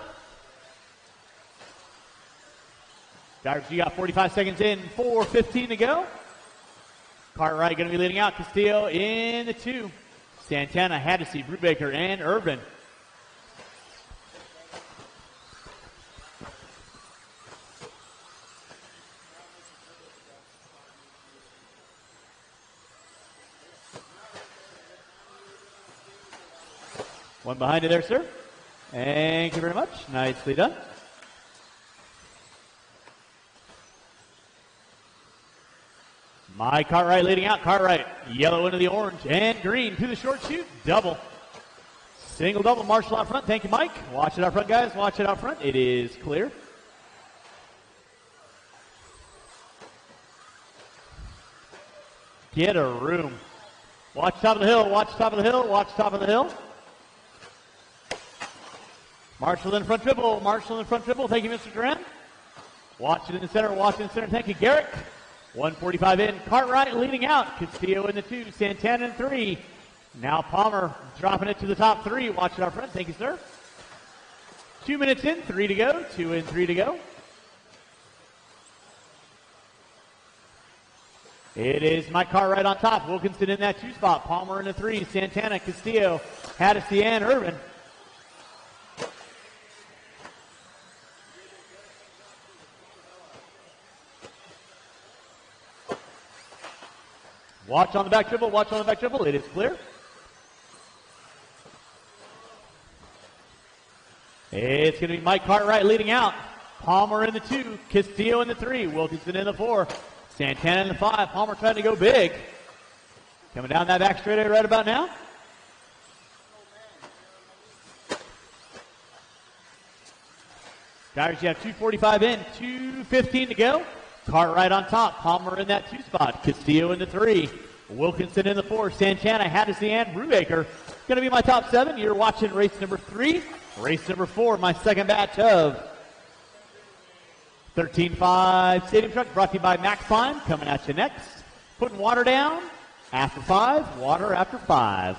Drivers, you got 45 seconds in, 4:15 to go. Cartwright going to be leading out. Castillo in the 2. Santana, Haddisy, Brubaker, and Irvin. One behind you there, sir. Thank you very much. Nicely done. My Cartwright leading out. Cartwright, yellow into the orange and green to the short chute. Double. Single double. Marshall out front. Thank you, Mike. Watch it out front, guys. Watch it out front. It is clear. Get a room. Watch top of the hill. Watch top of the hill. Watch top of the hill. Marshall in front triple. Marshall in front triple. Thank you, Mr. Duran. Watch it in the center. Watch it in the center. Thank you, Garrett. 1:45 in. Cartwright leading out. Castillo in the 2. Santana in 3. Now Palmer dropping it to the top 3. Watch it out front. Thank you, sir. 2 minutes in. 3 to go. 2 in, 3 to go. It is Mike Cartwright on top. Wilkinson in that 2 spot. Palmer in the 3. Santana, Castillo, Haddisy, and Irvin. Watch on the back triple, watch on the back triple. It is clear. It's going to be Mike Cartwright leading out. Palmer in the 2, Castillo in the 3, Wilkinson in the 4, Santana in the 5. Palmer trying to go big. Coming down that back straightaway right about now. Drivers, you have 2:45 in, 2:15 to go. Cartwright on top, Palmer in that 2 spot, Castillo in the 3, Wilkinson in the 4, Santana, Haddisy, and Brubaker. Going to be my top 7. You're watching race number 3. Race number 4, my second batch of 13.5 Stadium Truck, brought to you by Max Pine. Coming at you next. Putting water down after 5, water after 5.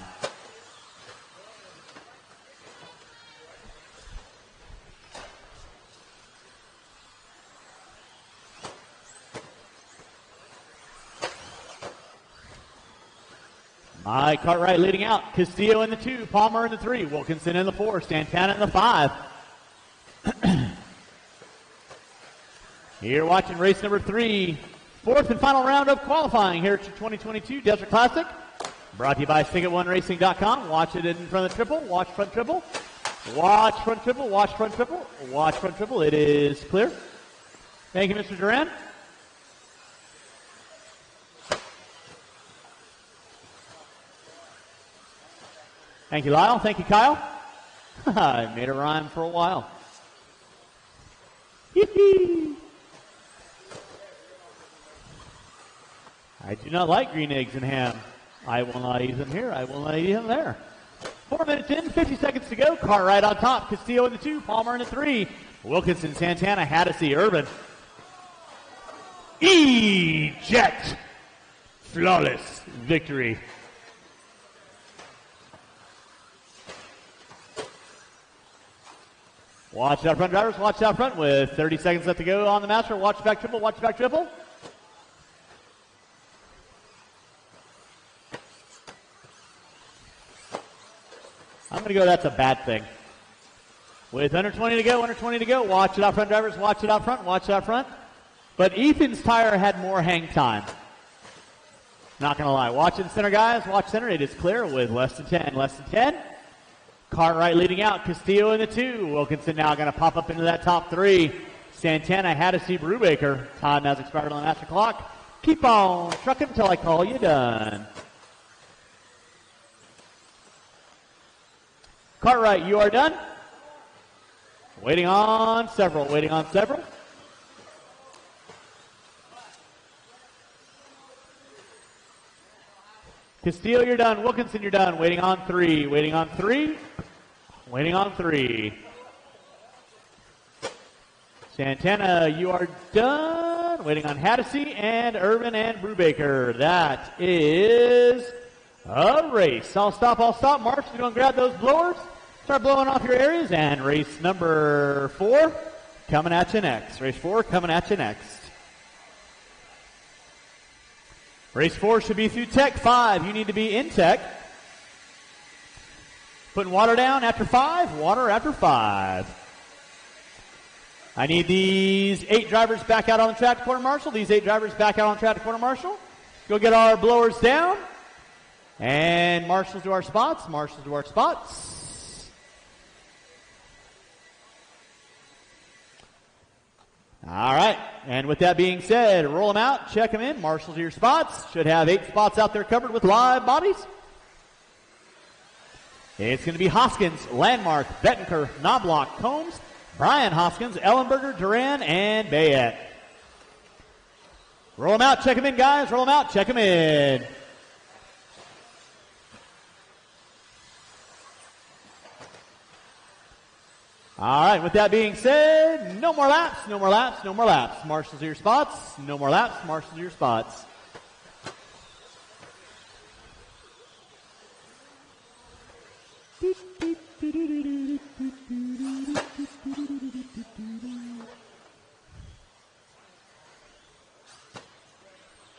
Mike Cartwright leading out. Castillo in the 2, Palmer in the 3, Wilkinson in the 4, Santana in the 5. You're watching race number 3, 4th and final round of qualifying here at your 2022 Desert Classic. Brought to you by SingIt1Racing.com. Watch it in front of the triple. Watch front triple. Watch front triple. Watch front triple. Watch front triple. It is clear. Thank you, Mr. Duran. Thank you, Lyle. Thank you, Kyle. I made a rhyme for a while. I do not like green eggs and ham. I will not eat them here. I will not eat them there. 4 minutes in, 50 seconds to go. Cartwright on top. Castillo in the 2, Palmer in the 3. Wilkinson, Santana, Haddisy, Urban. Eject. Flawless victory. Watch out front, drivers. Watch out front with 30 seconds left to go on the master. Watch back triple. Watch back triple. I'm going to go, that's a bad thing. With under 20 to go, under 20 to go. Watch it out front, drivers. Watch it out front. Watch it out front. But Ethan's tire had more hang time. Not going to lie. Watch in center, guys. Watch center. It is clear with less than 10. Less than 10. Cartwright leading out. Castillo in the 2. Wilkinson now going to pop up into that top 3. Santana, Haddisy, Brubaker. Time has expired on the master clock. Keep on trucking until I call you done. Cartwright, you are done. Waiting on several. Waiting on several. Castillo, you're done. Wilkinson, you're done. Waiting on 3. Waiting on 3. Waiting on 3. Santana, you are done. Waiting on Haddisy and Urban and Brubaker. That is a race. I'll stop. Mark's going to grab those blowers. Start blowing off your areas. And race number 4 coming at you next. Race 4 coming at you next. Race 4 should be through Tech 5. You need to be in Tech. Putting water down after 5. Water after 5. I need these 8 drivers back out on the track to quarter marshal. These 8 drivers back out on the track to quarter marshal. Go get our blowers down. And marshals to our spots. Marshals to our spots. All right. And with that being said, roll them out. Check them in. Marshals to your spots. Should have 8 spots out there covered with live bodies. It's going to be Hoskins, Landmark, Bettenker, Knobloch, Combs, Brian Hoskins, Ellenberger, Duran, and Bayette. Roll them out. Check them in, guys. Roll them out. Check them in. All right, with that being said, no more laps, no more laps, no more laps. Marshals to your spots. No more laps, marshals to your spots.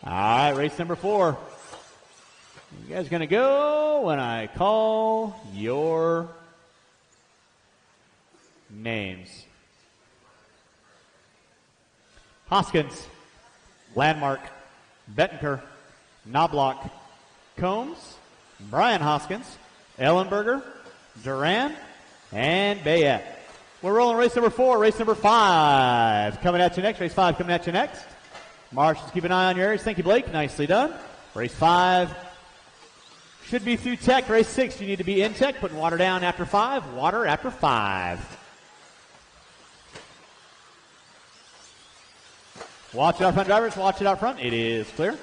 All right, race number 4. You guys going to go when I call your names. Hoskins, Landmark, Bettenker, Knobloch, Combs, Brian Hoskins, Ellenberger, Duran, and Bayette. We're rolling race number 4, race number 5. Coming at you next. Race 5 coming at you next. Marshals, keep an eye on your areas. Thank you, Blake. Nicely done. Race 5 should be through tech. Race 6, you need to be in tech. Putting water down after 5. Water after 5. Watch it out front, drivers. Watch it out front. It is clear.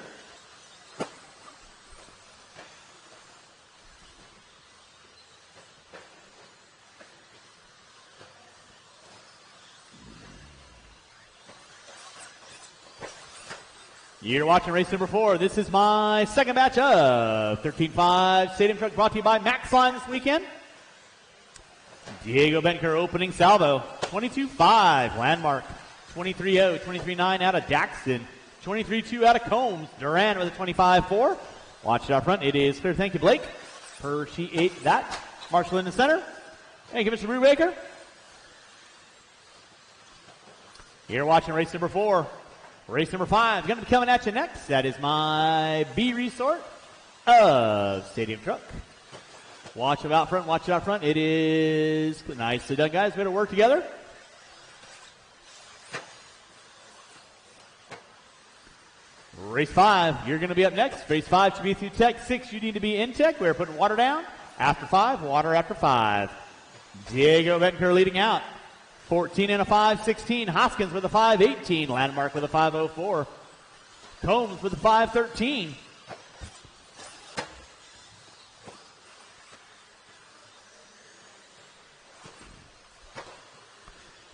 You're watching race number 4. This is my second batch of 13.5 Stadium Truck, brought to you by Max Line this weekend. Diego Benker opening salvo. 22.5 Landmark. 23.0, 23.9 out of Daxton. 23.2 out of Combs. Duran with a 25.4. Watch it out front. It is clear. Thank you, Blake. Appreciate that. Marshall in the center. Thank you, Mr. Brubaker. You're watching race number 4. Race number 5 going to be coming at you next. That is my B resort of Stadium Truck. Watch it out front. Watch it out front. It is nicely done, guys. Better work together. Race 5, you're going to be up next. Race 5 should be through tech. 6, you need to be in tech. We're putting water down. After 5, water after 5. Diego Bettenker leading out. 14 and a 5.16. Hoskins with a 5.18. Landmark with a 5.04. Combs with a 5.13.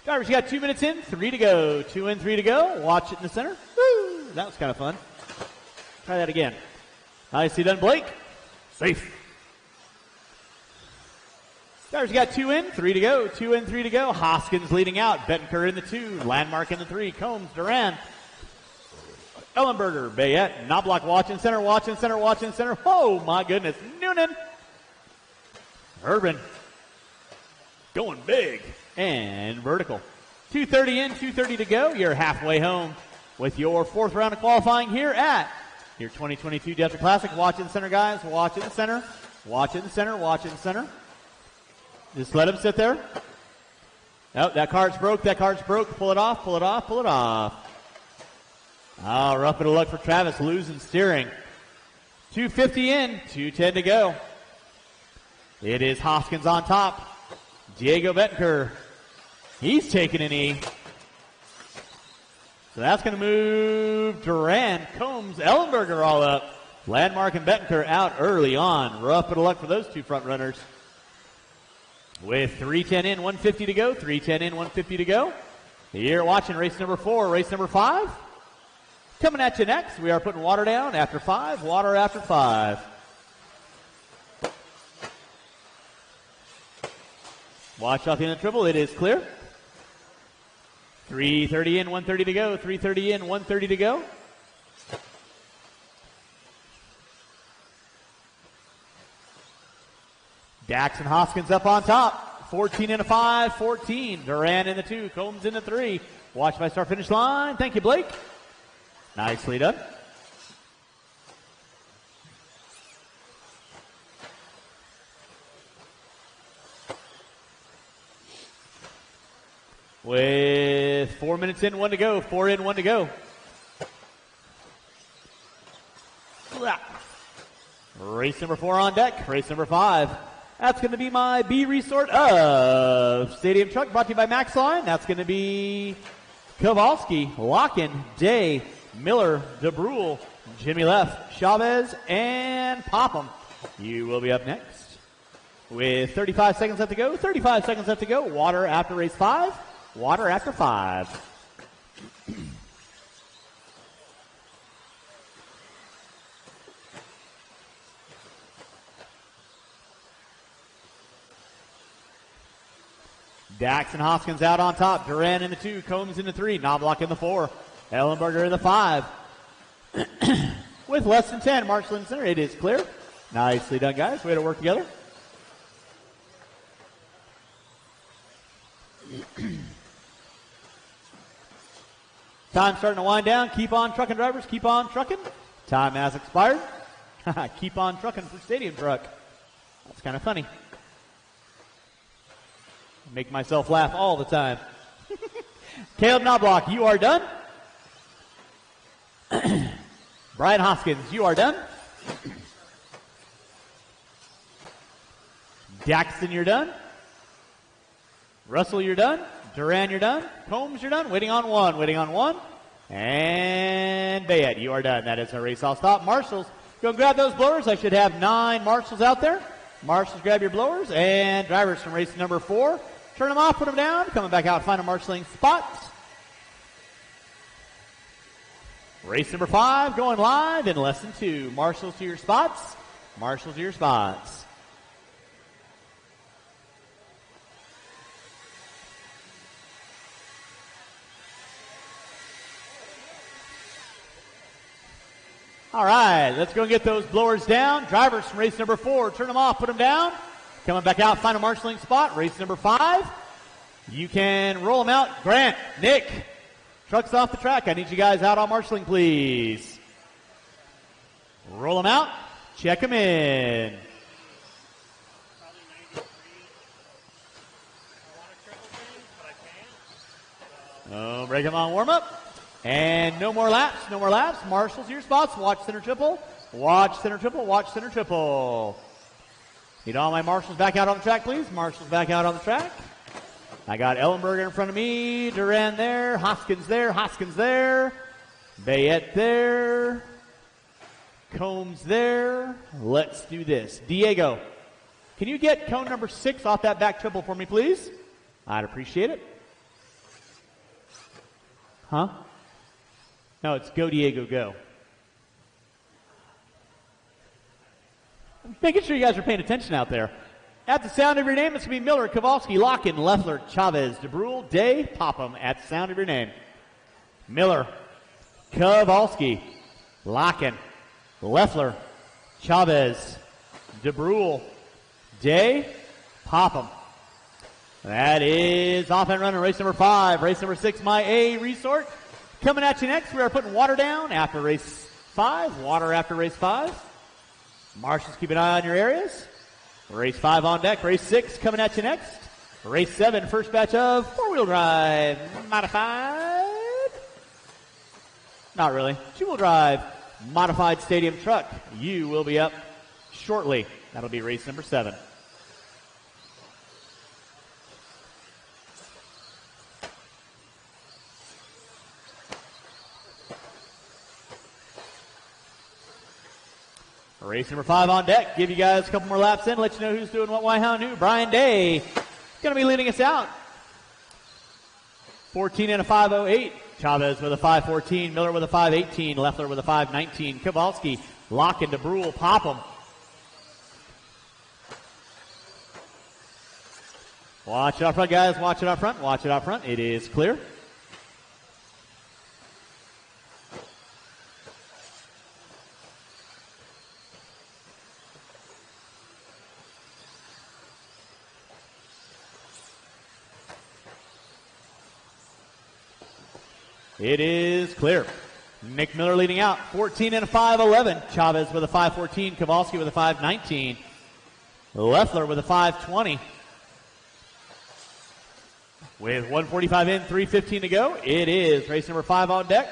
Drivers, you got 2 minutes in, 3 to go. 2 in, 3 to go. Watch it in the center. Woo! That was kind of fun. Try that again. Nicely done, Blake. Safe. Drivers, you got 2 in, 3 to go. 2 in, 3 to go. Hoskins leading out. Bettenker in the 2. Landmark in the 3. Combs, Duran. Ellenberger, Bayette, Knobloch watching center, watching center, watching center. Oh, my goodness. Noonan. Urban. Going big and vertical. 2:30 in, 2:30 to go. You're halfway home with your 4th round of qualifying here at your 2022 Desert Classic. Watch in the center, guys. Watch in the center. Watch in the center. Watch in the center. Just let him sit there. Oh, that card's broke. That card's broke. Pull it off. Pull it off. Pull it off. Oh, rough bit of luck for Travis. Losing steering. 2:50 in. 2:10 to go. It is Hoskins on top. Diego Bettenker. He's taking an E. So that's going to move Duran, Combs, Ellenberger all up. Landmark and Bettenker out early on. Rough bit of luck for those 2 front runners. With 3:10 in, 150 to go. 3:10 in, 150 to go. You're watching race number 4, race number 5. Coming at you next, we are putting water down after 5, water after 5. Watch out the end of the triple. It is clear. 3:30 in, 130 to go. 3:30 in, 130 to go. Dax and Hoskins up on top. 14 and a 5, 14. Duran in the 2, Combs in the 3. Watch by start finish line. Thank you, Blake. Nicely done. With 4 minutes in, 1 to go. 4 in, 1 to go. Race number 4 on deck. Race number 5. That's going to be my B resort of Stadium Truck, brought to you by Max Line. That's going to be Kowalski, Locken, Day, Miller, DeBrule, Jimmy Left, Chavez, and Popham. You will be up next. With 35 seconds left to go. 35 seconds left to go. Water after race 5. Water after 5. Dax and Hoskins out on top. Duran in the 2. Combs in the 3. Knobloch in the 4. Ellenberger in the 5. With less than 10, Marshall in center. It is clear. Nicely done, guys. Way to work together. Time starting to wind down. Keep on trucking, drivers. Keep on trucking. Time has expired. Keep on trucking for Stadium Truck. That's kind of funny. Make myself laugh all the time. Caleb Knobloch, you are done. Brian Hoskins, you are done. Jackson, you're done. Russell, you're done. Duran, you're done. Combs, you're done. Waiting on one. And Bayette, you are done. That is our race. I'll stop. Marshals, go grab those blowers. I should have 9 marshals out there. Marshals, grab your blowers. And drivers from race number 4, turn them off, put them down. Coming back out, find a marshaling spot. Race number 5 going live in less than 2. Marshals to your spots. Marshals to your spots. All right, let's go and get those blowers down. Drivers from race number 4, turn them off, put them down. Coming back out, find a marshaling spot. Race number 5. You can roll them out. Grant, Nick, trucks off the track. I need you guys out on marshaling, please. Roll them out. Check them in. Oh, break them on warm up. And no more laps. Marshals to your spots. Watch center triple. Watch center triple. Need all my marshals back out on the track, please. Marshals back out on the track. I got Ellenberger in front of me. Duran there. Hoskins there. Bayette there. Combs there. Let's do this. Diego, can you get cone number 6 off that back triple for me, please? I'd appreciate it. Huh? No, it's go, Diego, go. I'm making sure you guys are paying attention out there. At the sound of your name, it's going to be Miller, Kowalski, Locken, Leffler, Chavez, DeBrule, Day, Popham. At the sound of your name. Miller, Kowalski, Locken, Leffler, Chavez, DeBrule, Day, Popham. That is off and running race number 5. Race number 6, My A Resort. Coming at you next, we are putting water down after race 5. Water after race 5. Marshals, keep an eye on your areas. Race 5 on deck. Race 6 coming at you next. Race 7, first batch of 4-wheel drive modified. Not really. 2-wheel drive modified stadium truck. You will be up shortly. That'll be race number 7. Race number 5 on deck. Give you guys a couple more laps in. Let you know who's doing what, why, how, and who. Brian Day going to be leading us out. 14 and a 5:08. Chavez with a 5:14. Miller with a 5:18. Leffler with a 5:19. Kowalski, Locken, DeBrule, Popham. Watch it out front, guys. Watch it out front. It is clear. It is clear. Nick Miller leading out. 14 and a 5:11. Chavez with a 5:14. Kowalski with a 5:19. Leffler with a 5:20. With 1:45 in, 3:15 to go. It is race number 5 on deck.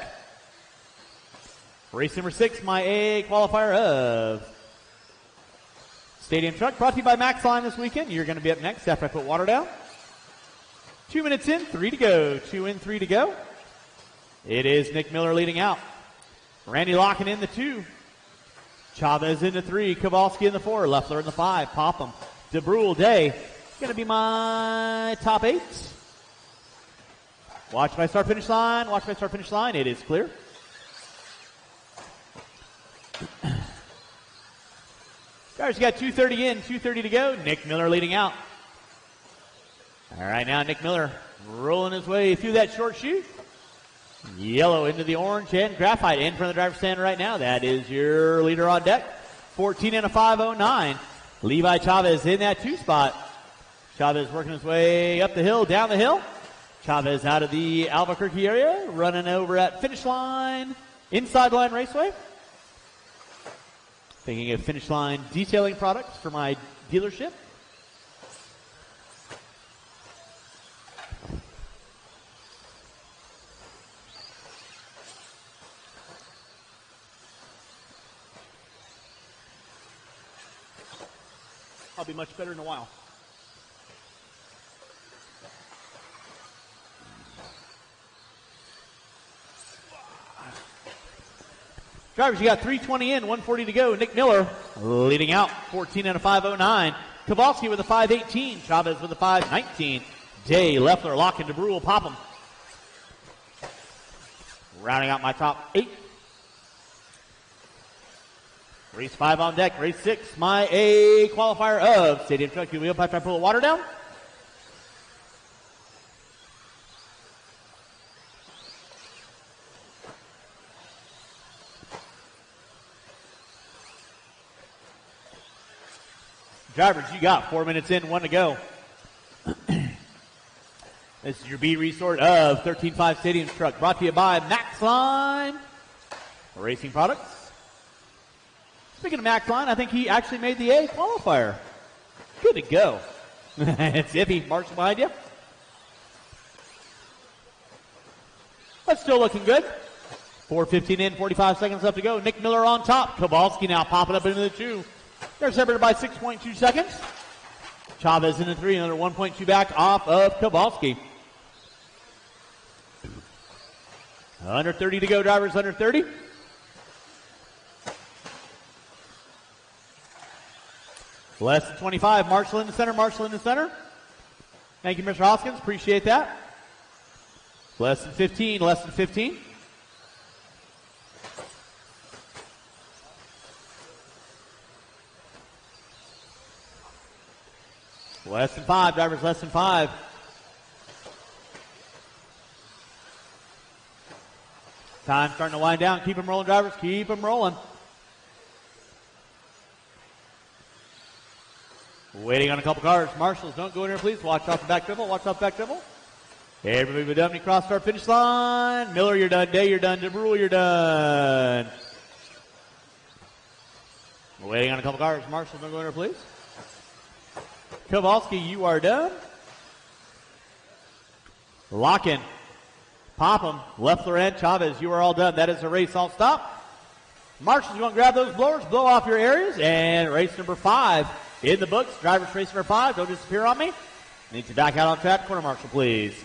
Race number 6, my A qualifier of Stadium Truck. Brought to you by Max Line this weekend. You're going to be up next after I put water down. 2 minutes in, 3 to go. 2 in, 3 to go. It is Nick Miller leading out. Randy Locken in the 2. Chavez in the 3. Kowalski in the 4. Leffler in the 5. Popham. DeBrule, Day. Going to be my top 8. Watch my start finish line. It is clear. Guys, got 2:30 in, 2:30 to go. Nick Miller leading out. All right, now Nick Miller rolling his way through that short chute. Yellow into the orange and graphite in front of the driver's stand right now. That is your leader on deck. 14 and a 5:09. Levi Chavez in that 2 spot. Chavez working his way up the hill, down the hill. Chavez out of the Albuquerque area, running over at finish line, inside line Raceway. Thinking of finish line detailing products for my dealership. I'll be much better in a while. Drivers, you got 320 in, 140 to go. Nick Miller leading out, 14 and a 509. Kowalski with a 518. Chavez with a 519. Day, Leffler, Lock into Brule, Popham. Rounding out my top 8. Race 5 on deck. Race 6, my A qualifier of Stadium Truck. Wheel pipe, pull the water down. Drivers, you got 4 minutes in, 1 to go. This is your B resort of 13.5 Stadium Truck, brought to you by Maxline Racing Products. Speaking of Maxline, I think he actually made the A qualifier. Good to go. It's Iffy, Marshall behind you. That's still looking good. 4:15 in, 45 seconds left to go. Nick Miller on top. Kowalski now popping up into the 2. They're separated by 6.2 seconds. Chavez in the 3, another 1.2 back off of Kowalski. Under 30 to go, drivers, under 30. Less than 25, Marshall in the center, Marshall in the center. Thank you, Mr. Hoskins, appreciate that. Less than 15, less than 15. Less than 5, drivers, less than 5. Time starting to wind down. Keep them rolling, drivers. Keep them rolling. Waiting on a couple cars. Marshals, don't go in there, please. Watch off the back dribble. Watch off the back dribble. Everybody be done. Cross start finish line. Miller, you're done. Day, you're done. DeBrule, you're done. Waiting on a couple cars. Marshals, don't go in there, please. Kowalski, you are done. Lock-in. Popham, Leffler, and Chavez, you are all done. That is the race. All stop. Marshals, you want to grab those blowers, blow off your areas, and race number 5 in the books. Drivers, race number 5. Don't disappear on me. Need to back out on track. Corner marshal, please.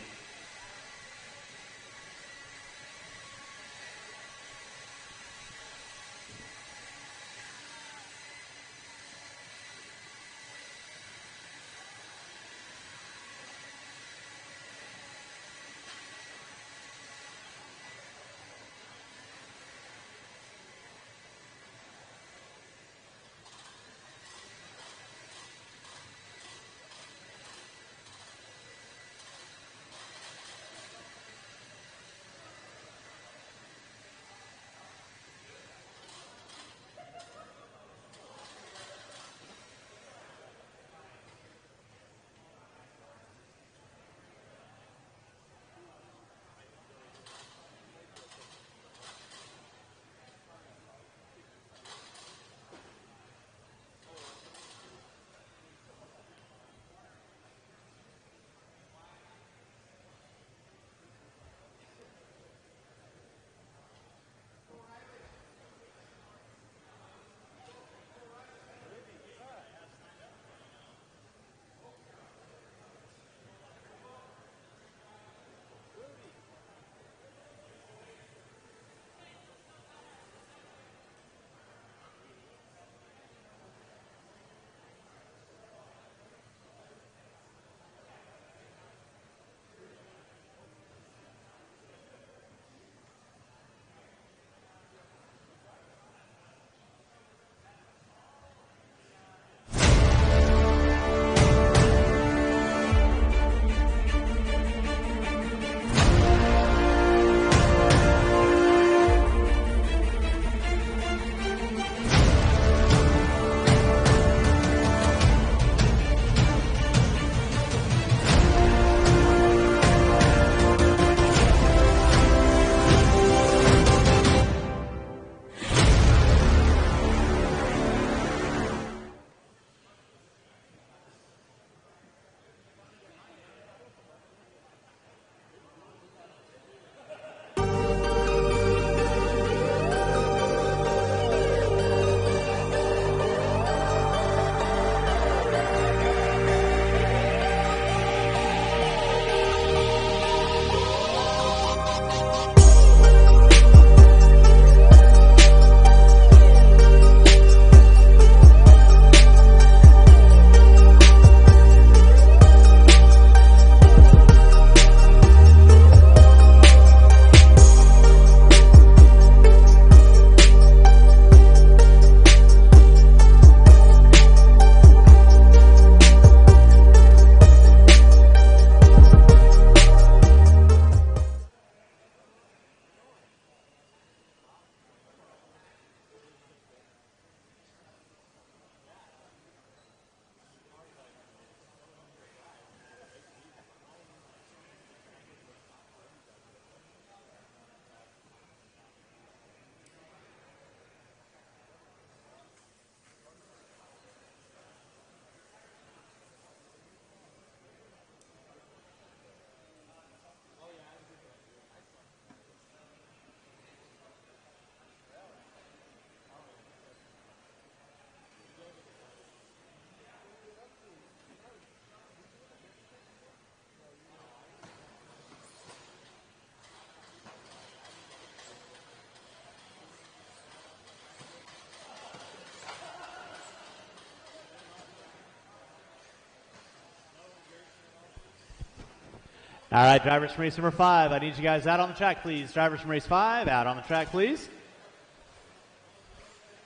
All right, drivers from race number 5, I need you guys out on the track, please. Drivers from race 5, out on the track, please.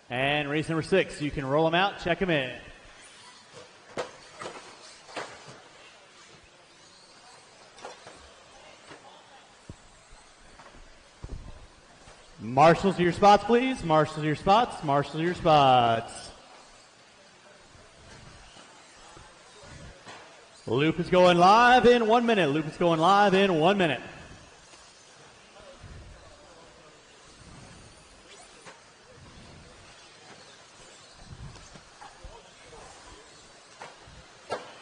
And race number 6, you can roll them out, check them in. Marshals to your spots, please. Marshals to your spots. Marshals to your spots. Loop is going live in 1 minute. Loop is going live in 1 minute.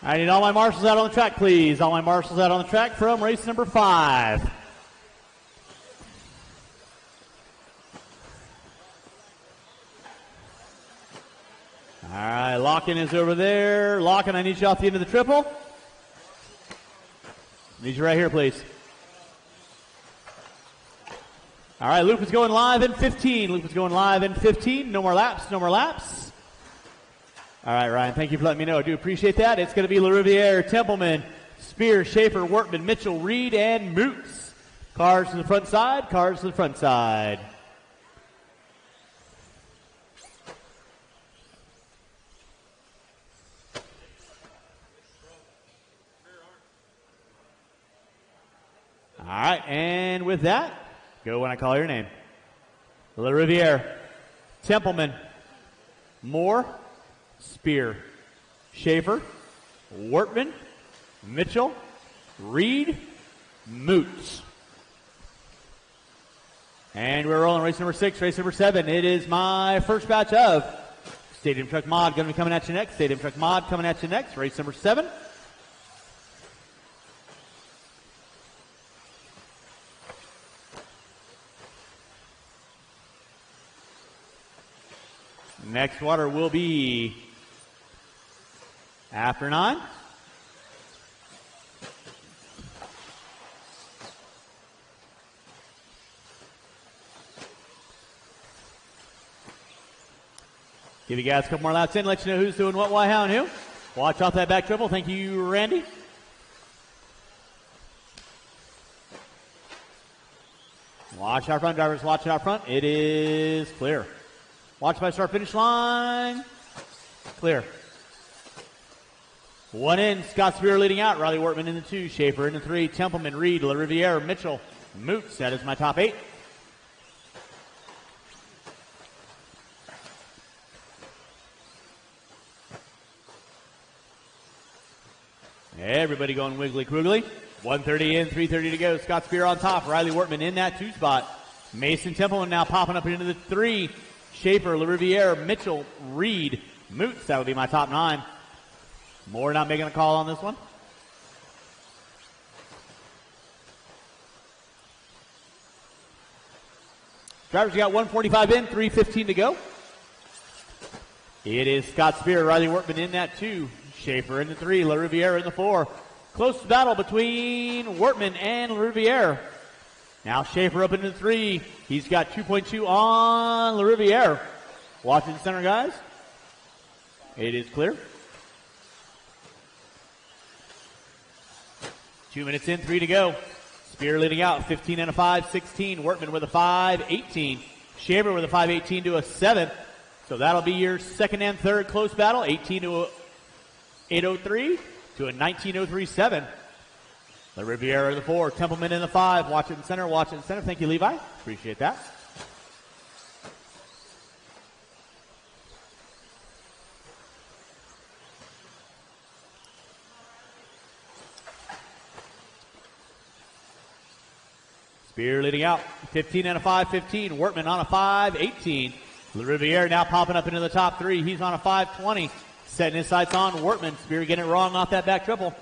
I need all my marshals out on the track, please. All my marshals out on the track from race number 5. All right, Locken is over there. Locken, I need you off the end of the triple. Need you right here, please. All right, loop is going live in 15. Loop is going live in 15. No more laps, no more laps. All right, Ryan, thank you for letting me know. I do appreciate that. It's going to be LaRiviere, Templeman, Spear, Schaefer, Wortman, Mitchell, Reed, and Moots. Cars to the front side, cars to the front side. All right, and with that, go when I call your name. LaRiviere, Templeman, Moore, Spear, Schaefer, Wortman, Mitchell, Reed, Moots. And we're rolling race number 6, race number 7. It is my first batch of Stadium Truck Mod going to be coming at you next. Stadium Truck Mod coming at you next, race number 7. Next water will be after 9. Give you guys a couple more laps in, let you know who's doing what, why, how, and who. Watch off that back triple. Thank you, Randy. Watch out front, drivers. Watch out front. It is clear. Watch by start finish line. Clear. 1 in. Scott Spear leading out. Riley Wortman in the 2. Schaefer in the 3. Templeman, Reed, LaRiviere, Mitchell, Moots. That is my top 8. Everybody going wiggly quiggly. 1:30 in, 3:30 to go. Scott Spear on top. Riley Wortman in that 2 spot. Mason Templeman now popping up into the 3. Schaefer, LaRiviere, Mitchell, Reed, Moots. That would be my top 9. Moore not making a call on this one. Drivers got 1:45 in, 3:15 to go. It is Scott Spear, Riley Wortman in that 2. Schaefer in the 3, LaRiviere in the 4. Close battle between Wortman and LaRiviere. Now Schaefer up into the 3. He's got 2.2 on LaRiviere. Watching the center, guys. It is clear. 2 minutes in, 3 to go. Spear leading out, 15 and a 5, 16. Wortman with a 5, 18. Schaefer with a 5, 18 to a 7. So that'll be your second and third close battle. 18 to a 803 to a 19.03.7. LaRiviere in the 4, Templeman in the 5. Watch it in center, watch it in center. Thank you, Levi. Appreciate that. Spear leading out, 15 and a 5, 15. Wortman on a 5, 18. LaRiviere now popping up into the top 3. He's on a 5, 20. Setting his sights on Wortman. Spear getting it wrong off that back triple.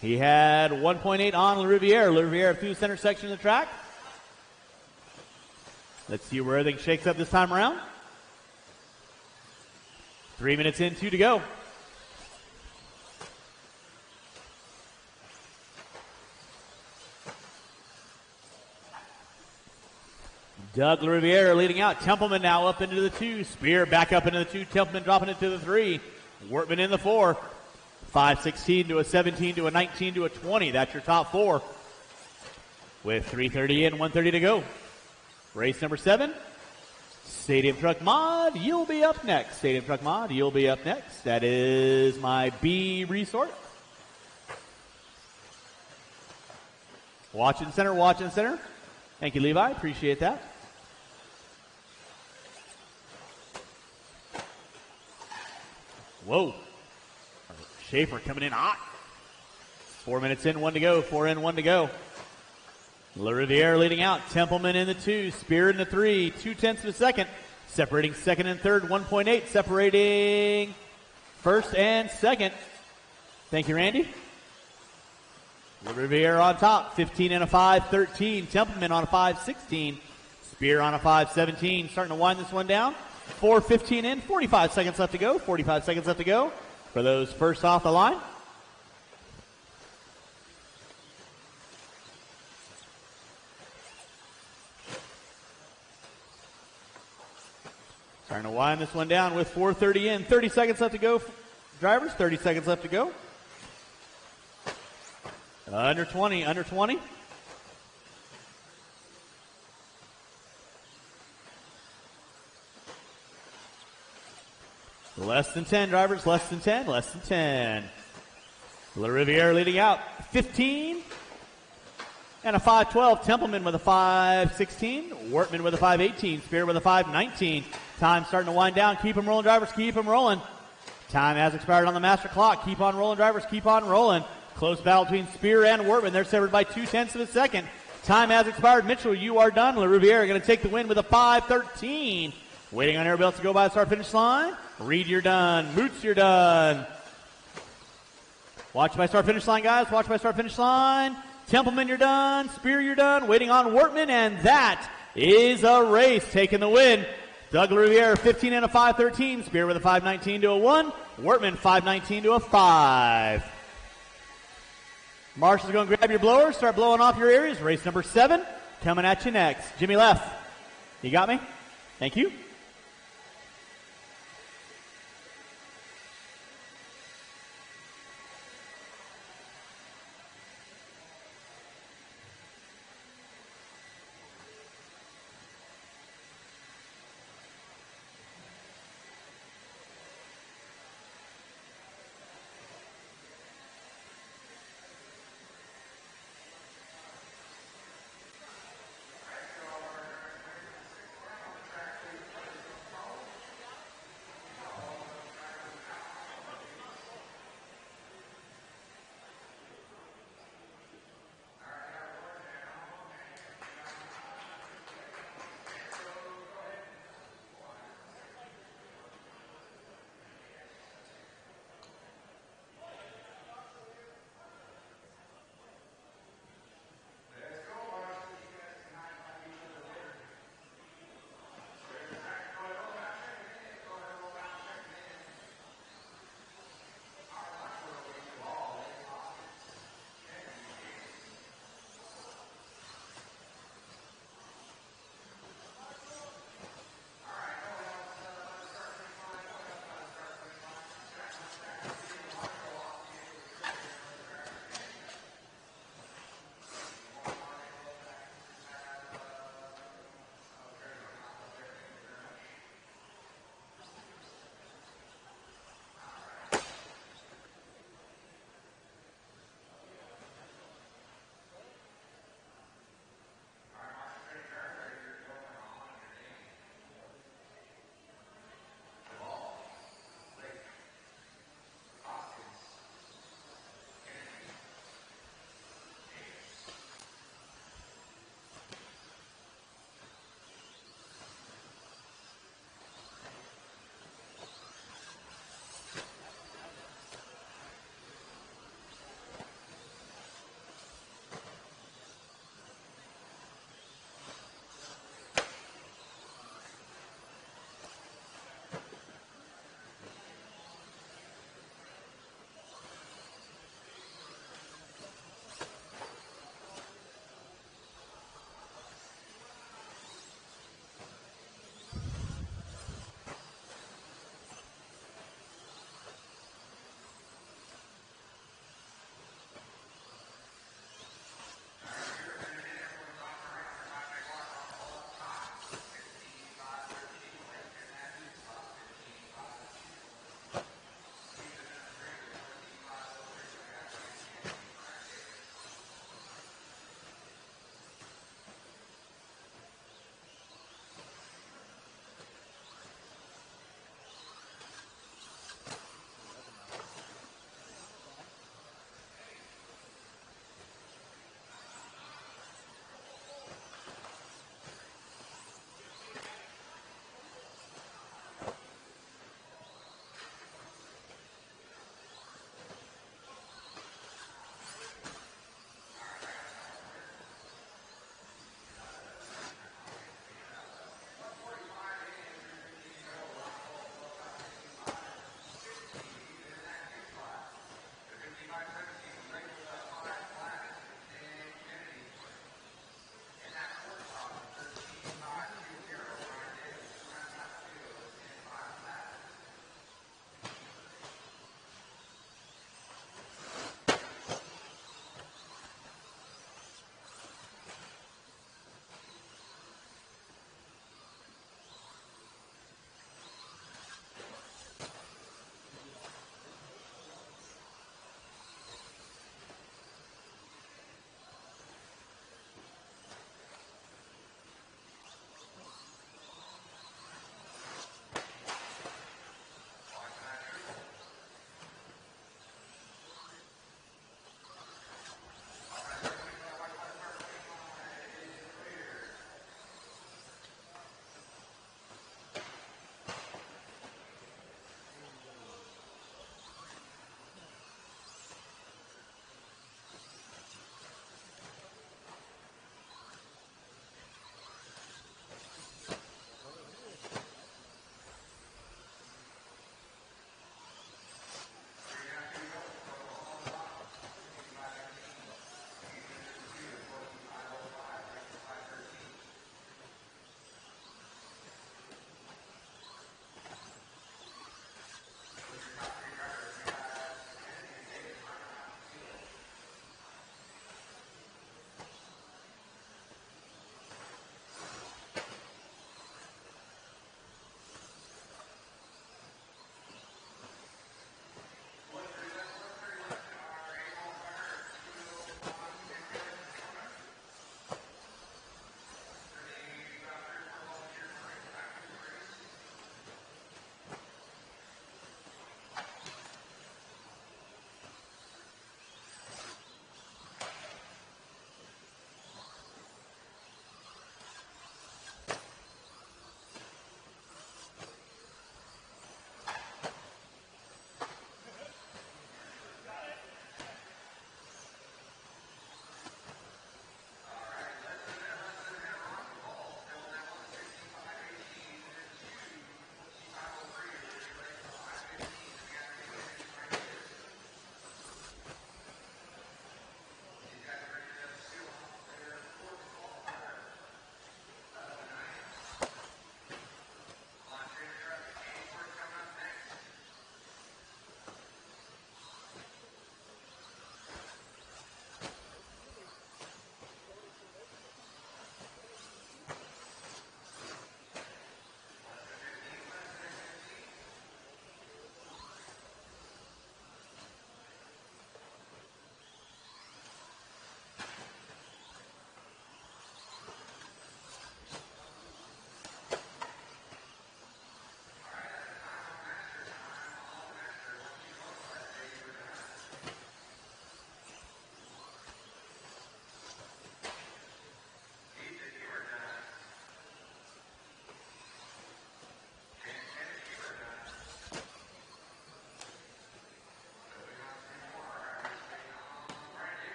He had 1.8 on LaRiviere. LaRiviere through the center section of the track. Let's see where everything shakes up this time around. 3 minutes in, 2 to go. Doug LaRiviere leading out. Templeman now up into the 2. Spear back up into the 2. Templeman dropping it to the 3. Wortman in the 4. 5:16 to a 17 to a 19 to a 20. That's your top four. With 3:30 in, 1:30 to go. Race number 7. Stadium Truck Mod, you'll be up next. Stadium Truck Mod, you'll be up next. That is my B resort. Watching center, watching center. Thank you, Levi. Appreciate that. Whoa. Schaefer coming in hot. 4 minutes in, 1 to go. 4 in, 1 to go. LaRiviere leading out. Templeman in the 2. Spear in the 3. 0.2 of a second. Separating second and third. 1.8. Separating first and second. Thank you, Randy. LaRiviere on top. 15 and a 5.13. Templeman on a 5.16. Spear on a 5.17. Starting to wind this one down. 4:15 in. 45 seconds left to go. 45 seconds left to go for those first off the line. Starting to wind this one down with 4:30 in. 30 seconds left to go, drivers. 30 seconds left to go. Under 20, under 20. Less than 10, drivers. Less than 10, less than 10. LaRiviere leading out. 15 and a 5.12. Templeman with a 5.16. Wortman with a 5.18. Spear with a 5.19. Time starting to wind down. Keep them rolling, drivers. Keep them rolling. Time has expired on the master clock. Keep on rolling, drivers. Keep on rolling. Close battle between Spear and Wortman. They're separated by 0.2 of a second. Time has expired. Mitchell, you are done. LaRiviere going to take the win with a 5.13. Waiting on everybody else to go by the start finish line. Reed, you're done. Moots, you're done. Watch by start finish line, guys. Watch by start finish line. Templeman, you're done. Spear, you're done. Waiting on Wortman, and that is a race. Taking the win. Doug LaRiviere, 15 and a 5.13. Spear with a 5.19 to a 1. Wortman, 5.19 to a 5. Marshall's going to grab your blower. Start blowing off your areas. Race number 7 coming at you next. Jimmy Leff, you got me? Thank you.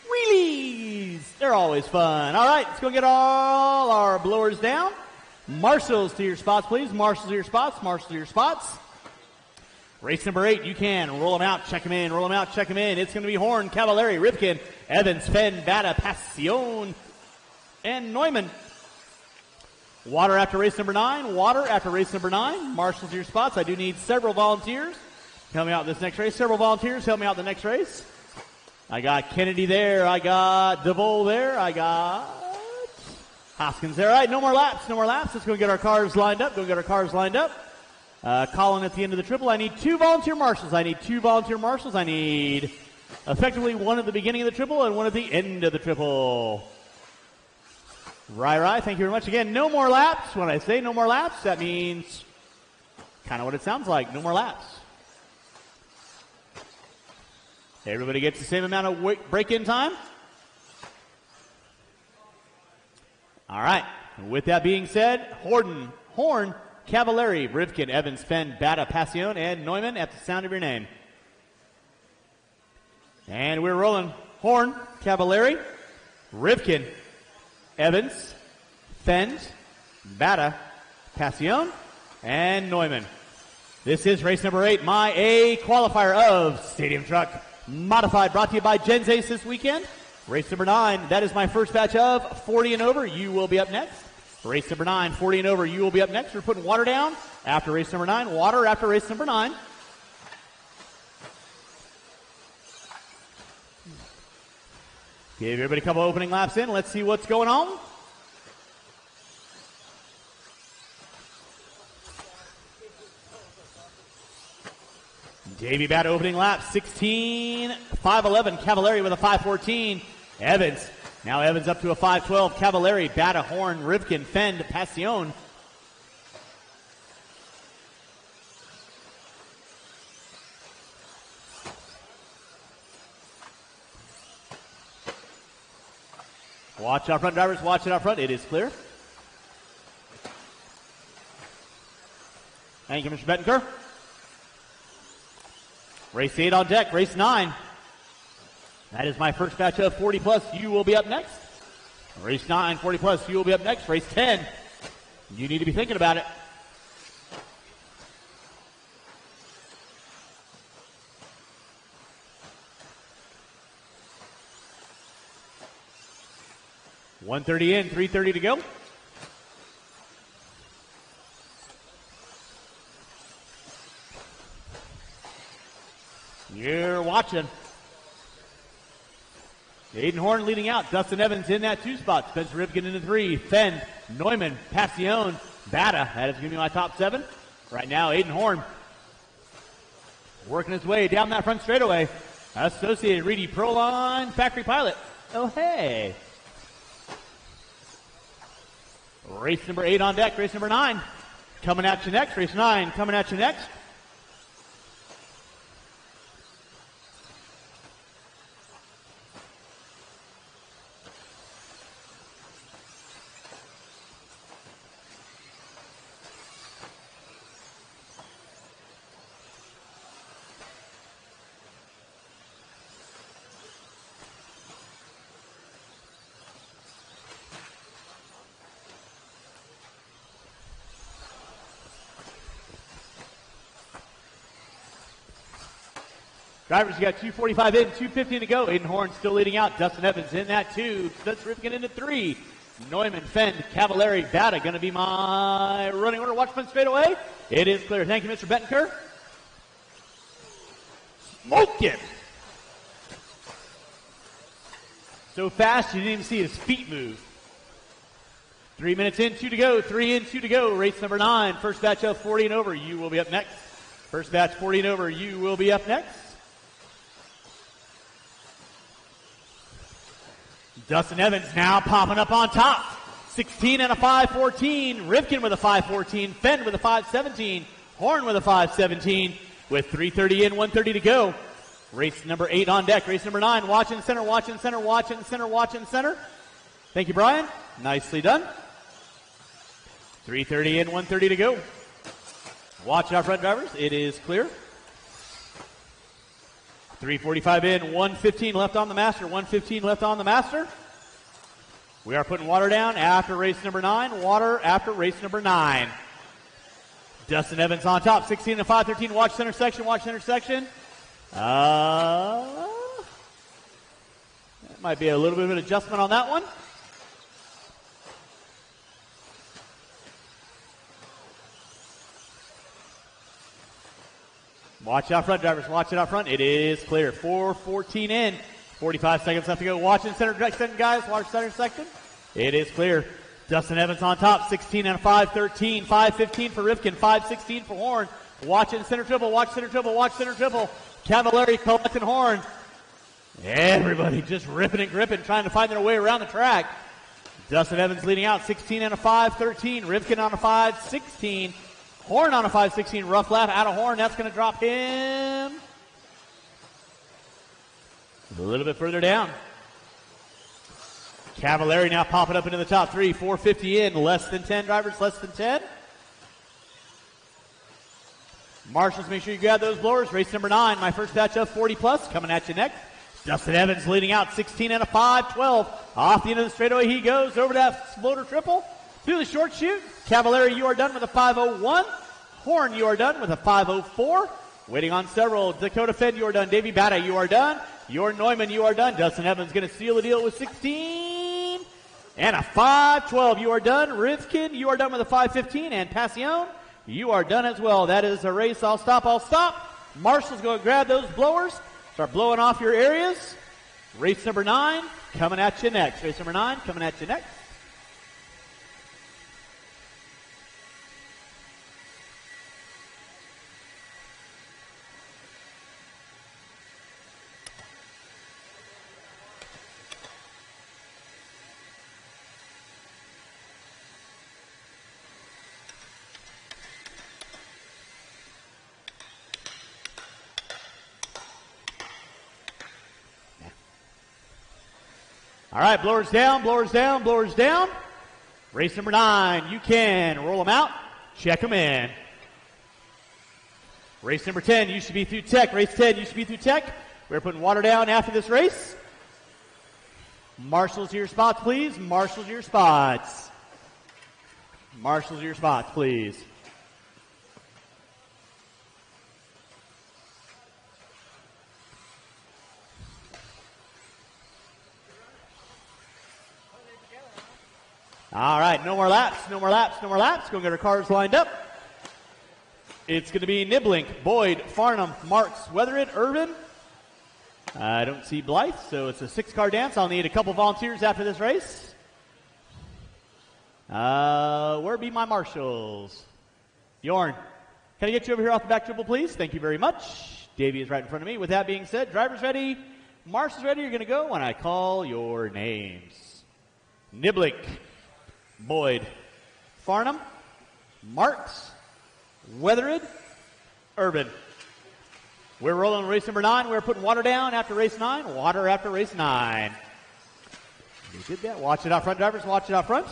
Wheelies! They're always fun. All right, let's go get all our blowers down. Marshals to your spots, please. Marshals to your spots. Marshals to your spots. Race number 8, you can roll them out, check them in, roll them out, check them in. It's going to be Horn, Cavallari, Rivkin, Evans, Fenn, Bata, Passion, and Neumann. Water after race number 9. Water after race number 9. Marshals to your spots. I do need several volunteers. Help me out this next race. Several volunteers. Help me out the next race. I got Kennedy there. I got DeVol there. I got Hoskins there. All right, no more laps. No more laps. Let's go get our cars lined up. Go get our cars lined up. Colin at the end of the triple. I need 2 volunteer marshals. I need 2 volunteer marshals. I need effectively 1 at the beginning of the triple and 1 at the end of the triple. Right. Thank you very much. Again, no more laps. When I say no more laps, that means kind of what it sounds like. No more laps. Everybody gets the same amount of break-in time. All right. With that being said, Horn, Cavallari, Rivkin, Evans, Fenn, Bata, Passion, and Neumann at the sound of your name. And we're rolling. Horn, Cavallari, Rivkin, Evans, Fenn, Bata, Passion, and Neumann. This is race number 8, my A qualifier of Stadium Truck Modified, brought to you by Gens Ace this weekend. Race number 9, that is my first batch of 40 and over. You will be up next. Race number 9, 40 and over. You will be up next. We're putting water down after race number 9. Water after race number 9. Give everybody a couple opening laps in. Let's see what's going on. Davey Bata opening lap, 16.511. Cavallari with a 5.14. Evans. Now Evans up to a 5.12. Cavallari, Bata, Horn, Rivkin, Fenn, Passion. Watch out front, drivers. Watch it out front. It is clear. Thank you, Mr. Bettenker. Race 8 on deck. Race 9. That is my first batch of 40 plus. You will be up next. Race 9, 40 plus. You will be up next. Race 10. You need to be thinking about it. $130 in, $330 to go. You're watching. Aiden Horn leading out. Dustin Evans in that 2 spot. Spencer Rivkin in the 3. Fenn, Neumann, Passion, Bata. That is going to be my top 7. Right now, Aiden Horn working his way down that front straightaway. Associated Reedy Proline Factory Pilot. Oh, hey. Race number 8 on deck. Race number 9 coming at you next. Race 9 coming at you next. Drivers, you got 2:45 in, 2:15 to go. Aiden Horn still leading out. Dustin Evans in that 2. Spencer Rivkin into 3. Neumann, Fenn, Cavallari, Bata going to be my running order. Watch front straight away. It is clear. Thank you, Mr. Bettenker. Smoked it. So fast you didn't even see his feet move. 3 minutes in, 2 to go. 3 in, 2 to go. Race number 9. First batch of 40 and over. You will be up next. First batch 40 and over. You will be up next. Dustin Evans now popping up on top. 16 and a 5.14. Rivkin with a 5.14. Fenn with a 5.17. Horn with a 5.17. With 3:30 in, 1:30 to go. Race number 8 on deck. Race number 9. Watching center, watching center, watching center, watching center. Thank you, Brian. Nicely done. 3:30 in, 1:30 to go. Watch our front drivers. It is clear. 3:45 in, 1:15 left on the master, 1:15 left on the master. We are putting water down after race number 9, water after race number 9. Dustin Evans on top, 16 and 5:13. Watch center section, watch center section. That might be a little bit of an adjustment on that one. Watch out front, drivers. Watch it out front. It is clear. 4:14 in. 45 seconds left to go. Watch in center section, guys. Watch center section. It is clear. Dustin Evans on top. 16 and 5:13. 5:15 for Rifkin. 5:16 for Horn. Watch in center triple. Watch center triple. Watch center triple. Cavallari collecting Horn. Everybody just ripping and gripping, trying to find their way around the track. Dustin Evans leading out. 16 and 5:13. Rifkin on a 5:16. Horn on a 5:16, rough lap out of Horn. That's going to drop him a little bit further down. Cavallari now popping up into the top 3. 4:50 in, less than 10 drivers, less than 10. Marshals, make sure you grab those blowers. Race number 9, my first batch of 40 plus, coming at you next. Dustin Evans leading out, 16 and 5:12. Off the end of the straightaway he goes over that floater triple. Through the short chute, Cavallari, you are done with a 5:01. Horn, you are done with a 5:04. Waiting on several. Dakota Fenn, you are done. Davey Bata, you are done. Your Neumann, you are done. Dustin Evans going to seal the deal with 16. And a 5:12, you are done. Rifkin, you are done with a 5:15. And Passion, you are done as well. That is a race. I'll stop. Marshall's going to grab those blowers. Start blowing off your areas. Race number 9 coming at you next. Race number 9 coming at you next. All right, blowers down, blowers down, blowers down. Race number 9, you can roll them out, check them in. Race number 10, you should be through tech. Race 10, you should be through tech. We're putting water down after this race. Marshals to your spots, please. Marshals to your spots. Marshals to your spots, please. All right, no more laps, no more laps, no more laps. Go get our cars lined up. It's going to be Niblink, Boyd, Farnham, Marks, Weatherid, Irvin. I don't see Blythe, so it's a 6-car dance. I'll need a couple volunteers after this race. Where be my marshals? Bjorn, can I get you over here off the back triple, please? Thank you very much. Davey is right in front of me. With that being said, drivers ready, marshals ready. You're going to go when I call your names. Niblink, Boyd, Farnham, Marks, Weatherid, Urban. We're rolling race number 9. We're putting water down after race 9. Water after race 9. You did that. Watch it out front, drivers. Watch it out front.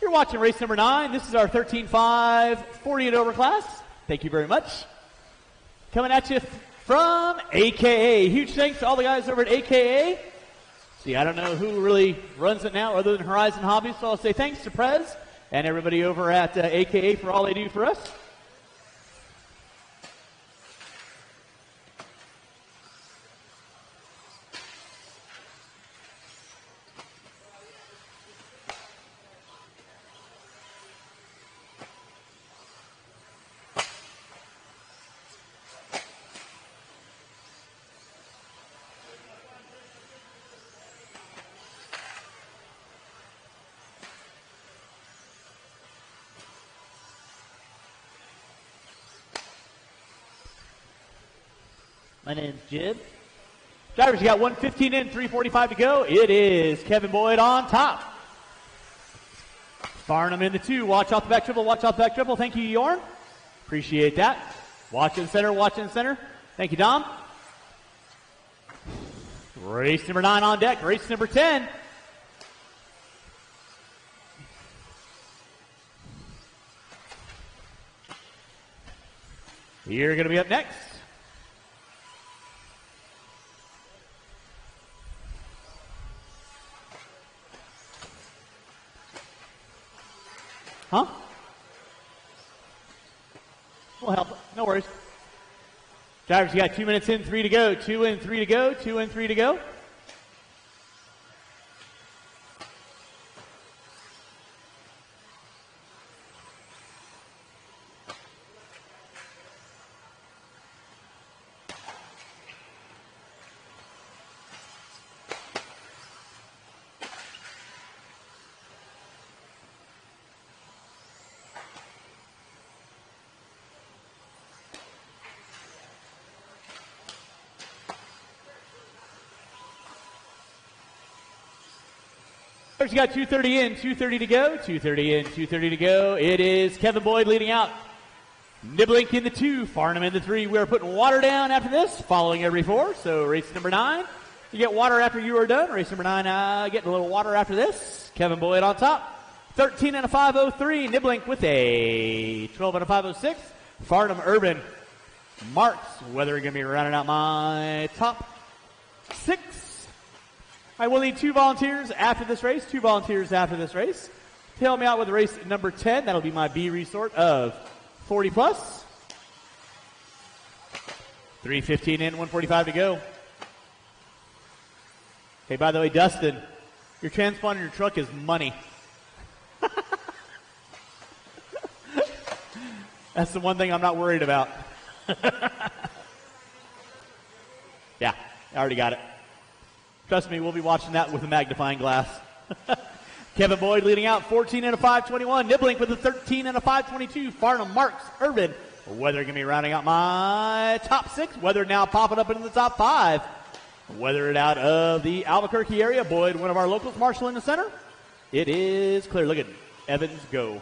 You're watching race number 9. This is our 13.5 40 and over class. Thank you very much. Coming at you from AKA. Huge thanks to all the guys over at AKA. See, I don't know who really runs it now other than Horizon Hobbies, so I'll say thanks to Prez and everybody over at AKA for all they do for us. My name's Jib. Drivers, you got 1:15 in, 3:45 to go. It is Kevin Boyd on top. Farnham in the 2. Watch out the back triple. Watch out the back triple. Thank you, Jorn. Appreciate that. Watch in the center. Watch in the center. Thank you, Dom. Race number 9 on deck. Race number 10. You're going to be up next. Huh? We'll help. No worries. Drivers, you got 2 minutes in, 3 to go. 2 in, 3 to go. 2 in, 3 to go. You got 2:30 in, 2:30 to go, 2:30 in, 2:30 to go. It is Kevin Boyd leading out. Niblink in the 2, Farnham in the 3. We are putting water down after this, following every 4. So race number 9, you get water after you are done. Race number 9, getting a little water after this. Kevin Boyd on top. 13 and a 5:03. Niblink with a 12 and a 5:06. Farnham Urban. Marks, Weather going to be rounding out my top 6. I will need 2 volunteers after this race. 2 volunteers after this race. To help me out with race number 10. That'll be my B resort of 40 plus. 3:15 in, 1:45 to go. Hey, by the way, Dustin, your transponder in your truck is money. That's the one thing I'm not worried about. Yeah, I already got it. Trust me, we'll be watching that with a magnifying glass. Kevin Boyd leading out, 14 and a 5:21. Niblink with a 13 and a 5:22. Farnham, Marks, Urban. Weather going to be rounding out my top 6. Weather now popping up into the top 5. Weathered out of the Albuquerque area. Boyd, one of our locals. Marshall in the center. It is clear. Look at Evans go.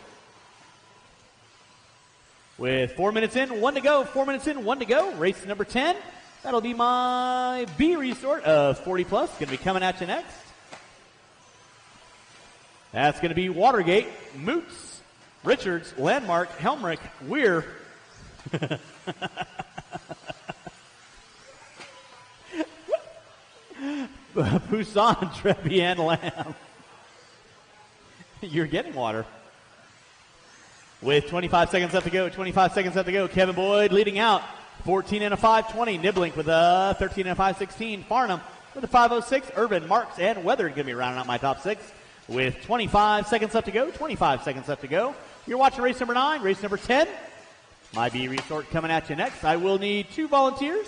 With 4 minutes in, 1 to go. 4 minutes in, 1 to go. Race number 10. That'll be my B resort of 40 plus. Going to be coming at you next. That's going to be Watergate, Moots, Richards, Landmark, Helmrich, Weir. Poussin, Trevi, and Lamb. You're getting water. With 25 seconds left to go, 25 seconds left to go. Kevin Boyd leading out. 14 and a 5:20. Niblink with a 13 and a 5:16. Farnham with a 5:06. Urban, Marks, and Weather going to be rounding out my top 6. With 25 seconds left to go, 25 seconds left to go. You're watching race number 9, race number 10. My B resort coming at you next. I will need 2 volunteers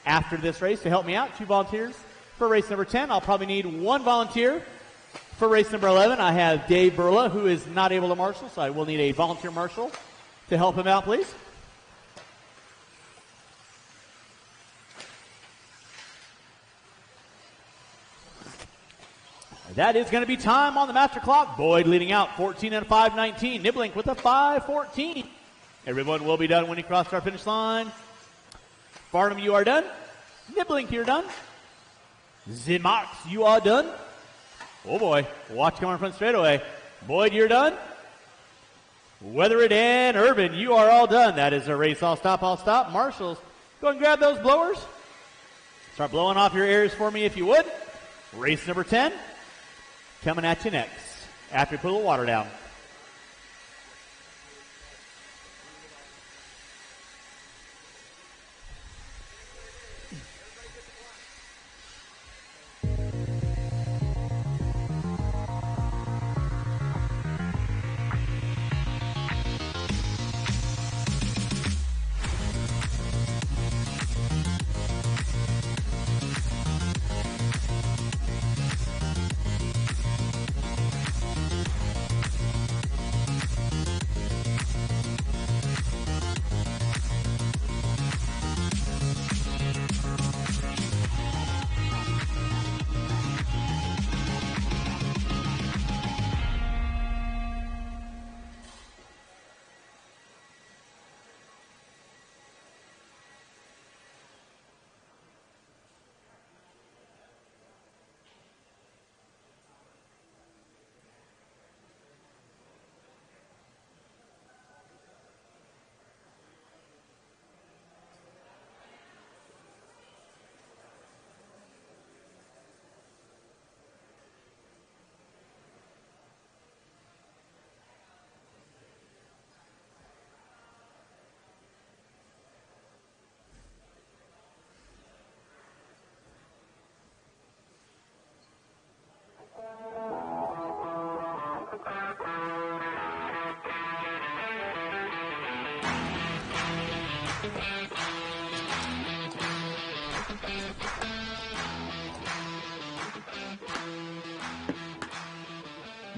after this race to help me out. 2 volunteers for race number 10. I'll probably need 1 volunteer for race number 11. I have Dave Burla, who is not able to marshal, so I will need a volunteer marshal to help him out, please. That is going to be time on the master clock. Boyd leading out, 14 and a 5:19. Niblink with a 5:14. Everyone will be done when you cross our finish line. Farnham, you are done. Niblink, you're done. Zimax, you are done. Oh boy, watch coming front straightaway. Boyd, you're done. Weathered and Urban, you are all done. That is a race. I'll stop. Marshals, go and grab those blowers. Start blowing off your ears for me if you would. Race number 10. Coming at you next after you put a little water down.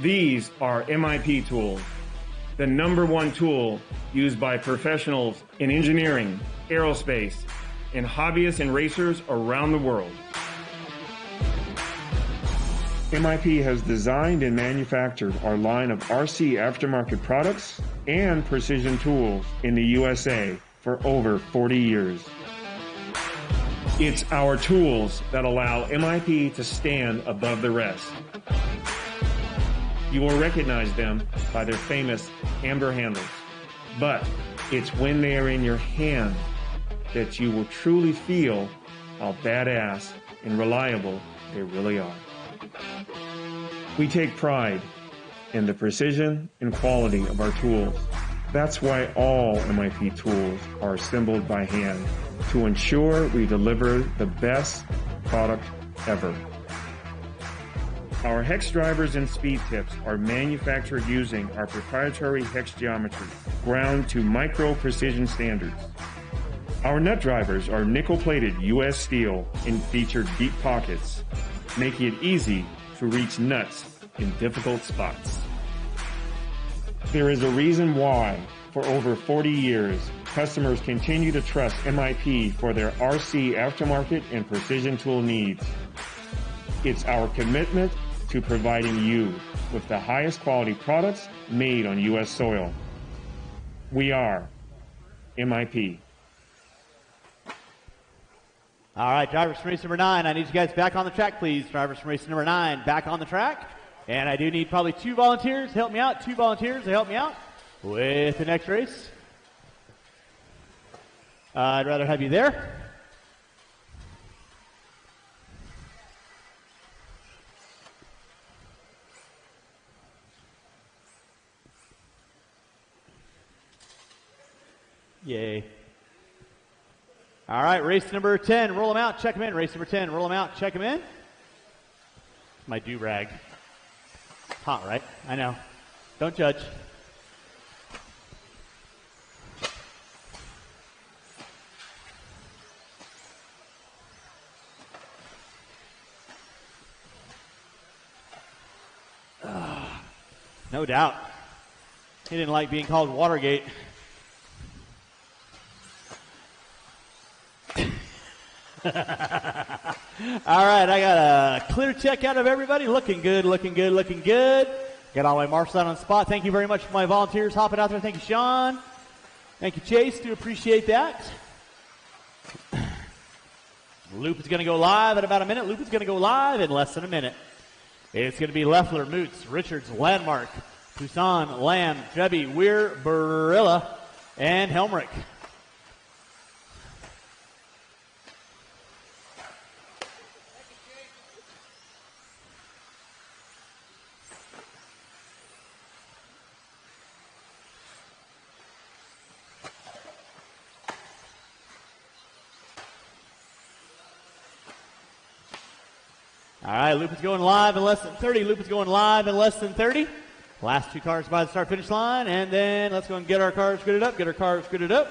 These are MIP tools, the #1 tool used by professionals in engineering, aerospace, and hobbyists and racers around the world. MIP has designed and manufactured our line of RC aftermarket products and precision tools in the USA for over 40 years. It's our tools that allow MIP to stand above the rest. You will recognize them by their famous amber handles, but it's when they are in your hand that you will truly feel how badass and reliable they really are. We take pride in the precision and quality of our tools. That's why all MIP tools are assembled by hand to ensure we deliver the best product ever. Our hex drivers and speed tips are manufactured using our proprietary hex geometry, ground to micro precision standards. Our nut drivers are nickel-plated U.S. steel and feature deep pockets, making it easy to reach nuts in difficult spots. There is a reason why, for over 40 years, customers continue to trust MIP for their RC aftermarket and precision tool needs. It's our commitment to providing you with the highest quality products made on U.S. soil. We are MIP. All right, drivers from race number 9, I need you guys back on the track, please. Drivers from race number 9, back on the track. And I do need probably 2 volunteers to help me out. 2 volunteers to help me out with the next race. I'd rather have you there. Yay. All right, race number 10, roll them out, check them in. Race number 10, roll them out, check them in. My do-rag. Hot, right? I know. Don't judge. No doubt. He didn't like being called Watergate. All right, I got a clear check out of everybody. Looking good, looking good, looking good. Got all my marshals out on the spot. Thank you very much for my volunteers hopping out there. Thank you, Sean. Thank you, Chase. Do appreciate that. Loop is going to go live in about a minute. Loop is going to go live in less than a minute. It's going to be Leffler, Moots, Richards, Landmark, Poussin, Lamb, Trebi, Weir, Barilla, and Helmrich. All right, Loop is going live in less than 30. Loop is going live in less than 30. Last 2 cars by the start-finish line, and then let's go and get our cars gridded up. Get our cars gridded up.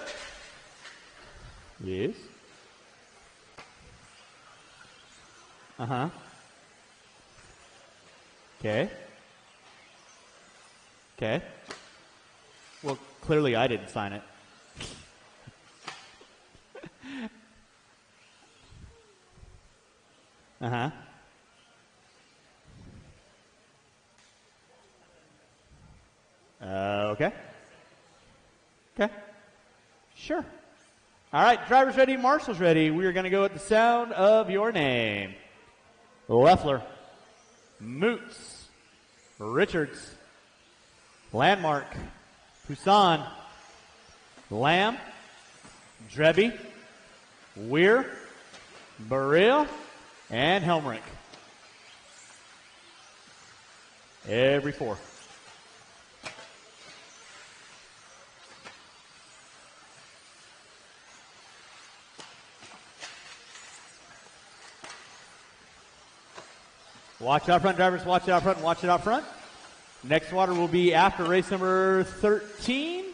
Yes. Uh-huh. Okay. Okay. Well, clearly I didn't sign it. Uh-huh. Okay. Okay. Sure. All right, drivers ready, marshals ready. We are going to go at the sound of your name. Leffler, Moots, Richards, Landmark, Poussin, Lamb, Trebi, Weir, Barilla, and Helmrich. Every 4. Watch out front, drivers. Watch it out front. Watch it out front. Next water will be after race number 13.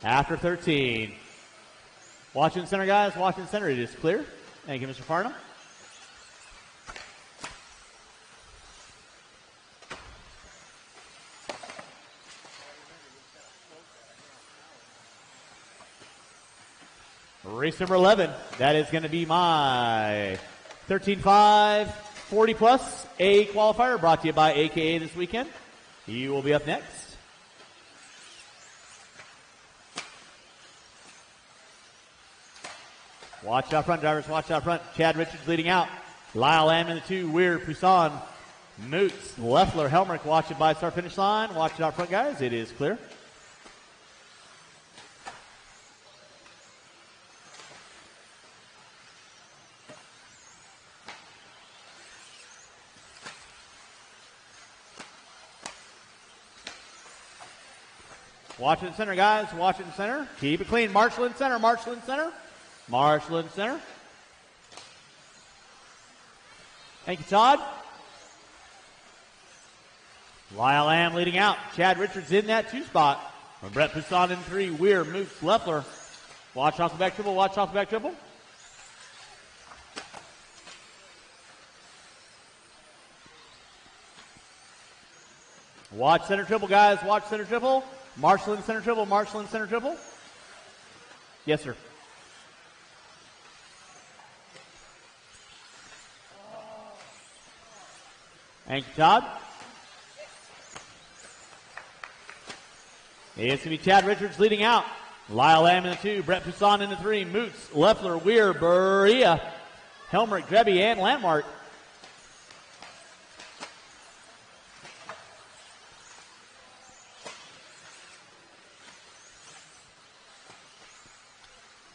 After 13. Watch in center, guys. Watch in center. It is clear. Thank you, Mr. Farnham. Race number 11. That is going to be my 13.5 40 plus A qualifier, brought to you by AKA this weekend. He will be up next. Watch out front, drivers. Watch out front. Chad Richards leading out. Lyle Lamb in the 2. Weir, Poussin, Moots, Leffler, Helmerich. Watch it by start finish line. Watch it out front, guys. It is clear. Watch it in center, guys. Watch it in center. Keep it clean. Marshall in center. Marshall in center. Marshall in center. Thank you, Todd. Lyle Lamb leading out. Chad Richards in that 2 spot. Brett Poussin in 3. Weir, Moots, Leffler. Watch off the back triple. Watch off the back triple. Watch center triple, guys. Watch center triple. Marshall in center triple. Marshall in center triple. Yes, sir. Thank you, Todd. It's going to be Chad Richards leading out. Lyle Lamb in the 2. Brett Poussin in the 3. Moots, Leffler, Weir, Berea, Helmerich, Drebby, and Landmark.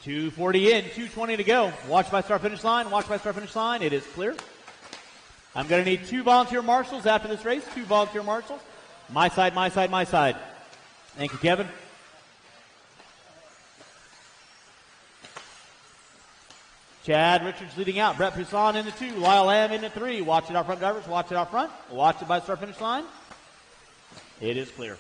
.240 in, 2:20 to go. Watch by start finish line. Watch by start finish line. It is clear. I'm going to need 2 volunteer marshals after this race. 2 volunteer marshals. My side, my side, my side. Thank you, Kevin. Chad Richards leading out. Brett Poussin in the 2. Lyle Lamb in the 3. Watch it out front, drivers. Watch it out front. Watch it by start finish line. It is clear.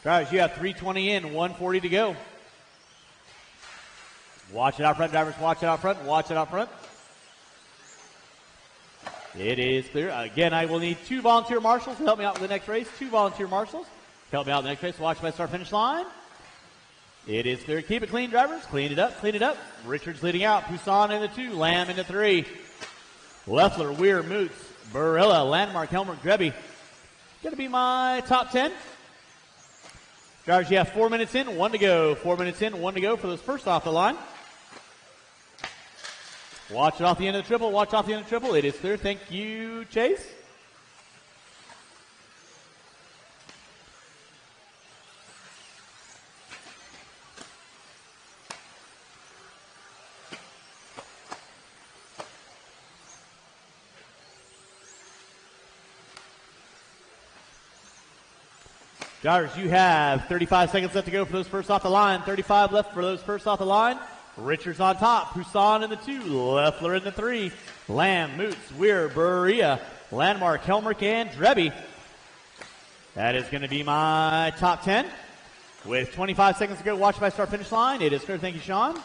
Drivers, you have 3:20 in, 1:40 to go. Watch it out front, drivers. Watch it out front. Watch it out front. It is clear. Again, I will need 2 volunteer marshals to help me out with the next race. 2 volunteer marshals to help me out with the next race. Watch by start finish line. It is clear. Keep it clean, drivers. Clean it up. Clean it up. Richards leading out. Poussin in the 2. Lamb in the 3. Leffler, Weir, Moots, Barilla, Landmark, Helmerich, Drebby. Going to be my top 10. Drivers, you have 4 minutes in, 1 to go. 4 minutes in, 1 to go for those first off the line. Watch it off the end of the triple. Watch off the end of the triple. It is clear. Thank you, Chase. Drivers, you have 35 seconds left to go for those first off the line. 35 left for those first off the line. Richards on top. Poussin in the 2. Leffler in the 3. Lamb, Moots, Weir, Berea, Landmark, Helmerich, and Drebby. That is going to be my top 10. With 25 seconds to go, watch by start finish line. It is clear. Thank you, Sean.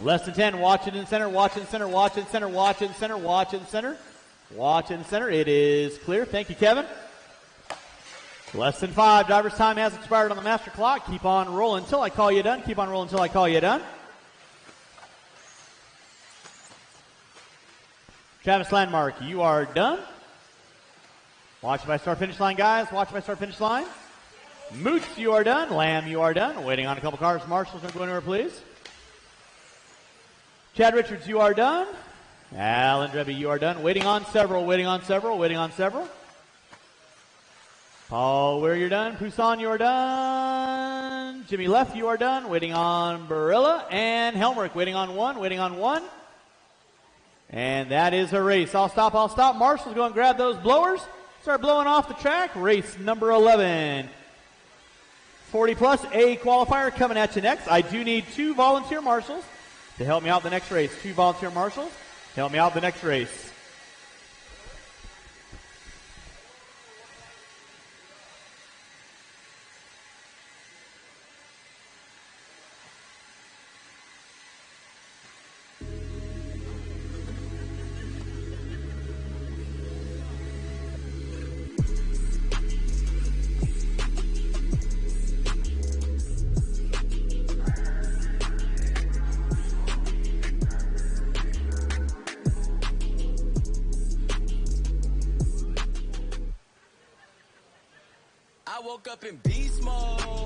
Less than 10. Watch it in center. Watch it in center. Watch it in center. Watch it in center. Watch it in center. Watch it in center. It is clear. Thank you, Kevin. Less than 5. Driver's time has expired on the master clock. Keep on rolling until I call you done. Keep on rolling until I call you done. Travis Landmark, you are done. Watch by start finish line, guys. Watch by start finish line. Moots, you are done. Lamb, you are done. Waiting on a couple cars. Marshals, don't go anywhere, please. Chad Richards, you are done. Alan Drebby, you are done. Waiting on several, waiting on several, waiting on several. Paul Weir, you're done. Poussin, you are done. Jimmy Leff, you are done. Waiting on Barilla and Helmerich. Waiting on one, waiting on one. And that is a race. I'll stop, I'll stop. Marshall's going to grab those blowers. Start blowing off the track. Race number 11. 40 plus A qualifier coming at you next. I do need 2 volunteer marshals to help me out the next race. 2 volunteer marshals to help me out the next race. woke up in beast mode.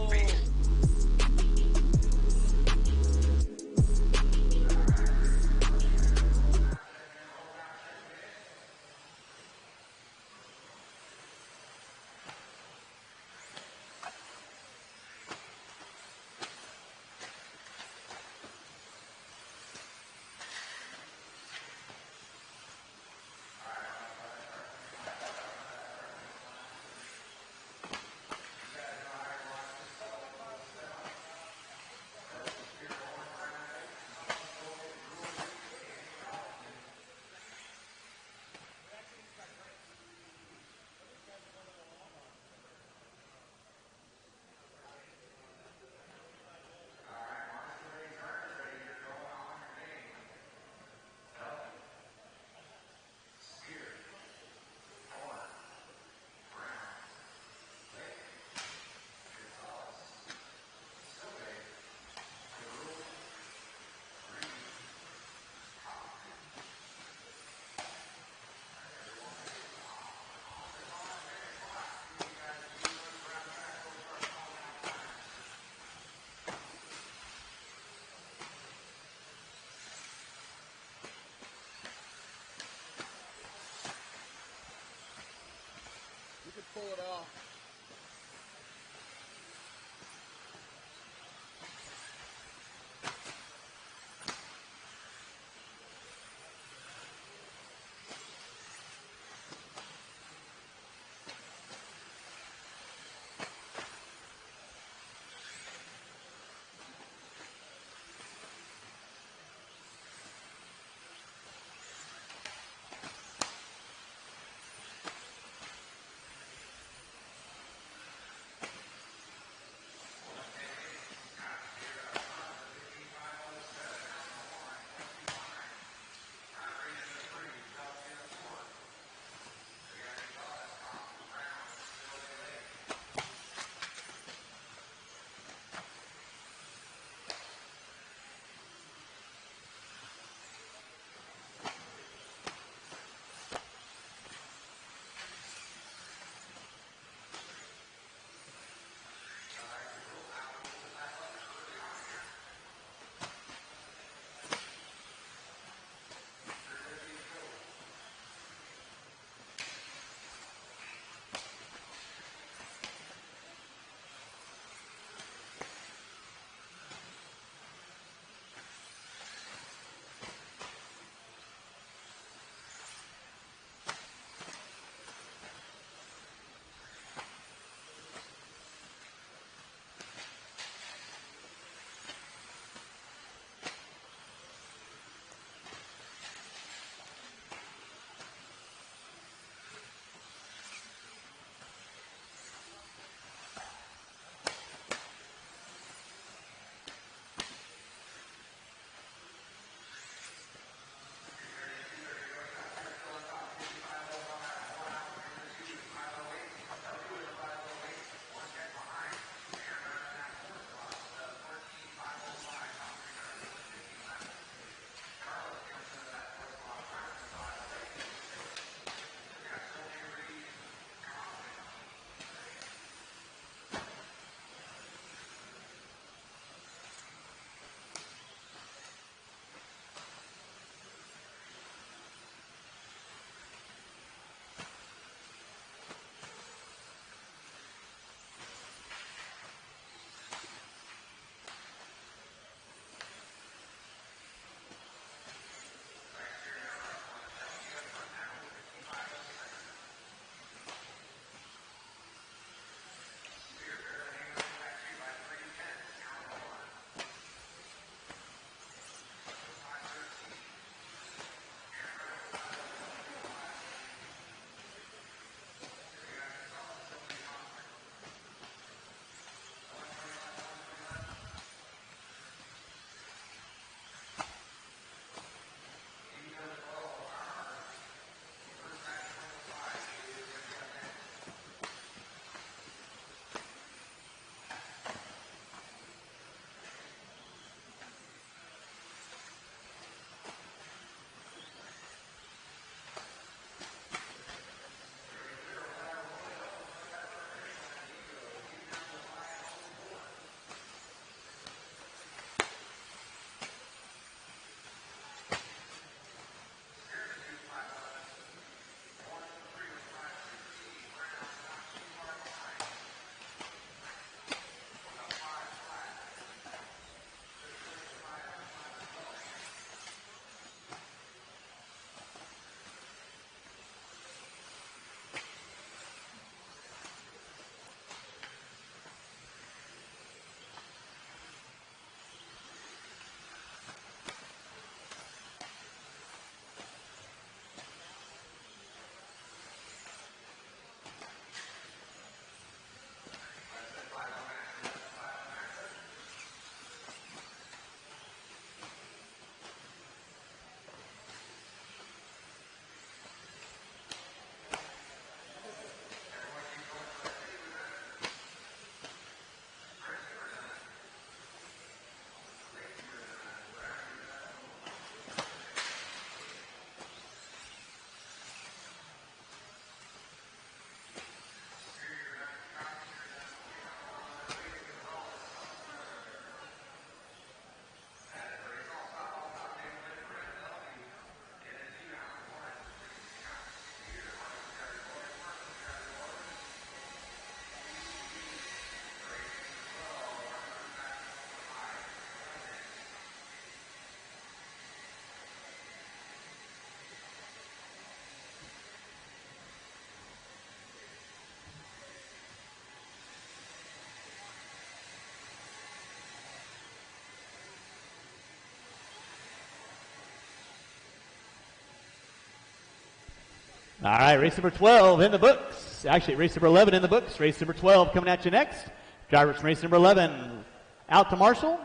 All right, race number 12 in the books. Actually, race number 11 in the books. Race number 12 coming at you next. Drivers from race number 11 out to Marshall.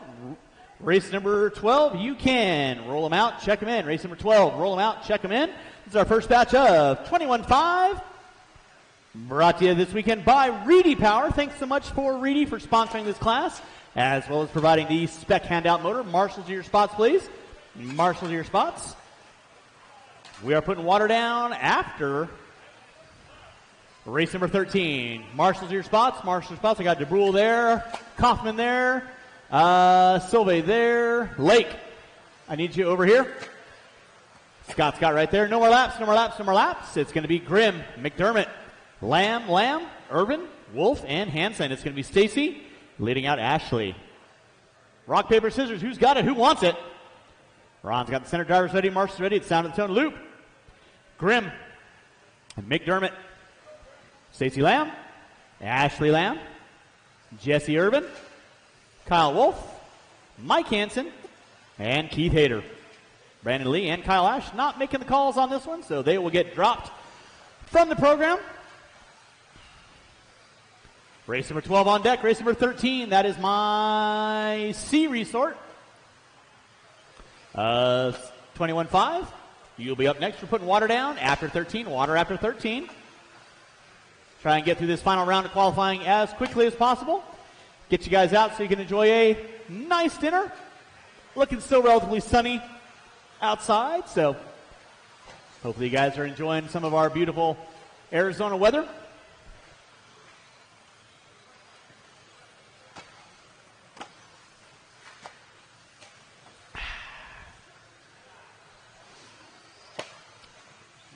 Race number 12, you can roll them out, check them in. Race number 12, roll them out, check them in. This is our first batch of 21.5. Brought to you this weekend by Reedy Power. Thanks so much for Reedy for sponsoring this class, as well as providing the spec handout motor. Marshals to your spots, please. Marshals to your spots. We are putting water down after race number 13. Marshals to your spots. Marshals to your spots. I got DeBrule there. Kaufman there. Silve there. Lake, I need you over here. Scott right there. No more laps, no more laps, no more laps. It's going to be Grimm, McDermott, Lamb, Urban, Wolf, and Hansen. It's going to be Stacy leading out Ashley. Rock, paper, scissors. Who's got it? Who wants it? Ron's got the center drivers ready. Marshall's ready. It's sound of the tone. Loop. Grimm, McDermott, Stacy Lamb, Ashley Lamb, Jesse Urban, Kyle Wolf, Mike Hansen, and Keith Hayter. Brandon Lee and Kyle Ash not making the calls on this one, so they will get dropped from the program. Race number 12 on deck. Race number 13, that is my C resort. 21.5. You'll be up next. We're putting water down after 13. Water after 13. Try and get through this final round of qualifying as quickly as possible. Get you guys out so you can enjoy a nice dinner. Looking still relatively sunny outside, so hopefully you guys are enjoying some of our beautiful Arizona weather.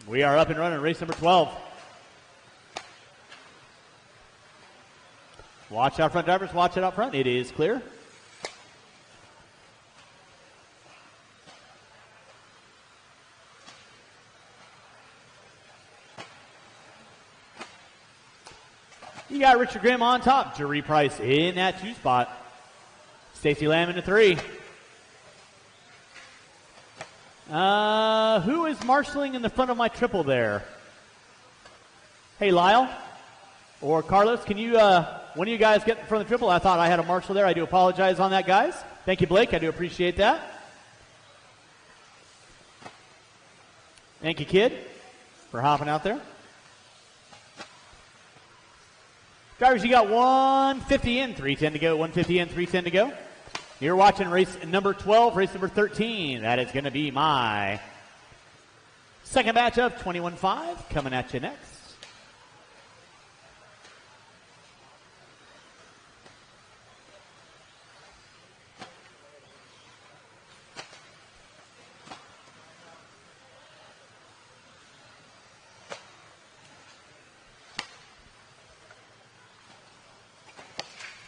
We are up and running, race number 12. Watch out front, drivers. Watch it out front. It is clear. You got Richard Grimm on top. Jerry Price in that 2 spot. Stacy Lamb in the 3. Who is marshalling in the front of my triple there? Hey, Lyle or Carlos, can you, one of you guys get in front of the triple? I thought I had a marshal there. I do apologize on that, guys. Thank you, Blake. I do appreciate that. Thank you, kid, for hopping out there. Drivers, you got 150 in, 310 to go. 150 in, 310 to go. You're watching race number 12, race number 13. That is going to be my second batch of 21.5 coming at you next.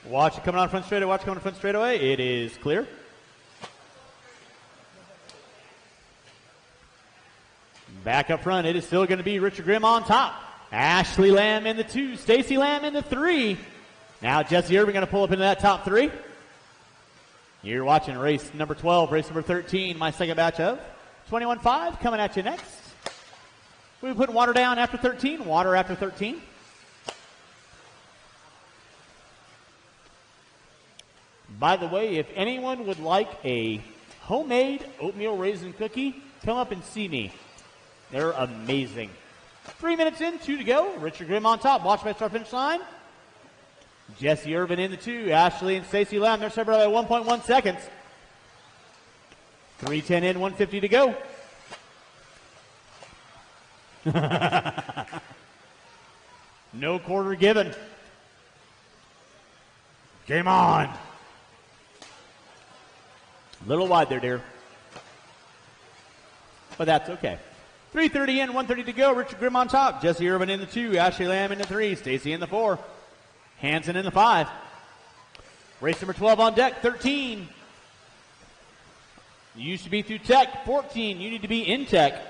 Watch it coming on front straightaway. Watch it coming on front straightaway. It is clear. Back up front, it is still going to be Richard Grimm on top. Ashley Lamb in the 2. Stacy Lamb in the 3. Now Jesse Urban going to pull up into that top 3. You're watching race number 12, race number 13, my second batch of 21.5 coming at you next. We'll be putting water down after 13. Water after 13. By the way, if anyone would like a homemade oatmeal raisin cookie, come up and see me. They're amazing. 3 minutes in, 2 to go. Richard Grimm on top. Watch by start finish line. Jesse Urban in the 2. Ashley and Stacy Lamb. They're separated by 1.1 seconds. 3:10 in, 1:50 to go. No quarter given. Game on. A little wide there, dear. But that's okay. 3:30 in, 1:30 to go. Richard Grimm on top. Jesse Urban in the 2. Ashley Lamb in the 3. Stacy in the 4. Hansen in the 5. Race number 12 on deck. 13. You used to be through tech. 14. You need to be in tech.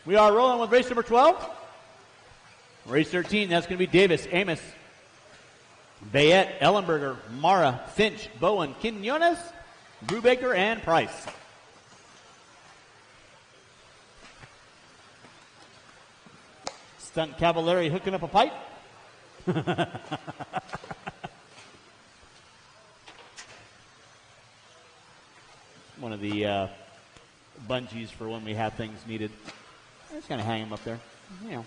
We are rolling with race number 12. Race 13, that's going to be Davis, Amos, Bayette, Ellenberger, Mara, Finch, Bowen, Quinones, Brubaker, and Price. Stunt Cavallari hooking up a pipe. One of the bungees for when we have things needed. I'm just going to hang them up there. You know.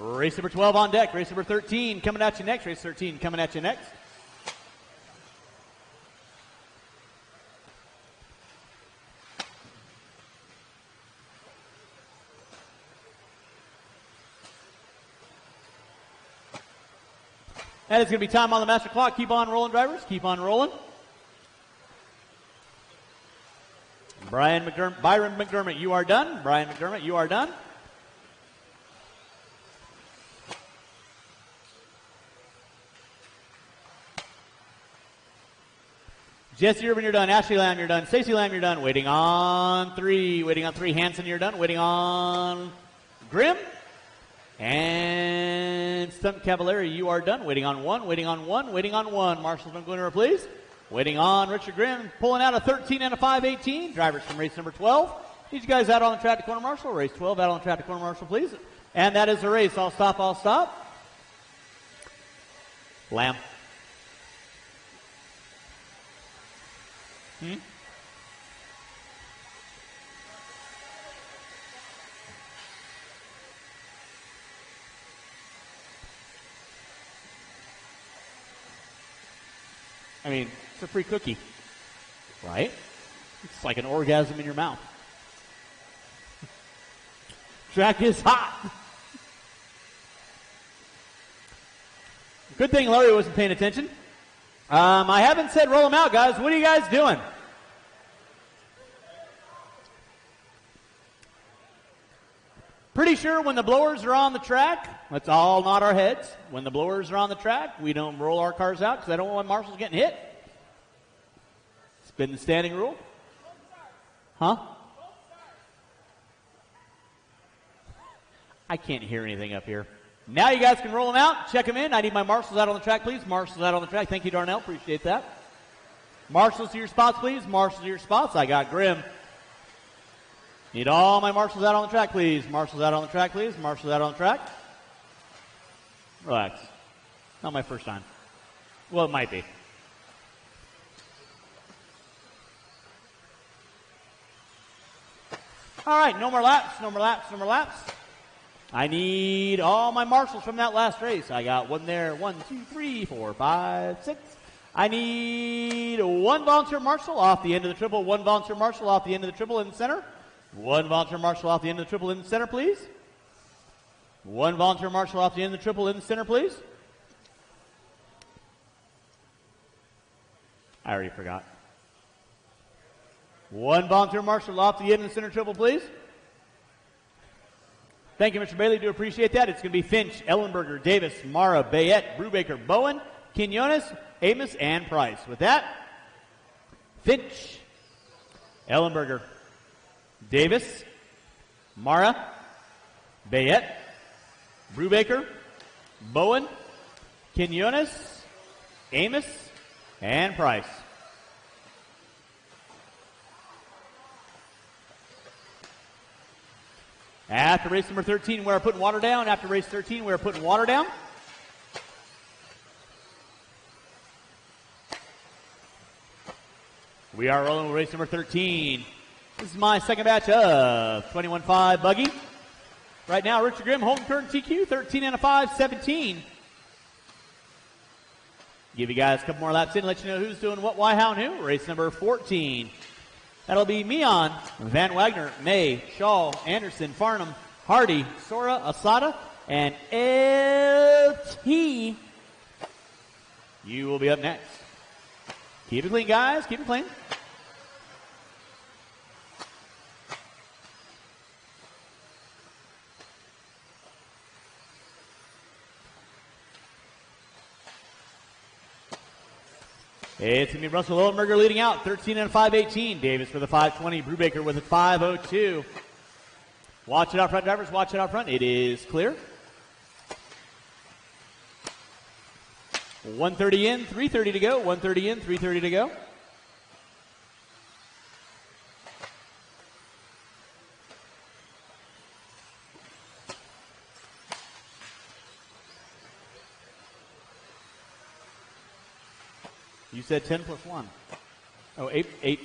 Race number 12 on deck. Race number 13 coming at you next. Race 13 coming at you next. And it's going to be time on the master clock. Keep on rolling, drivers. Keep on rolling. Byron McDermott, you are done. Byron McDermott, you are done. Jesse Irvin, you're done. Ashley Lamb, you're done. Stacey Lamb, you're done. Waiting on 3. Waiting on 3. Hanson, you're done. Waiting on Grimm. And Stunt Cavallari, you are done. Waiting on 1. Waiting on 1. Waiting on 1. Marshall's been going to please. Waiting on Richard Grimm. Pulling out a 13 and a 5:18. Drivers from race number 12. Need you guys out on the track to corner marshal. Race 12 out on the track to corner marshal, please. And that is the race. I'll stop. I'll stop. Lamb. I mean, it's a free cookie, right? It's like an orgasm in your mouth. Track is hot. Good thing Larry wasn't paying attention. I haven't said roll them out, guys. What are you guys doing? Pretty sure when the blowers are on the track, let's all nod our heads. When the blowers are on the track, we don't roll our cars out because I don't want Marshall's getting hit. It's been the standing rule. Huh? I can't hear anything up here. Now you guys can roll them out, check them in. I need my marshals out on the track, please. Marshals out on the track. Thank you, Darnell. Appreciate that. Marshals to your spots, please. Marshals to your spots. I got Grimm. Need all my marshals out on the track, please. Marshals out on the track, please. Marshals out on the track. Relax. Not my first time. Well, it might be. All right, no more laps, no more laps, no more laps. I need all my marshals from that last race. I got one there. 1, 2, 3, 4, 5, 6. I need one volunteer marshal off the end of the triple. One volunteer marshal off the end of the triple in the center. One volunteer marshal off the end of the triple in the center, please. One volunteer marshal off the end of the triple in the center, please. I already forgot. One volunteer marshal off the end of the center triple, please. Thank you, Mr. Bailey. Do appreciate that. It's going to be Finch, Ellenberger, Davis, Mara, Bayette, Brubaker, Bowen, Quinones, Amos, and Price. With that, Finch, Ellenberger, Davis, Mara, Bayette, Brubaker, Bowen, Quinones, Amos, and Price. After race number 13, we're putting water down. After race 13, we're putting water down. We are rolling with race number 13. This is my second batch of 21.5 buggy. Right now, Richard Grimm, Holton Kern, TQ, 13 and a 5, 17. Give you guys a couple more laps in, let you know who's doing what, why, how, and who. Race number 14. That'll be Meon, Van Wagner, May, Shaw, Anderson, Farnham, Hardy, Sora, Asada, and LT. You will be up next. Keep it clean, guys. Keep it clean. It's going to be Russell Oldenburger leading out, 13 and a 5:18. Davis for the 5:20. Brubaker with a 5:02. Watch it out front, drivers. Watch it out front. It is clear. 1:30 in, 3:30 to go. 1:30 in, 3:30 to go. You said 10 plus 1. Oh, 8.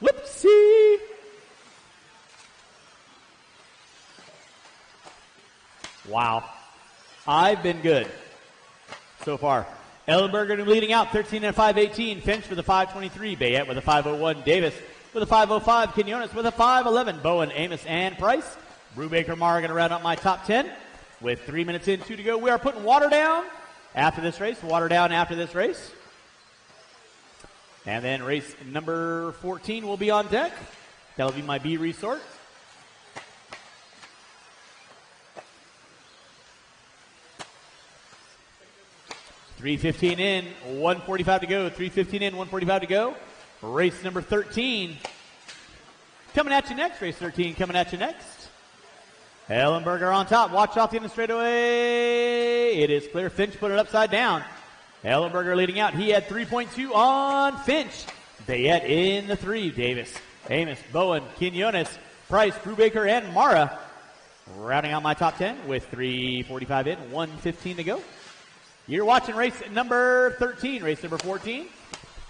Whoopsie! Wow. I've been good so far. Ellenberger leading out, 13 and 5:18. Finch with a 5:23. Bayette with a 5:01. Davis with a 5:05. Quinones with a 5:11. Bowen, Amos, and Price. Brubaker, Mara going to round up my top 10 with 3 minutes in, 2 to go. We are putting water down after this race. Water down after this race. And then race number 14 will be on deck. That'll be my B resort. .315 in, 1:45 to go. 3:15 in, 1:45 to go. Race number 13 coming at you next. Race 13 coming at you next. Ellenberger on top. Watch off the end of the straightaway. It is clear. Finch put it upside down. Ellenberger leading out. He had 3.2 on Finch. Bayette in the 3. Davis, Amos, Bowen, Quinones, Price, Brubaker, and Mara. Rounding out my top 10 with 3:45 in, 1:15 to go. You're watching race number 13, race number 14.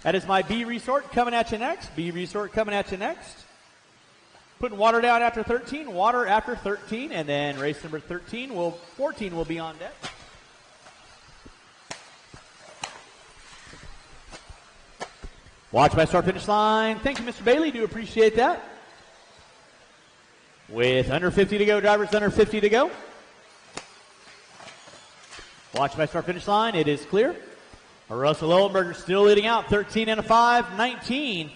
That is my B resort coming at you next. B resort coming at you next. Putting water down after 13, water after 13, and then race number 14 will be on deck. Watch my start finish line. Thank you, Mr. Bailey. Do appreciate that. With under 50 to go, drivers under 50 to go. Watch my start finish line. It is clear. Russell Oldenburger still leading out. 13 and a 5:19.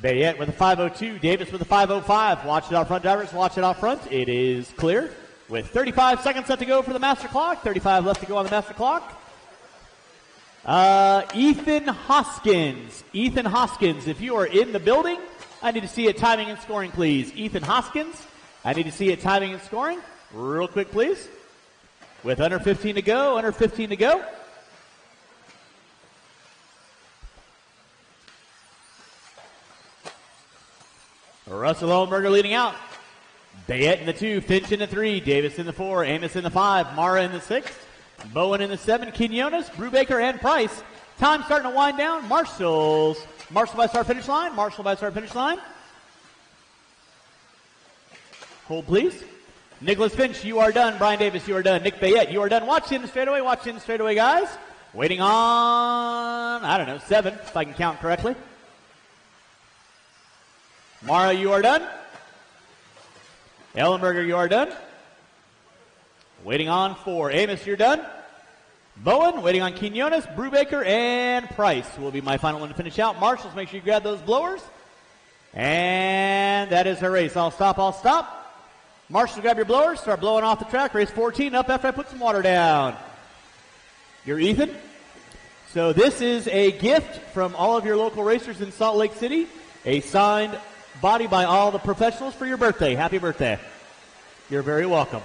Bayette with a 5:02. Davis with a 5:05. Watch it out front, drivers. Watch it out front. It is clear. With 35 seconds left to go for the master clock. 35 left to go on the master clock. Ethan Hoskins. Ethan Hoskins, if you are in the building, I need to see it timing and scoring, please. Ethan Hoskins, I need to see it timing and scoring. Real quick, please. With under 15 to go, under 15 to go. Russell Oldenburger leading out. Bayette in the 2, Finch in the 3, Davis in the 4, Amos in the 5, Mara in the 6, Bowen in the 7, Quinones, Brubaker, and Price. Time starting to wind down. Marshall by start finish line. Marshall by start finish line. Hold, please. Nicholas Finch, you are done. Brian Davis, you are done. Nick Bayette, you are done. Watch in the straightaway. Watch in the straightaway, guys. Waiting on, 7, if I can count correctly. Mara, you are done. Ellenberger, you are done. Waiting on 4. Amos, you're done. Bowen, waiting on Quinones, Brubaker, and Price will be my final one to finish out. Marshals, make sure you grab those blowers. And that is her race. I'll stop. Marshals, grab your blowers. Start blowing off the track. Race 14 up after I put some water down. You're Ethan. So this is a gift from all of your local racers in Salt Lake City. A signed body by all the professionals for your birthday. Happy birthday. You're very welcome.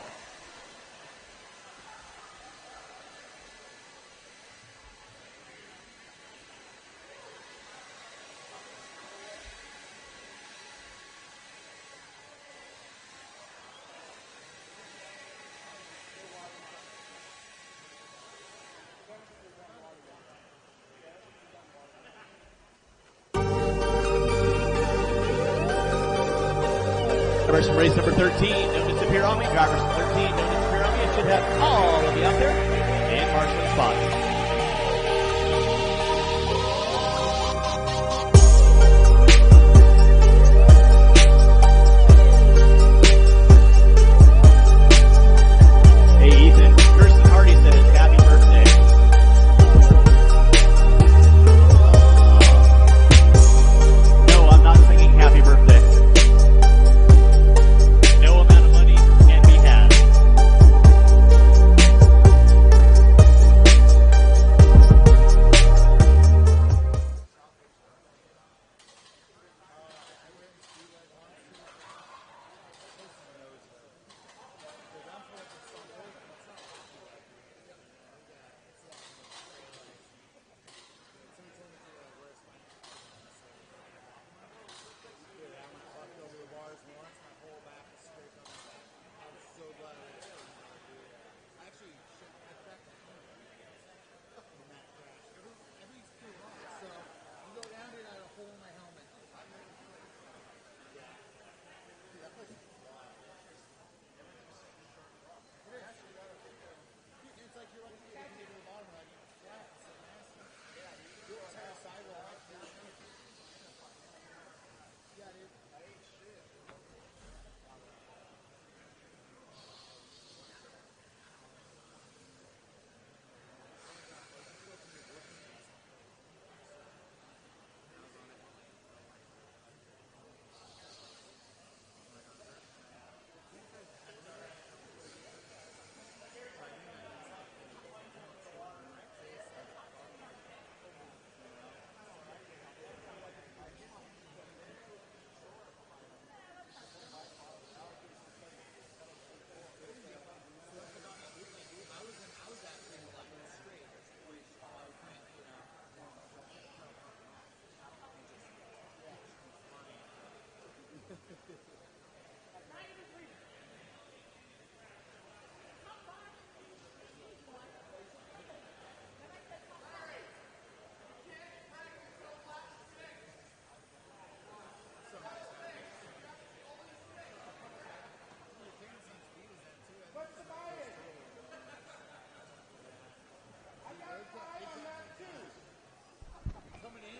Drivers from race number 13, don't disappear on me. Drivers from 13, don't disappear on me. It should have all of you out there. And marshalling spots.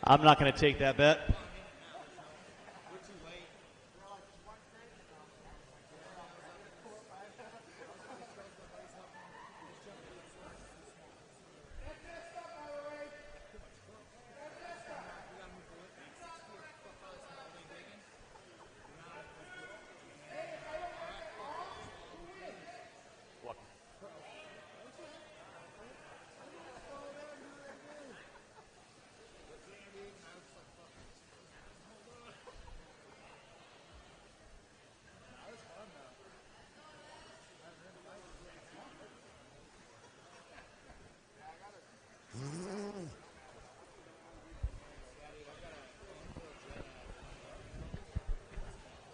I'm not going to take that bet.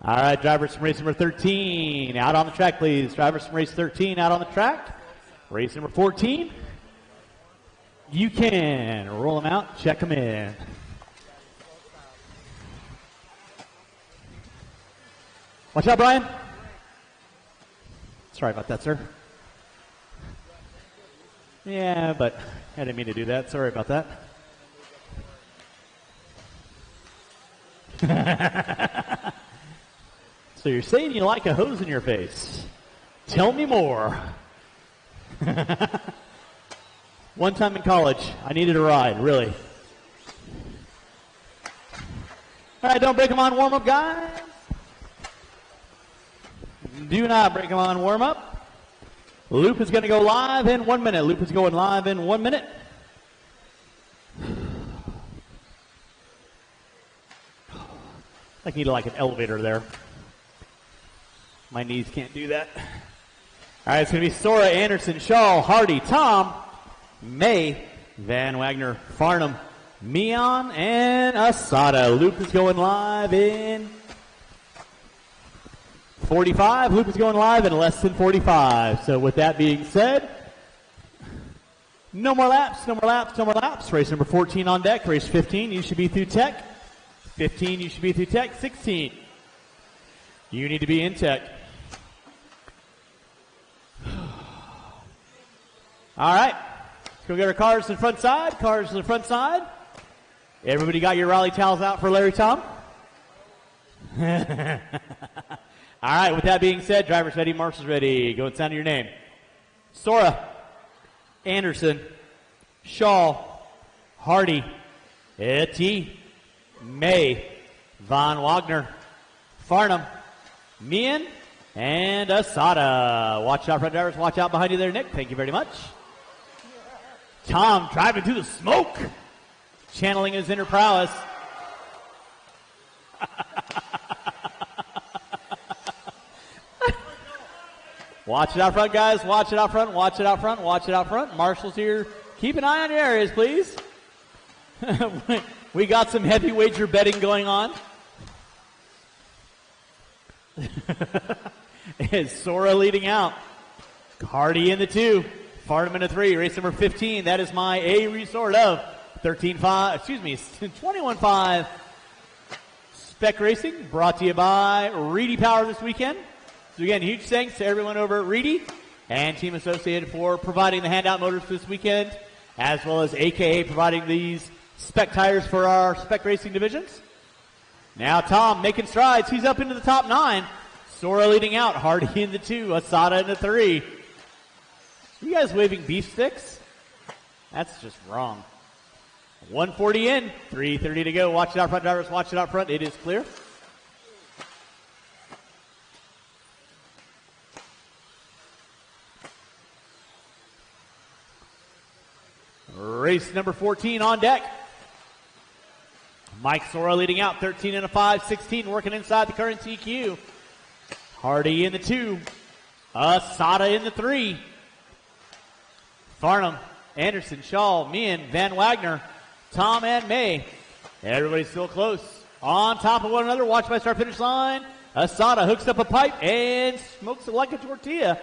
All right, drivers from race number 13, out on the track, please. Drivers from race 13, out on the track. Race number 14, you can roll them out, check them in. Watch out, Brian. Sorry about that, sir. Yeah, but I didn't mean to do that. Sorry about that. So you're saying you like a hose in your face. Tell me more. One time in college, I needed a ride, really. All right, don't break them on warm-up, guys. Do not break them on warm-up. Loop is going to go live in 1 minute. Loop is going live in 1 minute. I need like an elevator there. My knees can't do that. All right, it's going to be Sora, Anderson, Shaw, Hardy, Tom, May, Van Wagner, Farnham, Mion, and Asada. Loop is going live in 45. Loop is going live in less than 45. So with that being said, no more laps, no more laps, no more laps. Race number 14 on deck. Race 15, you should be through tech. 15, you should be through tech. 16. You need to be in tech. All right. Let's go get our cars to the front side. Cars to the front side. Everybody got your rally towels out for Larry Tom? All right. With that being said, drivers ready, marshals ready. Go and sound your name. Sora, Anderson, Shaw, Hardy, Etty, May, Von Wagner, Farnham, Meehan, and Asada. Watch out, front drivers. Watch out behind you there, Nick. Thank you very much. Tom driving through the smoke, channeling his inner prowess. Watch it out front, guys. Watch it out front. Watch it out front. Watch it out front. Marshals here. Keep an eye on your areas, please. We got some heavy wager betting going on. Is Sora leading out? Hardy in the 2. Farnham in the 3. Race number 15. That is my A resort of 21-5 Spec Racing, brought to you by Reedy Power this weekend. So again, huge thanks to everyone over at Reedy and Team Associated for providing the handout motors this weekend, as well as AKA providing these spec tires for our spec racing divisions. Now Tom making strides. He's up into the top 9. Sora leading out. Hardy in the 2. Asada in the 3. You guys waving beef sticks? That's just wrong. 140 in. 3:30 to go. Watch it out front, drivers. Watch it out front. It is clear. Race number 14 on deck. Mike Sora leading out, 13-5, 16 working inside the current TQ. Hardy in the 2. Asada in the 3. Farnham, Anderson, Shaw, Meehan, Van Wagner, Tom, and May. Everybody's still close. On top of one another, watch by start finish line. Asada hooks up a pipe and smokes it like a tortilla.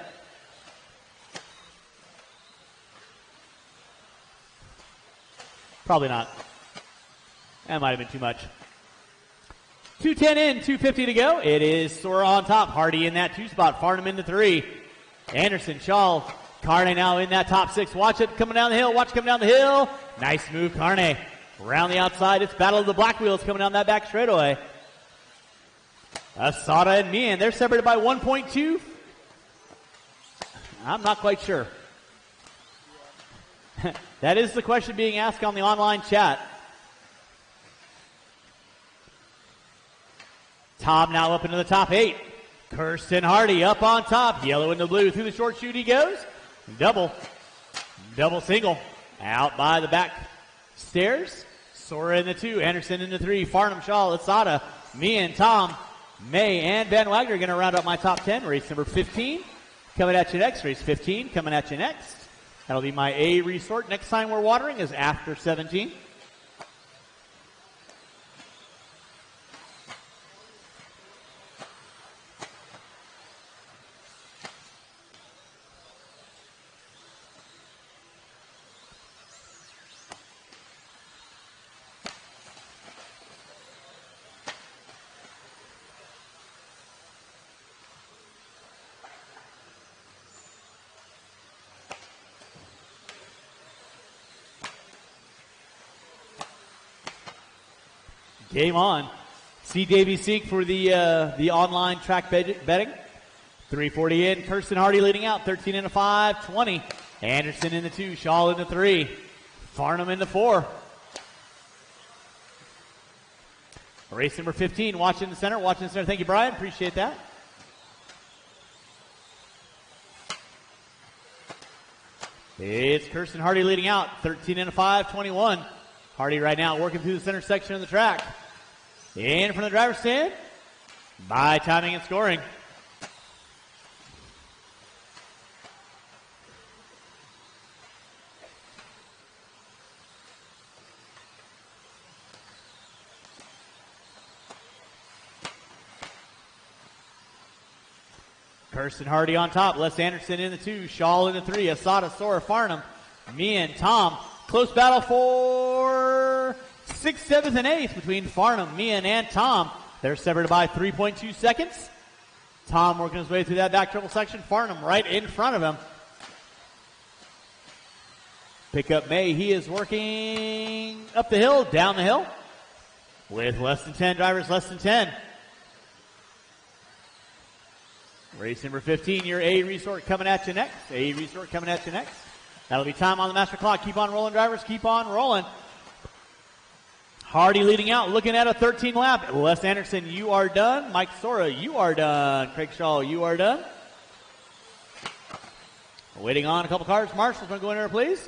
Probably not. That might have been too much. 2:10 in, 2:50 to go. It is Sora on top. Hardy in that 2 spot. Farnham in the 3. Anderson, Shaw, Carney now in that top 6. Watch it coming down the hill. Watch it coming down the hill. Nice move, Carney. Around the outside, it's battle of the black wheels coming down that back straightaway. Asada and Meehan, they're separated by 1.2. I'm not quite sure. That is the question being asked on the online chat. Tom now up into the top 8. Kirsten Hardy up on top. Yellow and the blue. Through the short chute he goes. Double single. Out by the back stairs. Sora in the 2. Anderson in the 3. Farnham, Shaw, Asada, Meehan, Tom, May, and Van Wagner going to round up my top 10. Race number 15 coming at you next. Race 15 coming at you next. That'll be my A resort. Next time we're watering is after 17. Game on. See Davey Seek for the online track betting. 3:40 in. Kirsten Hardy leading out. 13-5, 20. Anderson in the 2. Shaw in the 3. Farnham in the 4. Race number 15. Watching the center. Watching the center. Thank you, Brian. Appreciate that. It's Kirsten Hardy leading out. 13-5, 21. Hardy right now working through the center section of the track. In from the driver's stand. By timing and scoring. Kirsten Hardy on top. Les Anderson in the 2. Shaw in the 3. Asada, Sora, Farnham, Meehan, Tom. Close battle for 6th, 7th, and 8th between Farnham, Meehan, and Tom. They're separated by 3.2 seconds. Tom working his way through that back triple section. Farnham right in front of him. Pick up May. He is working up the hill, down the hill. With less than 10 drivers, less than 10. Race number 15, your A resort coming at you next. A resort coming at you next. That'll be time on the master clock. Keep on rolling, drivers. Keep on rolling. Hardy leading out, looking at a 13 lap. Les Anderson, you are done. Mike Sora, you are done. Craig Shaw, you are done. Waiting on a couple cars. Marshall's going to go in there, please.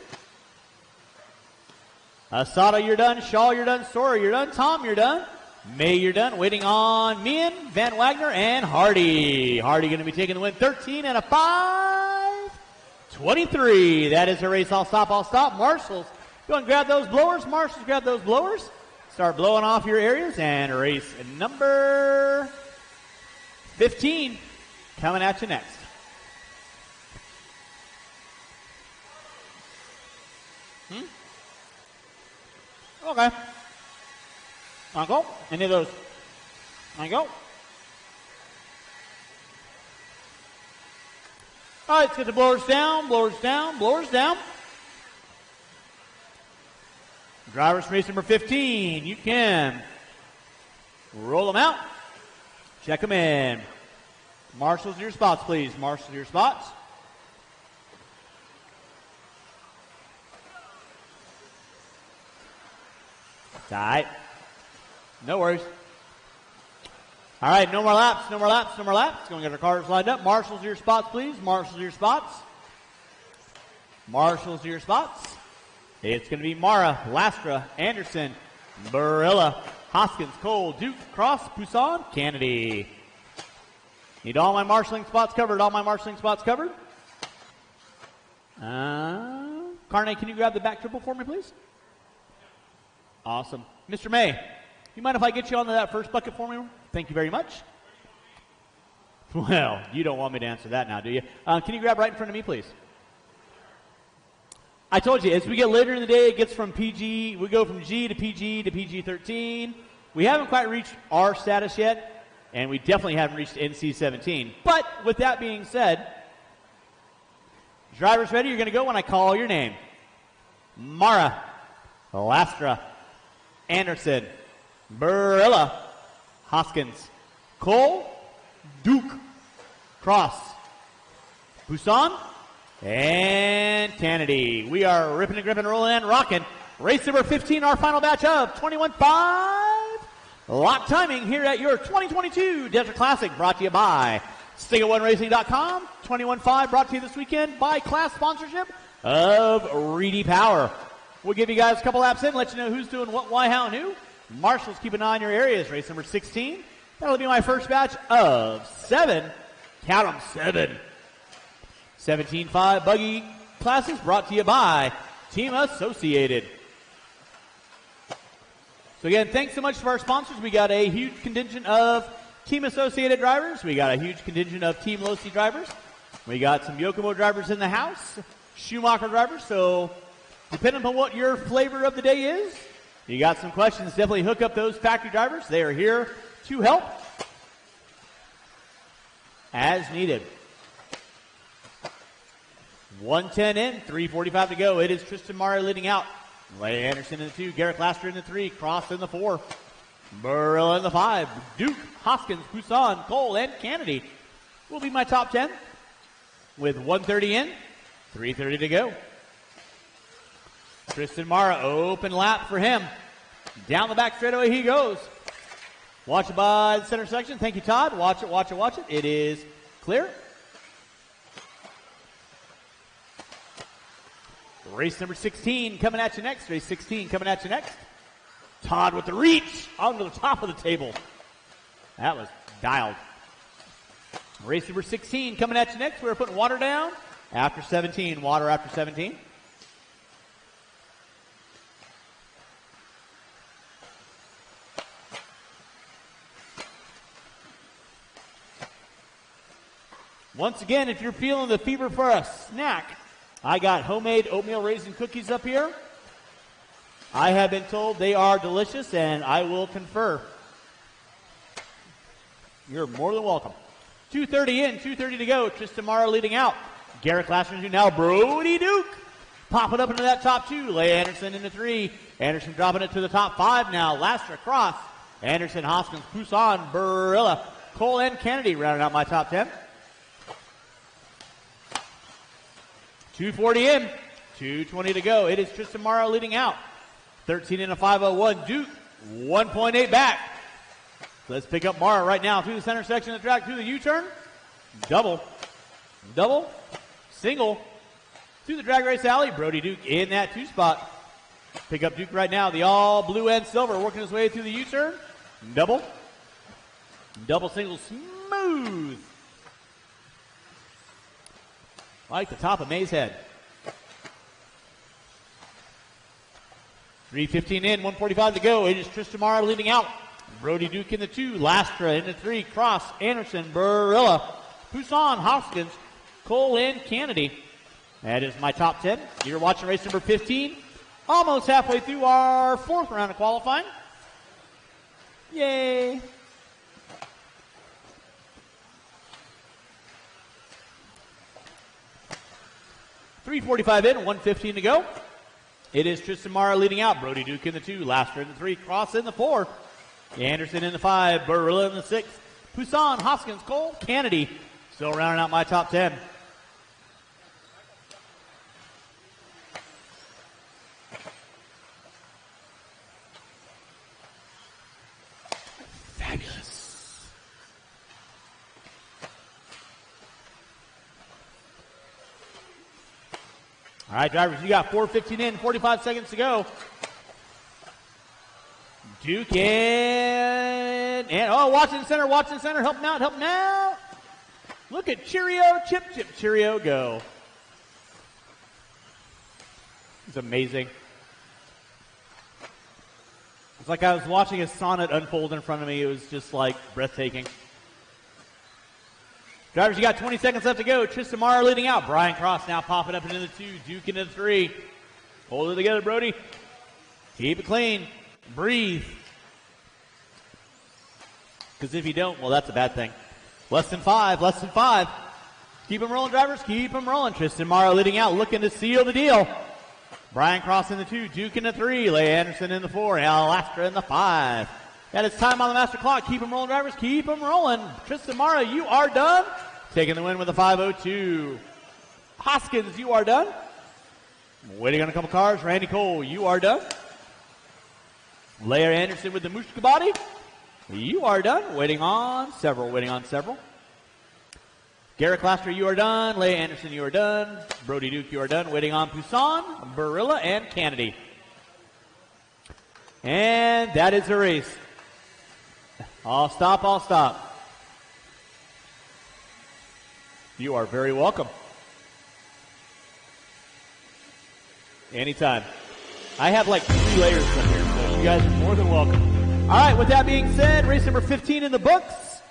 Asada, you're done. Shaw, you're done. Sora, you're done. Tom, you're done. May, you're done. Waiting on Meehan, Van Wagner, and Hardy. Hardy going to be taking the win. 13 and a 5:23. That is a race. I'll stop. Marshall's go and grab those blowers. Marshall's grab those blowers. Start blowing off your areas. And race number 15 coming at you next. Okay. On go. Any of those? On go. All right, let's get the blowers down, blowers down, blowers down. Drivers from race number 15, you can roll them out. Check them in. Marshals to your spots, please. Marshals to your spots. Tight. No worries. All right, no more laps, no more laps, no more laps. Going to get our cars lined up. Marshals to your spots, please. Marshals to your spots. Marshals to your spots. It's going to be Mara, Lastra, Anderson, Barilla, Hoskins, Cole, Duke, Cross, Poussin, Kennedy. Need all my marshalling spots covered, all my marshalling spots covered. Carney, can you grab the back triple for me, please? Awesome. Mr. May, you mind if I get you onto that first bucket for me? Thank you very much. Well, you don't want me to answer that now, do you? Can you grab right in front of me, please? I told you, as we get later in the day, it gets from PG, we go from G to PG-13. We haven't quite reached R status yet, and we definitely haven't reached NC-17. But with that being said, drivers ready, you're going to go when I call your name. Mara, Lastra, Anderson, Barilla, Hoskins, Cole, Duke, Cross, Poussin, and Kennedy. We are ripping and gripping, rolling and rocking. Race number 15, our final batch of 21.5. Lock timing here at your 2022 Desert Classic, brought to you by Stingo1Racing.com. 21.5 brought to you this weekend by class sponsorship of Reedy Power. We'll give you guys a couple laps in, let you know who's doing what, why, how, and who. Marshals, keep an eye on your areas. Race number 16. That'll be my first batch of 7. Count them, 7. 17.5 buggy classes brought to you by Team Associated. So again, thanks so much to our sponsors. We got a huge contingent of Team Associated drivers. We got a huge contingent of Team Losi drivers. We got some Yokomo drivers in the house, Schumacher drivers. So depending on what your flavor of the day is, you got some questions, definitely hook up those factory drivers. They are here to help as needed. 110 in, 3:45 to go. It is Tristan Mara leading out. Leigh Anderson in the 2, Garrett Laster in the 3, Cross in the 4, Burrell in the 5, Duke, Hoskins, Poussin, Cole, and Kennedy will be my top 10 with 130 in, 3:30 to go. Tristan Mara, open lap for him. Down the back straightaway he goes. Watch it by the center section. Thank you, Todd. Watch it, watch it, watch it. It is clear. Race number 16 coming at you next. Race 16 coming at you next. Todd with the reach onto the top of the table. That was dialed. Race number 16 coming at you next. We're putting water down after 17. Water after 17. Once again, if you're feeling the fever for a snack, I got homemade oatmeal raisin cookies up here. I have been told they are delicious, and I will confer. You're more than welcome. 2:30 in, 2:30 to go. Tristan Mara leading out. Garrett Glassman now Brody Duke. Popping up into that top 2. Leigh Anderson into 3. Anderson dropping it to the top 5 now. Laster Cross. Anderson, Hoskins, Poussin, Barilla, Cole, and Kennedy rounding out my top 10. 2:40 in, 2:20 to go. It is Tristan Mara leading out. 13 in a 5:01. Duke, 1.8 back. Let's pick up Mara right now through the center section of the track, through the U-turn. Double, single, through the drag race alley. Brody Duke in that 2 spot. Pick up Duke right now, the all blue and silver, working his way through the U-turn. Double, single, smooth. Like the top of Mays Head. 3:15 in, 1:45 to go. It is Tristan Mara leading out. Brody Duke in the 2, Lastra in the 3, Cross, Anderson, Barilla, Poussin, Hoskins, Cole, and Kennedy. That is my top 10. You're watching race number 15. Almost halfway through our 4th round of qualifying. Yay. .345 in, 1:15 to go. It is Tristan Mara leading out. Brody Duke in the 2, Laster in the 3, Cross in the 4, Anderson in the 5, Barilla in the 6, Poussin, Hoskins, Cole, Kennedy. Still rounding out my top 10. Fabulous. All right, drivers, you got 4:15 in, 45 seconds to go. Duke in, and watching center, helping out. Look at Cheerio, chip, Cheerio, go. It's amazing. It's like I was watching a sonnet unfold in front of me. It was just like breathtaking. Drivers, you got 20 seconds left to go. Tristan Mara leading out. Brian Cross now popping up into the 2. Duke into the 3. Hold it together, Brody. Keep it clean. Breathe. Because if you don't, well, that's a bad thing. Less than 5. Keep them rolling, drivers. Keep them rolling. Tristan Mara leading out, looking to seal the deal. Brian Cross in the 2. Duke in the 3. Leigh Anderson in the 4. Al Lastra in the 5. That is time on the master clock. Keep them rolling, drivers. Keep them rolling. Tristan Mara, you are done. Taking the win with a 5:02. Hoskins, you are done. Waiting on a couple cars. Randy Cole, you are done. Leigh Anderson with the Mushkabadi. You are done. Waiting on several. Garrett Laster, you are done. Leigh Anderson, you are done. Brody Duke, you are done. Waiting on Poussin, Barilla, and Kennedy. And that is the race. I'll stop. You are very welcome. Anytime. I have like 3 layers up here, so you guys are more than welcome. All right, with that being said, race number 15 in the books.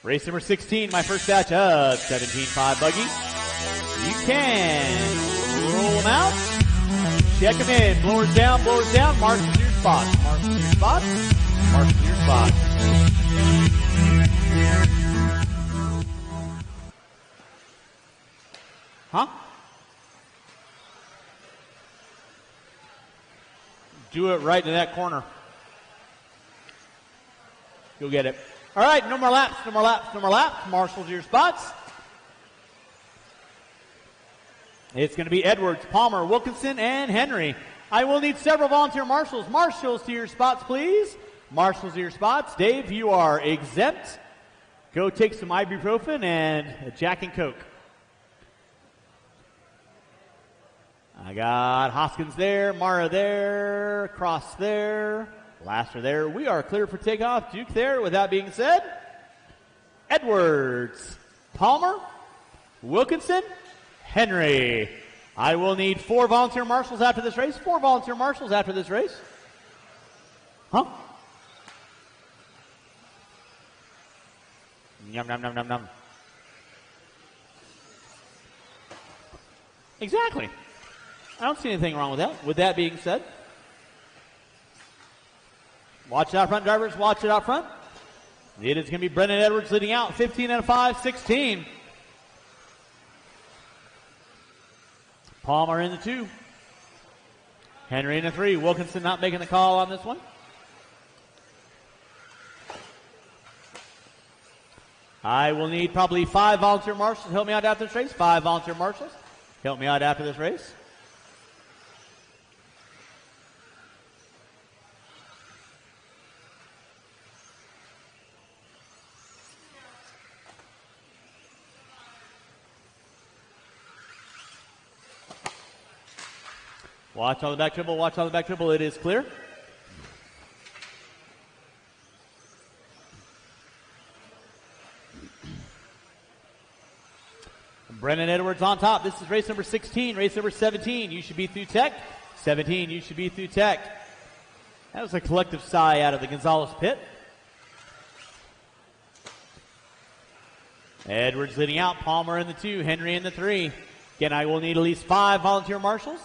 Race number 16, my first batch of 17.5 buggies. You can roll them out, check them in, blowers down, mark to your spots, Huh? Do it right in that corner. You'll get it. All right, no more laps. Marshal to your spots. It's going to be Edwards, Palmer, Wilkinson, and Henry. I will need several volunteer marshals. Marshals to your spots, please. Marshals to your spots. Dave, you are exempt. Go take some ibuprofen and a Jack and Coke. I got Hoskins there, Mara there, Cross there, Laster there. We are clear for takeoff. Duke there. With that being said, Edwards, Palmer, Wilkinson, Henry. I will need 4 volunteer marshals after this race. Huh? Yum. Exactly. I don't see anything wrong with that. With that being said, Watch it out front, drivers. Watch it out front. It is going to be Brennan Edwards leading out. 15 and a 5, 16. Palmer in the 2. Henry in the 3. Wilkinson not making the call on this one. I will need probably 5 volunteer marshals to help me out after this race. 5 volunteer marshals. Help me out after this race. Watch on the back triple, watch on the back triple. It is clear. Brennan Edwards on top. This is race number 16. Race number 17, you should be through tech. 17, you should be through tech. That was a collective sigh out of the Gonzalez pit. Edwards leading out. Palmer in the 2. Henry in the 3. Again, I will need at least 5 volunteer marshals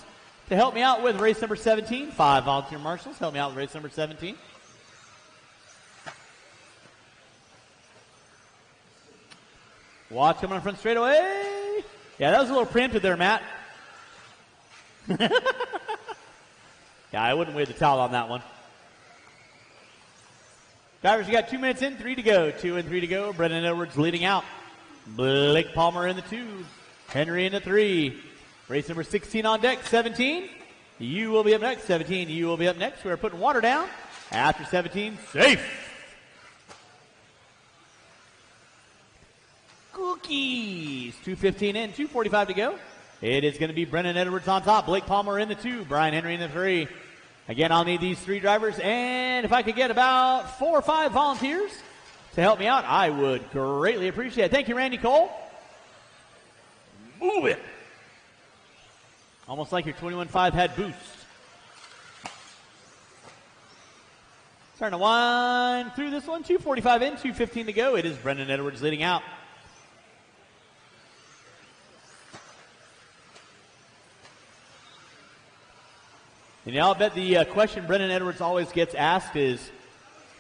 to help me out with race number 17. 5 volunteer marshals. Help me out with race number 17. Watch coming on front straightaway. Yeah, that was a little preempted there, Matt. Yeah, I wouldn't wave the towel on that one. Drivers, you got 2 minutes in, 3 to go. 2 and 3 to go. Brennan Edwards leading out. Blake Palmer in the 2. Henry in the 3. Race number 16 on deck. 17, you will be up next. 17, you will be up next. We're putting water down. After 17, safe. Cookies. 2:15 in, 2:45 to go. It is going to be Brennan Edwards on top. Blake Palmer in the 2. Brian Henry in the 3. Again, I'll need these 3 drivers. And if I could get about 4 or 5 volunteers to help me out, I would greatly appreciate it. Thank you, Randy Cole. Move it. Almost like your 21.5 had boost. Starting to wind through this one. 2:45 in, 2:15 to go. It is Brennan Edwards leading out. And I'll bet the question Brennan Edwards always gets asked is,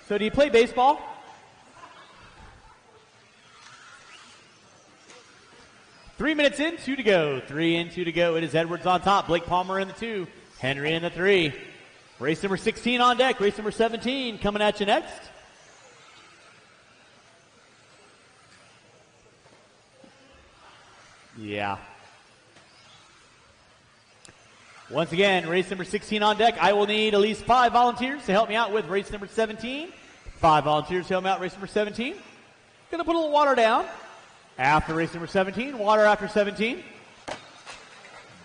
so do you play baseball? Three minutes in, 2 to go. 3 in, 2 to go. It is Edwards on top. Blake Palmer in the 2. Henry in the 3. Race number 16 on deck. Race number 17 coming at you next. Yeah. Once again, race number 16 on deck. I will need at least 5 volunteers to help me out with race number 17. 5 volunteers to help me out with race number 17. Gonna put a little water down. After race number 17, water after 17.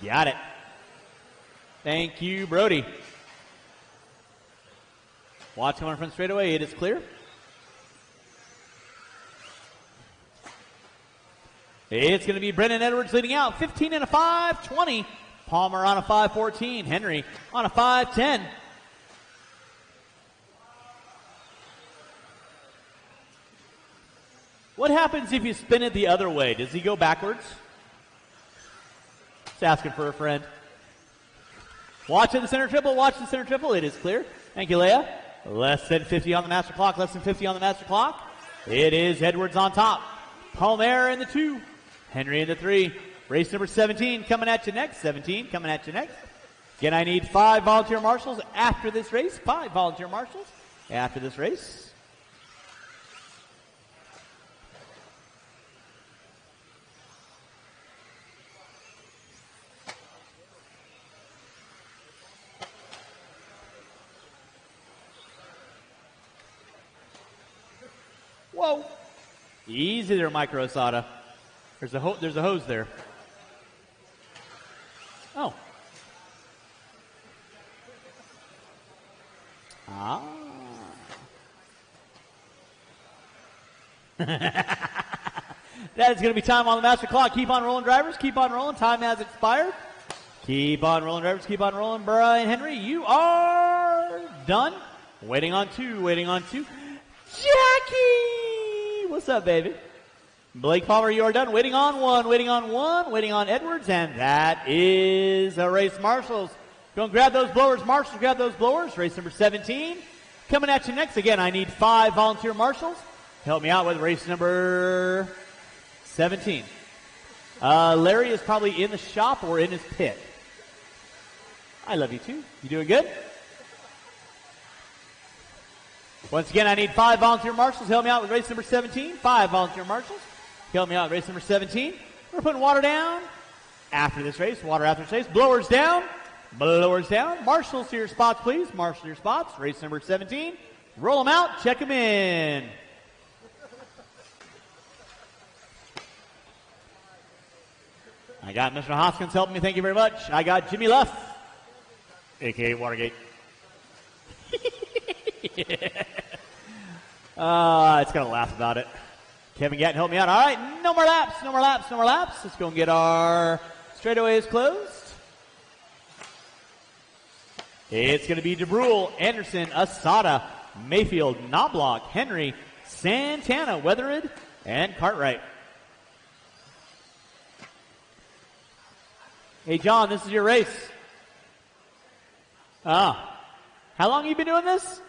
Got it. Thank you, Brody. Watch coming front straightaway. It is clear. It's going to be Brennan Edwards leading out. 15 and a 5, 20. Palmer on a 5:14. Henry on a 5:10. What happens if you spin it the other way? Does he go backwards? Just asking for a friend. Watch in the center triple. Watch the center triple. It is clear. Thank you, Leia. Less than 50 on the master clock. Less than 50 on the master clock. It is Edwards on top. Palmer in the 2. Henry in the 3. Race number 17 coming at you next. 17 coming at you next. Again, I need 5 volunteer marshals after this race. 5 volunteer marshals after this race. Whoa. Easy there, Micro Asada. There's a hose there. Oh. Ah. That is going to be time on the master clock. Keep on rolling, drivers. Keep on rolling. Time has expired. Keep on rolling, drivers. Keep on rolling. Brian Henry, you are done. Waiting on 2. Waiting on 2. Jackie! What's up, baby? Blake Palmer, you are done. Waiting on 1. Waiting on 1. Waiting on Edwards. And that is a race marshals. Go and grab those blowers. Marshals, grab those blowers. Race number 17 Coming at you next, again, I need 5 volunteer marshals. Help me out with race number 17. Larry is probably in the shop or in his pit. I love you too. You doing good? Once again, I need 5 volunteer marshals. Help me out with race number 17. 5 volunteer marshals. Help me out with race number 17. We're putting water down after this race. Water after this race. Blowers down. Blowers down. Marshals to your spots, please. Marshals to your spots. Race number 17. Roll them out. Check them in. I got Mr. Hoskins helping me. Thank you very much. I got Jimmy Luff, a.k.a. Watergate. It's going to laugh about it. Kevin Gatton, help me out. All right, no more laps, no more laps, no more laps. Let's go and get our straightaways closed. It's going to be DeBrule, Anderson, Asada, Mayfield, Knobloch, Henry, Santana, Weatherid, and Cartwright. Hey, John, this is your race. How long have you been doing this?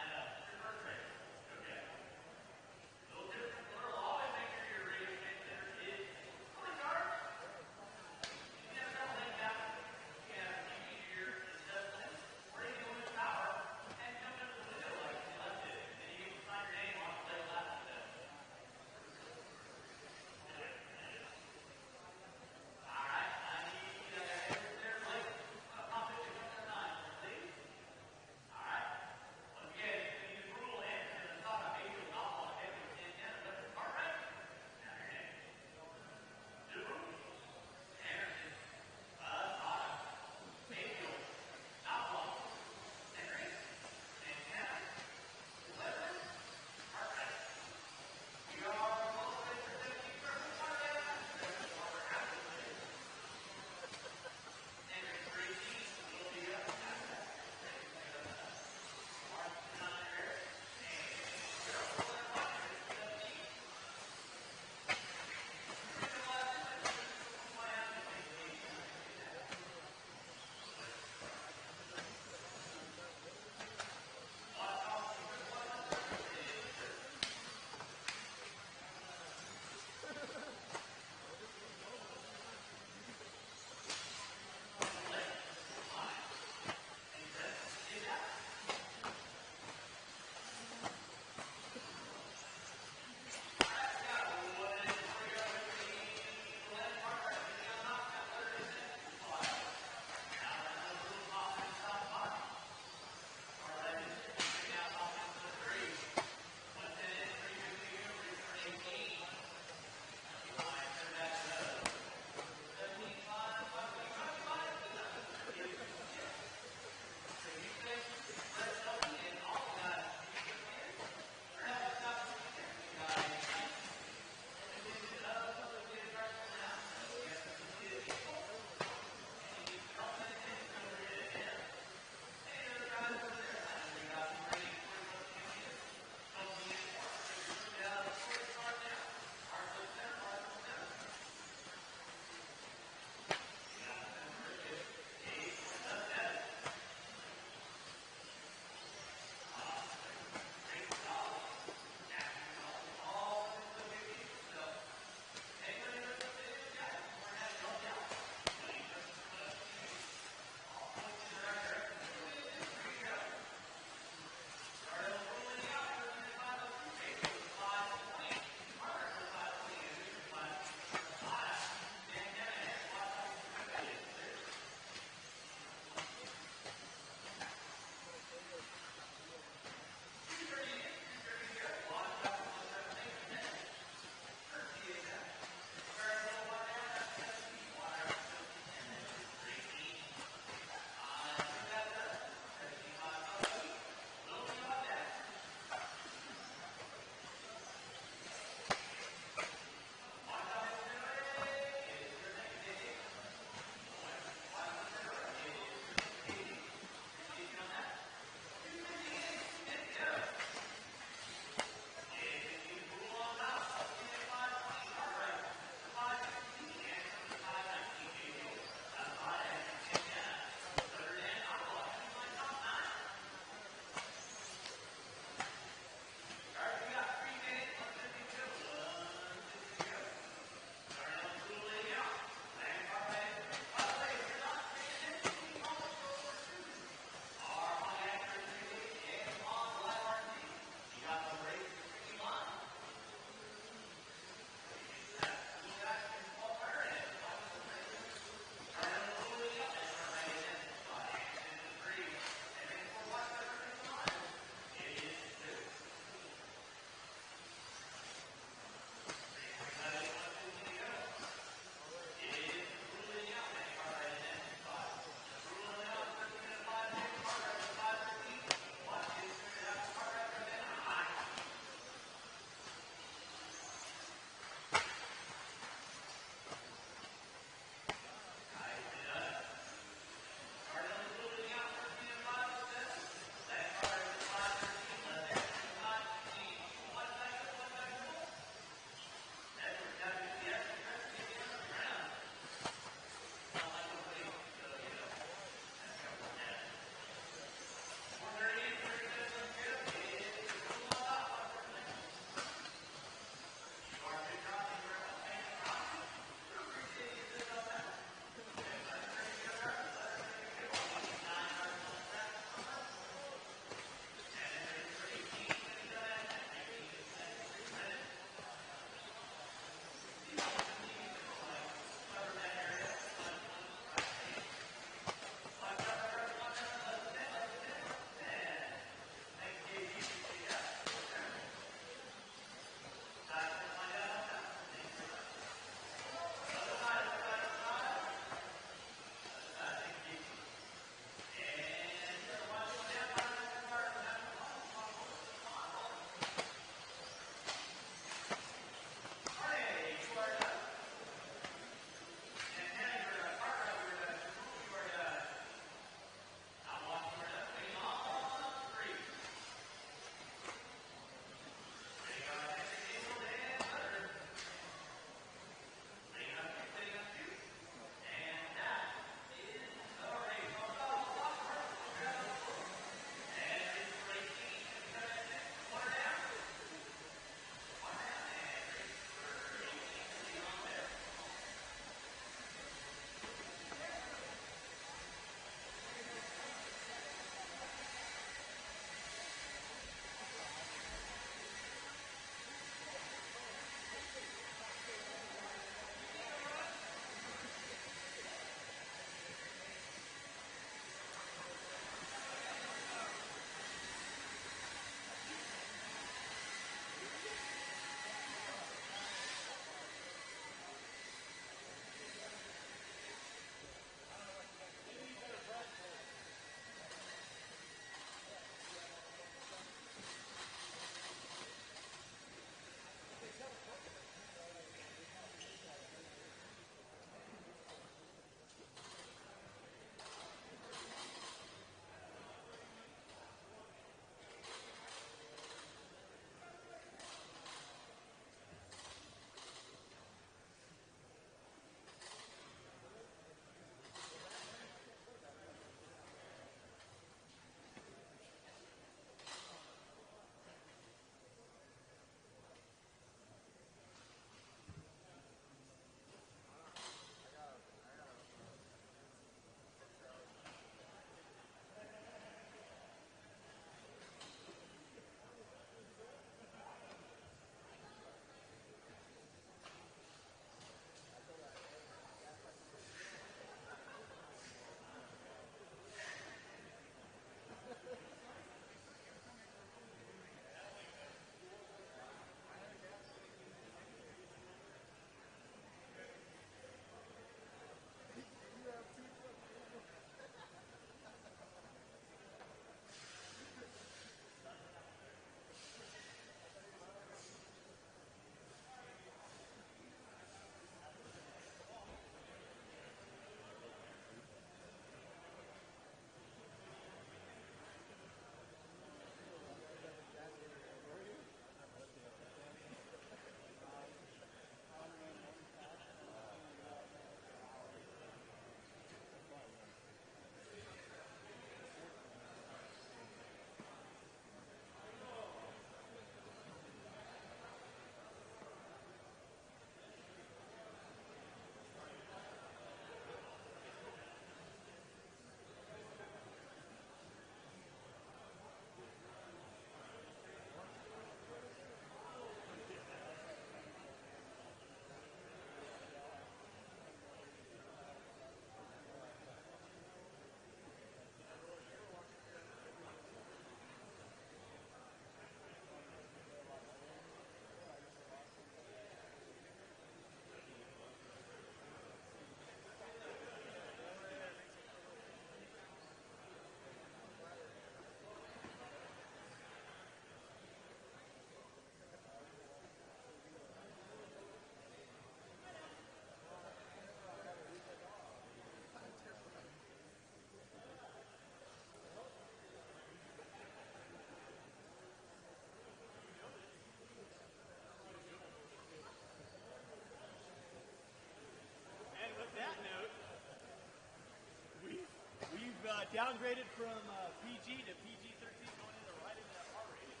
downgraded from PG to PG-13 going into right into that R rating.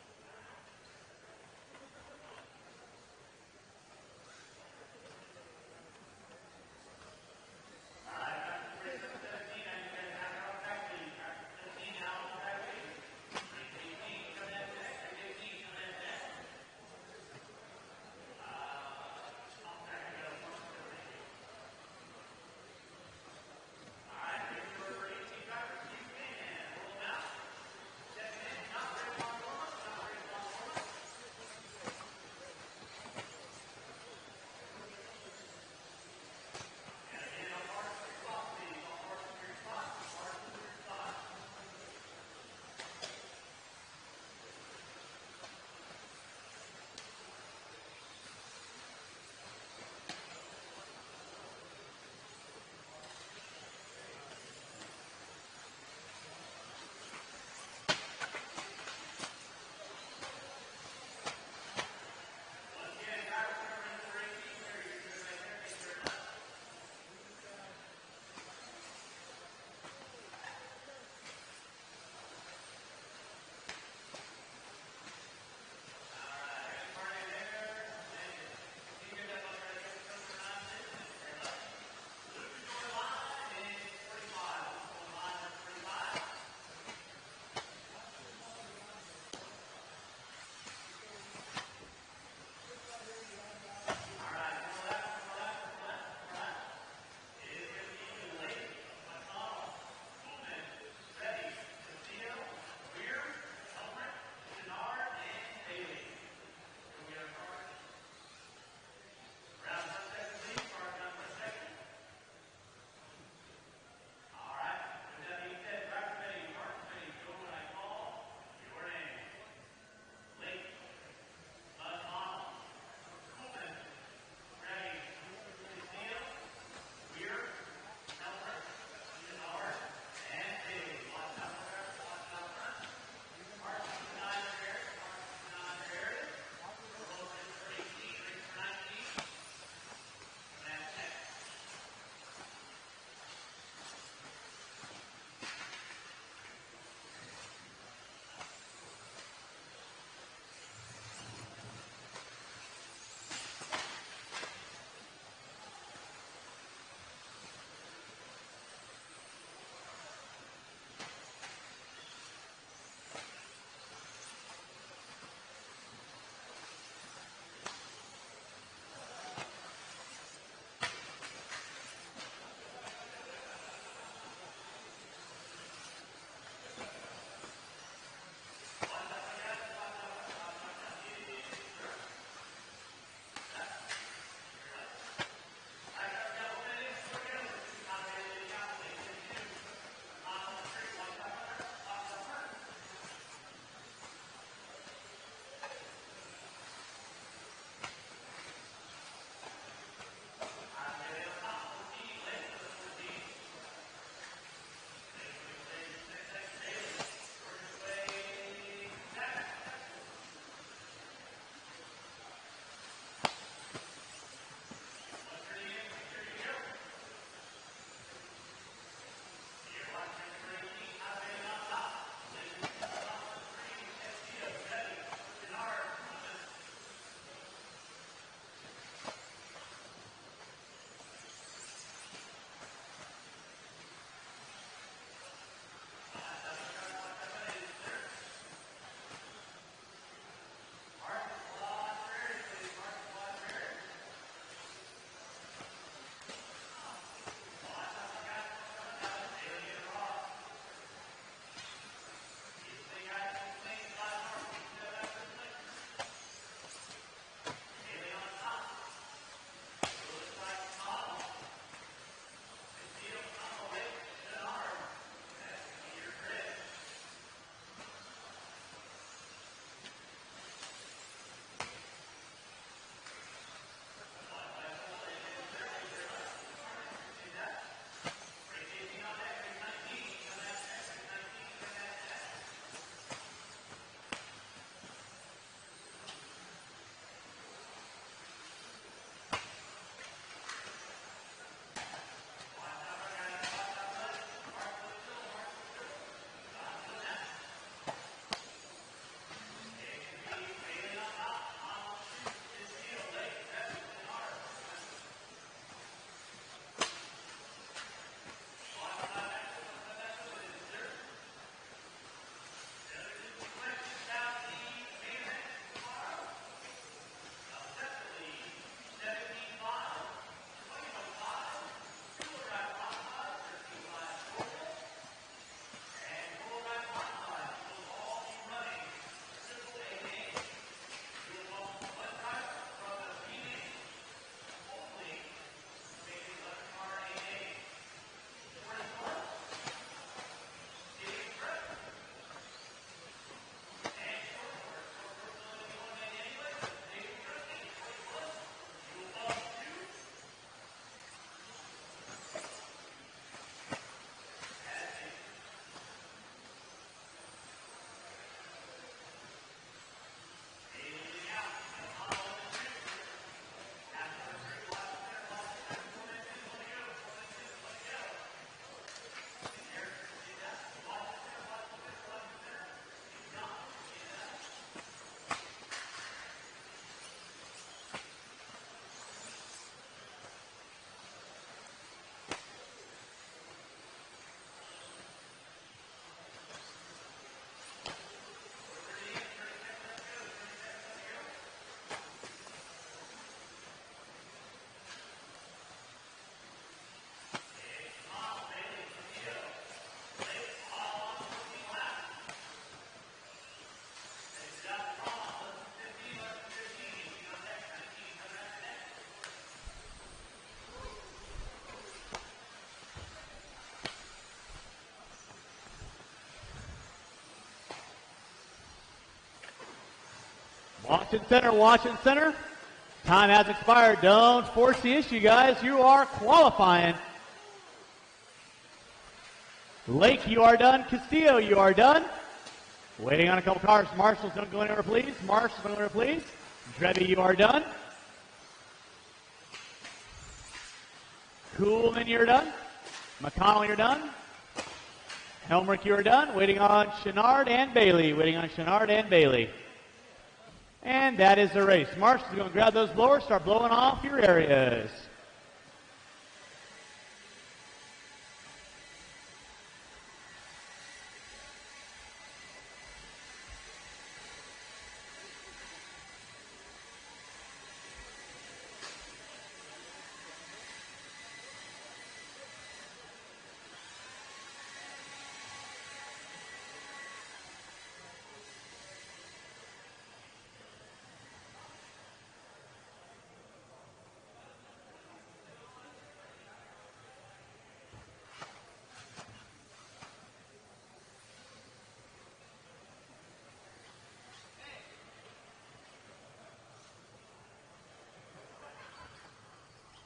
Watch and center, watch and center. Time has expired. Don't force the issue, guys. You are qualifying. Lake, you are done. Castillo, you are done. Waiting on a couple cars. Marshals, don't go anywhere, please. Marshals, don't go anywhere, please. Trevi, you are done. Coolman, you're done. McConnell, you're done. Helmrich, you are done. Waiting on Chenard and Bailey. Waiting on Chenard and Bailey. And that is the race. Marshals are going to grab those blowers, start blowing off your areas.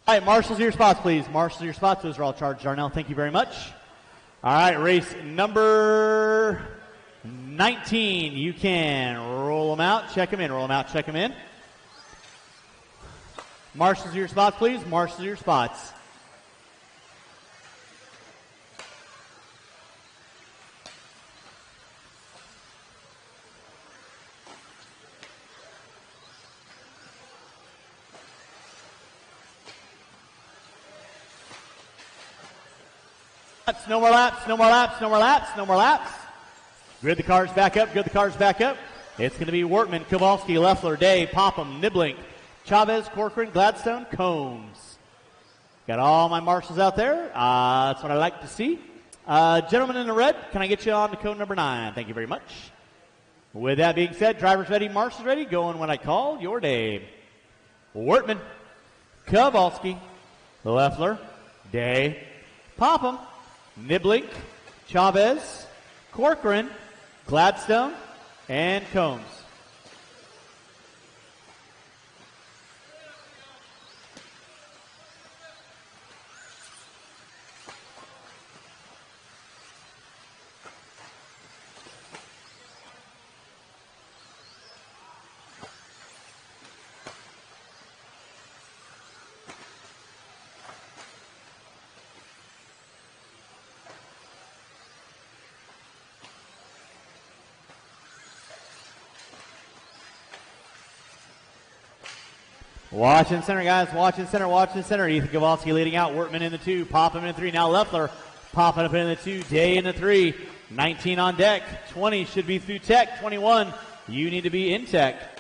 All right, marshals, your spots, please. Marshals, your spots. Those are all charged, Darnell. Thank you very much. All right, race number 19. You can roll them out, check them in. Roll them out, check them in. Marshals, your spots, please. Marshals, your spots. No more laps, no more laps, no more laps, no more laps. Grid the cars back up, grid the cars back up. It's going to be Wortman, Kowalski, Leffler, Day, Popham, Niblink, Chavez, Corcoran, Gladstone, Combs. Got all my marshals out there. That's what I like to see. Gentlemen in the red, can I get you on to code number 9? Thank you very much. With that being said, drivers ready, marshals ready. Going when I call your name. Wortman, Kowalski, Leffler, Day, Popham, Niblink, Chavez, Corcoran, Gladstone, and Combs. Watch in center, guys. Watch in center, watch in center. Ethan Kowalski leading out. Wortman in the 2. Popham in the 3. Now Leffler popping up in the 2. Day in the 3. 19 on deck. 20 should be through tech. 21, you need to be in tech.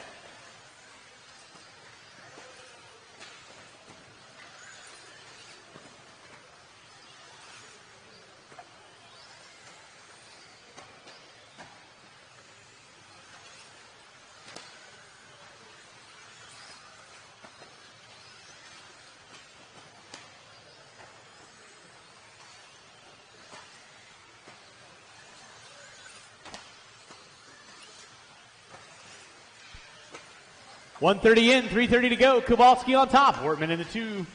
.130 in, 3:30 to go. Kowalski on top. Wortman in the 2.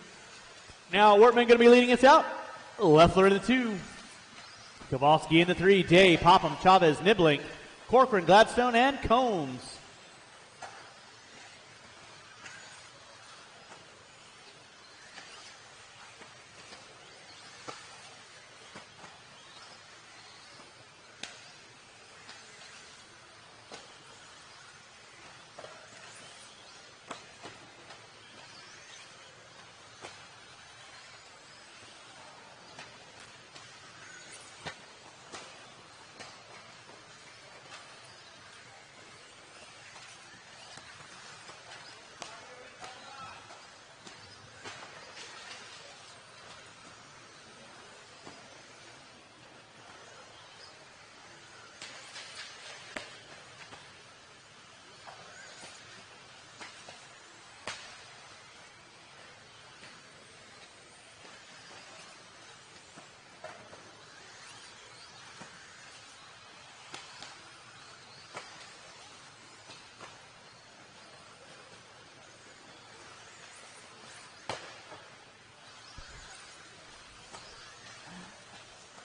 Now Wortman going to be leading us out. Leffler in the 2. Kowalski in the 3. Day, Popham, Chavez, Niblink, Corcoran, Gladstone, and Combs.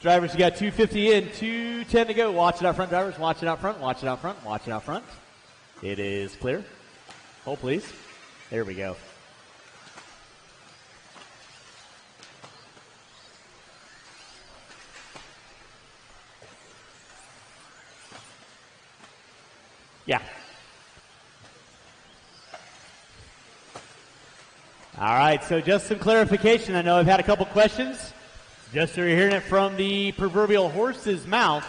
Drivers, you got 250 in, 210 to go. Watch it out front, drivers. Watch it out front, watch it out front, watch it out front. It is clear. Hold, please. There we go. Yeah. All right, so just some clarification. I know I've had a couple questions. Just so you're hearing it from the proverbial horse's mouth.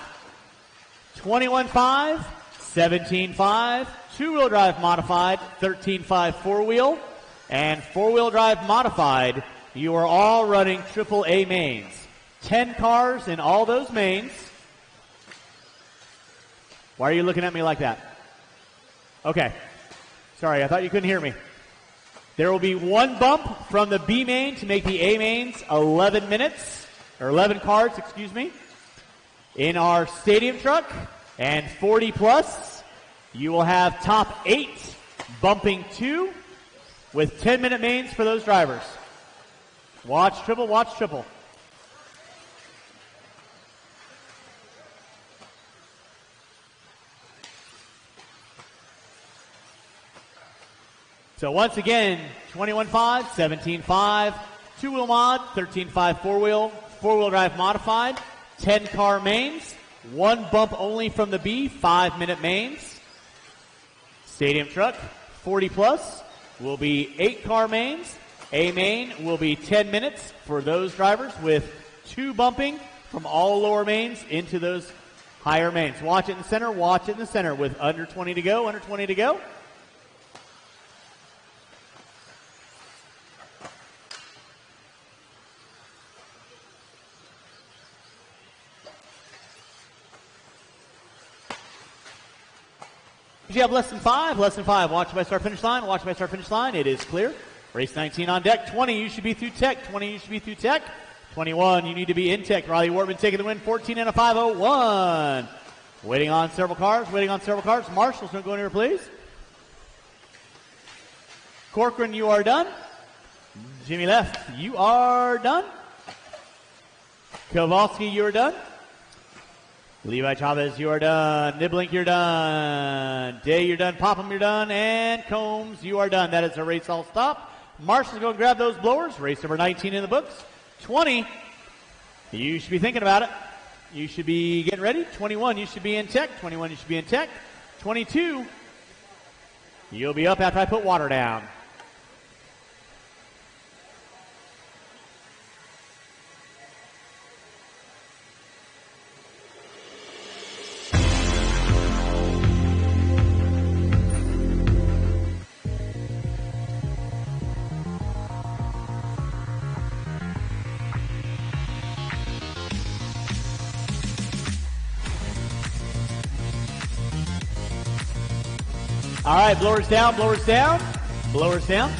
21.5, 17.5, two-wheel drive modified, 13.5 four-wheel, and four-wheel drive modified. You are all running AAA mains. 10 cars in all those mains. Why are you looking at me like that? Okay. Sorry, I thought you couldn't hear me. There will be one bump from the B main to make the A mains 11 minutes, or 11 cars, excuse me. In our stadium truck and 40 plus, you will have top 8 bumping 2 with 10-minute mains for those drivers. Watch triple, watch triple. So once again, 21.5, 17.5, two-wheel mod, 13.5 four-wheel, four-wheel drive modified, 10-car mains, one bump only from the B, 5-minute mains. Stadium truck, 40 plus, will be 8-car mains. A main will be 10 minutes for those drivers with 2 bumping from all lower mains into those higher mains. Watch it in the center, watch it in the center with under 20 to go, under 20 to go. If you have less than 5, watch by start finish line, watch by start finish line. It is clear. Race 19 on deck. 20, you should be through tech. 20, you should be through tech. 21, you need to be in tech. Riley Wortman taking the win, 14 and a 501. Waiting on several cars, waiting on several cars. Marshall's going to go in here, please. Corcoran, you are done. Jimmy Left, you are done. Kowalski, you are done. Levi Chavez, you are done. Niblink, you're done. Day, you're done. Popham, you're done. And Combs, you are done. That is a race all stop. Marshall's going to grab those blowers. Race number 19 in the books. 20, you should be thinking about it. You should be getting ready. 21, you should be in tech. 21, you should be in tech. 22, you'll be up after I put water down. All right, blowers down, blowers down, blowers down.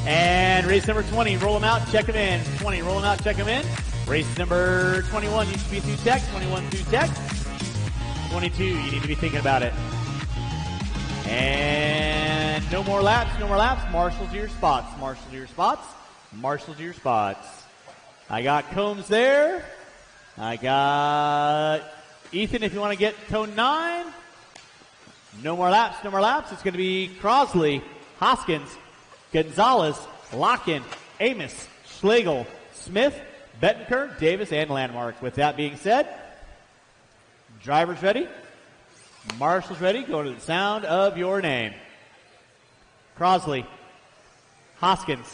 And race number 20, roll them out, check them in. 20, roll them out, check them in. Race number 21, you should be through tech. 21 through tech. 22, you need to be thinking about it. And no more laps, no more laps. Marshall to your spots, Marshall to your spots, Marshall to your spots. I got Combs there. I got Ethan, if you want to get cone 9. No more laps, no more laps. It's going to be Crosley, Hoskins, Gonzalez, Locken, Amos, Schlegel, Smith, Bettenker, Davis, and Landmark. With that being said, drivers ready. Marshall's ready. Go to the sound of your name. Crosley, Hoskins,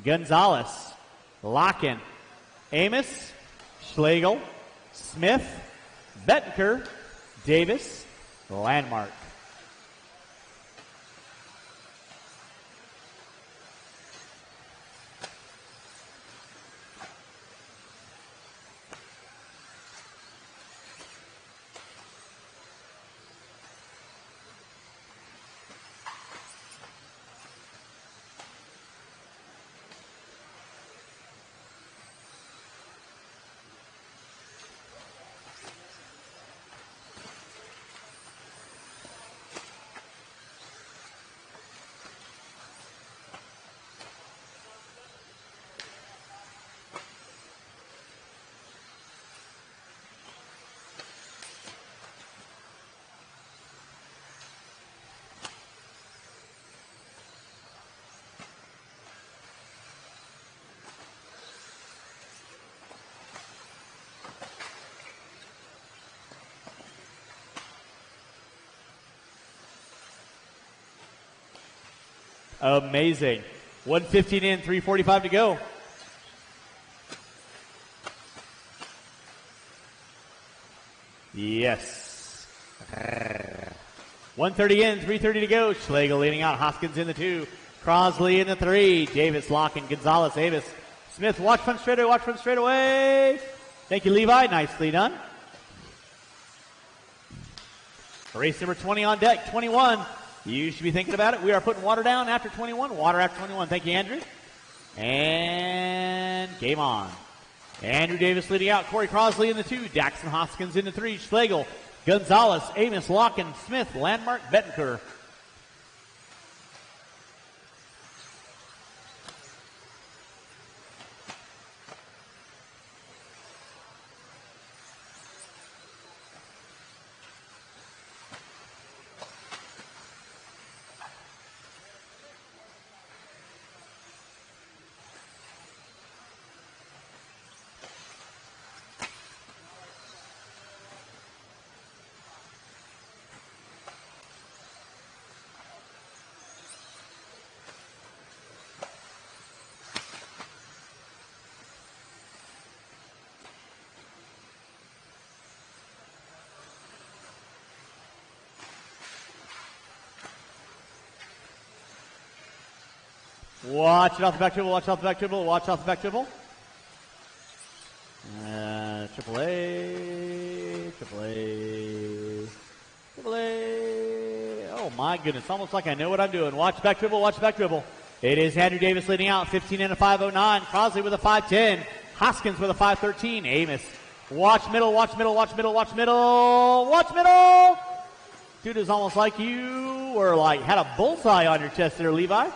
Gonzalez, Locken, Amos, Schlegel, Smith, Bettenker, Davis, Landmark. Amazing. 1:15 in, 3:45 to go. Yes. 1:30 in, 3:30 to go. Schlegel leading out. Hoskins in the 2. Crosley in the 3. Davis locking. Gonzalez, Davis. Smith, watch front straightaway, watch front straightaway. Thank you, Levi. Nicely done. Race number 20 on deck, 21. You should be thinking about it. We are putting water down after 21. Water after 21. Thank you, Andrew. And game on. Andrew Davis leading out. Corey Crosley in the 2. Daxon Hoskins in the 3. Schlegel, Gonzalez, Amos, Locken, Smith, Landmark, Bettenker. Watch it off the back dribble, watch off the back dribble, watch off the back dribble. Triple A, Triple A, Triple A. Oh my goodness, almost like I know what I'm doing. Watch back dribble, watch back dribble. It is Andrew Davis leading out, 15 and a 5:09. Crosley with a 5:10. Hoskins with a 5:13. Amos. Watch middle, watch middle, watch middle, watch middle, watch middle. Dude, it's almost like you were like, had a bullseye on your chest there, Levi.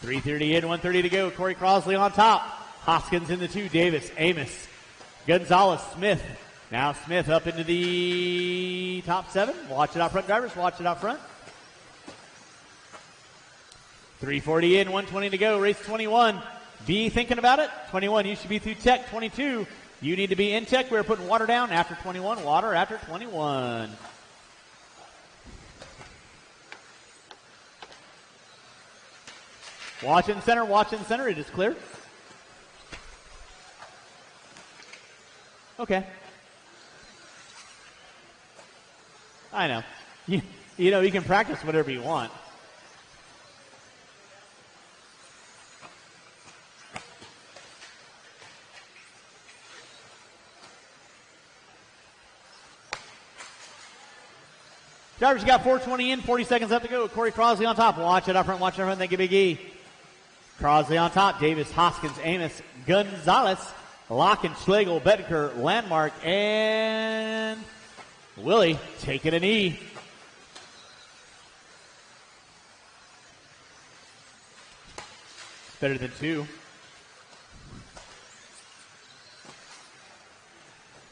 .330 in, 1:30 to go. Corey Crosley on top. Hoskins in the 2. Davis, Amos, Gonzalez, Smith. Now Smith up into the top 7. Watch it out front, drivers. Watch it out front. 3:40 in, 1:20 to go. Race 21. Be thinking about it. 21, you should be through tech. 22, you need to be in tech. We're putting water down after 21. Water after 21. Watch in center, watch in center. It is clear. Okay. I know. You know, you can practice whatever you want. Drivers, you got 4:20 in, 40 seconds left to go. Corey Crosley on top. Watch it up front, watch it up front. Thank you, Big E. Crosley on top. Davis, Hoskins, Amos, Gonzalez, Locken, Schlegel, Bettenker, Landmark, and Willie taking a knee. Better than 2.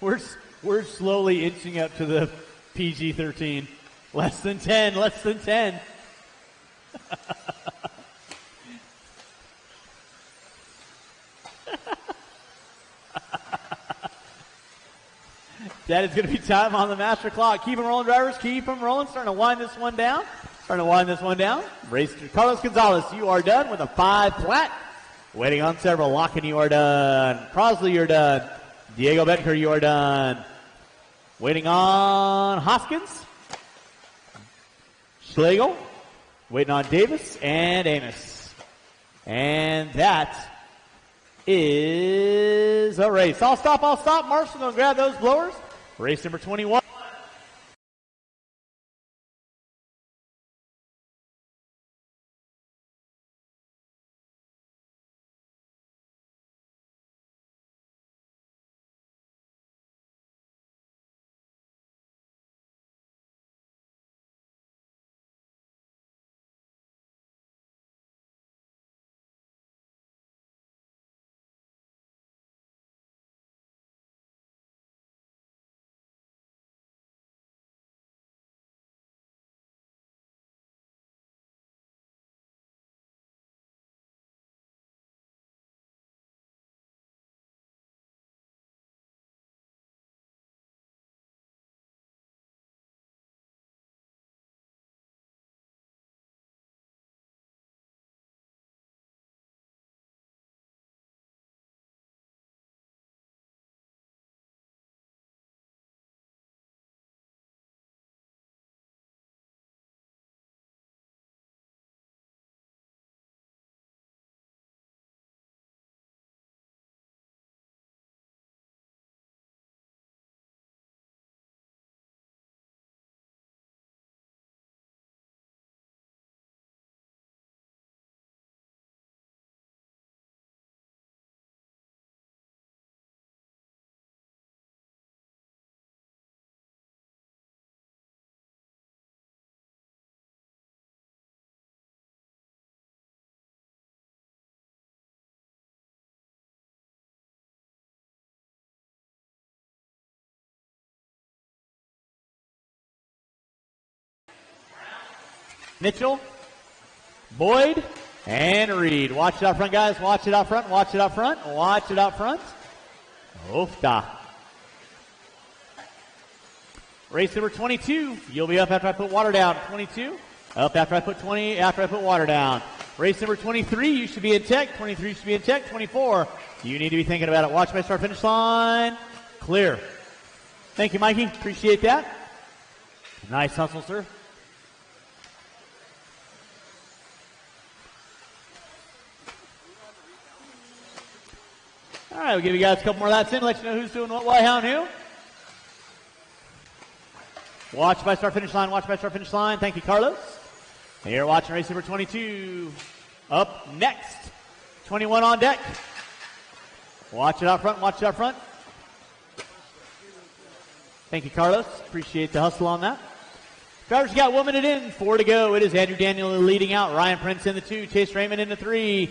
We're slowly inching up to the PG-13. Less than 10, less than 10. That is going to be time on the master clock. Keep them rolling, drivers. Keep them rolling. Starting to wind this one down. Race Carlos Gonzalez, you are done with a 5 flat. Waiting on several. Locken, you are done. Crosley, you're done. Diego Betker, you are done. Waiting on Hoskins. Schlegel. Waiting on Davis and Amos. And that is a race. I'll stop. Marshall, gonna grab those blowers. Race number 21. Mitchell, Boyd, and Reed. Watch it out front, guys. Watch it out front. Watch it out front. Watch it out front. Oofta. Race number 22. You'll be up after I put water down. 22. Up after I put 20. After I put water down. Race number 23. You should be in tech. 23 should be in tech. 24. You need to be thinking about it. Watch my start finish line. Clear. Thank you, Mikey. Appreciate that. Nice hustle, sir. All right, we'll give you guys a couple more laps in, let you know who's doing what, why, how, and who. Watch by start finish line, watch by start finish line. Thank you, Carlos. And you're watching race number 22. Up next. 21 on deck. Watch it out front, watch it out front. Thank you, Carlos. Appreciate the hustle on that. Drivers got 1 minute in, 4 to go. It is Andrew Daniel leading out. Ryan Prince in the 2. Chase Raymond in the 3.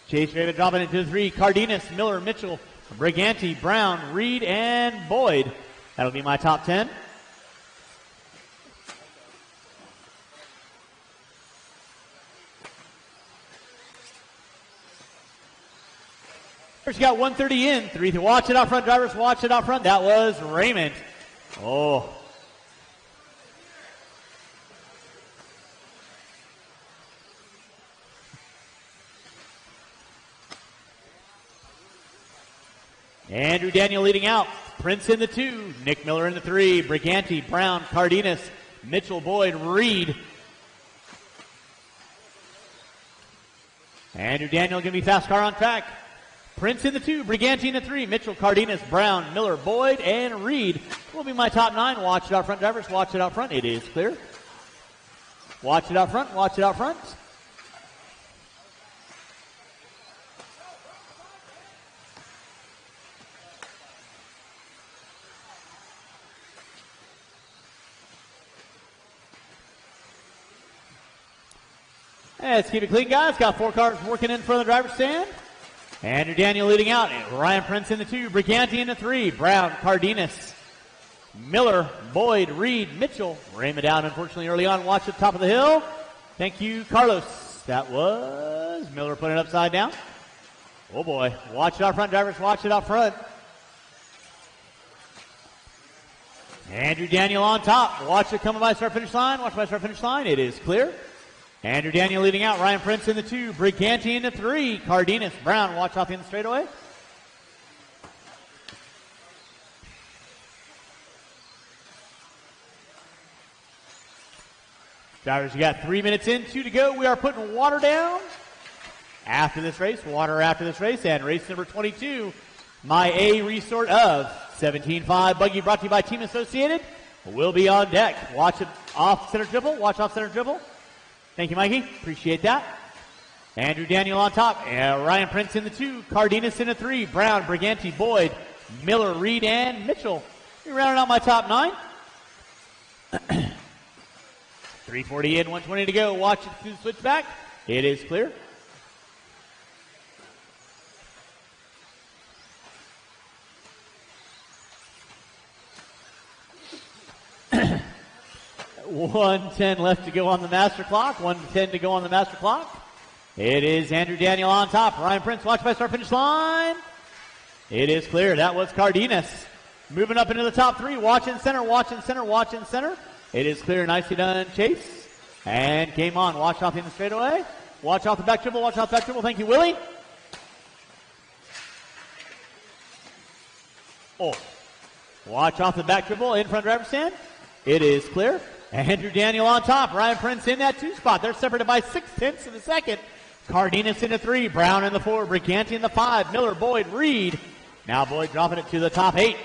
Chase Raymond dropping into the 3. Cardenas, Miller, Mitchell, Briganti, Brown, Reed, and Boyd. That'll be my top 10. First got 130 in. 3 to watch it out front, drivers. Watch it out front. That was Raymond. Oh. Andrew Daniel leading out. Prince in the 2. Nick Miller in the 3. Briganti, Brown, Cardenas, Mitchell, Boyd, Reed. Andrew Daniel going to be fast car on track. Prince in the 2, Briganti in the 3, Mitchell, Cardenas, Brown, Miller, Boyd, and Reed will be my top 9. Watch it out front, drivers. Watch it out front. It is clear. Watch it out front. Watch it out front. Let's keep it clean, guys. Got 4 cars working in front of the driver's stand. Andrew Daniel leading out. Ryan Prince in the 2. Briganti in the 3. Brown, Cardenas, Miller, Boyd, Reed, Mitchell. Raymond down, unfortunately, early on. Watch at the top of the hill. Thank you, Carlos. That was Miller putting it upside down. Oh, boy. Watch it out front, drivers. Watch it out front. Andrew Daniel on top. Watch it coming by start finish line. Watch by start finish line. It is clear. Andrew Daniel leading out. Ryan Prince in the 2. Briganti in the 3. Cardenas, Brown, watch off in the straightaway. Drivers, you got 3 minutes in, 2 to go. We are putting water down after this race. Water after this race. And race number 22, my A resort of 17.5 buggy brought to you by Team Associated will be on deck. Watch it off center dribble. Watch off center dribble. Thank you, Mikey. Appreciate that. Andrew Daniel on top. Ryan Prince in the 2. Cardenas in the 3. Brown, Briganti, Boyd, Miller, Reed, and Mitchell. You're rounding out my top 9. 340 in, 120 to go. Watch it through the switchback. It is clear. $1:10 left to go on the master clock. 1:10 to go on the master clock. It is Andrew Daniel on top. Ryan Prince, watch by start finish line. It is clear. That was Cardenas. Moving up into the top 3. Watch in center, watch in center, watch in center. It is clear. Nicely done, Chase. And came on. Watch off in the straightaway. Watch off the back dribble. Watch off the back dribble. Thank you, Willie. Oh. Watch off the back dribble in front driver's stand. It is clear. Andrew Daniel on top. Ryan Prince in that 2 spot. They're separated by 0.6 of a second. Cardenas in the 3. Brown in the 4. Briganti in the 5. Miller, Boyd, Reed. Now Boyd dropping it to the top 8.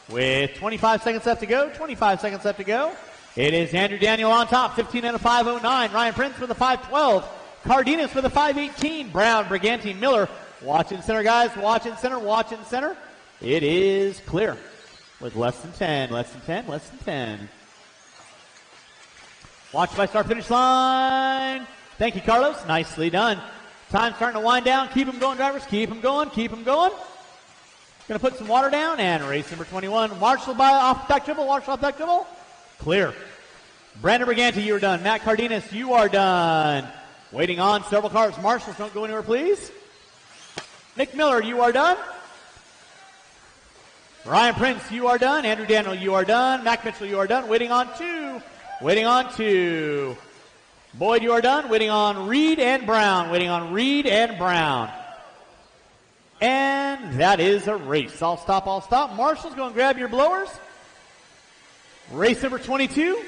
With 25 seconds left to go. 25 seconds left to go. It is Andrew Daniel on top. 15 and a 5:09. Ryan Prince with a 5:12. Cardenas with a 5:18. Brown, Briganti, Miller. Watch in center, guys. Watch in center. Watch in center. It is clear. With less than 10. Less than 10. Less than 10. Watch by start finish line. Thank you, Carlos. Nicely done. Time starting to wind down. Keep them going, drivers. Keep them going. Keep them going. Going to put some water down. And race number 21. Marshall by off back dribble. Marshall off back dribble. Clear. Brandon Briganti, you are done. Matt Cardenas, you are done. Waiting on several cars. Marshals, don't go anywhere, please. Nick Miller, you are done. Ryan Prince, you are done. Andrew Daniel, you are done. Mac Mitchell, you are done. Waiting on two. Waiting on two. Boyd, you are done. Waiting on Reed and Brown. Waiting on Reed and Brown. And that is a race. I'll stop. Marshals, go and grab your blowers. Race number 22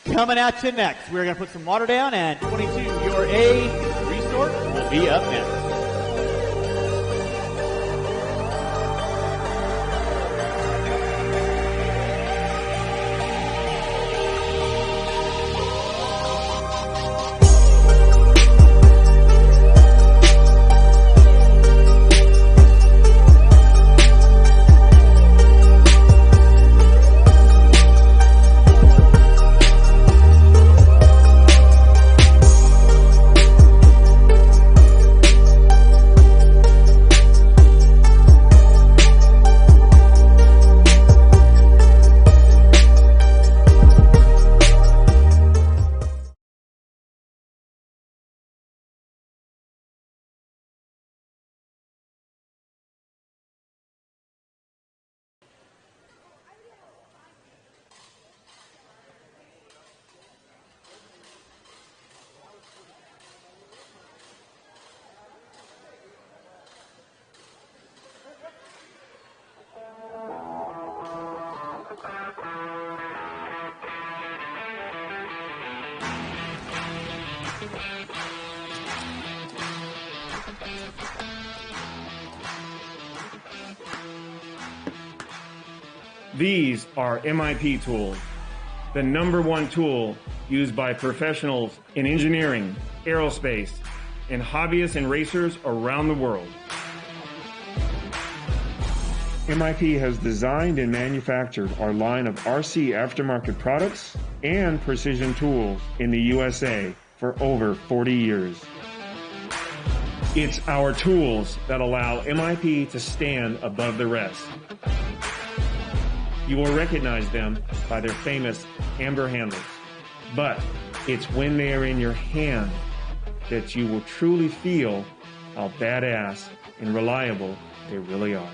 coming at you next. We're going to put some water down, and 22, your A resort, will be up next. These are MIP tools, the #1 tool used by professionals in engineering, aerospace, and hobbyists and racers around the world. MIP has designed and manufactured our line of RC aftermarket products and precision tools in the USA for over 40 years. It's our tools that allow MIP to stand above the rest. You will recognize them by their famous amber handles, but it's when they are in your hand that you will truly feel how badass and reliable they really are.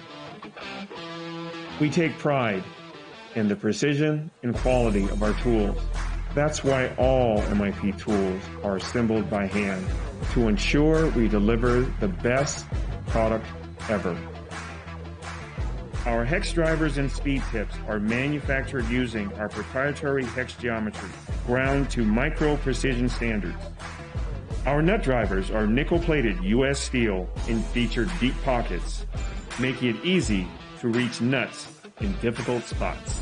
We take pride in the precision and quality of our tools. That's why all MIP tools are assembled by hand to ensure we deliver the best product ever. Our hex drivers and speed tips are manufactured using our proprietary hex geometry, ground to micro precision standards. Our nut drivers are nickel-plated US steel and feature deep pockets, making it easy to reach nuts in difficult spots.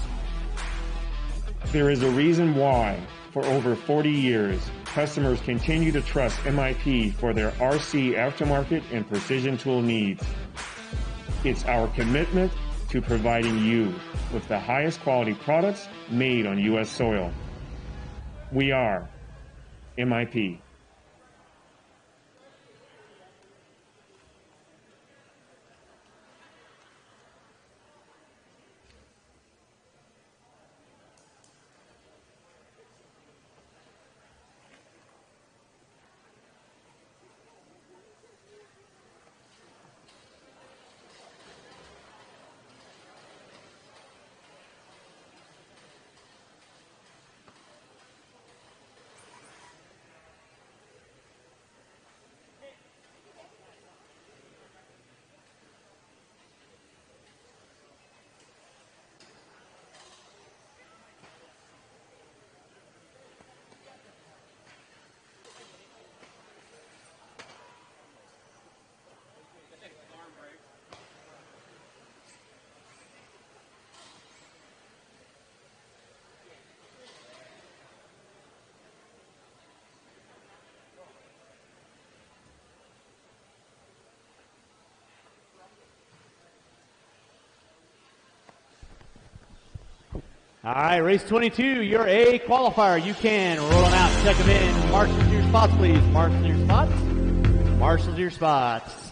There is a reason why, for over 40 years, customers continue to trust MIP for their RC aftermarket and precision tool needs. It's our commitment to providing you with the highest quality products made on U.S. soil. We are MIP. All right, race 22, you're a qualifier. You can roll them out, check them in. Marshals to your spots, please. Marshals to your spots. Marshals to your spots.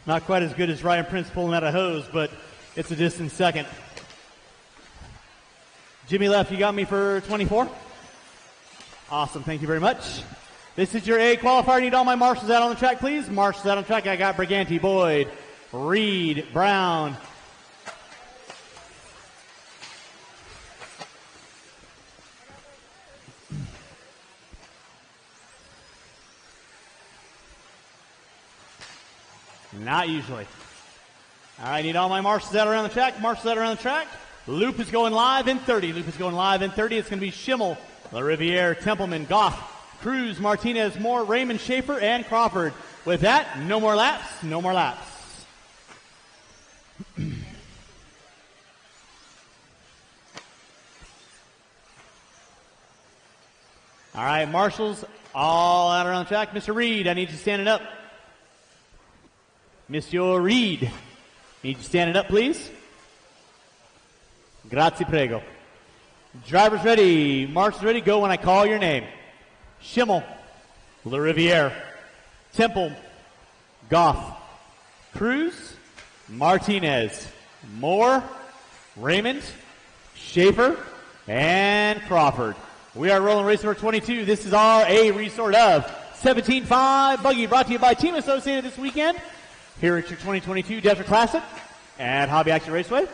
Not quite as good as Ryan Prince pulling out a hose, but it's a distant second. Jimmy Left, you got me for 24? Awesome, thank you very much. This is your A qualifier. Need all my marshals out on the track, please. Marshals out on track. I got Briganti, Boyd, Reed, Brown. Not usually. All right, need all my marshals out around the track. Marshals out around the track. Loop is going live in 30. Loop is going live in 30. It's going to be Schimmel, LaRiviere, Templeman, Goff, Cruz, Martinez, Moore, Raymond, Schaefer, and Crawford. With that, no more laps. No more laps. All right, marshals all out around the track. Mr. Reed, I need you standing up. Monsieur Reed, need you standing up, please. Grazie, prego. Drivers ready. Marshals ready. Go when I call your name. Schimmel, LaRiviere, Temple, Goff, Cruz, Martinez, Moore, Raymond, Schaefer, and Crawford. We are rolling race number 22. This is our A resort of 17.5 buggy, brought to you by Team Associated this weekend here at your 2022 Desert Classic at Hobby Action Raceway.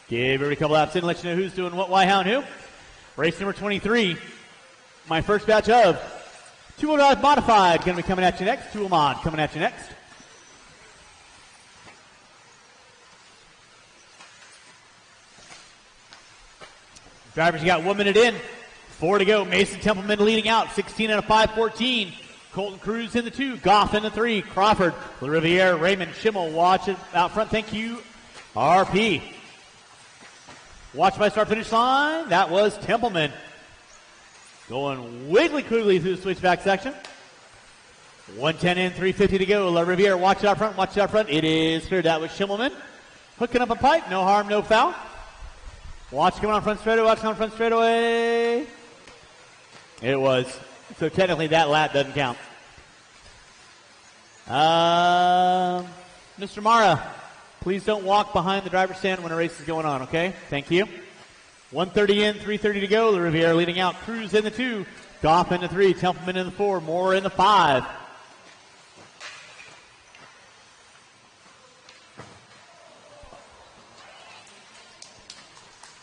Give everybody a couple laps in, let you know who's doing what, why, how, and who. Race number 23. My first batch of two-wheel drive modified going to be coming at you next. Two-wheel mod coming at you next. Drivers, you got 1 minute in. 4 to go. Mason Templeman leading out. 16 out of 5:14. Colton Cruz in the 2. Goff in the 3. Crawford, LaRiviere, Raymond, Schimmel. Watch it out front. Thank you, RP. Watch my start finish line. That was Templeman. Going wiggly-quiggly through the switchback section. 110 in, 350 to go. LaRiviere, watch it out front, watch it out front. It is cleared. That was Schimmelman. Hooking up a pipe. No harm, no foul. Watch coming on front straightaway. Watch coming on front straightaway. It was. So technically that lap doesn't count. Mr. Mara, please don't walk behind the driver's stand when a race is going on, okay? Thank you. 130 in, 330 to go. LaRiviere leading out. Cruz in the 2. Goff in the 3. Templeman in the 4. Moore in the 5.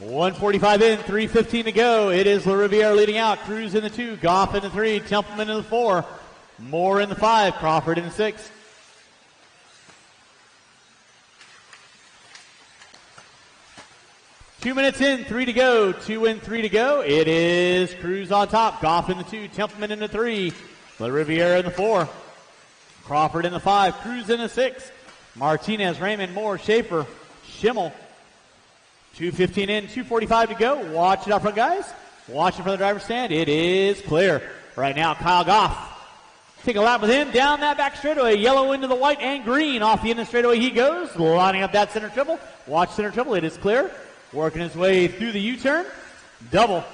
$145 in, 3:15 to go. It is LaRiviere leading out. Cruz in the 2. Goff in the 3. Templeman in the 4. Moore in the 5. Crawford in the 6. Two minutes in, 3 to go. 2 in, 3 to go. It is Cruz on top. Goff in the 2. Templeman in the 3. LaRiviere in the 4. Crawford in the 5. Cruz in the 6. Martinez, Raymond, Moore, Schaefer, Schimmel. 2:15 in, 2:45 to go. Watch it out front, guys. Watch it from the driver's stand. It is clear. Right now, Kyle Goff. Take a lap with him down that back straightaway. Yellow into the white and green. Off the end of the straightaway he goes. Lining up that center triple. Watch center triple. It is clear. Working his way through the U-turn. Double.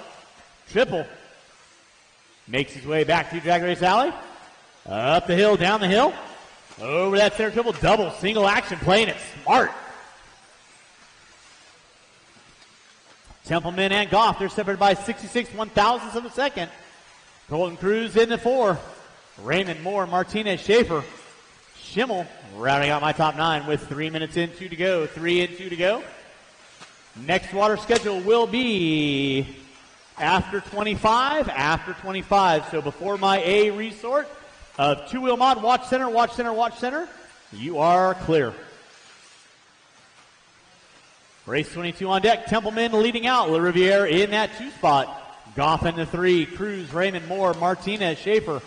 Triple. Makes his way back through Drag Race Alley. Up the hill, down the hill. Over that center triple. Double. Single action. Playing it smart. Templeman and Goff, they're separated by 66 one-thousandths of a second. Colton Cruz in the 4. Raymond, Moore, Martinez, Schaefer, Schimmel rounding out my top 9 with 3 minutes in, 2 to go. 3 in, 2 to go. Next water schedule will be after 25. After 25. So before my A resort of two-wheel mod, watch center, watch center, watch center. You are clear. Race 22 on deck. Templeman leading out. LaRiviere in that 2 spot. Goff in the 3. Cruz, Raymond, Moore, Martinez, Schaefer.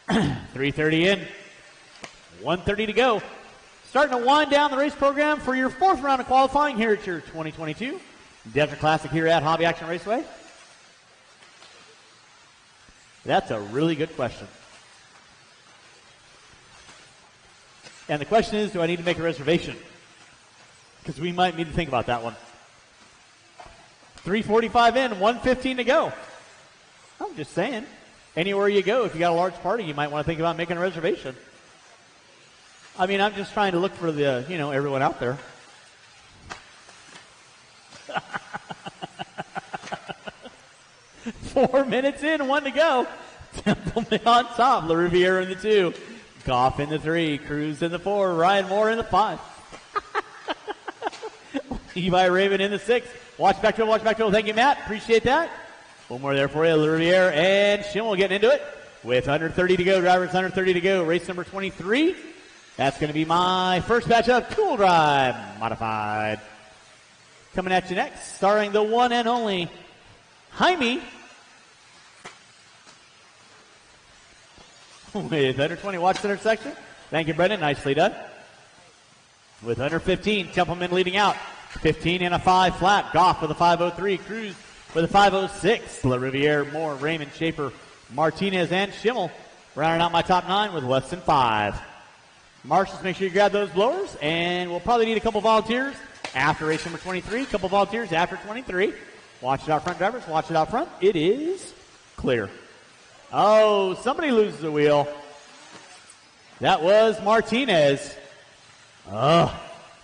3:30 in. 1:30 to go. Starting to wind down the race program for your 4th round of qualifying here at your 2022 Desert Classic here at Hobby Action Raceway. That's a really good question. And the question is, do I need to make a reservation? Because we might need to think about that one. 3:45 in, 1:15 to go. I'm just saying, anywhere you go, if you got a large party, you might want to think about making a reservation. I mean, I'm just trying to look for the, everyone out there. Four minutes in, one to go. Templeman on top. LaRiviere in the 2. Goff in the 3. Cruz in the 4. Ryan Moore in the 5. Levi Raven in the 6. Watch back to it. Thank you, Matt. Appreciate that. One more there for you. LaRiviere and Schimmel getting into it. With under 30 to go. Drivers under 30 to go. Race number 23. That's going to be my first batch of Tool Drive Modified. Coming at you next, starring the one and only Jaime. With under 20, watch center section. Thank you, Brendan. Nicely done. With under 15, Templeman leading out. 15 and a 5 flat. Goff with a 503. Cruz with a 506. LaRiviere, Moore, Raymond, Schaefer, Martinez, and Schimmel rounding out my top 9 with less than 5. Marshals, make sure you grab those blowers, and we'll probably need a couple volunteers after race number 23. A couple volunteers after 23. Watch it out front, drivers. Watch it out front. It is clear. Oh, somebody loses a wheel. That was Martinez. Time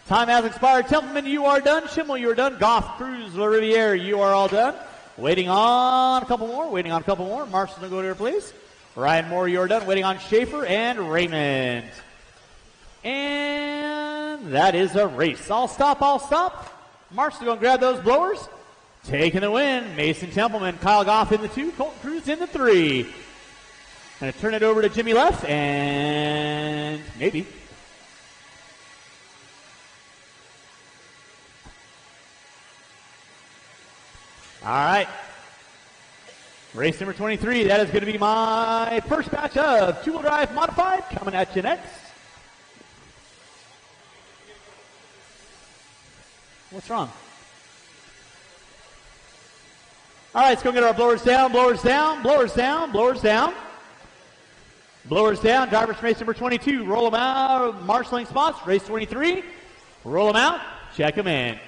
has expired. Templeman, you are done. Schimmel, you are done. Goff, Cruz, LaRiviere, you are all done. Waiting on a couple more. Marshall, go here, please. Ryan Moore, you are done. Waiting on Schaefer and Raymond. And that is a race. I'll stop. Marshall, go and grab those blowers. Taking the win, Mason Templeman. Kyle Goff in the 2, Colton Cruz in the 3. Gonna turn it over to Jimmy left, and maybe. All right. Race number 23, that is going to be my first batch of two-wheel drive modified coming at you next. What's wrong? All right, let's go get our blowers down. Blowers down. Drivers from race number 22, roll them out. Marshalling spots, race 23. Roll them out, check them in.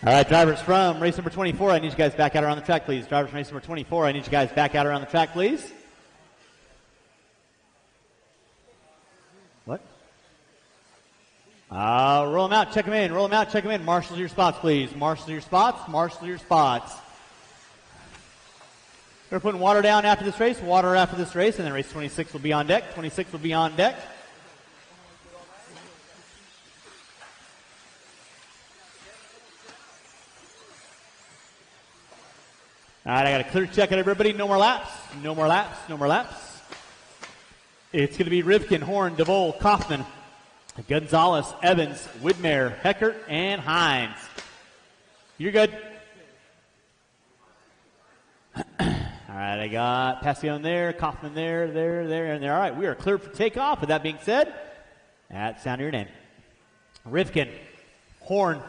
All right, drivers from race number 24, I need you guys back out around the track, please. Drivers from race number 24, I need you guys back out around the track, please. What? Roll them out, check them in, roll them out, check them in. Marshal your spots, please. Marshal your spots, marshal your spots. We're putting water down after this race, water after this race, and then race 26 will be on deck. 26 will be on deck. All right, I got a clear check on everybody. No more laps. No more laps. No more laps. It's going to be Rivkin, Horn, DeVol, Kaufman, Gonzalez, Evans, Widmer, Heckert, and Hines. You're good. All right, I got Passion there, Kaufman there, and there. All right, we are clear for takeoff. With that being said, that's sound of your name. Rivkin, Horn,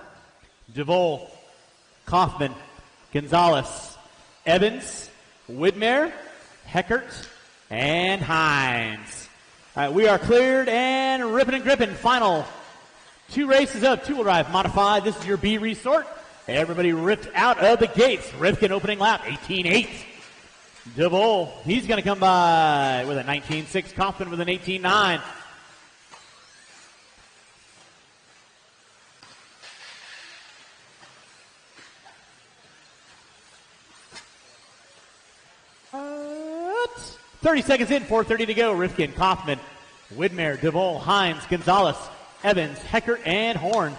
DeVol, Kaufman, Gonzalez, Evans, Widmer, Heckert, and Hines. All right, we are cleared and ripping and gripping. Final 2 races of two-wheel drive modified. This is your B resort. Everybody ripped out of the gates. Rivkin opening lap, 18.8. DeVol, he's going to come by with a 19.6. Kaufman with an 18.9. What? 30 seconds in, 4:30 to go. Rivkin, Kaufman, Widmer, DeVol, Hines, Gonzalez, Evans, Heckert, and Horn.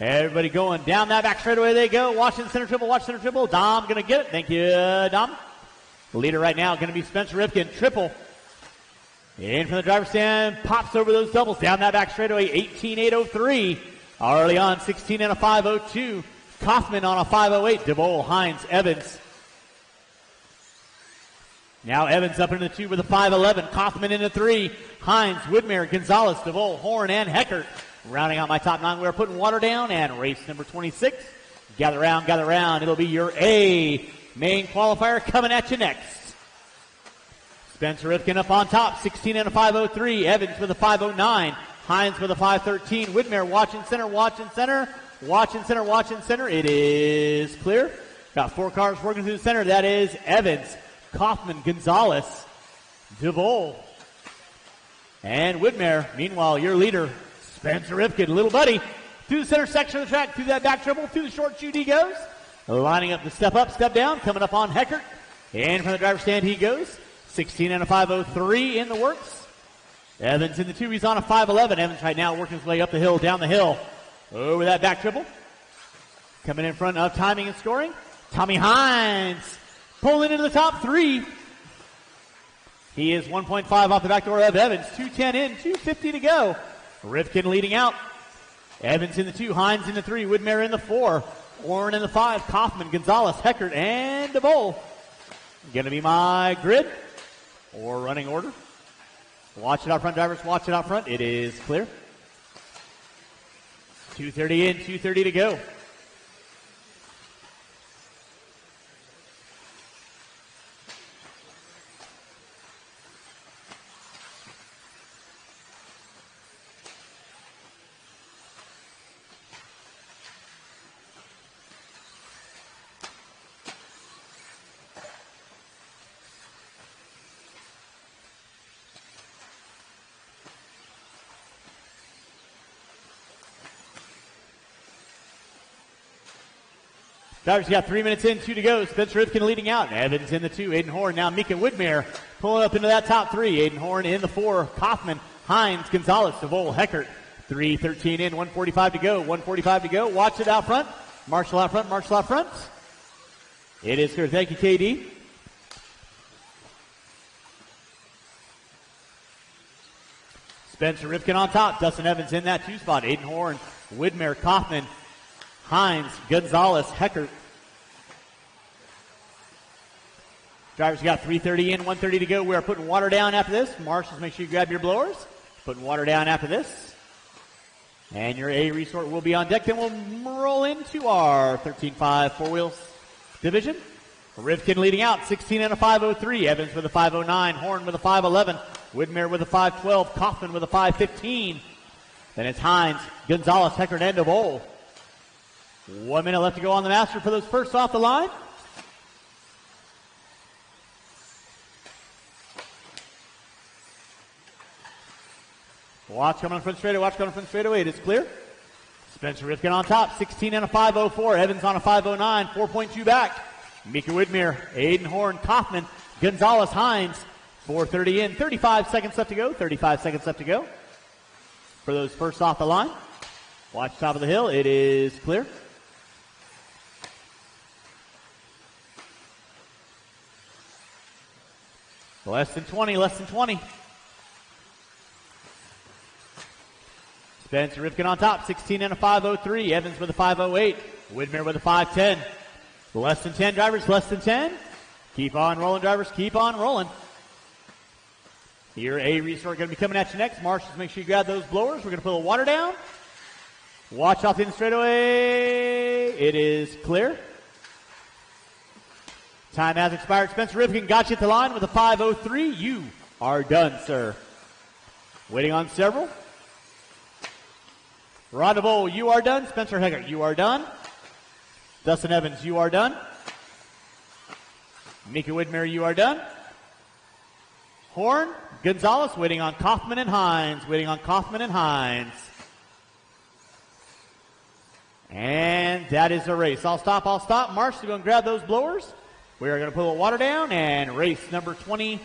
Everybody going down that back straightaway they go. Watching center triple, watch center triple. Dom going to get it. Thank you, Dom. The leader right now going to be Spencer Rivkin. Triple. In from the driver's stand. Pops over those doubles. Down that back straightaway. 18.803. Already on 16 and a 5.02. Kaufman on a 5.08. DeVol, Hines, Evans. Now Evans up into the 2 with a 5.11. Kaufman into 3. Hines, Widmer, Gonzalez, DeVol, Horn, and Heckert. Rounding out my top 9, we're putting water down, and race number 26. Gather round, gather round. It'll be your A main qualifier coming at you next. Spencer Rivkin up on top, 16 and a 5.03. Evans with a 5.09. Hines with a 5.13. Widmer watching center, watching center, watching center, watching center. It is clear. Got 4 cars working through the center. That is Evans, Kaufman, Gonzalez, DeVol, and Widmer. Meanwhile, your leader, Spencer Rivkin, little buddy, through the center section of the track, through that back triple, through the short chute he goes. Lining up the step up, step down, coming up on Heckert. And from the driver's stand he goes. 16 and a 5.03 in the works. Evans in the 2, he's on a 5.11. Evans right now working his way up the hill, down the hill. Over that back triple. Coming in front of timing and scoring. Tommy Hines pulling into the top 3. He is 1.5 off the back door of Evans. 2:10 in, 2:50 to go. Rivkin leading out. Evans in the 2, Hines in the 3, Widmer in the 4, Warren in the 5, Kaufman, Gonzalez, Heckert, and DeVol. Gonna be my grid or running order. Watch it out front, drivers. Watch it out front. It is clear. 2:30 in, 2:30 to go. Drivers got 3 minutes in, 2 to go. Spencer Rivkin leading out. Evans in the 2. Aiden Horn. Now Mika Widmer pulling up into that top 3. Aiden Horn in the 4. Kaufman, Hines, Gonzalez, DeVol, Heckert. 3:13 in, 1:45 to go. 1:45 to go. Watch it out front. Marshall out front. Marshall out front. It is clear. Thank you, KD. Spencer Rivkin on top. Dustin Evans in that 2 spot. Aiden Horn, Widmer, Kaufman, Hines, Gonzalez, Heckert. Drivers got 3:30 in, 1:30 to go. We are putting water down after this. Marshals, make sure you grab your blowers. Putting water down after this. And your A resort will be on deck. Then we'll roll into our 13.5 four-wheels division. Rivkin leading out, 16 and a 5.03. Evans with a 5.09. Horn with a 5.11. Widmer with a 5.12. Kaufman with a 5.15. Then it's Hines, Gonzalez, Heckert, and DeVol. 1 minute left to go on the master for those first off the line. Watch coming from straightaway. Watch coming from straightaway. It is clear. Spencer Rifkin on top. 16 and a 5.04. Evans on a 5.09. 4.2 back. Mika Widmer, Aiden Horn, Kaufman, Gonzalez, Hines. 4:30 in. 35 seconds left to go. 35 seconds left to go for those first off the line. Watch top of the hill. It is clear. Less than 20. Less than 20. Spencer Rifkin on top, 16 and a 5.03. Evans with a 5.08. Widmer with a 5.10. Less than 10 drivers, less than 10. Keep on rolling, drivers, keep on rolling. Here, a restart going to be coming at you next. Marshals, make sure you grab those blowers. We're going to put a water down. Watch off the straightaway. It is clear. Time has expired. Spencer Rifkin got you at the line with a 5.03. You are done, sir. Waiting on several. Rhonda Bowl, you are done. Spencer Heggert, you are done. Dustin Evans, you are done. Mika Widmer, you are done. Horn, Gonzalez, waiting on Kaufman and Hines. Waiting on Kaufman and Hines. And that is a race. I'll stop. Marsh, go and grab those blowers. We are going to put a water down and race number 20.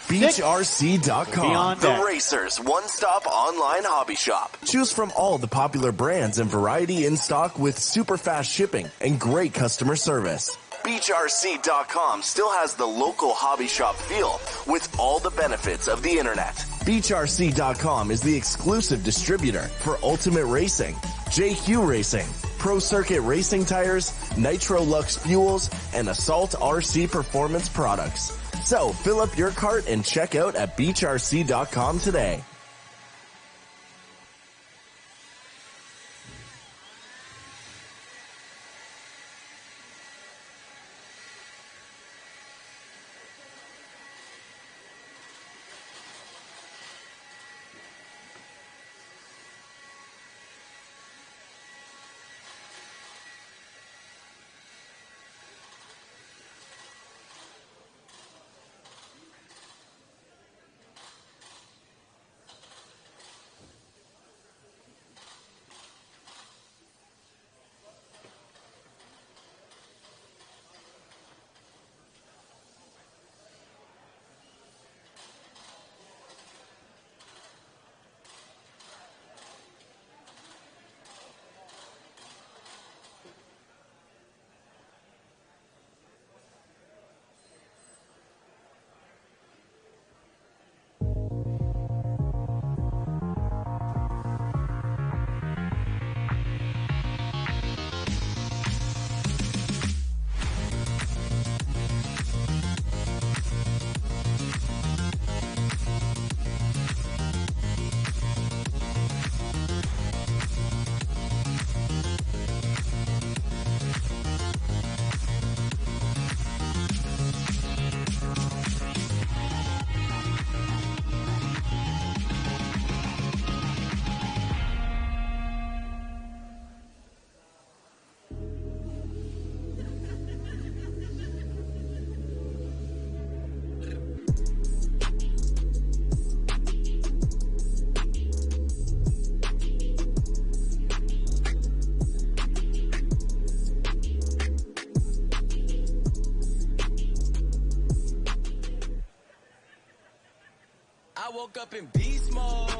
BeachRC.com, the Racers one-stop online hobby shop. Choose from all the popular brands and variety in stock with super fast shipping and great customer service. BeachRC.com still has the local hobby shop feel with all the benefits of the internet. BeachRC.com is the exclusive distributor for Ultimate Racing, JQ Racing, Pro Circuit Racing Tires, Nitro Lux Fuels, and Assault RC Performance products. So fill up your cart and check out at BeachRC.com today. Woke up in beast mode.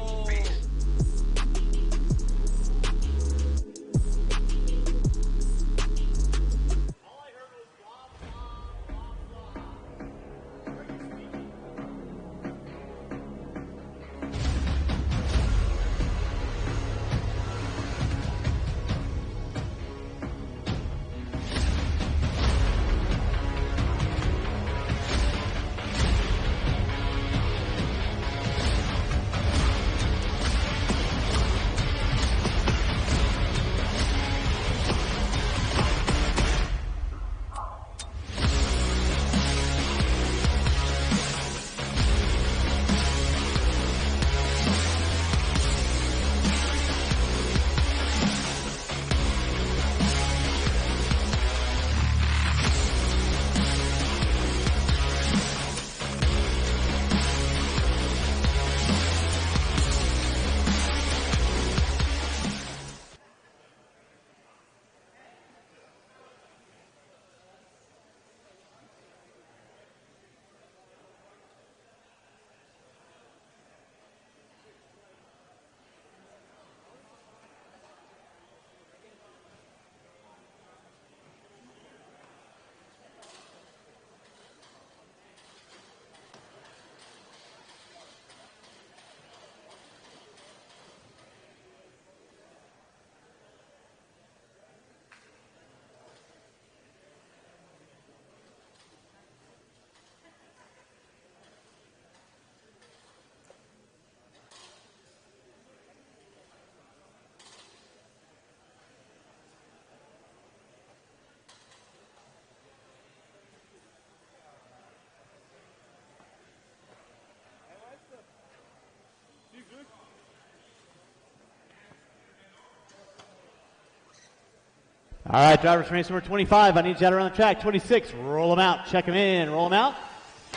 All right, drivers from race number 25, I need you out around the track. 26, roll them out, check them in, roll them out,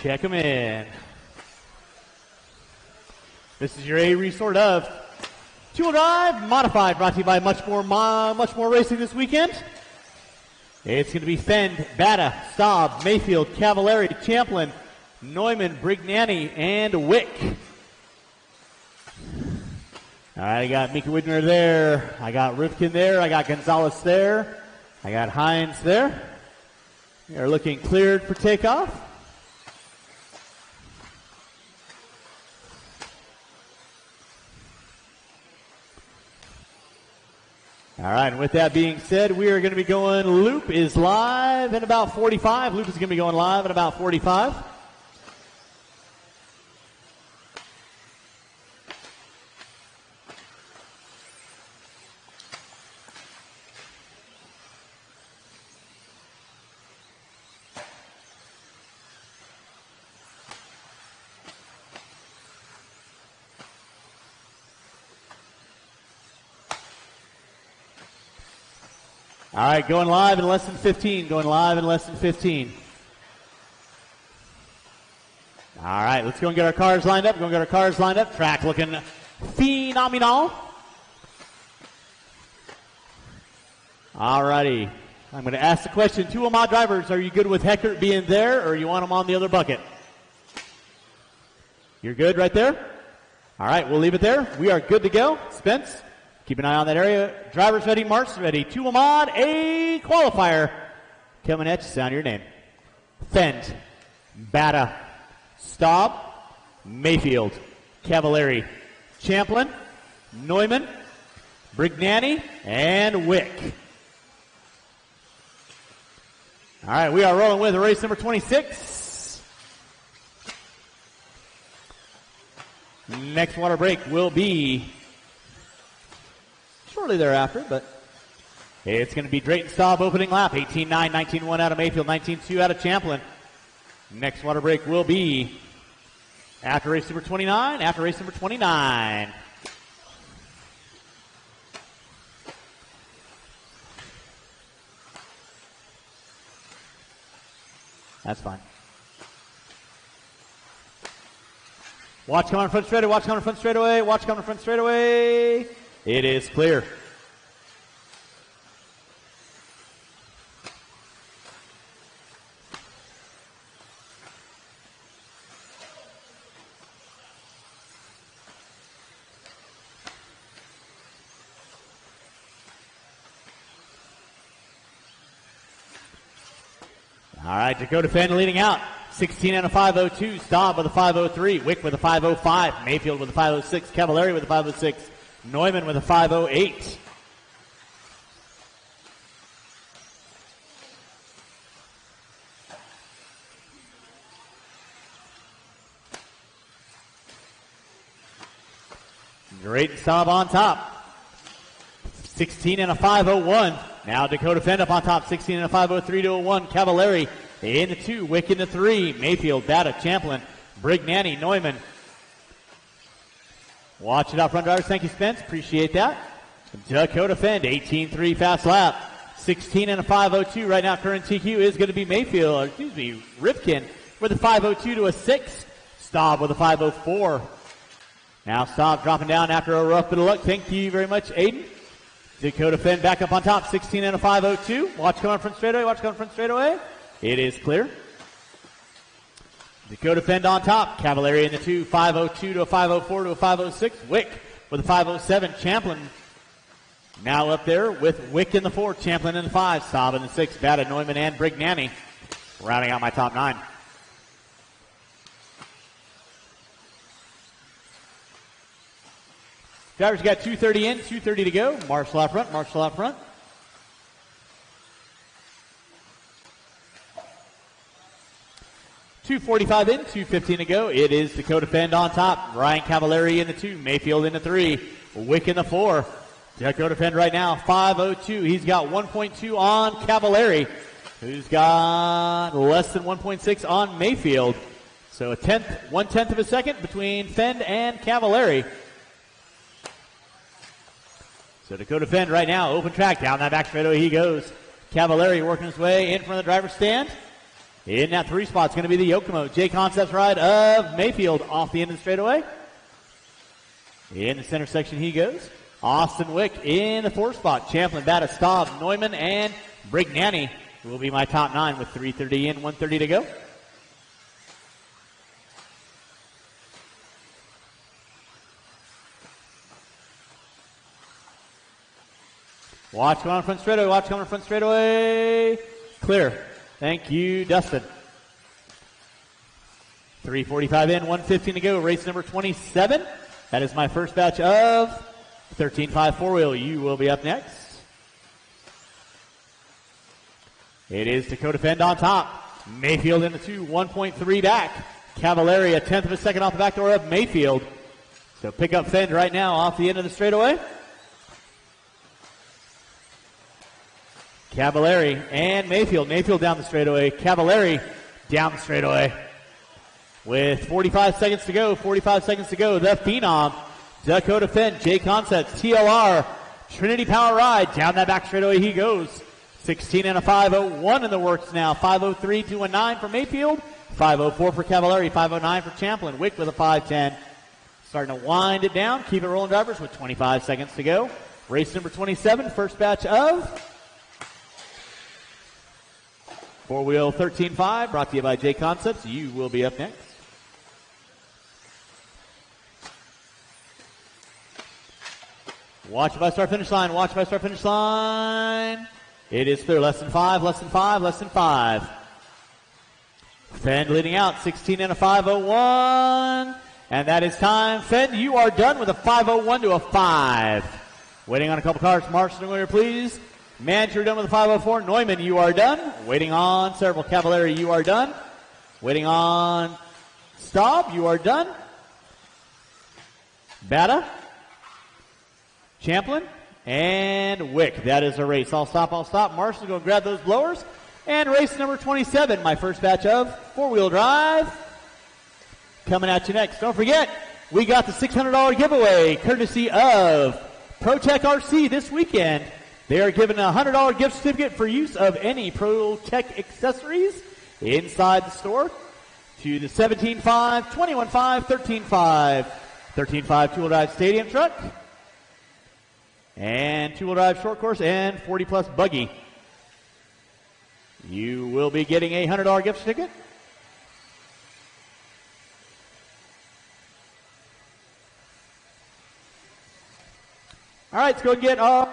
check them in. This is your A resort of two-wheel drive modified, brought to you by much more racing this weekend. It's going to be Fend, Bata, Staub, Mayfield, Cavallari, Champlin, Neumann, Brignani, and Wick. All right, I got Mika Widner there. I got Rivkin there. I got Gonzalez there. I got Hines there. They're looking cleared for takeoff. All right, and with that being said, we are going to be going, Loop is live in about 45. Loop is going to be going live in about 45. All right, going live in less than 15. Going live in less than 15. All right, let's go and get our cars lined up. Go and get our cars lined up. Track looking phenomenal. All righty. I'm going to ask the question. Two of my drivers, are you good with Heckert being there, or you want him on the other bucket? You're good right there? All right, we'll leave it there. We are good to go. Spence, keep an eye on that area. Drivers ready, marks ready. Two Ahmad, A qualifier. Coming at you, sound your name. Fend, Bata, Staub, Mayfield, Cavallari, Champlin, Neumann, Brignani, and Wick. All right, we are rolling with race number 26. Next water break will be shortly thereafter, but it's going to be Drayton Staub opening lap. 18-9, 19-1 out of Mayfield, 19-2 out of Champlin. Next water break will be after race number 29, after race number 29. That's fine. Watch coming front straightaway, watch coming front straightaway, watch coming front straightaway. It is clear. All right, Dakota Fenn leading out. 16 and a 502. Staub with a 503. Wick with a 505. Mayfield with a 506. Cavallari with a 506. Neumann with a 508. Drayton Staub on top. 16 and a 501. Now Dakota Fend up on top, 16 and a 503 to a 1. Cavallari in the 2, Wick in the 3. Mayfield, Bata, Champlin, Brignani, Neumann. Watch it out, front drivers. Thank you, Spence. Appreciate that. Dakota Fend, 18-3 fast lap. 16 and a 502 right now. Current TQ is going to be Rivkin with a 502 to a 6. Staub with a 504. Now Staub dropping down after a rough bit of luck. Thank you very much, Aiden. Dakota Fenn back up on top, 16 and a 502. Watch coming front straightaway, watch coming front straightaway. It is clear. Dakota Fenn on top. Cavallari in the 2, 502 to a 504 to a 506. Wick with a 507. Champlin now up there with Wick in the 4, Champlin in the 5, Staub in the 6, Bata, Neumann, and Brignani rounding out my top 9. Drivers got 2:30 in, 2:30 to go. Marshall out front, Marshall out front. .245 in, 2:15 to go. It is Dakota Fend on top. Ryan Cavallari in the 2, Mayfield in the 3, Wick in the 4. Dakota Fend right now, 5:02. He's got 1.2 on Cavallari, who's got less than 1.6 on Mayfield. So 1/10 of a second between Fend and Cavallari. So to go defend right now, open track, down that back straightaway he goes. Cavallari working his way in front of the driver's stand. In that 3 spot is going to be the Yokomo J Concepts ride of Mayfield off the end of the straightaway. In the center section he goes. Austin Wick in the 4 spot. Champlin, Bata, Staub, Neumann, and Brignani will be my top 9 with 3:30 in, 1:30 to go. Watch coming on front straightaway. Watch coming on front straightaway. Clear. Thank you, Dustin. 3:45 in, 1:15 to go. Race number 27. That is my first batch of 13.5 4-wheel. You will be up next. It is Dakota Fend on top. Mayfield in the 2, 1.3 back. Cavallari a 1/10 of a second off the back door of Mayfield. So pick up Fend right now off the end of the straightaway. Cavallari and Mayfield. Mayfield down the straightaway. Cavallari down the straightaway. With 45 seconds to go, 45 seconds to go, the Phenom, Dakota Fend, J Concepts, TLR, Trinity Power Ride, down that back straightaway he goes. 16 and a 5:01 in the works now. 5:03, 2:19 for Mayfield. 5:04 for Cavallari, 5:09 for Champlin. Wick with a 5:10. Starting to wind it down. Keep it rolling, drivers, with 25 seconds to go. Race number 27, first batch of 4-wheel 13.5, brought to you by J Concepts. You will be up next. Watch by start finish line. Watch by start finish line. It is clear. Less than 5, less than 5, less than 5. Fend leading out. 16 and a 5:01. And that is time. Fend, you are done with a 5:01 to a 5. Waiting on a couple cars. Marshall, please. Manager done with a 5:04. Neumann, you are done. Waiting on several. Cavallari, you are done. Waiting on Staub, you are done. Bata, Champlin, and Wick. That is a race. I'll stop. Marshall, go grab those blowers. And race number 27, my first batch of 4-wheel drive. Coming at you next. Don't forget, we got the $600 giveaway courtesy of ProTech RC this weekend. They are giving a $100 gift certificate for use of any ProTech accessories inside the store to the 17.5, 21.5, 13.5, 13.5 two-wheel drive stadium truck, and two-wheel drive short course, and 40-plus buggy. You will be getting a $100 gift certificate. All right, let's go and get our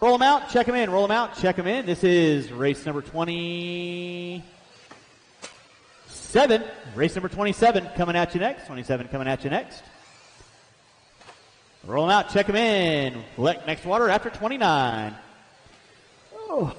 roll them out, check them in, roll them out, check them in. This is race number 27. Race number 27 coming at you next. 27 coming at you next. Roll them out, check them in. Collect next water after 29. Oh.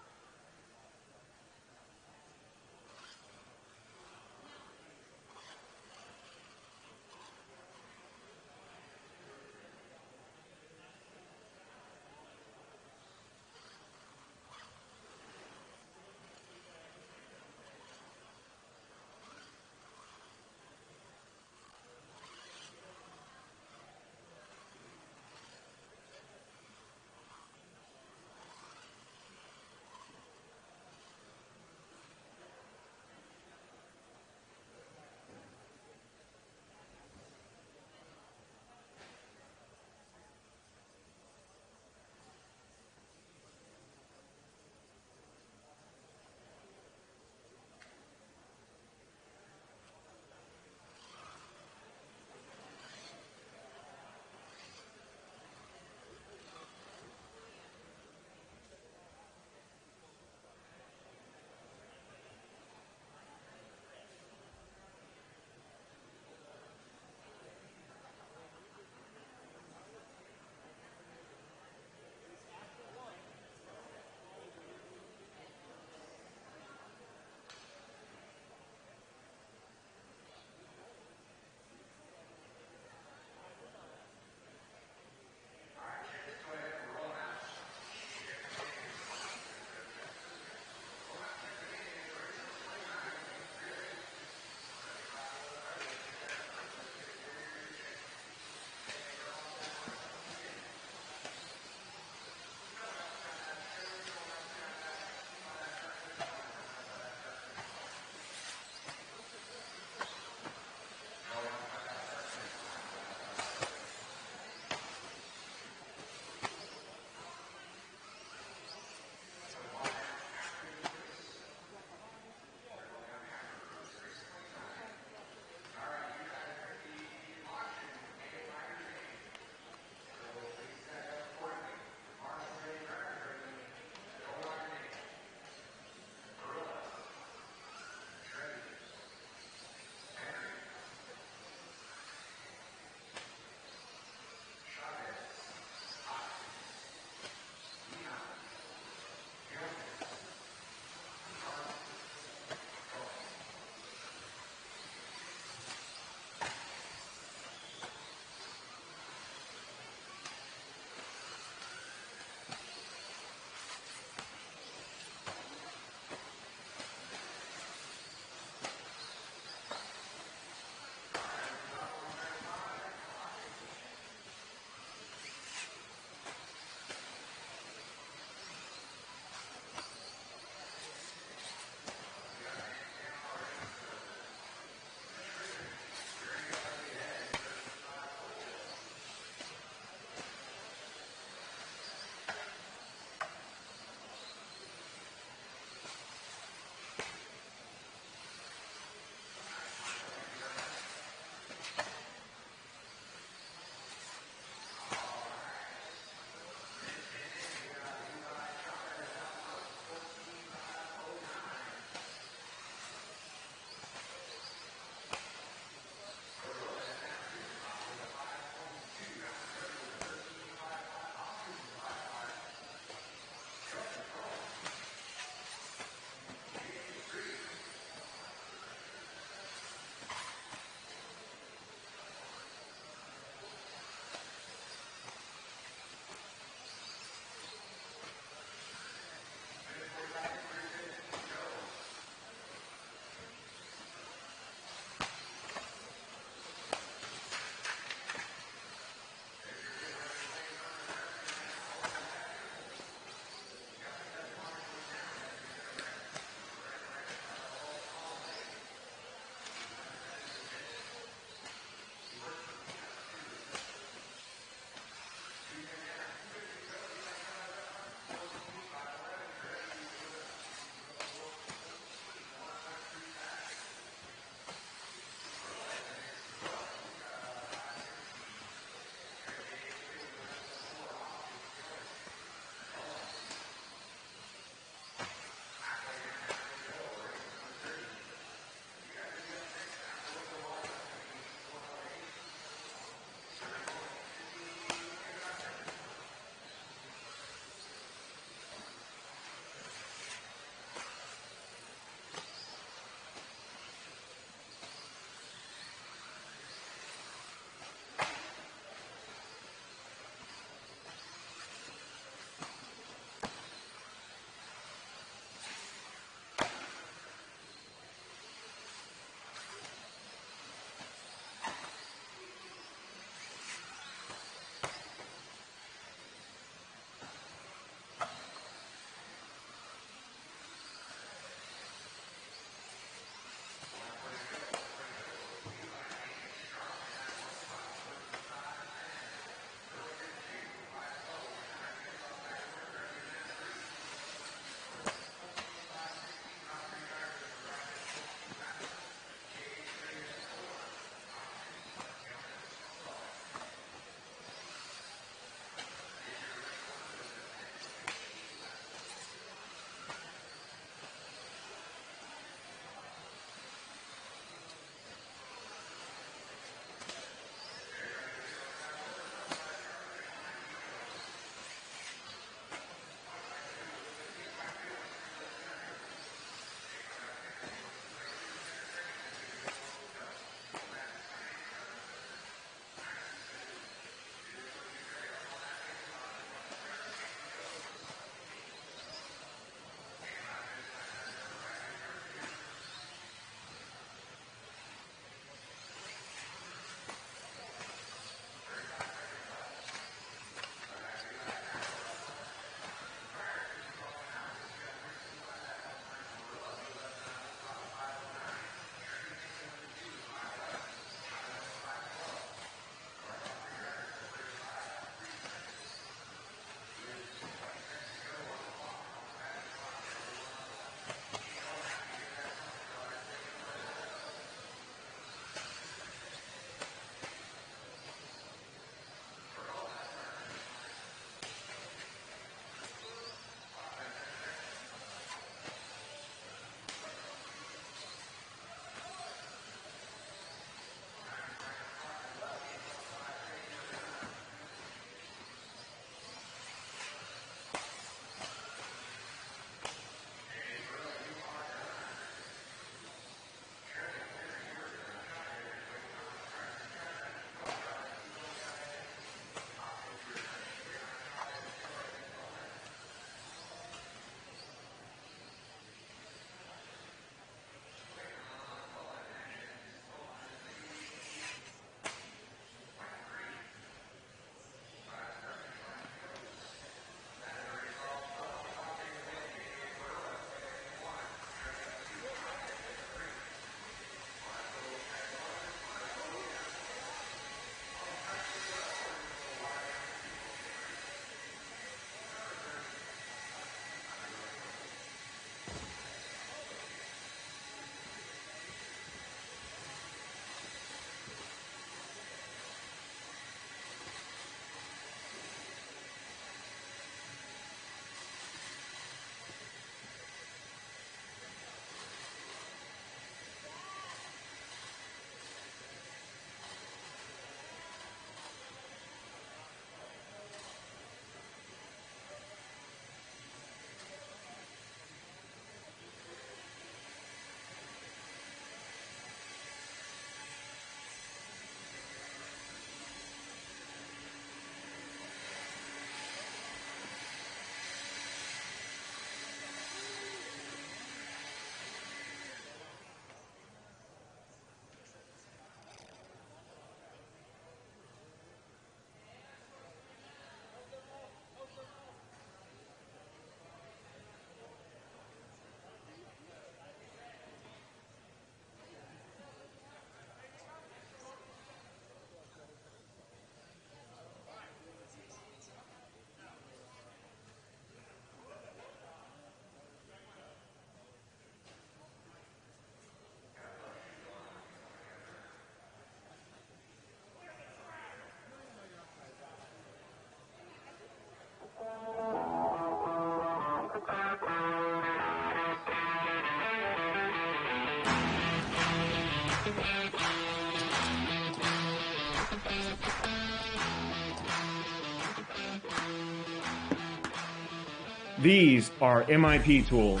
These are MIP tools,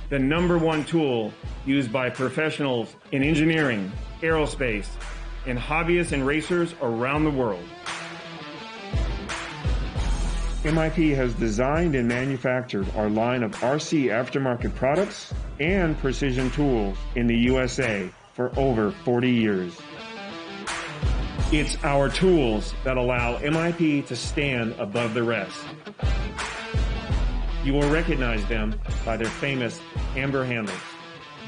the #1 tool used by professionals in engineering, aerospace, and hobbyists and racers around the world. MIP has designed and manufactured our line of RC aftermarket products and precision tools in the USA for over 40 years. It's our tools that allow MIP to stand above the rest. You will recognize them by their famous amber handles,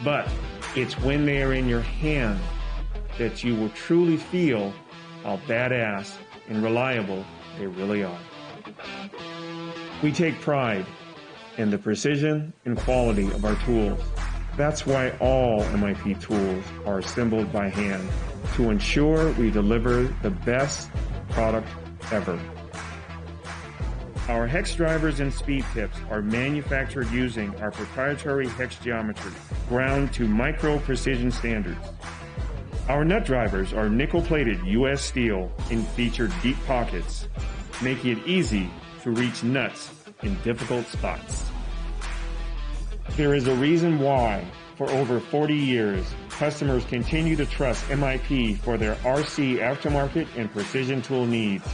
but it's when they are in your hand that you will truly feel how badass and reliable they really are. We take pride in the precision and quality of our tools. That's why all MIP tools are assembled by hand to ensure we deliver the best product ever. Our hex drivers and speed tips are manufactured using our proprietary hex geometry, ground to micro precision standards. Our nut drivers are nickel-plated U.S. steel and feature deep pockets, making it easy to reach nuts in difficult spots. There is a reason why, for over 40 years, customers continue to trust MIP for their RC aftermarket and precision tool needs.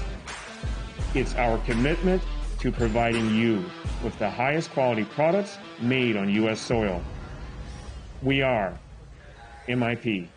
It's our commitment to providing you with the highest quality products made on U.S. soil. We are MIP.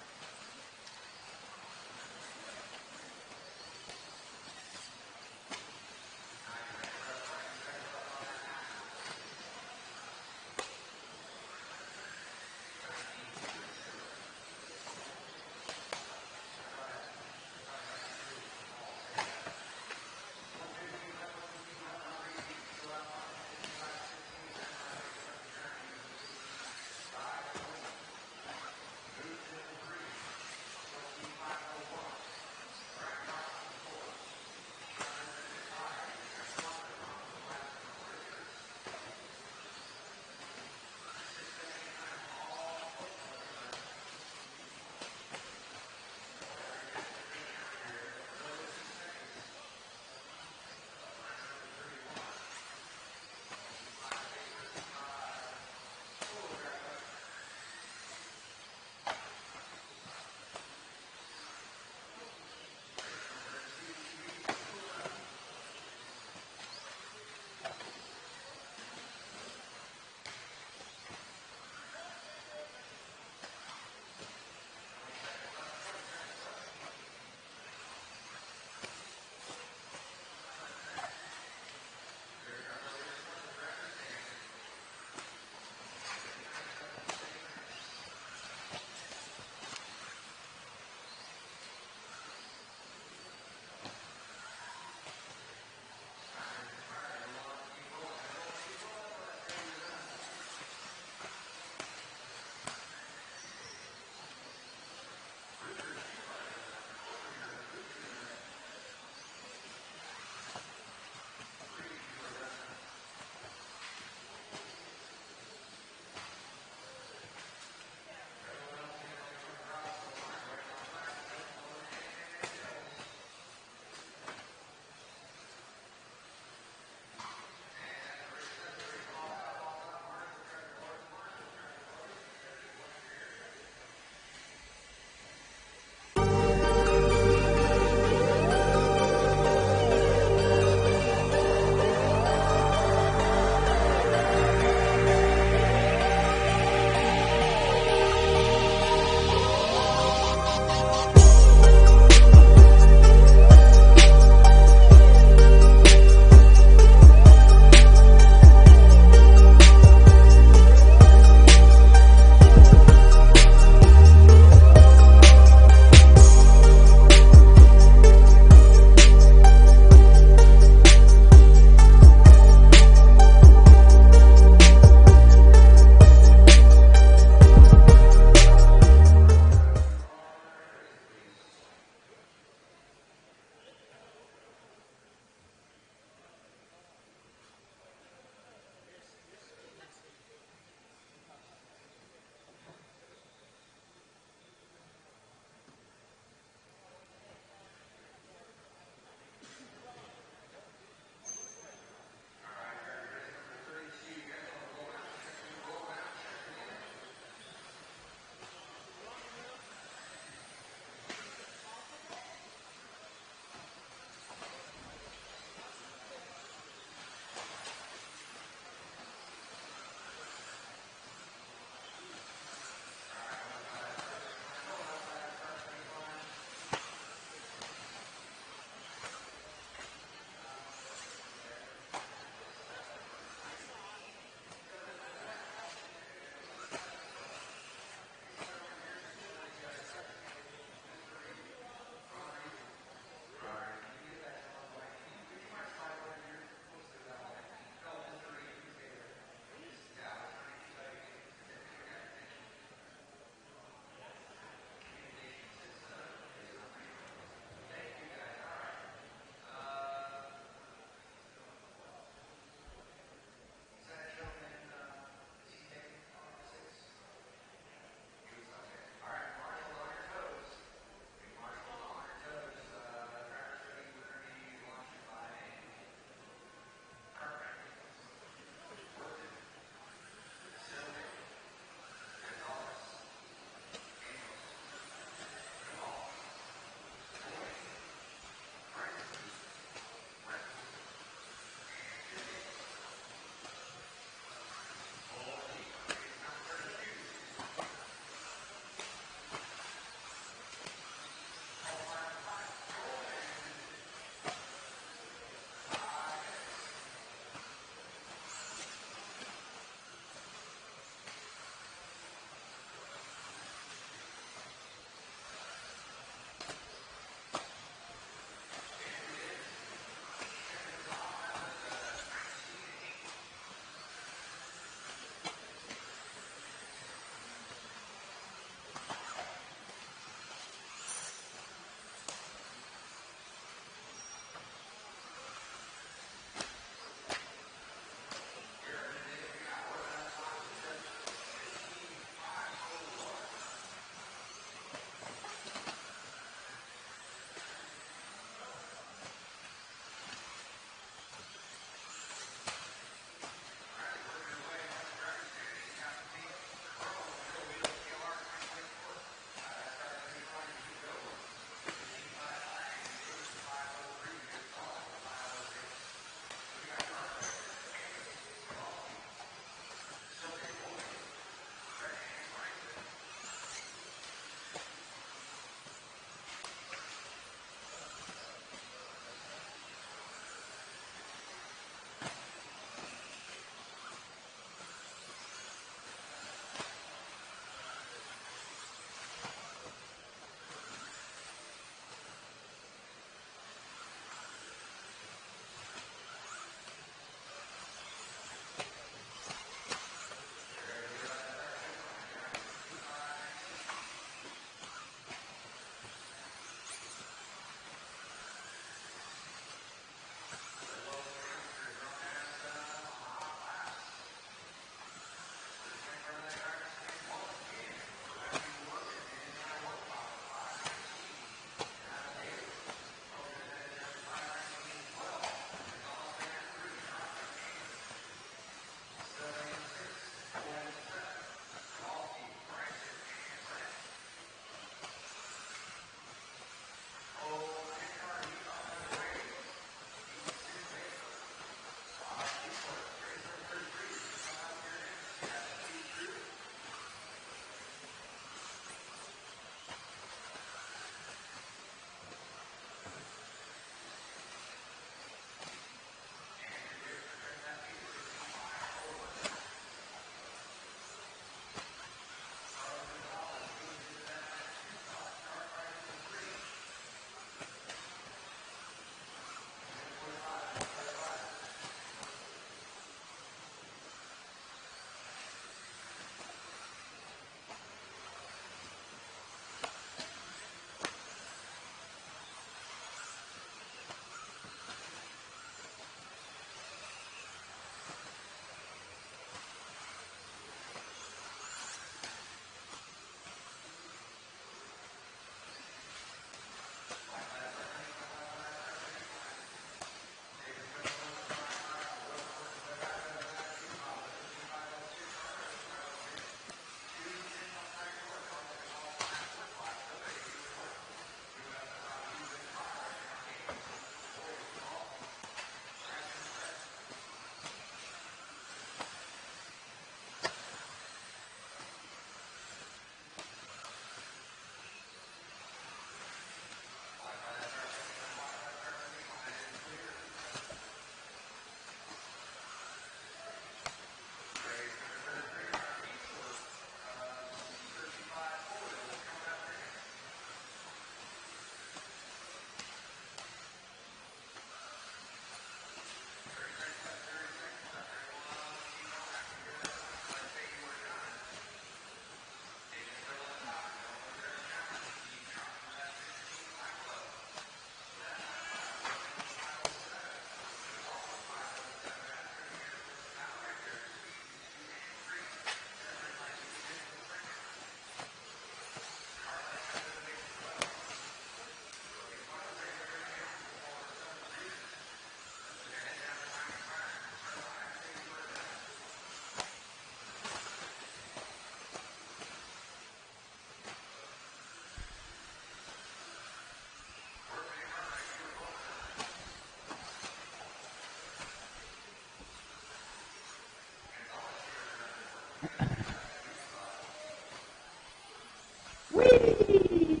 Whee!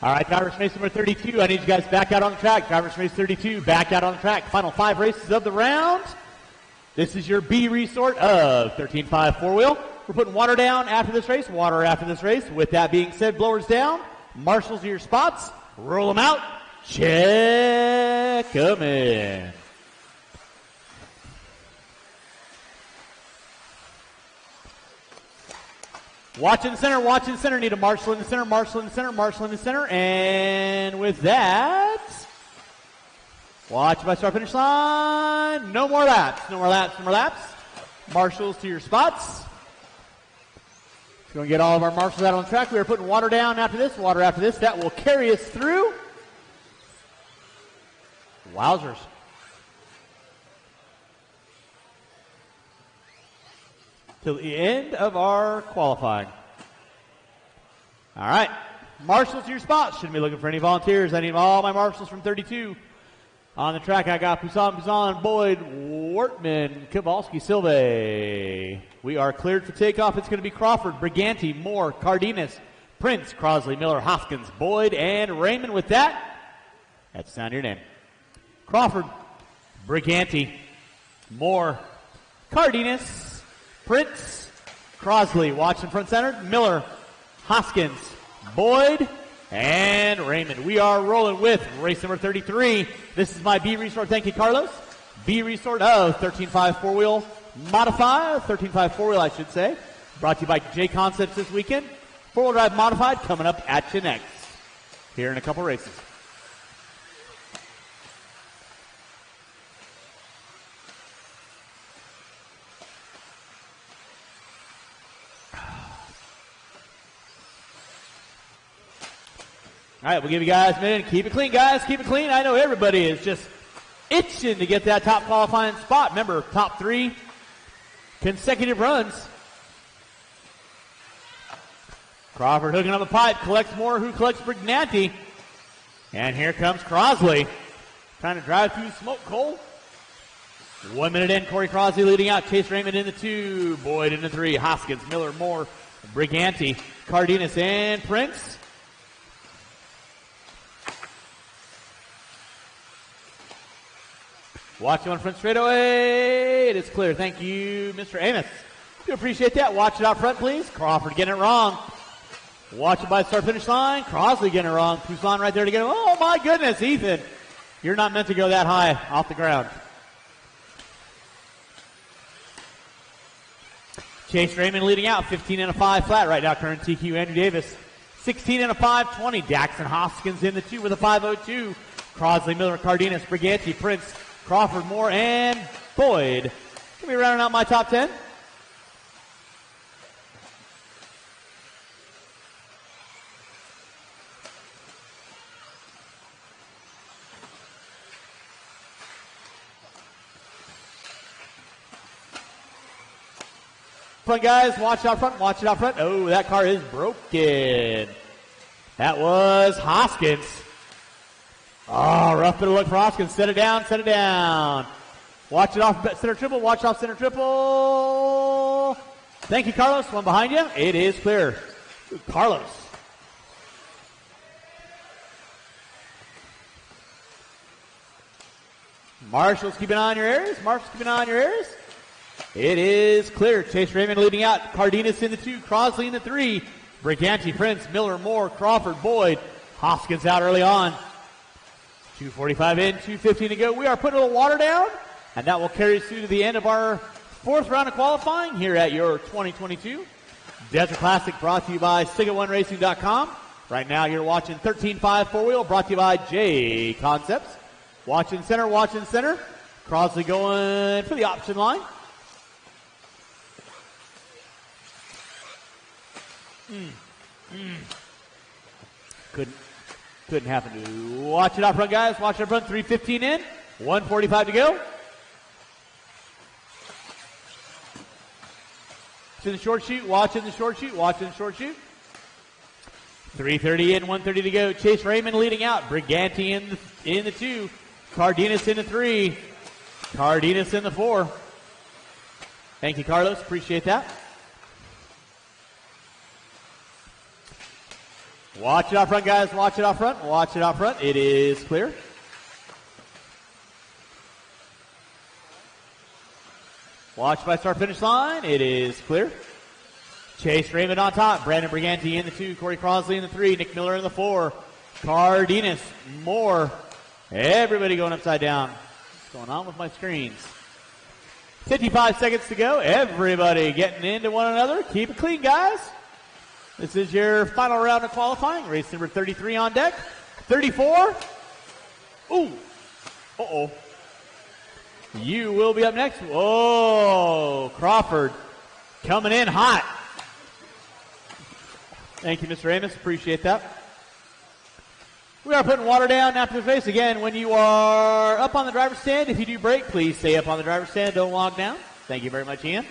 All right, drivers race number 32. I need you guys back out on the track. Drivers race 32, back out on the track. Final 5 races of the round. This is your B resort of 13.5 four-wheel. We're putting water down after this race, water after this race. With that being said, blowers down, marshals to your spots, roll them out, check them in. Watch in the center, watch in the center. Need a marshal in the center, marshal in the center, marshal in the center. And with that, watch by start finish line. No more laps, no more laps, no more laps. Marshals to your spots. Going to get all of our marshals out on the track. We are putting water down after this, water after this. That will carry us through. Wowzers. Till the end of our qualifying. All right. Marshals to your spots. Shouldn't be looking for any volunteers. I need all my marshals from 32. On the track, I got Poussin, Boyd, Wortman, Kowalski, Silve. We are cleared for takeoff. It's going to be Crawford, Briganti, Moore, Cardenas, Prince, Crosley, Miller, Hoskins, Boyd, and Raymond. With that, that's the sound of your name. Crawford, Briganti, Moore, Cardenas, Prince, Crosley, watch in front center, Miller, Hoskins, Boyd, and Raymond. We are rolling with race number 33. This is my B resort. Thank you, Carlos. B resort of 13.5 four-wheel modified, 13.5 four-wheel, I should say. Brought to you by J Concepts this weekend. Four-wheel drive modified coming up at you next. Here in a couple races. All right, we'll give you guys a minute. Keep it clean, guys. Keep it clean. I know everybody is just itching to get that top qualifying spot. Remember, top 3 consecutive runs. Crawford hooking up the pipe, collects Moore, who collects Brignanti. And here comes Crosley. Trying to drive through smoke, Cole. 1 minute in, Corey Crosley leading out. Chase Raymond in the 2, Boyd in the 3, Hoskins, Miller, Moore, Briganti, Cardenas, and Prince. Watch on front straightaway. It is clear. Thank you, Mr. Amos. Do appreciate that. Watch it out front, please. Crawford getting it wrong. Watch it by the start finish line. Crosley getting it wrong. Poussin right there to get it. Oh, my goodness, Ethan. You're not meant to go that high off the ground. Chase Raymond leading out. 15 and a 5 flat right now. Current TQ Andrew Davis. 16 and a 5-20. Daxon Hoskins in the 2 with a 5.02. Crosley, Miller, Cardenas, Briganti, Prince, Crawford, Moore, and Boyd. Can we round out my top 10? Front guys, watch out front, watch it out front. Oh, that car is broken. That was Hoskins. Oh, rough bit of luck for Hoskins. Set it down, set it down. Watch it off center triple, watch off center triple. Thank you, Carlos. One behind you. It is clear. Carlos. Marshals, keep an eye on your areas. Marshals, keep an eye on your areas. It is clear. Chase Raymond leading out. Cardenas in the 2, Crosley in the 3. Briganti, Prince, Miller, Moore, Crawford, Boyd. Hoskins out early on. 2:45 in, 2:15 to go. We are putting a little water down, and that will carry us through to the end of our 4th round of qualifying here at your 2022 Desert Classic, brought to you by SigaOneRacing.com. Right now you're watching 13.5 four-wheel brought to you by J Concepts. Watching center. Crosley going for the option line. Couldn't happen. Watch it out front, guys. Watch it up front. 3:15 in. 1:45 to go. To the short shoot. Watching the short shoot. 3:30 in. 1:30 to go. Chase Raymond leading out. Briganti in the 2. Cardenas in the 3. Cardenas in the 4. Thank you, Carlos. Appreciate that. Watch it out front, guys. Watch it out front. It is clear. Watch by start finish line. It is clear. Chase Raymond on top. Brandon Briganti in the 2. Corey Crosley in the 3. Nick Miller in the 4. Cardenas. Moore. Everybody going upside down. What's going on with my screens? 55 seconds to go. Everybody getting into one another. Keep it clean, guys. This is your final round of qualifying. Race number 33 on deck. 34. Ooh. Uh-oh. You will be up next. Whoa. Crawford coming in hot. Thank you, Mr. Amos. Appreciate that. We are putting water down after the race. Again, when you are up on the driver's stand, if you do break, please stay up on the driver's stand. Don't log down. Thank you very much, Ian.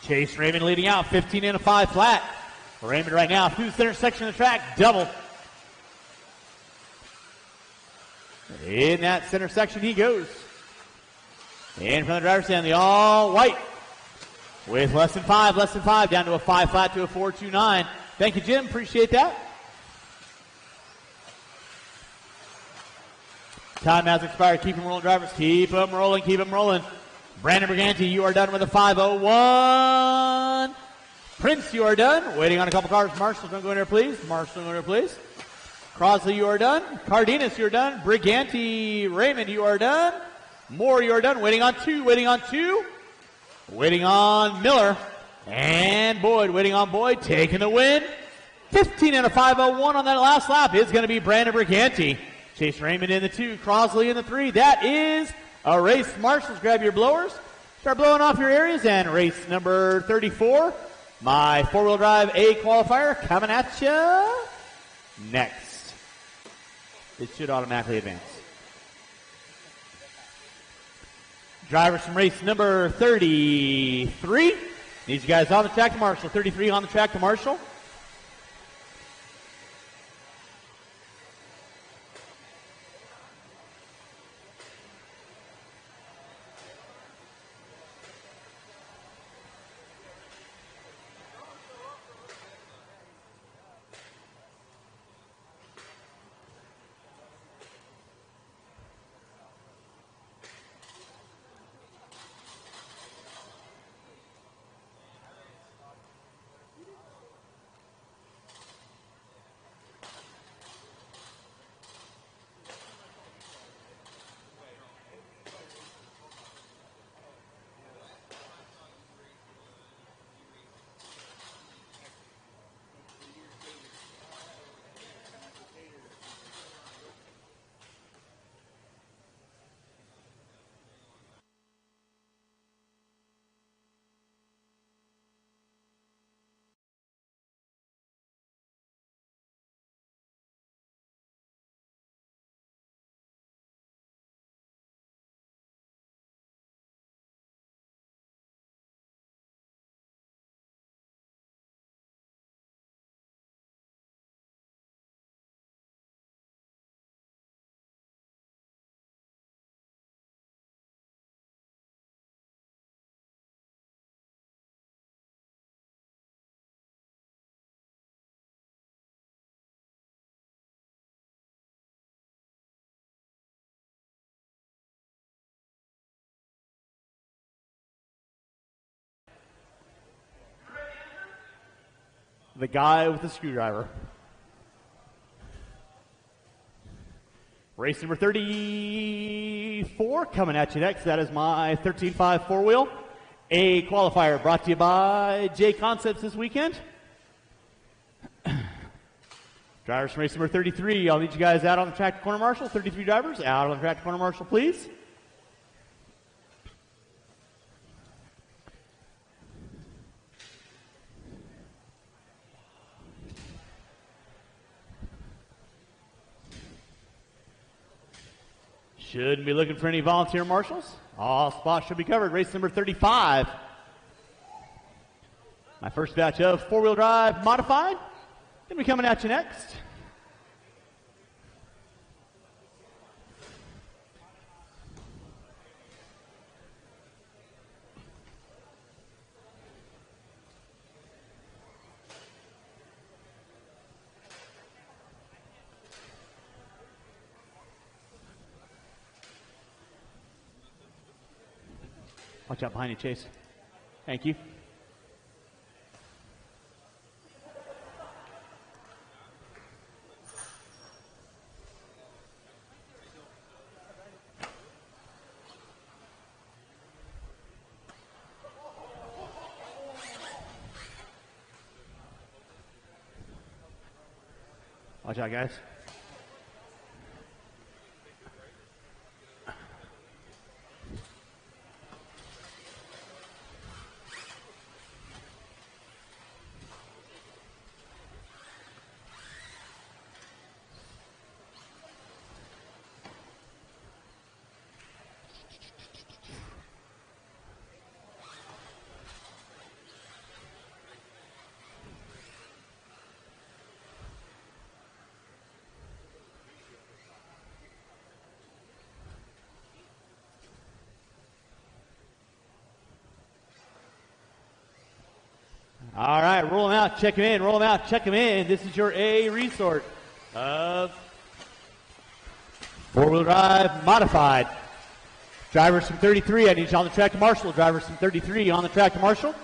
Chase Raymond leading out, 15 in a 5 flat. Raymond right now through the center section of the track, double. In that center section he goes. In front of the driver's stand, the all white. With less than five, down to a 5 flat to a 4.29. Thank you, Jim. Appreciate that. Time has expired. Keep them rolling, drivers. Keep them rolling. Brandon Briganti, you are done with a 5:01. Prince, you are done. Waiting on a couple cars. Marshall, don't go in there, please. Crosley, you are done. Cardenas, you are done. Briganti, Raymond, you are done. Moore, you are done. Waiting on two. Waiting on Miller. And Boyd, waiting on Boyd, taking the win. 15 and a 5:01 on that last lap is going to be Brandon Briganti. Chase Raymond in the 2, Crosley in the 3. That is a race. Marshals, grab your blowers. Start blowing off your areas. And race number 34, my four-wheel drive A qualifier coming at you next. It should automatically advance. Drivers from race number 33. These guys on the track to Marshall. 33 on the track to Marshall. The guy with the screwdriver. Race number 34 coming at you next. That is my 13.5 four-wheel A qualifier brought to you by J Concepts this weekend. Drivers from race number 33, I'll need you guys out on the track to corner marshal. 33 drivers, out on the track to corner marshal, please. Shouldn't be looking for any volunteer marshals. All spots should be covered. Race number 35. My first batch of four-wheel drive modified. Going to be coming at you next. Watch out behind you, Chase. Thank you. Watch out, guys. All right, roll them out, check them in, roll them out, check them in. This is your A resort of four-wheel drive modified. Drivers from 33, I need you on the track to marshal. Drivers from 33 on the track to marshal.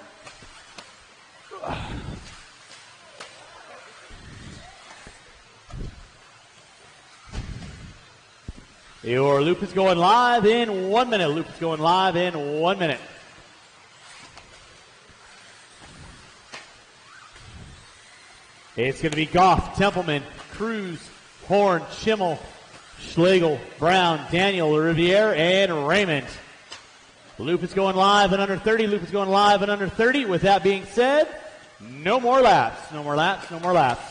Your loop is going live in 1 minute. Loop is going live in 1 minute. It's going to be Goff, Templeman, Cruz, Horn, Schimmel, Schlegel, Brown, Daniel, Riviere, and Raymond. Loop is going live in under 30. Loop is going live in under 30. With that being said, no more laps. No more laps. No more laps.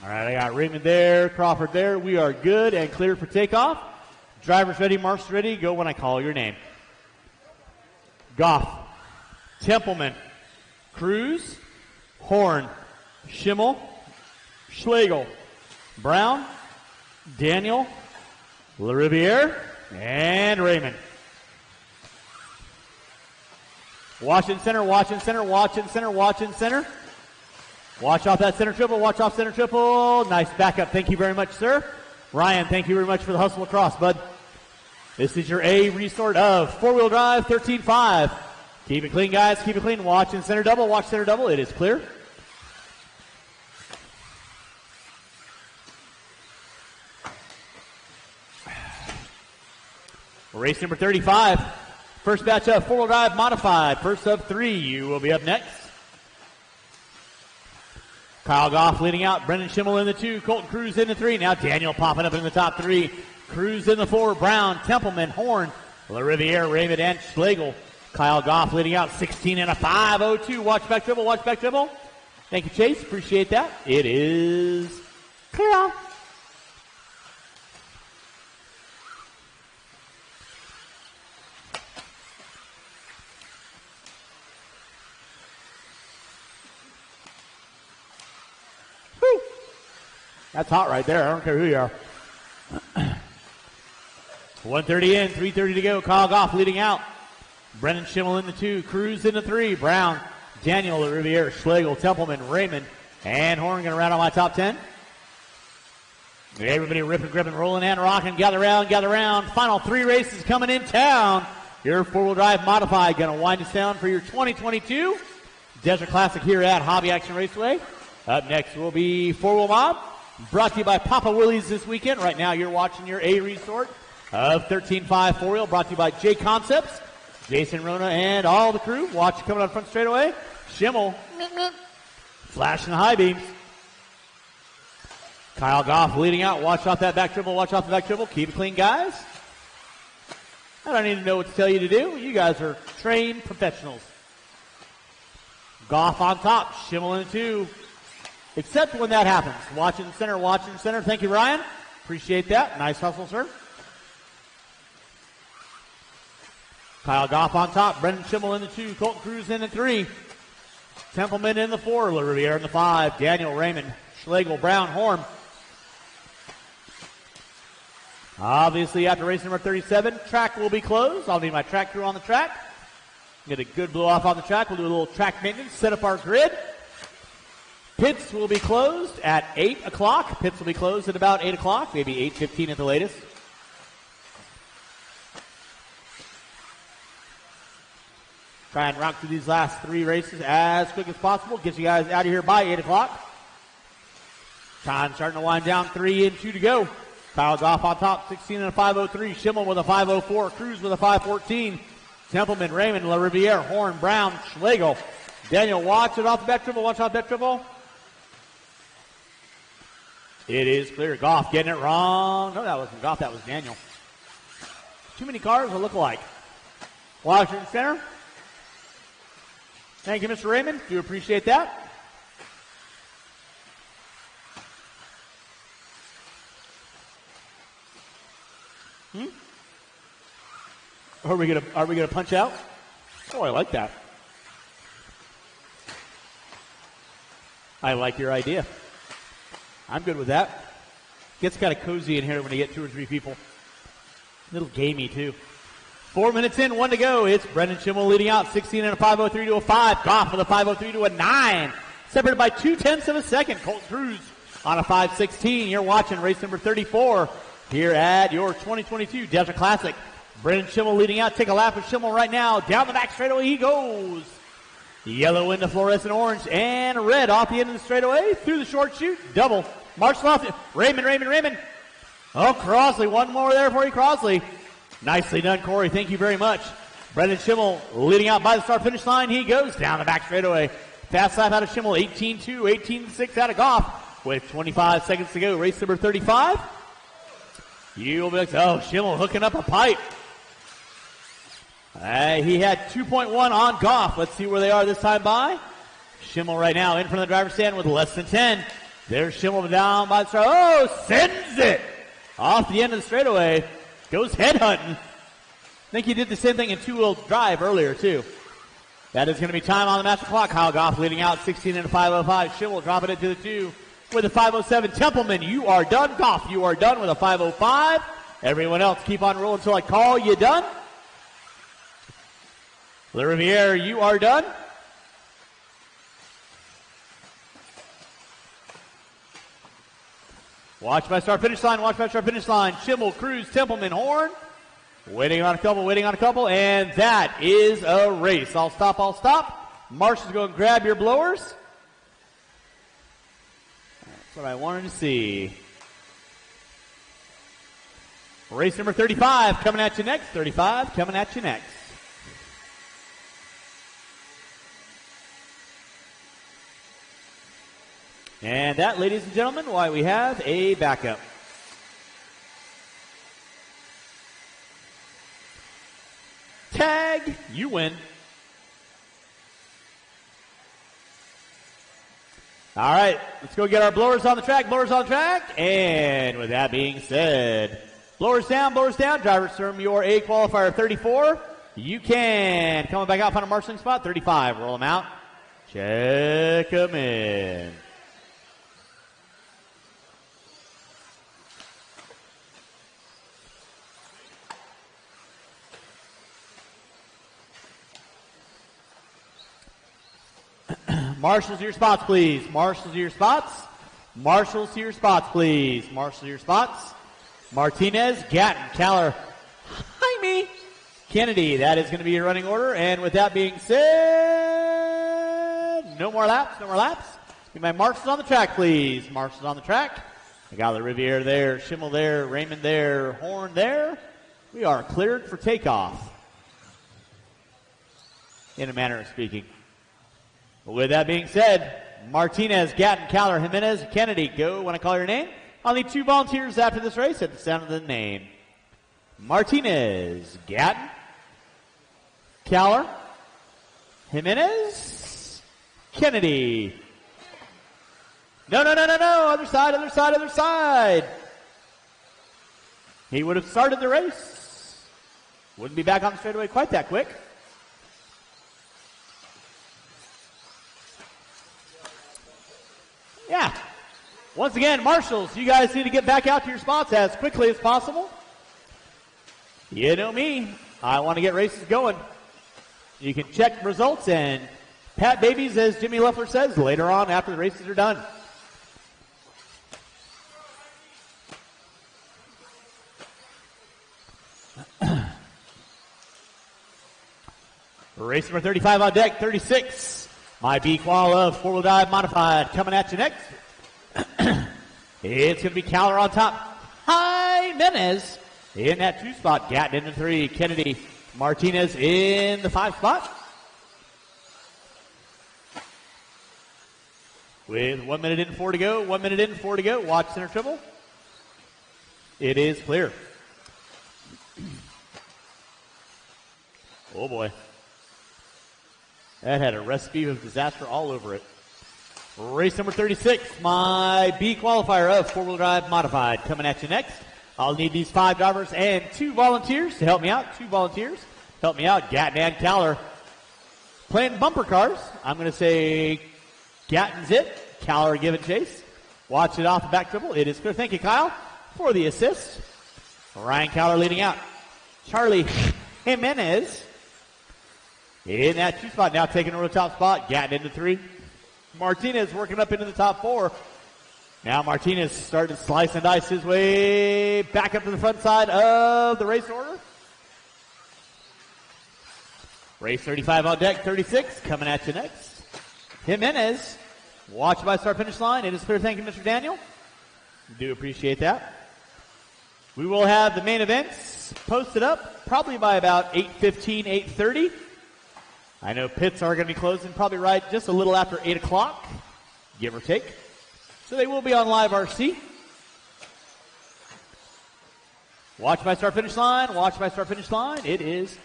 All right, I got Raymond there, Crawford there. We are good and clear for takeoff. Drivers ready, marshals ready. Go when I call your name. Goff, Templeman, Cruz, Horn, Schimmel, Schlegel, Brown, Daniel, LaRiviere, and Raymond. Watch in center, watch in center, watch in center, watch in center. Watch off that center triple, watch off center triple. Nice backup. Thank you very much, sir. Ryan, thank you very much for the hustle across, bud. This is your A resort of four-wheel drive 13.5. Keep it clean, guys. Keep it clean. Watch in center double. Watch center double. It is clear. Race number 35. First batch of four-wheel drive modified. First of three. You will be up next. Kyle Goff leading out. Brendan Schimmel in the 2. Colton Cruz in the 3. Now Daniel popping up in the top 3. Cruz in the 4. Brown, Templeman, Horn, LaRiviere, Raymond, and Schlegel. Kyle Goff leading out 16 and a 5.02. Watch back dribble, watch back dribble. Thank you, Chase. Appreciate that. It is clear. Woo. That's hot right there. I don't care who you are. 1:30 in, 3:30 to go. Kyle Goff leading out. Brendan Schimmel in the 2. Cruz in the 3. Brown, Daniel, Riviere, Schlegel, Templeman, Raymond, and Horn going to round out my top 10. Everybody ripping, gripping, rolling, and rocking. Gather round, gather round. Final 3 races coming in town. Your four-wheel drive modified going to wind us down for your 2022 Desert Classic here at Hobby Action Raceway. Up next will be Four-Wheel Mob, brought to you by Papa Willie's this weekend. Right now you're watching your A resort of 13.5 4-wheel, brought to you by J Concepts. Jason Rona and all the crew. Watch it coming out front straightaway. Schimmel. Flashing the high beams. Kyle Goff leading out. Watch off that back dribble. Watch off the back dribble. Keep it clean, guys. I don't need to know what to tell you to do. You guys are trained professionals. Goff on top. Schimmel in 2. Except when that happens. Watching center, watching center. Thank you, Ryan. Appreciate that. Nice hustle, sir. Kyle Goff on top. Brendan Schimmel in the 2. Colton Cruz in the 3. Templeman in the 4. Riviere in the 5. Daniel, Raymond, Schlegel, Brown, Horn. Obviously, after race number 37, track will be closed. I'll need my track crew on the track. Get a good blow off on the track. We'll do a little track maintenance, set up our grid. Pits will be closed at 8 o'clock. Pits will be closed at about 8 o'clock, maybe 8:15 at the latest. Try and rock through these last 3 races as quick as possible. Get you guys out of here by 8 o'clock. Time starting to wind down. 3 and 2 to go. Kyle Goff on top, 16 and a 5:03. Schimmel with a 5:04. Cruz with a 5:14. Templeman, Raymond, LaRiviere, Horn, Brown, Schlegel. Daniel, watch it off the back dribble. Watch off that dribble. It is clear. Goff getting it wrong. No, that wasn't Goff. That was Daniel. Too many cars will look alike. Washington center. Thank you, Mr. Raymond. Do appreciate that. Are we gonna punch out? Oh, I like that. I like your idea. I'm good with that. Gets kind of cozy in here when you get 2 or 3 people. A little gamey too. 4 minutes in, 1 to go. It's Brendan Schimmel leading out, 16 and a 5:03 to a 5. Goff with a 5:03 to a 9. Separated by 0.2 of a second. Colton Cruz on a 5:16. You're watching race number 34 here at your 2022 Desert Classic. Brendan Schimmel leading out. Take a lap with Schimmel right now. Down the back straightaway he goes. Yellow into fluorescent orange and red off the end of the straightaway. Through the short chute. Double. Marshall off. Raymond. Oh, Crossley. One more there for you, Crossley. Nicely done, Corey. Thank you very much. Brendan Schimmel leading out by the start finish line. He goes down the back straightaway. Fast lap out of Schimmel. 18-2, 18-6 out of Goff with 25 seconds to go. Race number 35. You'll be like, oh, Schimmel hooking up a pipe. He had 2.1 on Goff. Let's see where they are this time by. Schimmel right now in front of the driver's stand with less than 10. There's Schimmel down by the start. Oh, sends it off the end of the straightaway. Goes headhunting. I think he did the same thing in 2-wheel drive earlier, too. That is going to be time on the master clock. Kyle Goff leading out 16 and a 5:05. Schimmel dropping it to the 2 with a 5:07. Templeman, you are done. Goff, you are done with a 5:05. Everyone else keep on rolling until I call you done. LaRiviere, you are done. Watch my start finish line. Watch my start finish line. Schimmel, Cruz, Templeman, Horn. Waiting on a couple. And that is a race. I'll stop. Marshall's going to grab your blowers. That's what I wanted to see. Race number 35 coming at you next. 35 coming at you next. And that, ladies and gentlemen, why we have a backup. Tag, you win. All right, let's go get our blowers on the track, And with that being said, blowers down, drivers from your A qualifier 34. You can come back out on a marshalling spot, 35. Roll them out. Check them in. Marshals to your spots, please. Marshals to your spots, please. Marshals to your spots. Martinez, Gatton, Chandler, Jaime, Kennedy. That is going to be your running order. And with that being said, no more laps. Give my marshals on the track, please. Marshals on the track. I got LaRiviere there, Schimmel there, Raymond there, Horn there. We are cleared for takeoff. in a manner of speaking. With that being said, Martinez, Gatton, Caller, Jimenez, Kennedy, go when I call your name. I'll need 2 volunteers after this race at the sound of the name. Martinez, Gatton, Caller, Jimenez, Kennedy. No. Other side. He would have started the race. Wouldn't be back on the straightaway quite that quick. Yeah. Once again, marshals, you guys need to get back out to your spots as quickly as possible. You know me. I want to get races going. You can check results and pat babies, as Jimmy Leffler says, later on after the races are done. Race number 35 on deck, 36. My B-Qual of four-wheel drive modified coming at you next. It's going to be Caller on top. Jimenez in that 2 spot. Gatton in the 3. Kennedy, Martinez in the 5 spot. With 1 minute in, 4 to go. 1 minute in, 4 to go. Watch center triple. It is clear. Oh boy. That had a recipe of disaster all over it. Race number 36, my B qualifier of four-wheel drive modified. Coming at you next. I'll need these 5 drivers and 2 volunteers to help me out. 2 volunteers help me out. Gatton and Caller playing bumper cars. I'm going to say Gatton's it. Caller giving chase. Watch it off the back triple. It is clear. Thank you, Kyle, for the assist. Ryan Caller leading out. Charlie Jimenez in that 2 spot. Now taking over the top spot. Gatton into 3. Martinez working up into the top 4. Now Martinez starting to slice and dice his way back up to the front side of the race order. Race 35 on deck, 36 coming at you next. Jimenez, watch by start finish line. It is clear. Thank you, Mr. Daniel. Do appreciate that. We will have the main events posted up probably by about 8:15, 8:30. I know pits are going to be closing probably right just a little after 8 o'clock, give or take. So they will be on live RC. Watch by start finish line. Watch by start finish line. It is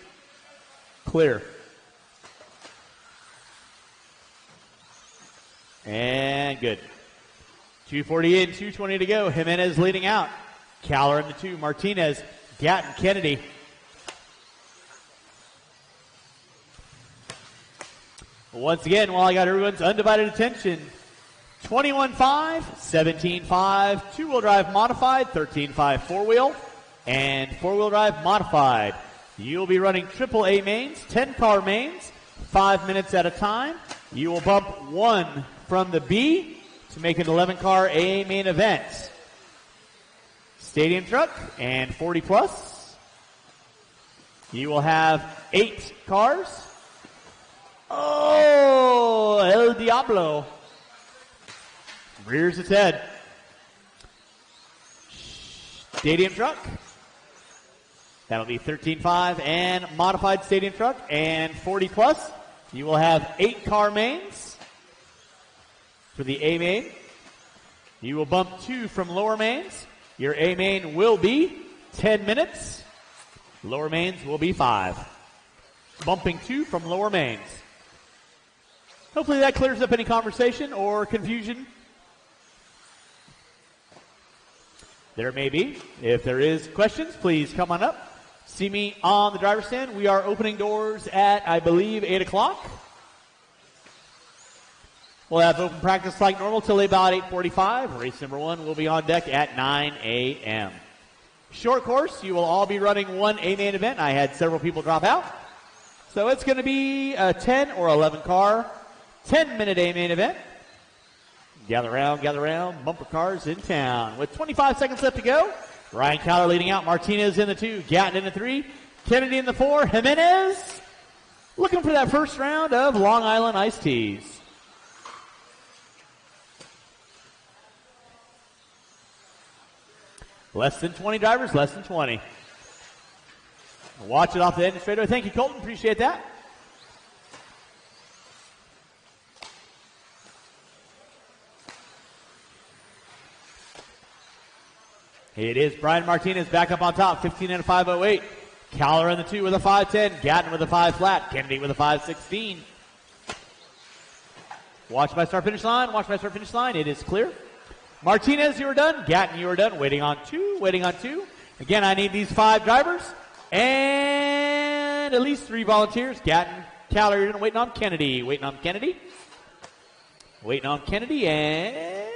clear. And good. 2:40 in, 2:20 to go. Jimenez leading out. Caller in the 2. Martinez, Gatton, Kennedy. Once again, while I got everyone's undivided attention, 21.5, 17.5, two-wheel drive modified, 13.5 four-wheel, and four-wheel drive modified. You'll be running AAA mains, 10-car mains, 5 minutes at a time. You will bump 1 from the B to make an 11-car A main event. Stadium truck and 40 plus. You will have 8 cars. Oh, El Diablo. Rears its head. Stadium truck. That'll be 13.5 and modified stadium truck and 40 plus. You will have 8 car mains for the A main. You will bump 2 from lower mains. Your A main will be 10 minutes. Lower mains will be 5. Bumping 2 from lower mains. Hopefully that clears up any conversation or confusion there may be. If there is questions, please come on up. See me on the driver's stand. We are opening doors at, I believe, 8 o'clock. We'll have open practice like normal till about 8:45. Race number 1 will be on deck at 9 a.m. Short course, you will all be running 1 A main event. I had several people drop out. So it's going to be a 10 or 11 car, 10-minute A main event. Gather round, bumper cars in town. With 25 seconds left to go, Ryan Caller leading out, Martinez in the 2, Gatton in the 3, Kennedy in the 4, Jimenez looking for that first round of Long Island iced teas. Less than 20 drivers, less than 20. Watch it off the end of the straightaway. Thank you, Colton. Appreciate that. It is Brian Martinez back up on top, 15 and a 5.08. Cowler in the 2 with a 5.10. Gatton with a 5 flat. Kennedy with a 5.16. Watch by start finish line. Watch by start finish line. It is clear. Martinez, you are done. Gatton, you are done. Waiting on 2. Waiting on 2. Again, I need these 5 drivers and at least 3 volunteers. Gatton, Cowler, you're done. Waiting on Kennedy. Waiting on Kennedy. Waiting on Kennedy, and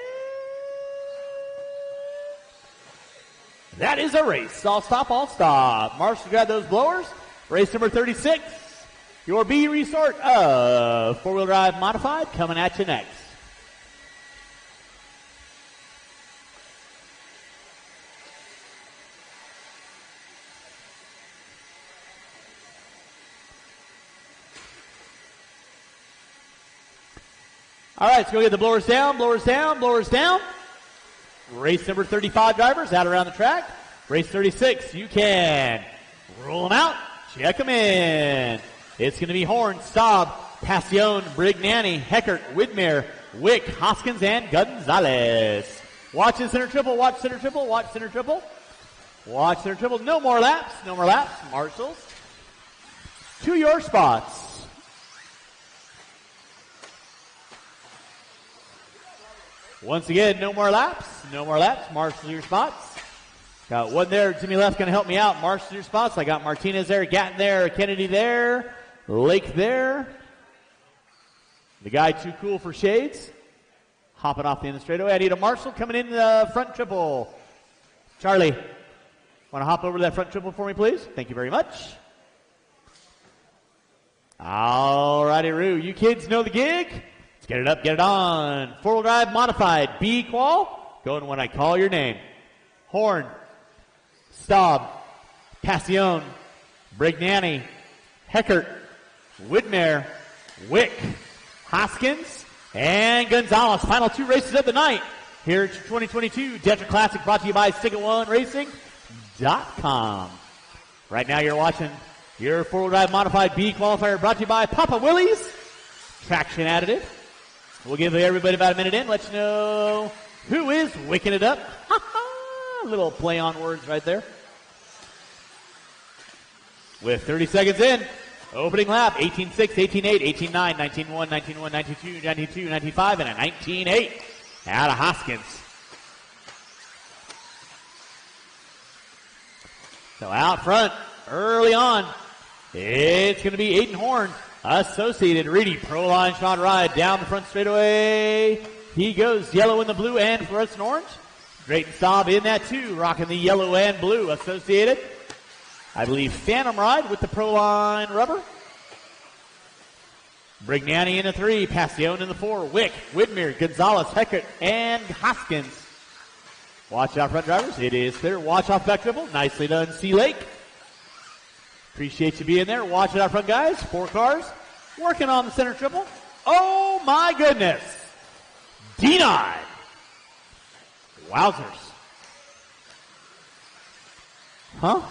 that is a race. All stop, all stop. Marshall, grab those blowers. Race number 36. Your B resort of four-wheel drive modified coming at you next. All right, let's go get the blowers down, blowers down, blowers down. Race number 35 drivers out around the track. Race 36, you can roll them out, check them in. It's going to be Horn, Staub, Passion, Brignani, Heckert, Widmer, Wick, Hoskins, and Gonzalez. Watch the center triple, watch center triple, watch center triple. Watch center triple. No more laps, no more laps. Marshals to your spots. Once again, no more laps. No more laps. Marshall to your spots. Got one there. Jimmy Left going to help me out. Marshall to your spots. I got Martinez there, Gatton there, Kennedy there, Lake there. The guy too cool for shades. Hopping off the end of the straightaway. I need a Marshall coming in the front triple. Charlie, want to hop over to that front triple for me, please? Thank you very much. All righty, Roo. You kids know the gig. Let's get it up, get it on. Four-wheel drive modified. B qual. Going when I call your name. Horn. Staub. Passion. Brignani. Heckert. Widmer. Wick. Hoskins. And Gonzalez. Final 2 races of the night. Here at 2022 Detra Classic, brought to you by Stick-It-One-Racing.com. Right now you're watching your four-wheel drive modified B qualifier, brought to you by Papa Willie's Traction Additive. We'll give everybody about a minute in, let you know who is wicking it up. A little play on words right there. With 30 seconds in, opening lap, 18.6, 18.8, 18.9, 19.1, 19.1, 92, 92, 95, and a 19.8 out of Hoskins. So out front, early on, it's going to be Aiden Horn. Associated Reedy, Pro Line shot ride down the front straightaway. He goes yellow and the blue and fluorescent orange. Drayton Staub in that too, rocking the yellow and blue. Associated, I believe, Phantom Ride with the Pro Line rubber. Brignani in the 3, Passion in the 4, Wick, Widmer, Gonzalez, Heckert, and Hoskins. Watch out front drivers, it is clear. Watch off back triple, nicely done, Sea Lake. Appreciate you being there. Watch it out front, guys. 4 cars working on the center triple. Oh, my goodness. Denied. Wowzers. Huh?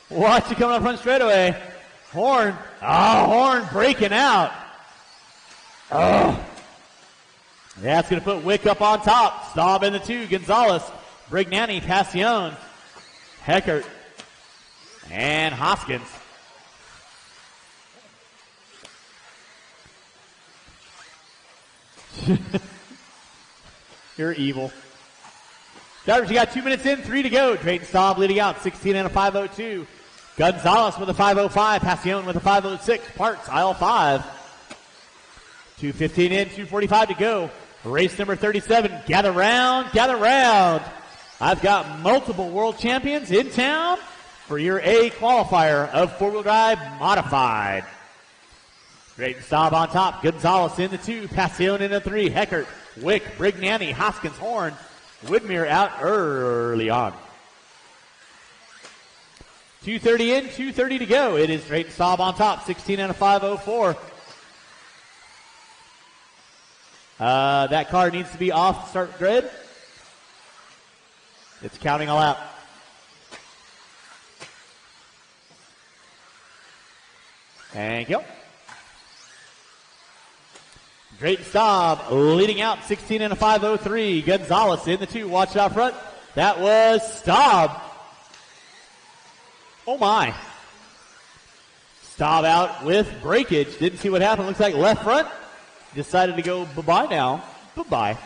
Watch it coming up front straightaway. Horn. Oh, Horn breaking out. Oh. That's going to put Wick up on top. Staub in the 2. Gonzalez. Brignani, Passion, Heckert, and Hoskins. You're evil. Drivers, you got 2 minutes in, 3 to go. Drayton Staub leading out, 16 and a 5.02. Gonzalez with a 5.05. Passion with a 5.06. Parts, aisle 5. 2:15 in, 2:45 to go. Race number 37. Gather round, gather round. I've got multiple world champions in town for your A qualifier of four-wheel drive modified. Drayton Staub on top. Gonzalez in the 2. Passion in the 3. Heckert, Wick, Brignani, Hoskins, Horn. Widmer out early on. 2:30 in, 2:30 to go. It is Drayton Staub on top. 16 and a 5.04. That car needs to be off start grid. It's counting all out. Thank you. Drayton Staub leading out 16 and a 5:03. Gonzalez in the 2. Watch it out front. That was Staub. Oh my. Staub out with breakage. Didn't see what happened. Looks like left front. Decided to go bye-bye now. Bye-bye.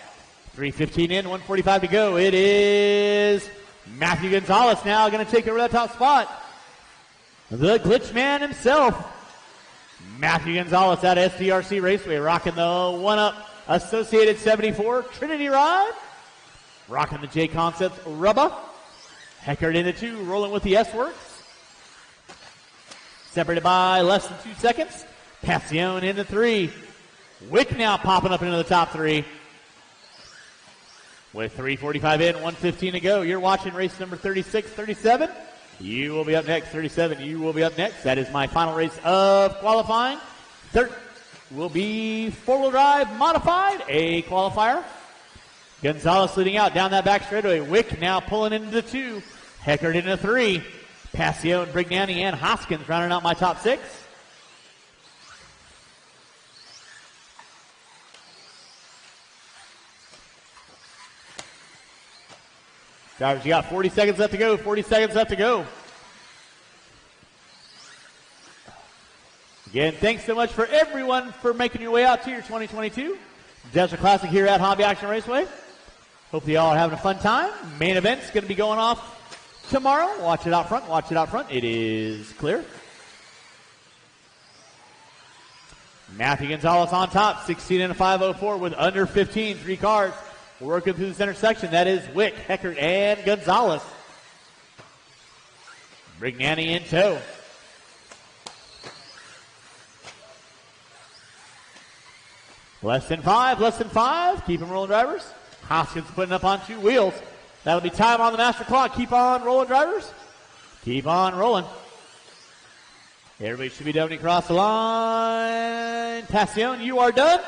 3:15 in, 1:45 to go. It is Matthew Gonzalez now going to take over that top spot. The glitch man himself. Matthew Gonzalez out of SDRC Raceway, rocking the 1-up Associated 74 Trinity ride. Rocking the J Concepts rubber. Heckert in the 2, rolling with the S-Works. Separated by less than 2 seconds. Passion in the 3. Wick now popping up into the top 3. With 3:45 in, 1:15 to go. You're watching race number 36, 37. You will be up next. 37, you will be up next. That is my final race of qualifying. Third will be four-wheel drive modified, a qualifier. Gonzalez leading out down that back straightaway. Wick now pulling into the 2. Heckert into 3. Passion, Brignani, and Hoskins rounding out my top 6. Drivers, you got 40 seconds left to go. 40 seconds left to go. Again, thanks so much for everyone for making your way out to your 2022 Desert Classic here at Hobby Action Raceway. Hope you all are having a fun time. Main event's going to be going off tomorrow. Watch it out front. Watch it out front. It is clear. Matthew Gonzalez on top. 16 and a 5:04 with under 15. 3 cars. Working through the center section. That is Wick, Heckert, and Gonzalez. Brignani in tow. Less than 5, less than 5. Keep them rolling, drivers. Hoskins putting up on 2 wheels. That'll be time on the master clock. Keep on rolling, drivers. Keep on rolling. Everybody should be done when you cross the line. Passion, you are done.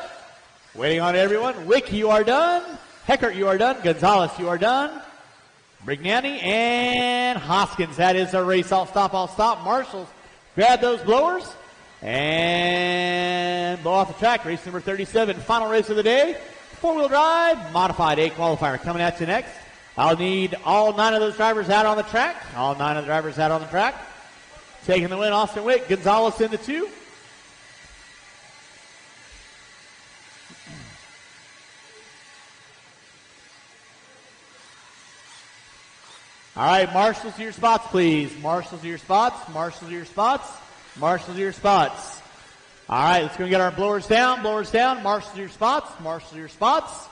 Waiting on everyone. Wick, you are done. Heckert, you are done. Gonzalez, you are done. Brignani and Hoskins. That is a race. I'll stop. Marshals, grab those blowers and blow off the track. Race number 37, final race of the day. Four-wheel drive, modified A qualifier coming at you next. I'll need all 9 of those drivers out on the track. All 9 of the drivers out on the track. Taking the win, Austin Wick. Gonzalez in the 2. All right, marshals to your spots, please. Marshals to your spots. Marshals to your spots. Marshals to your spots. All right, let's go and get our blowers down. Blowers down. Marshals to your spots. Marshals to your spots.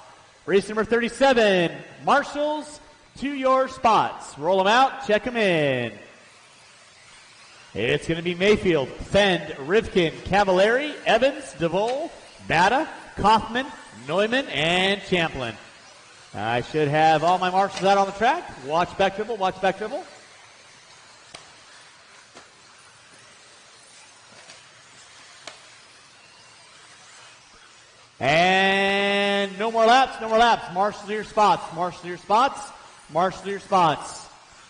Race number 37. Marshals to your spots. Roll them out. Check them in. It's going to be Mayfield, Fend, Rivkin, Cavallari, Evans, DeVol, Bata, Kaufman, Neumann, and Champlin. I should have all my marshals out on the track. Watch back dribble, watch back dribble. And no more laps, no more laps. Marshals to your spots, marshals to your spots, marshals to your spots.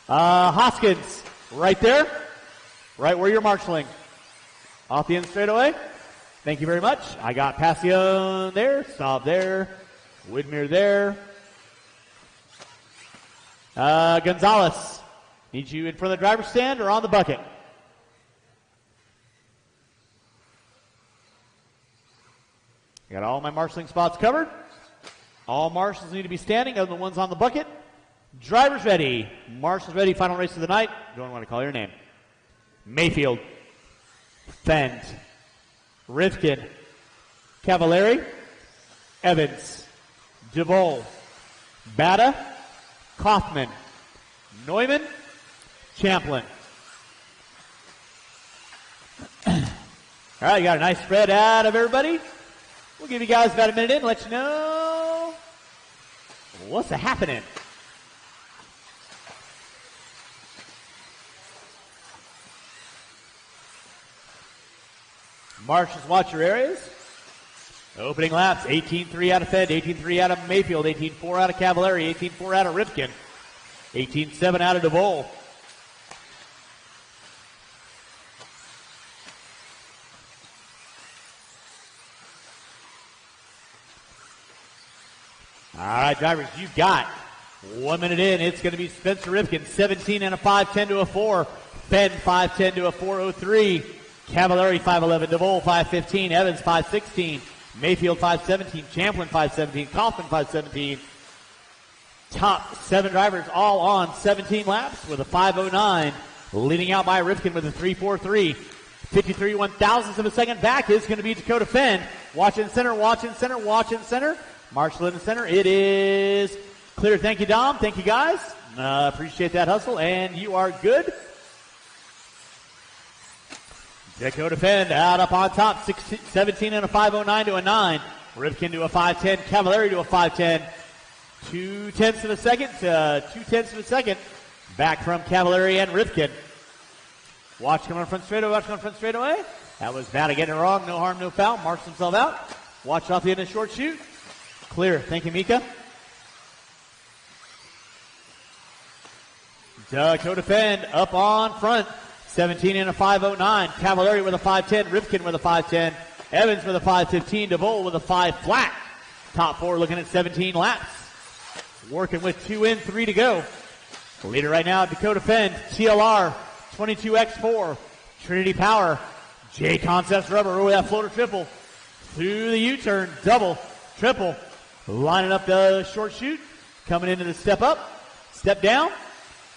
Hoskins, right there, right where you're marshaling. Off the end straightaway. Thank you very much. I got Passion there, Staub there, Widmer there. Gonzalez, need you in front of the driver's stand or on the bucket? Got all my marshaling spots covered. All marshals need to be standing other than the ones on the bucket. Drivers ready. Marshals ready. Final race of the night. Don't want to call your name. Mayfield, Fend, Rivkin, Cavallari, Evans, DeVol, Bata, Kaufman, Neumann, Champlin. All right, you got a nice spread out of everybody. We'll give you guys about a minute in and let you know what's happening. Marshals, watch your areas. Opening laps, 18.3 out of Fed, 18.3 out of Mayfield, 18.4 out of Cavallari, 18.4 out of Rivkin, 18.7 out of DeVol. right, drivers, you've got 1 minute in. It's going to be Spencer Rifkin, 17 and a 5:10 to a 4. Fenn, 5:10 to a 4:03. Cavallari, 5:11. DeVol, 5:15. Evans, 5:16. Mayfield, 5:17. Champlin, 5:17. Kaufman, 5:17. Top 7 drivers all on 17 laps with a 5:09. Leading out by Rifkin with a 3:43. 53 1,000ths of a second back is going to be Dakota Fenn. Watch in center, watch in center, watch in center. Marshall in the center. It is clear. Thank you, Dom. Thank you, guys. Appreciate that hustle, and you are good. Dakota Fenn out up on top, 17 and a 5:09 to a 9. Rifkin to a 5:10. Cavallari to a 5:10. 0.2 of a second to 0.2 of a second. Back from Cavallari and Rifkin. Watch coming on front straightaway. Watch coming on front straightaway. That was bad. Getting it wrong. No harm, no foul. Marks himself out. Watch off the end of the short shoot. Clear. Thank you, Mika. Dakota Fenn up on front. 17 and a 5:09. Cavallari with a 5:10. Rifkin with a 5:10. Evans with a 5:15. DeVol with a 5 flat. Top 4 looking at 17 laps. Working with 2 in, 3 to go. The leader right now, Dakota Fenn. TLR 22X4. Trinity Power. J Concepts Rubber over that floater triple. Through the U-turn. Double. Triple. Lining up the short shoot. Coming into the step up. Step down.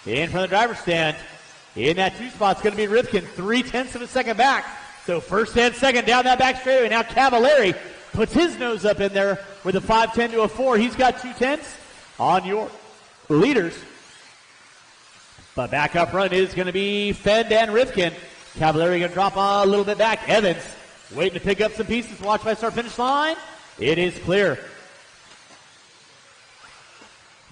In front of the driver's stand. In that 2 spot, it's going to be Rifkin, 0.3 of a second back. So first and second down that back straightaway. Now Cavallari puts his nose up in there with a 5:10 to a 4. He's got 0.2 on your leaders. But back up front is going to be Fenn and Rifkin. Cavallari going to drop a little bit back. Evans waiting to pick up some pieces. Watch by start finish line. It is clear.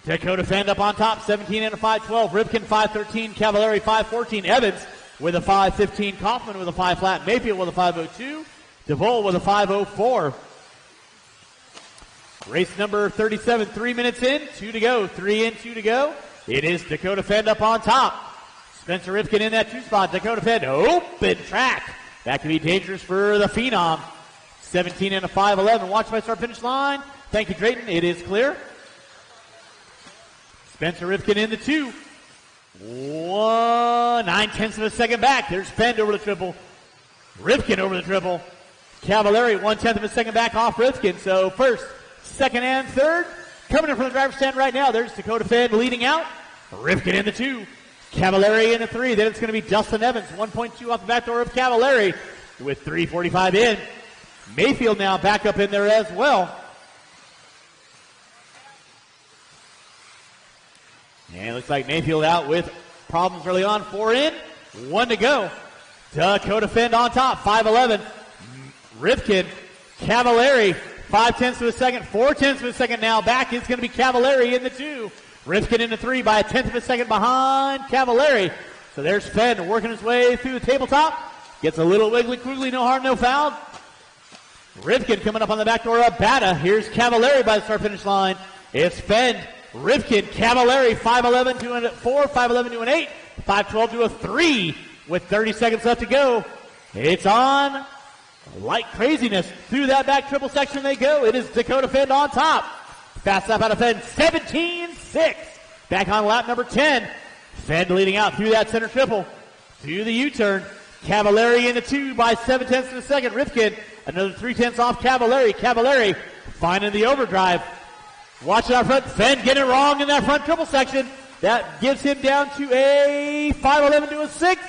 Dakota Fenn up on top, 17 and a 5:12. Rifkin 5:13. Cavallari 5:14. Evans with a 5:15. Kaufman with a 5 flat. Mayfield with a 5:02. DeVol with a 5:04. Race number 37, 3 minutes in, 2 to go. 3 in, 2 to go. It is Dakota Fenn up on top. Spencer Rifkin in that 2 spot. Dakota Fenn, open track. That could be dangerous for the Phenom. 17 and a 5:11. Watch by start finish line. Thank you, Drayton. It is clear. Spencer Rifkin in the 2. 9/10 of a second back. There's Fenn over the triple. Rifkin over the triple. Cavallari 1/10 of a second back off Rifkin. So first, second, and third. Coming in from the driver's stand right now, there's Dakota Fenn leading out. Rifkin in the 2. Cavallari in the 3. Then it's going to be Dustin Evans, 1.2 off the back door of Cavallari with 3:45 in. Mayfield now back up in there as well. And it looks like Mayfield out with problems early on. 4 in, 1 to go. Dakota Fenn on top, 5:11. Rifkin, Cavallari, 0.5 of a second, 0.4 of a second now. Back is going to be Cavallari in the 2. Rifkin in the 3 by 1/10 of a second behind Cavallari. So there's Fenn working his way through the tabletop. Gets a little wiggly quickly, no harm, no foul. Rifkin coming up on the back door of Bata. Here's Cavallari by the start finish line. It's Fenn, Rifkin, Cavallari, 5:11 to a 4, 5:11 to an 8, 5:12 to a 3 with 30 seconds left to go. It's on like craziness. Through that back triple section they go. It is Dakota Fenn on top. Fast lap out of Fenn, 17-6. Back on lap number 10. Fenn leading out through that center triple. Through the U-turn. Cavallari in the 2 by 0.7 of a second. Rifkin, another 0.3 off Cavallari. Cavallari finding the overdrive. Watch it out front. Fenn getting it wrong in that front triple section. That gives him down to a 5:11 to a 6.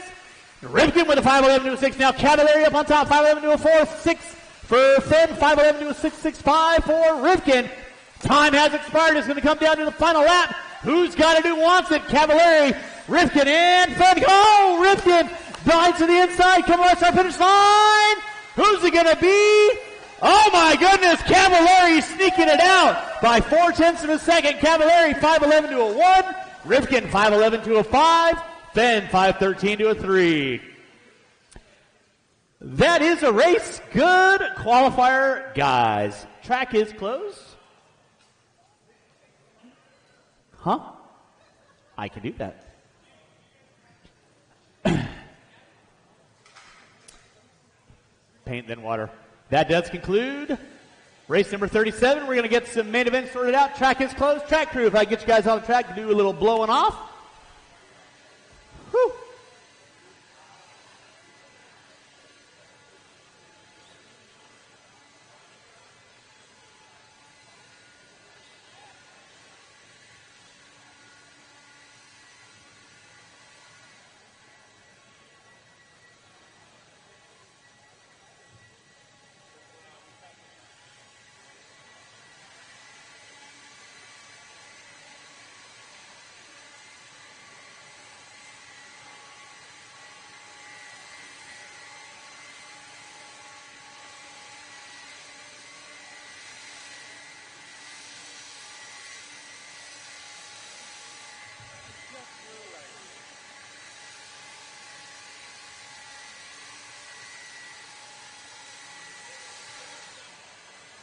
Rifkin with a 5:11 to a 6. Now Cavallari up on top. 5:11 to a 4. 6 for Fenn. 5:11 to a 6.65 for Rifkin. Time has expired. It's going to come down to the final lap. Who's got it? Who wants it? Cavallari, Rifkin, and Fenn. Oh, Rifkin dives to the inside. Come on, our finish line. Who's it going to be? Oh my goodness, Cavallari sneaking it out by 0.4 of a second. Cavallari 5:11 to a 1. Rifkin 5:11 to a 5. Fenn 5:13 to a 3. That is a race. Good qualifier, guys. Track is closed. Huh? I can do that. Paint, then water. That does conclude Race number 37, we're going to get some main events sorted out. Track is closed. Track crew, if I get you guys on the track to do a little blowing off. Whew.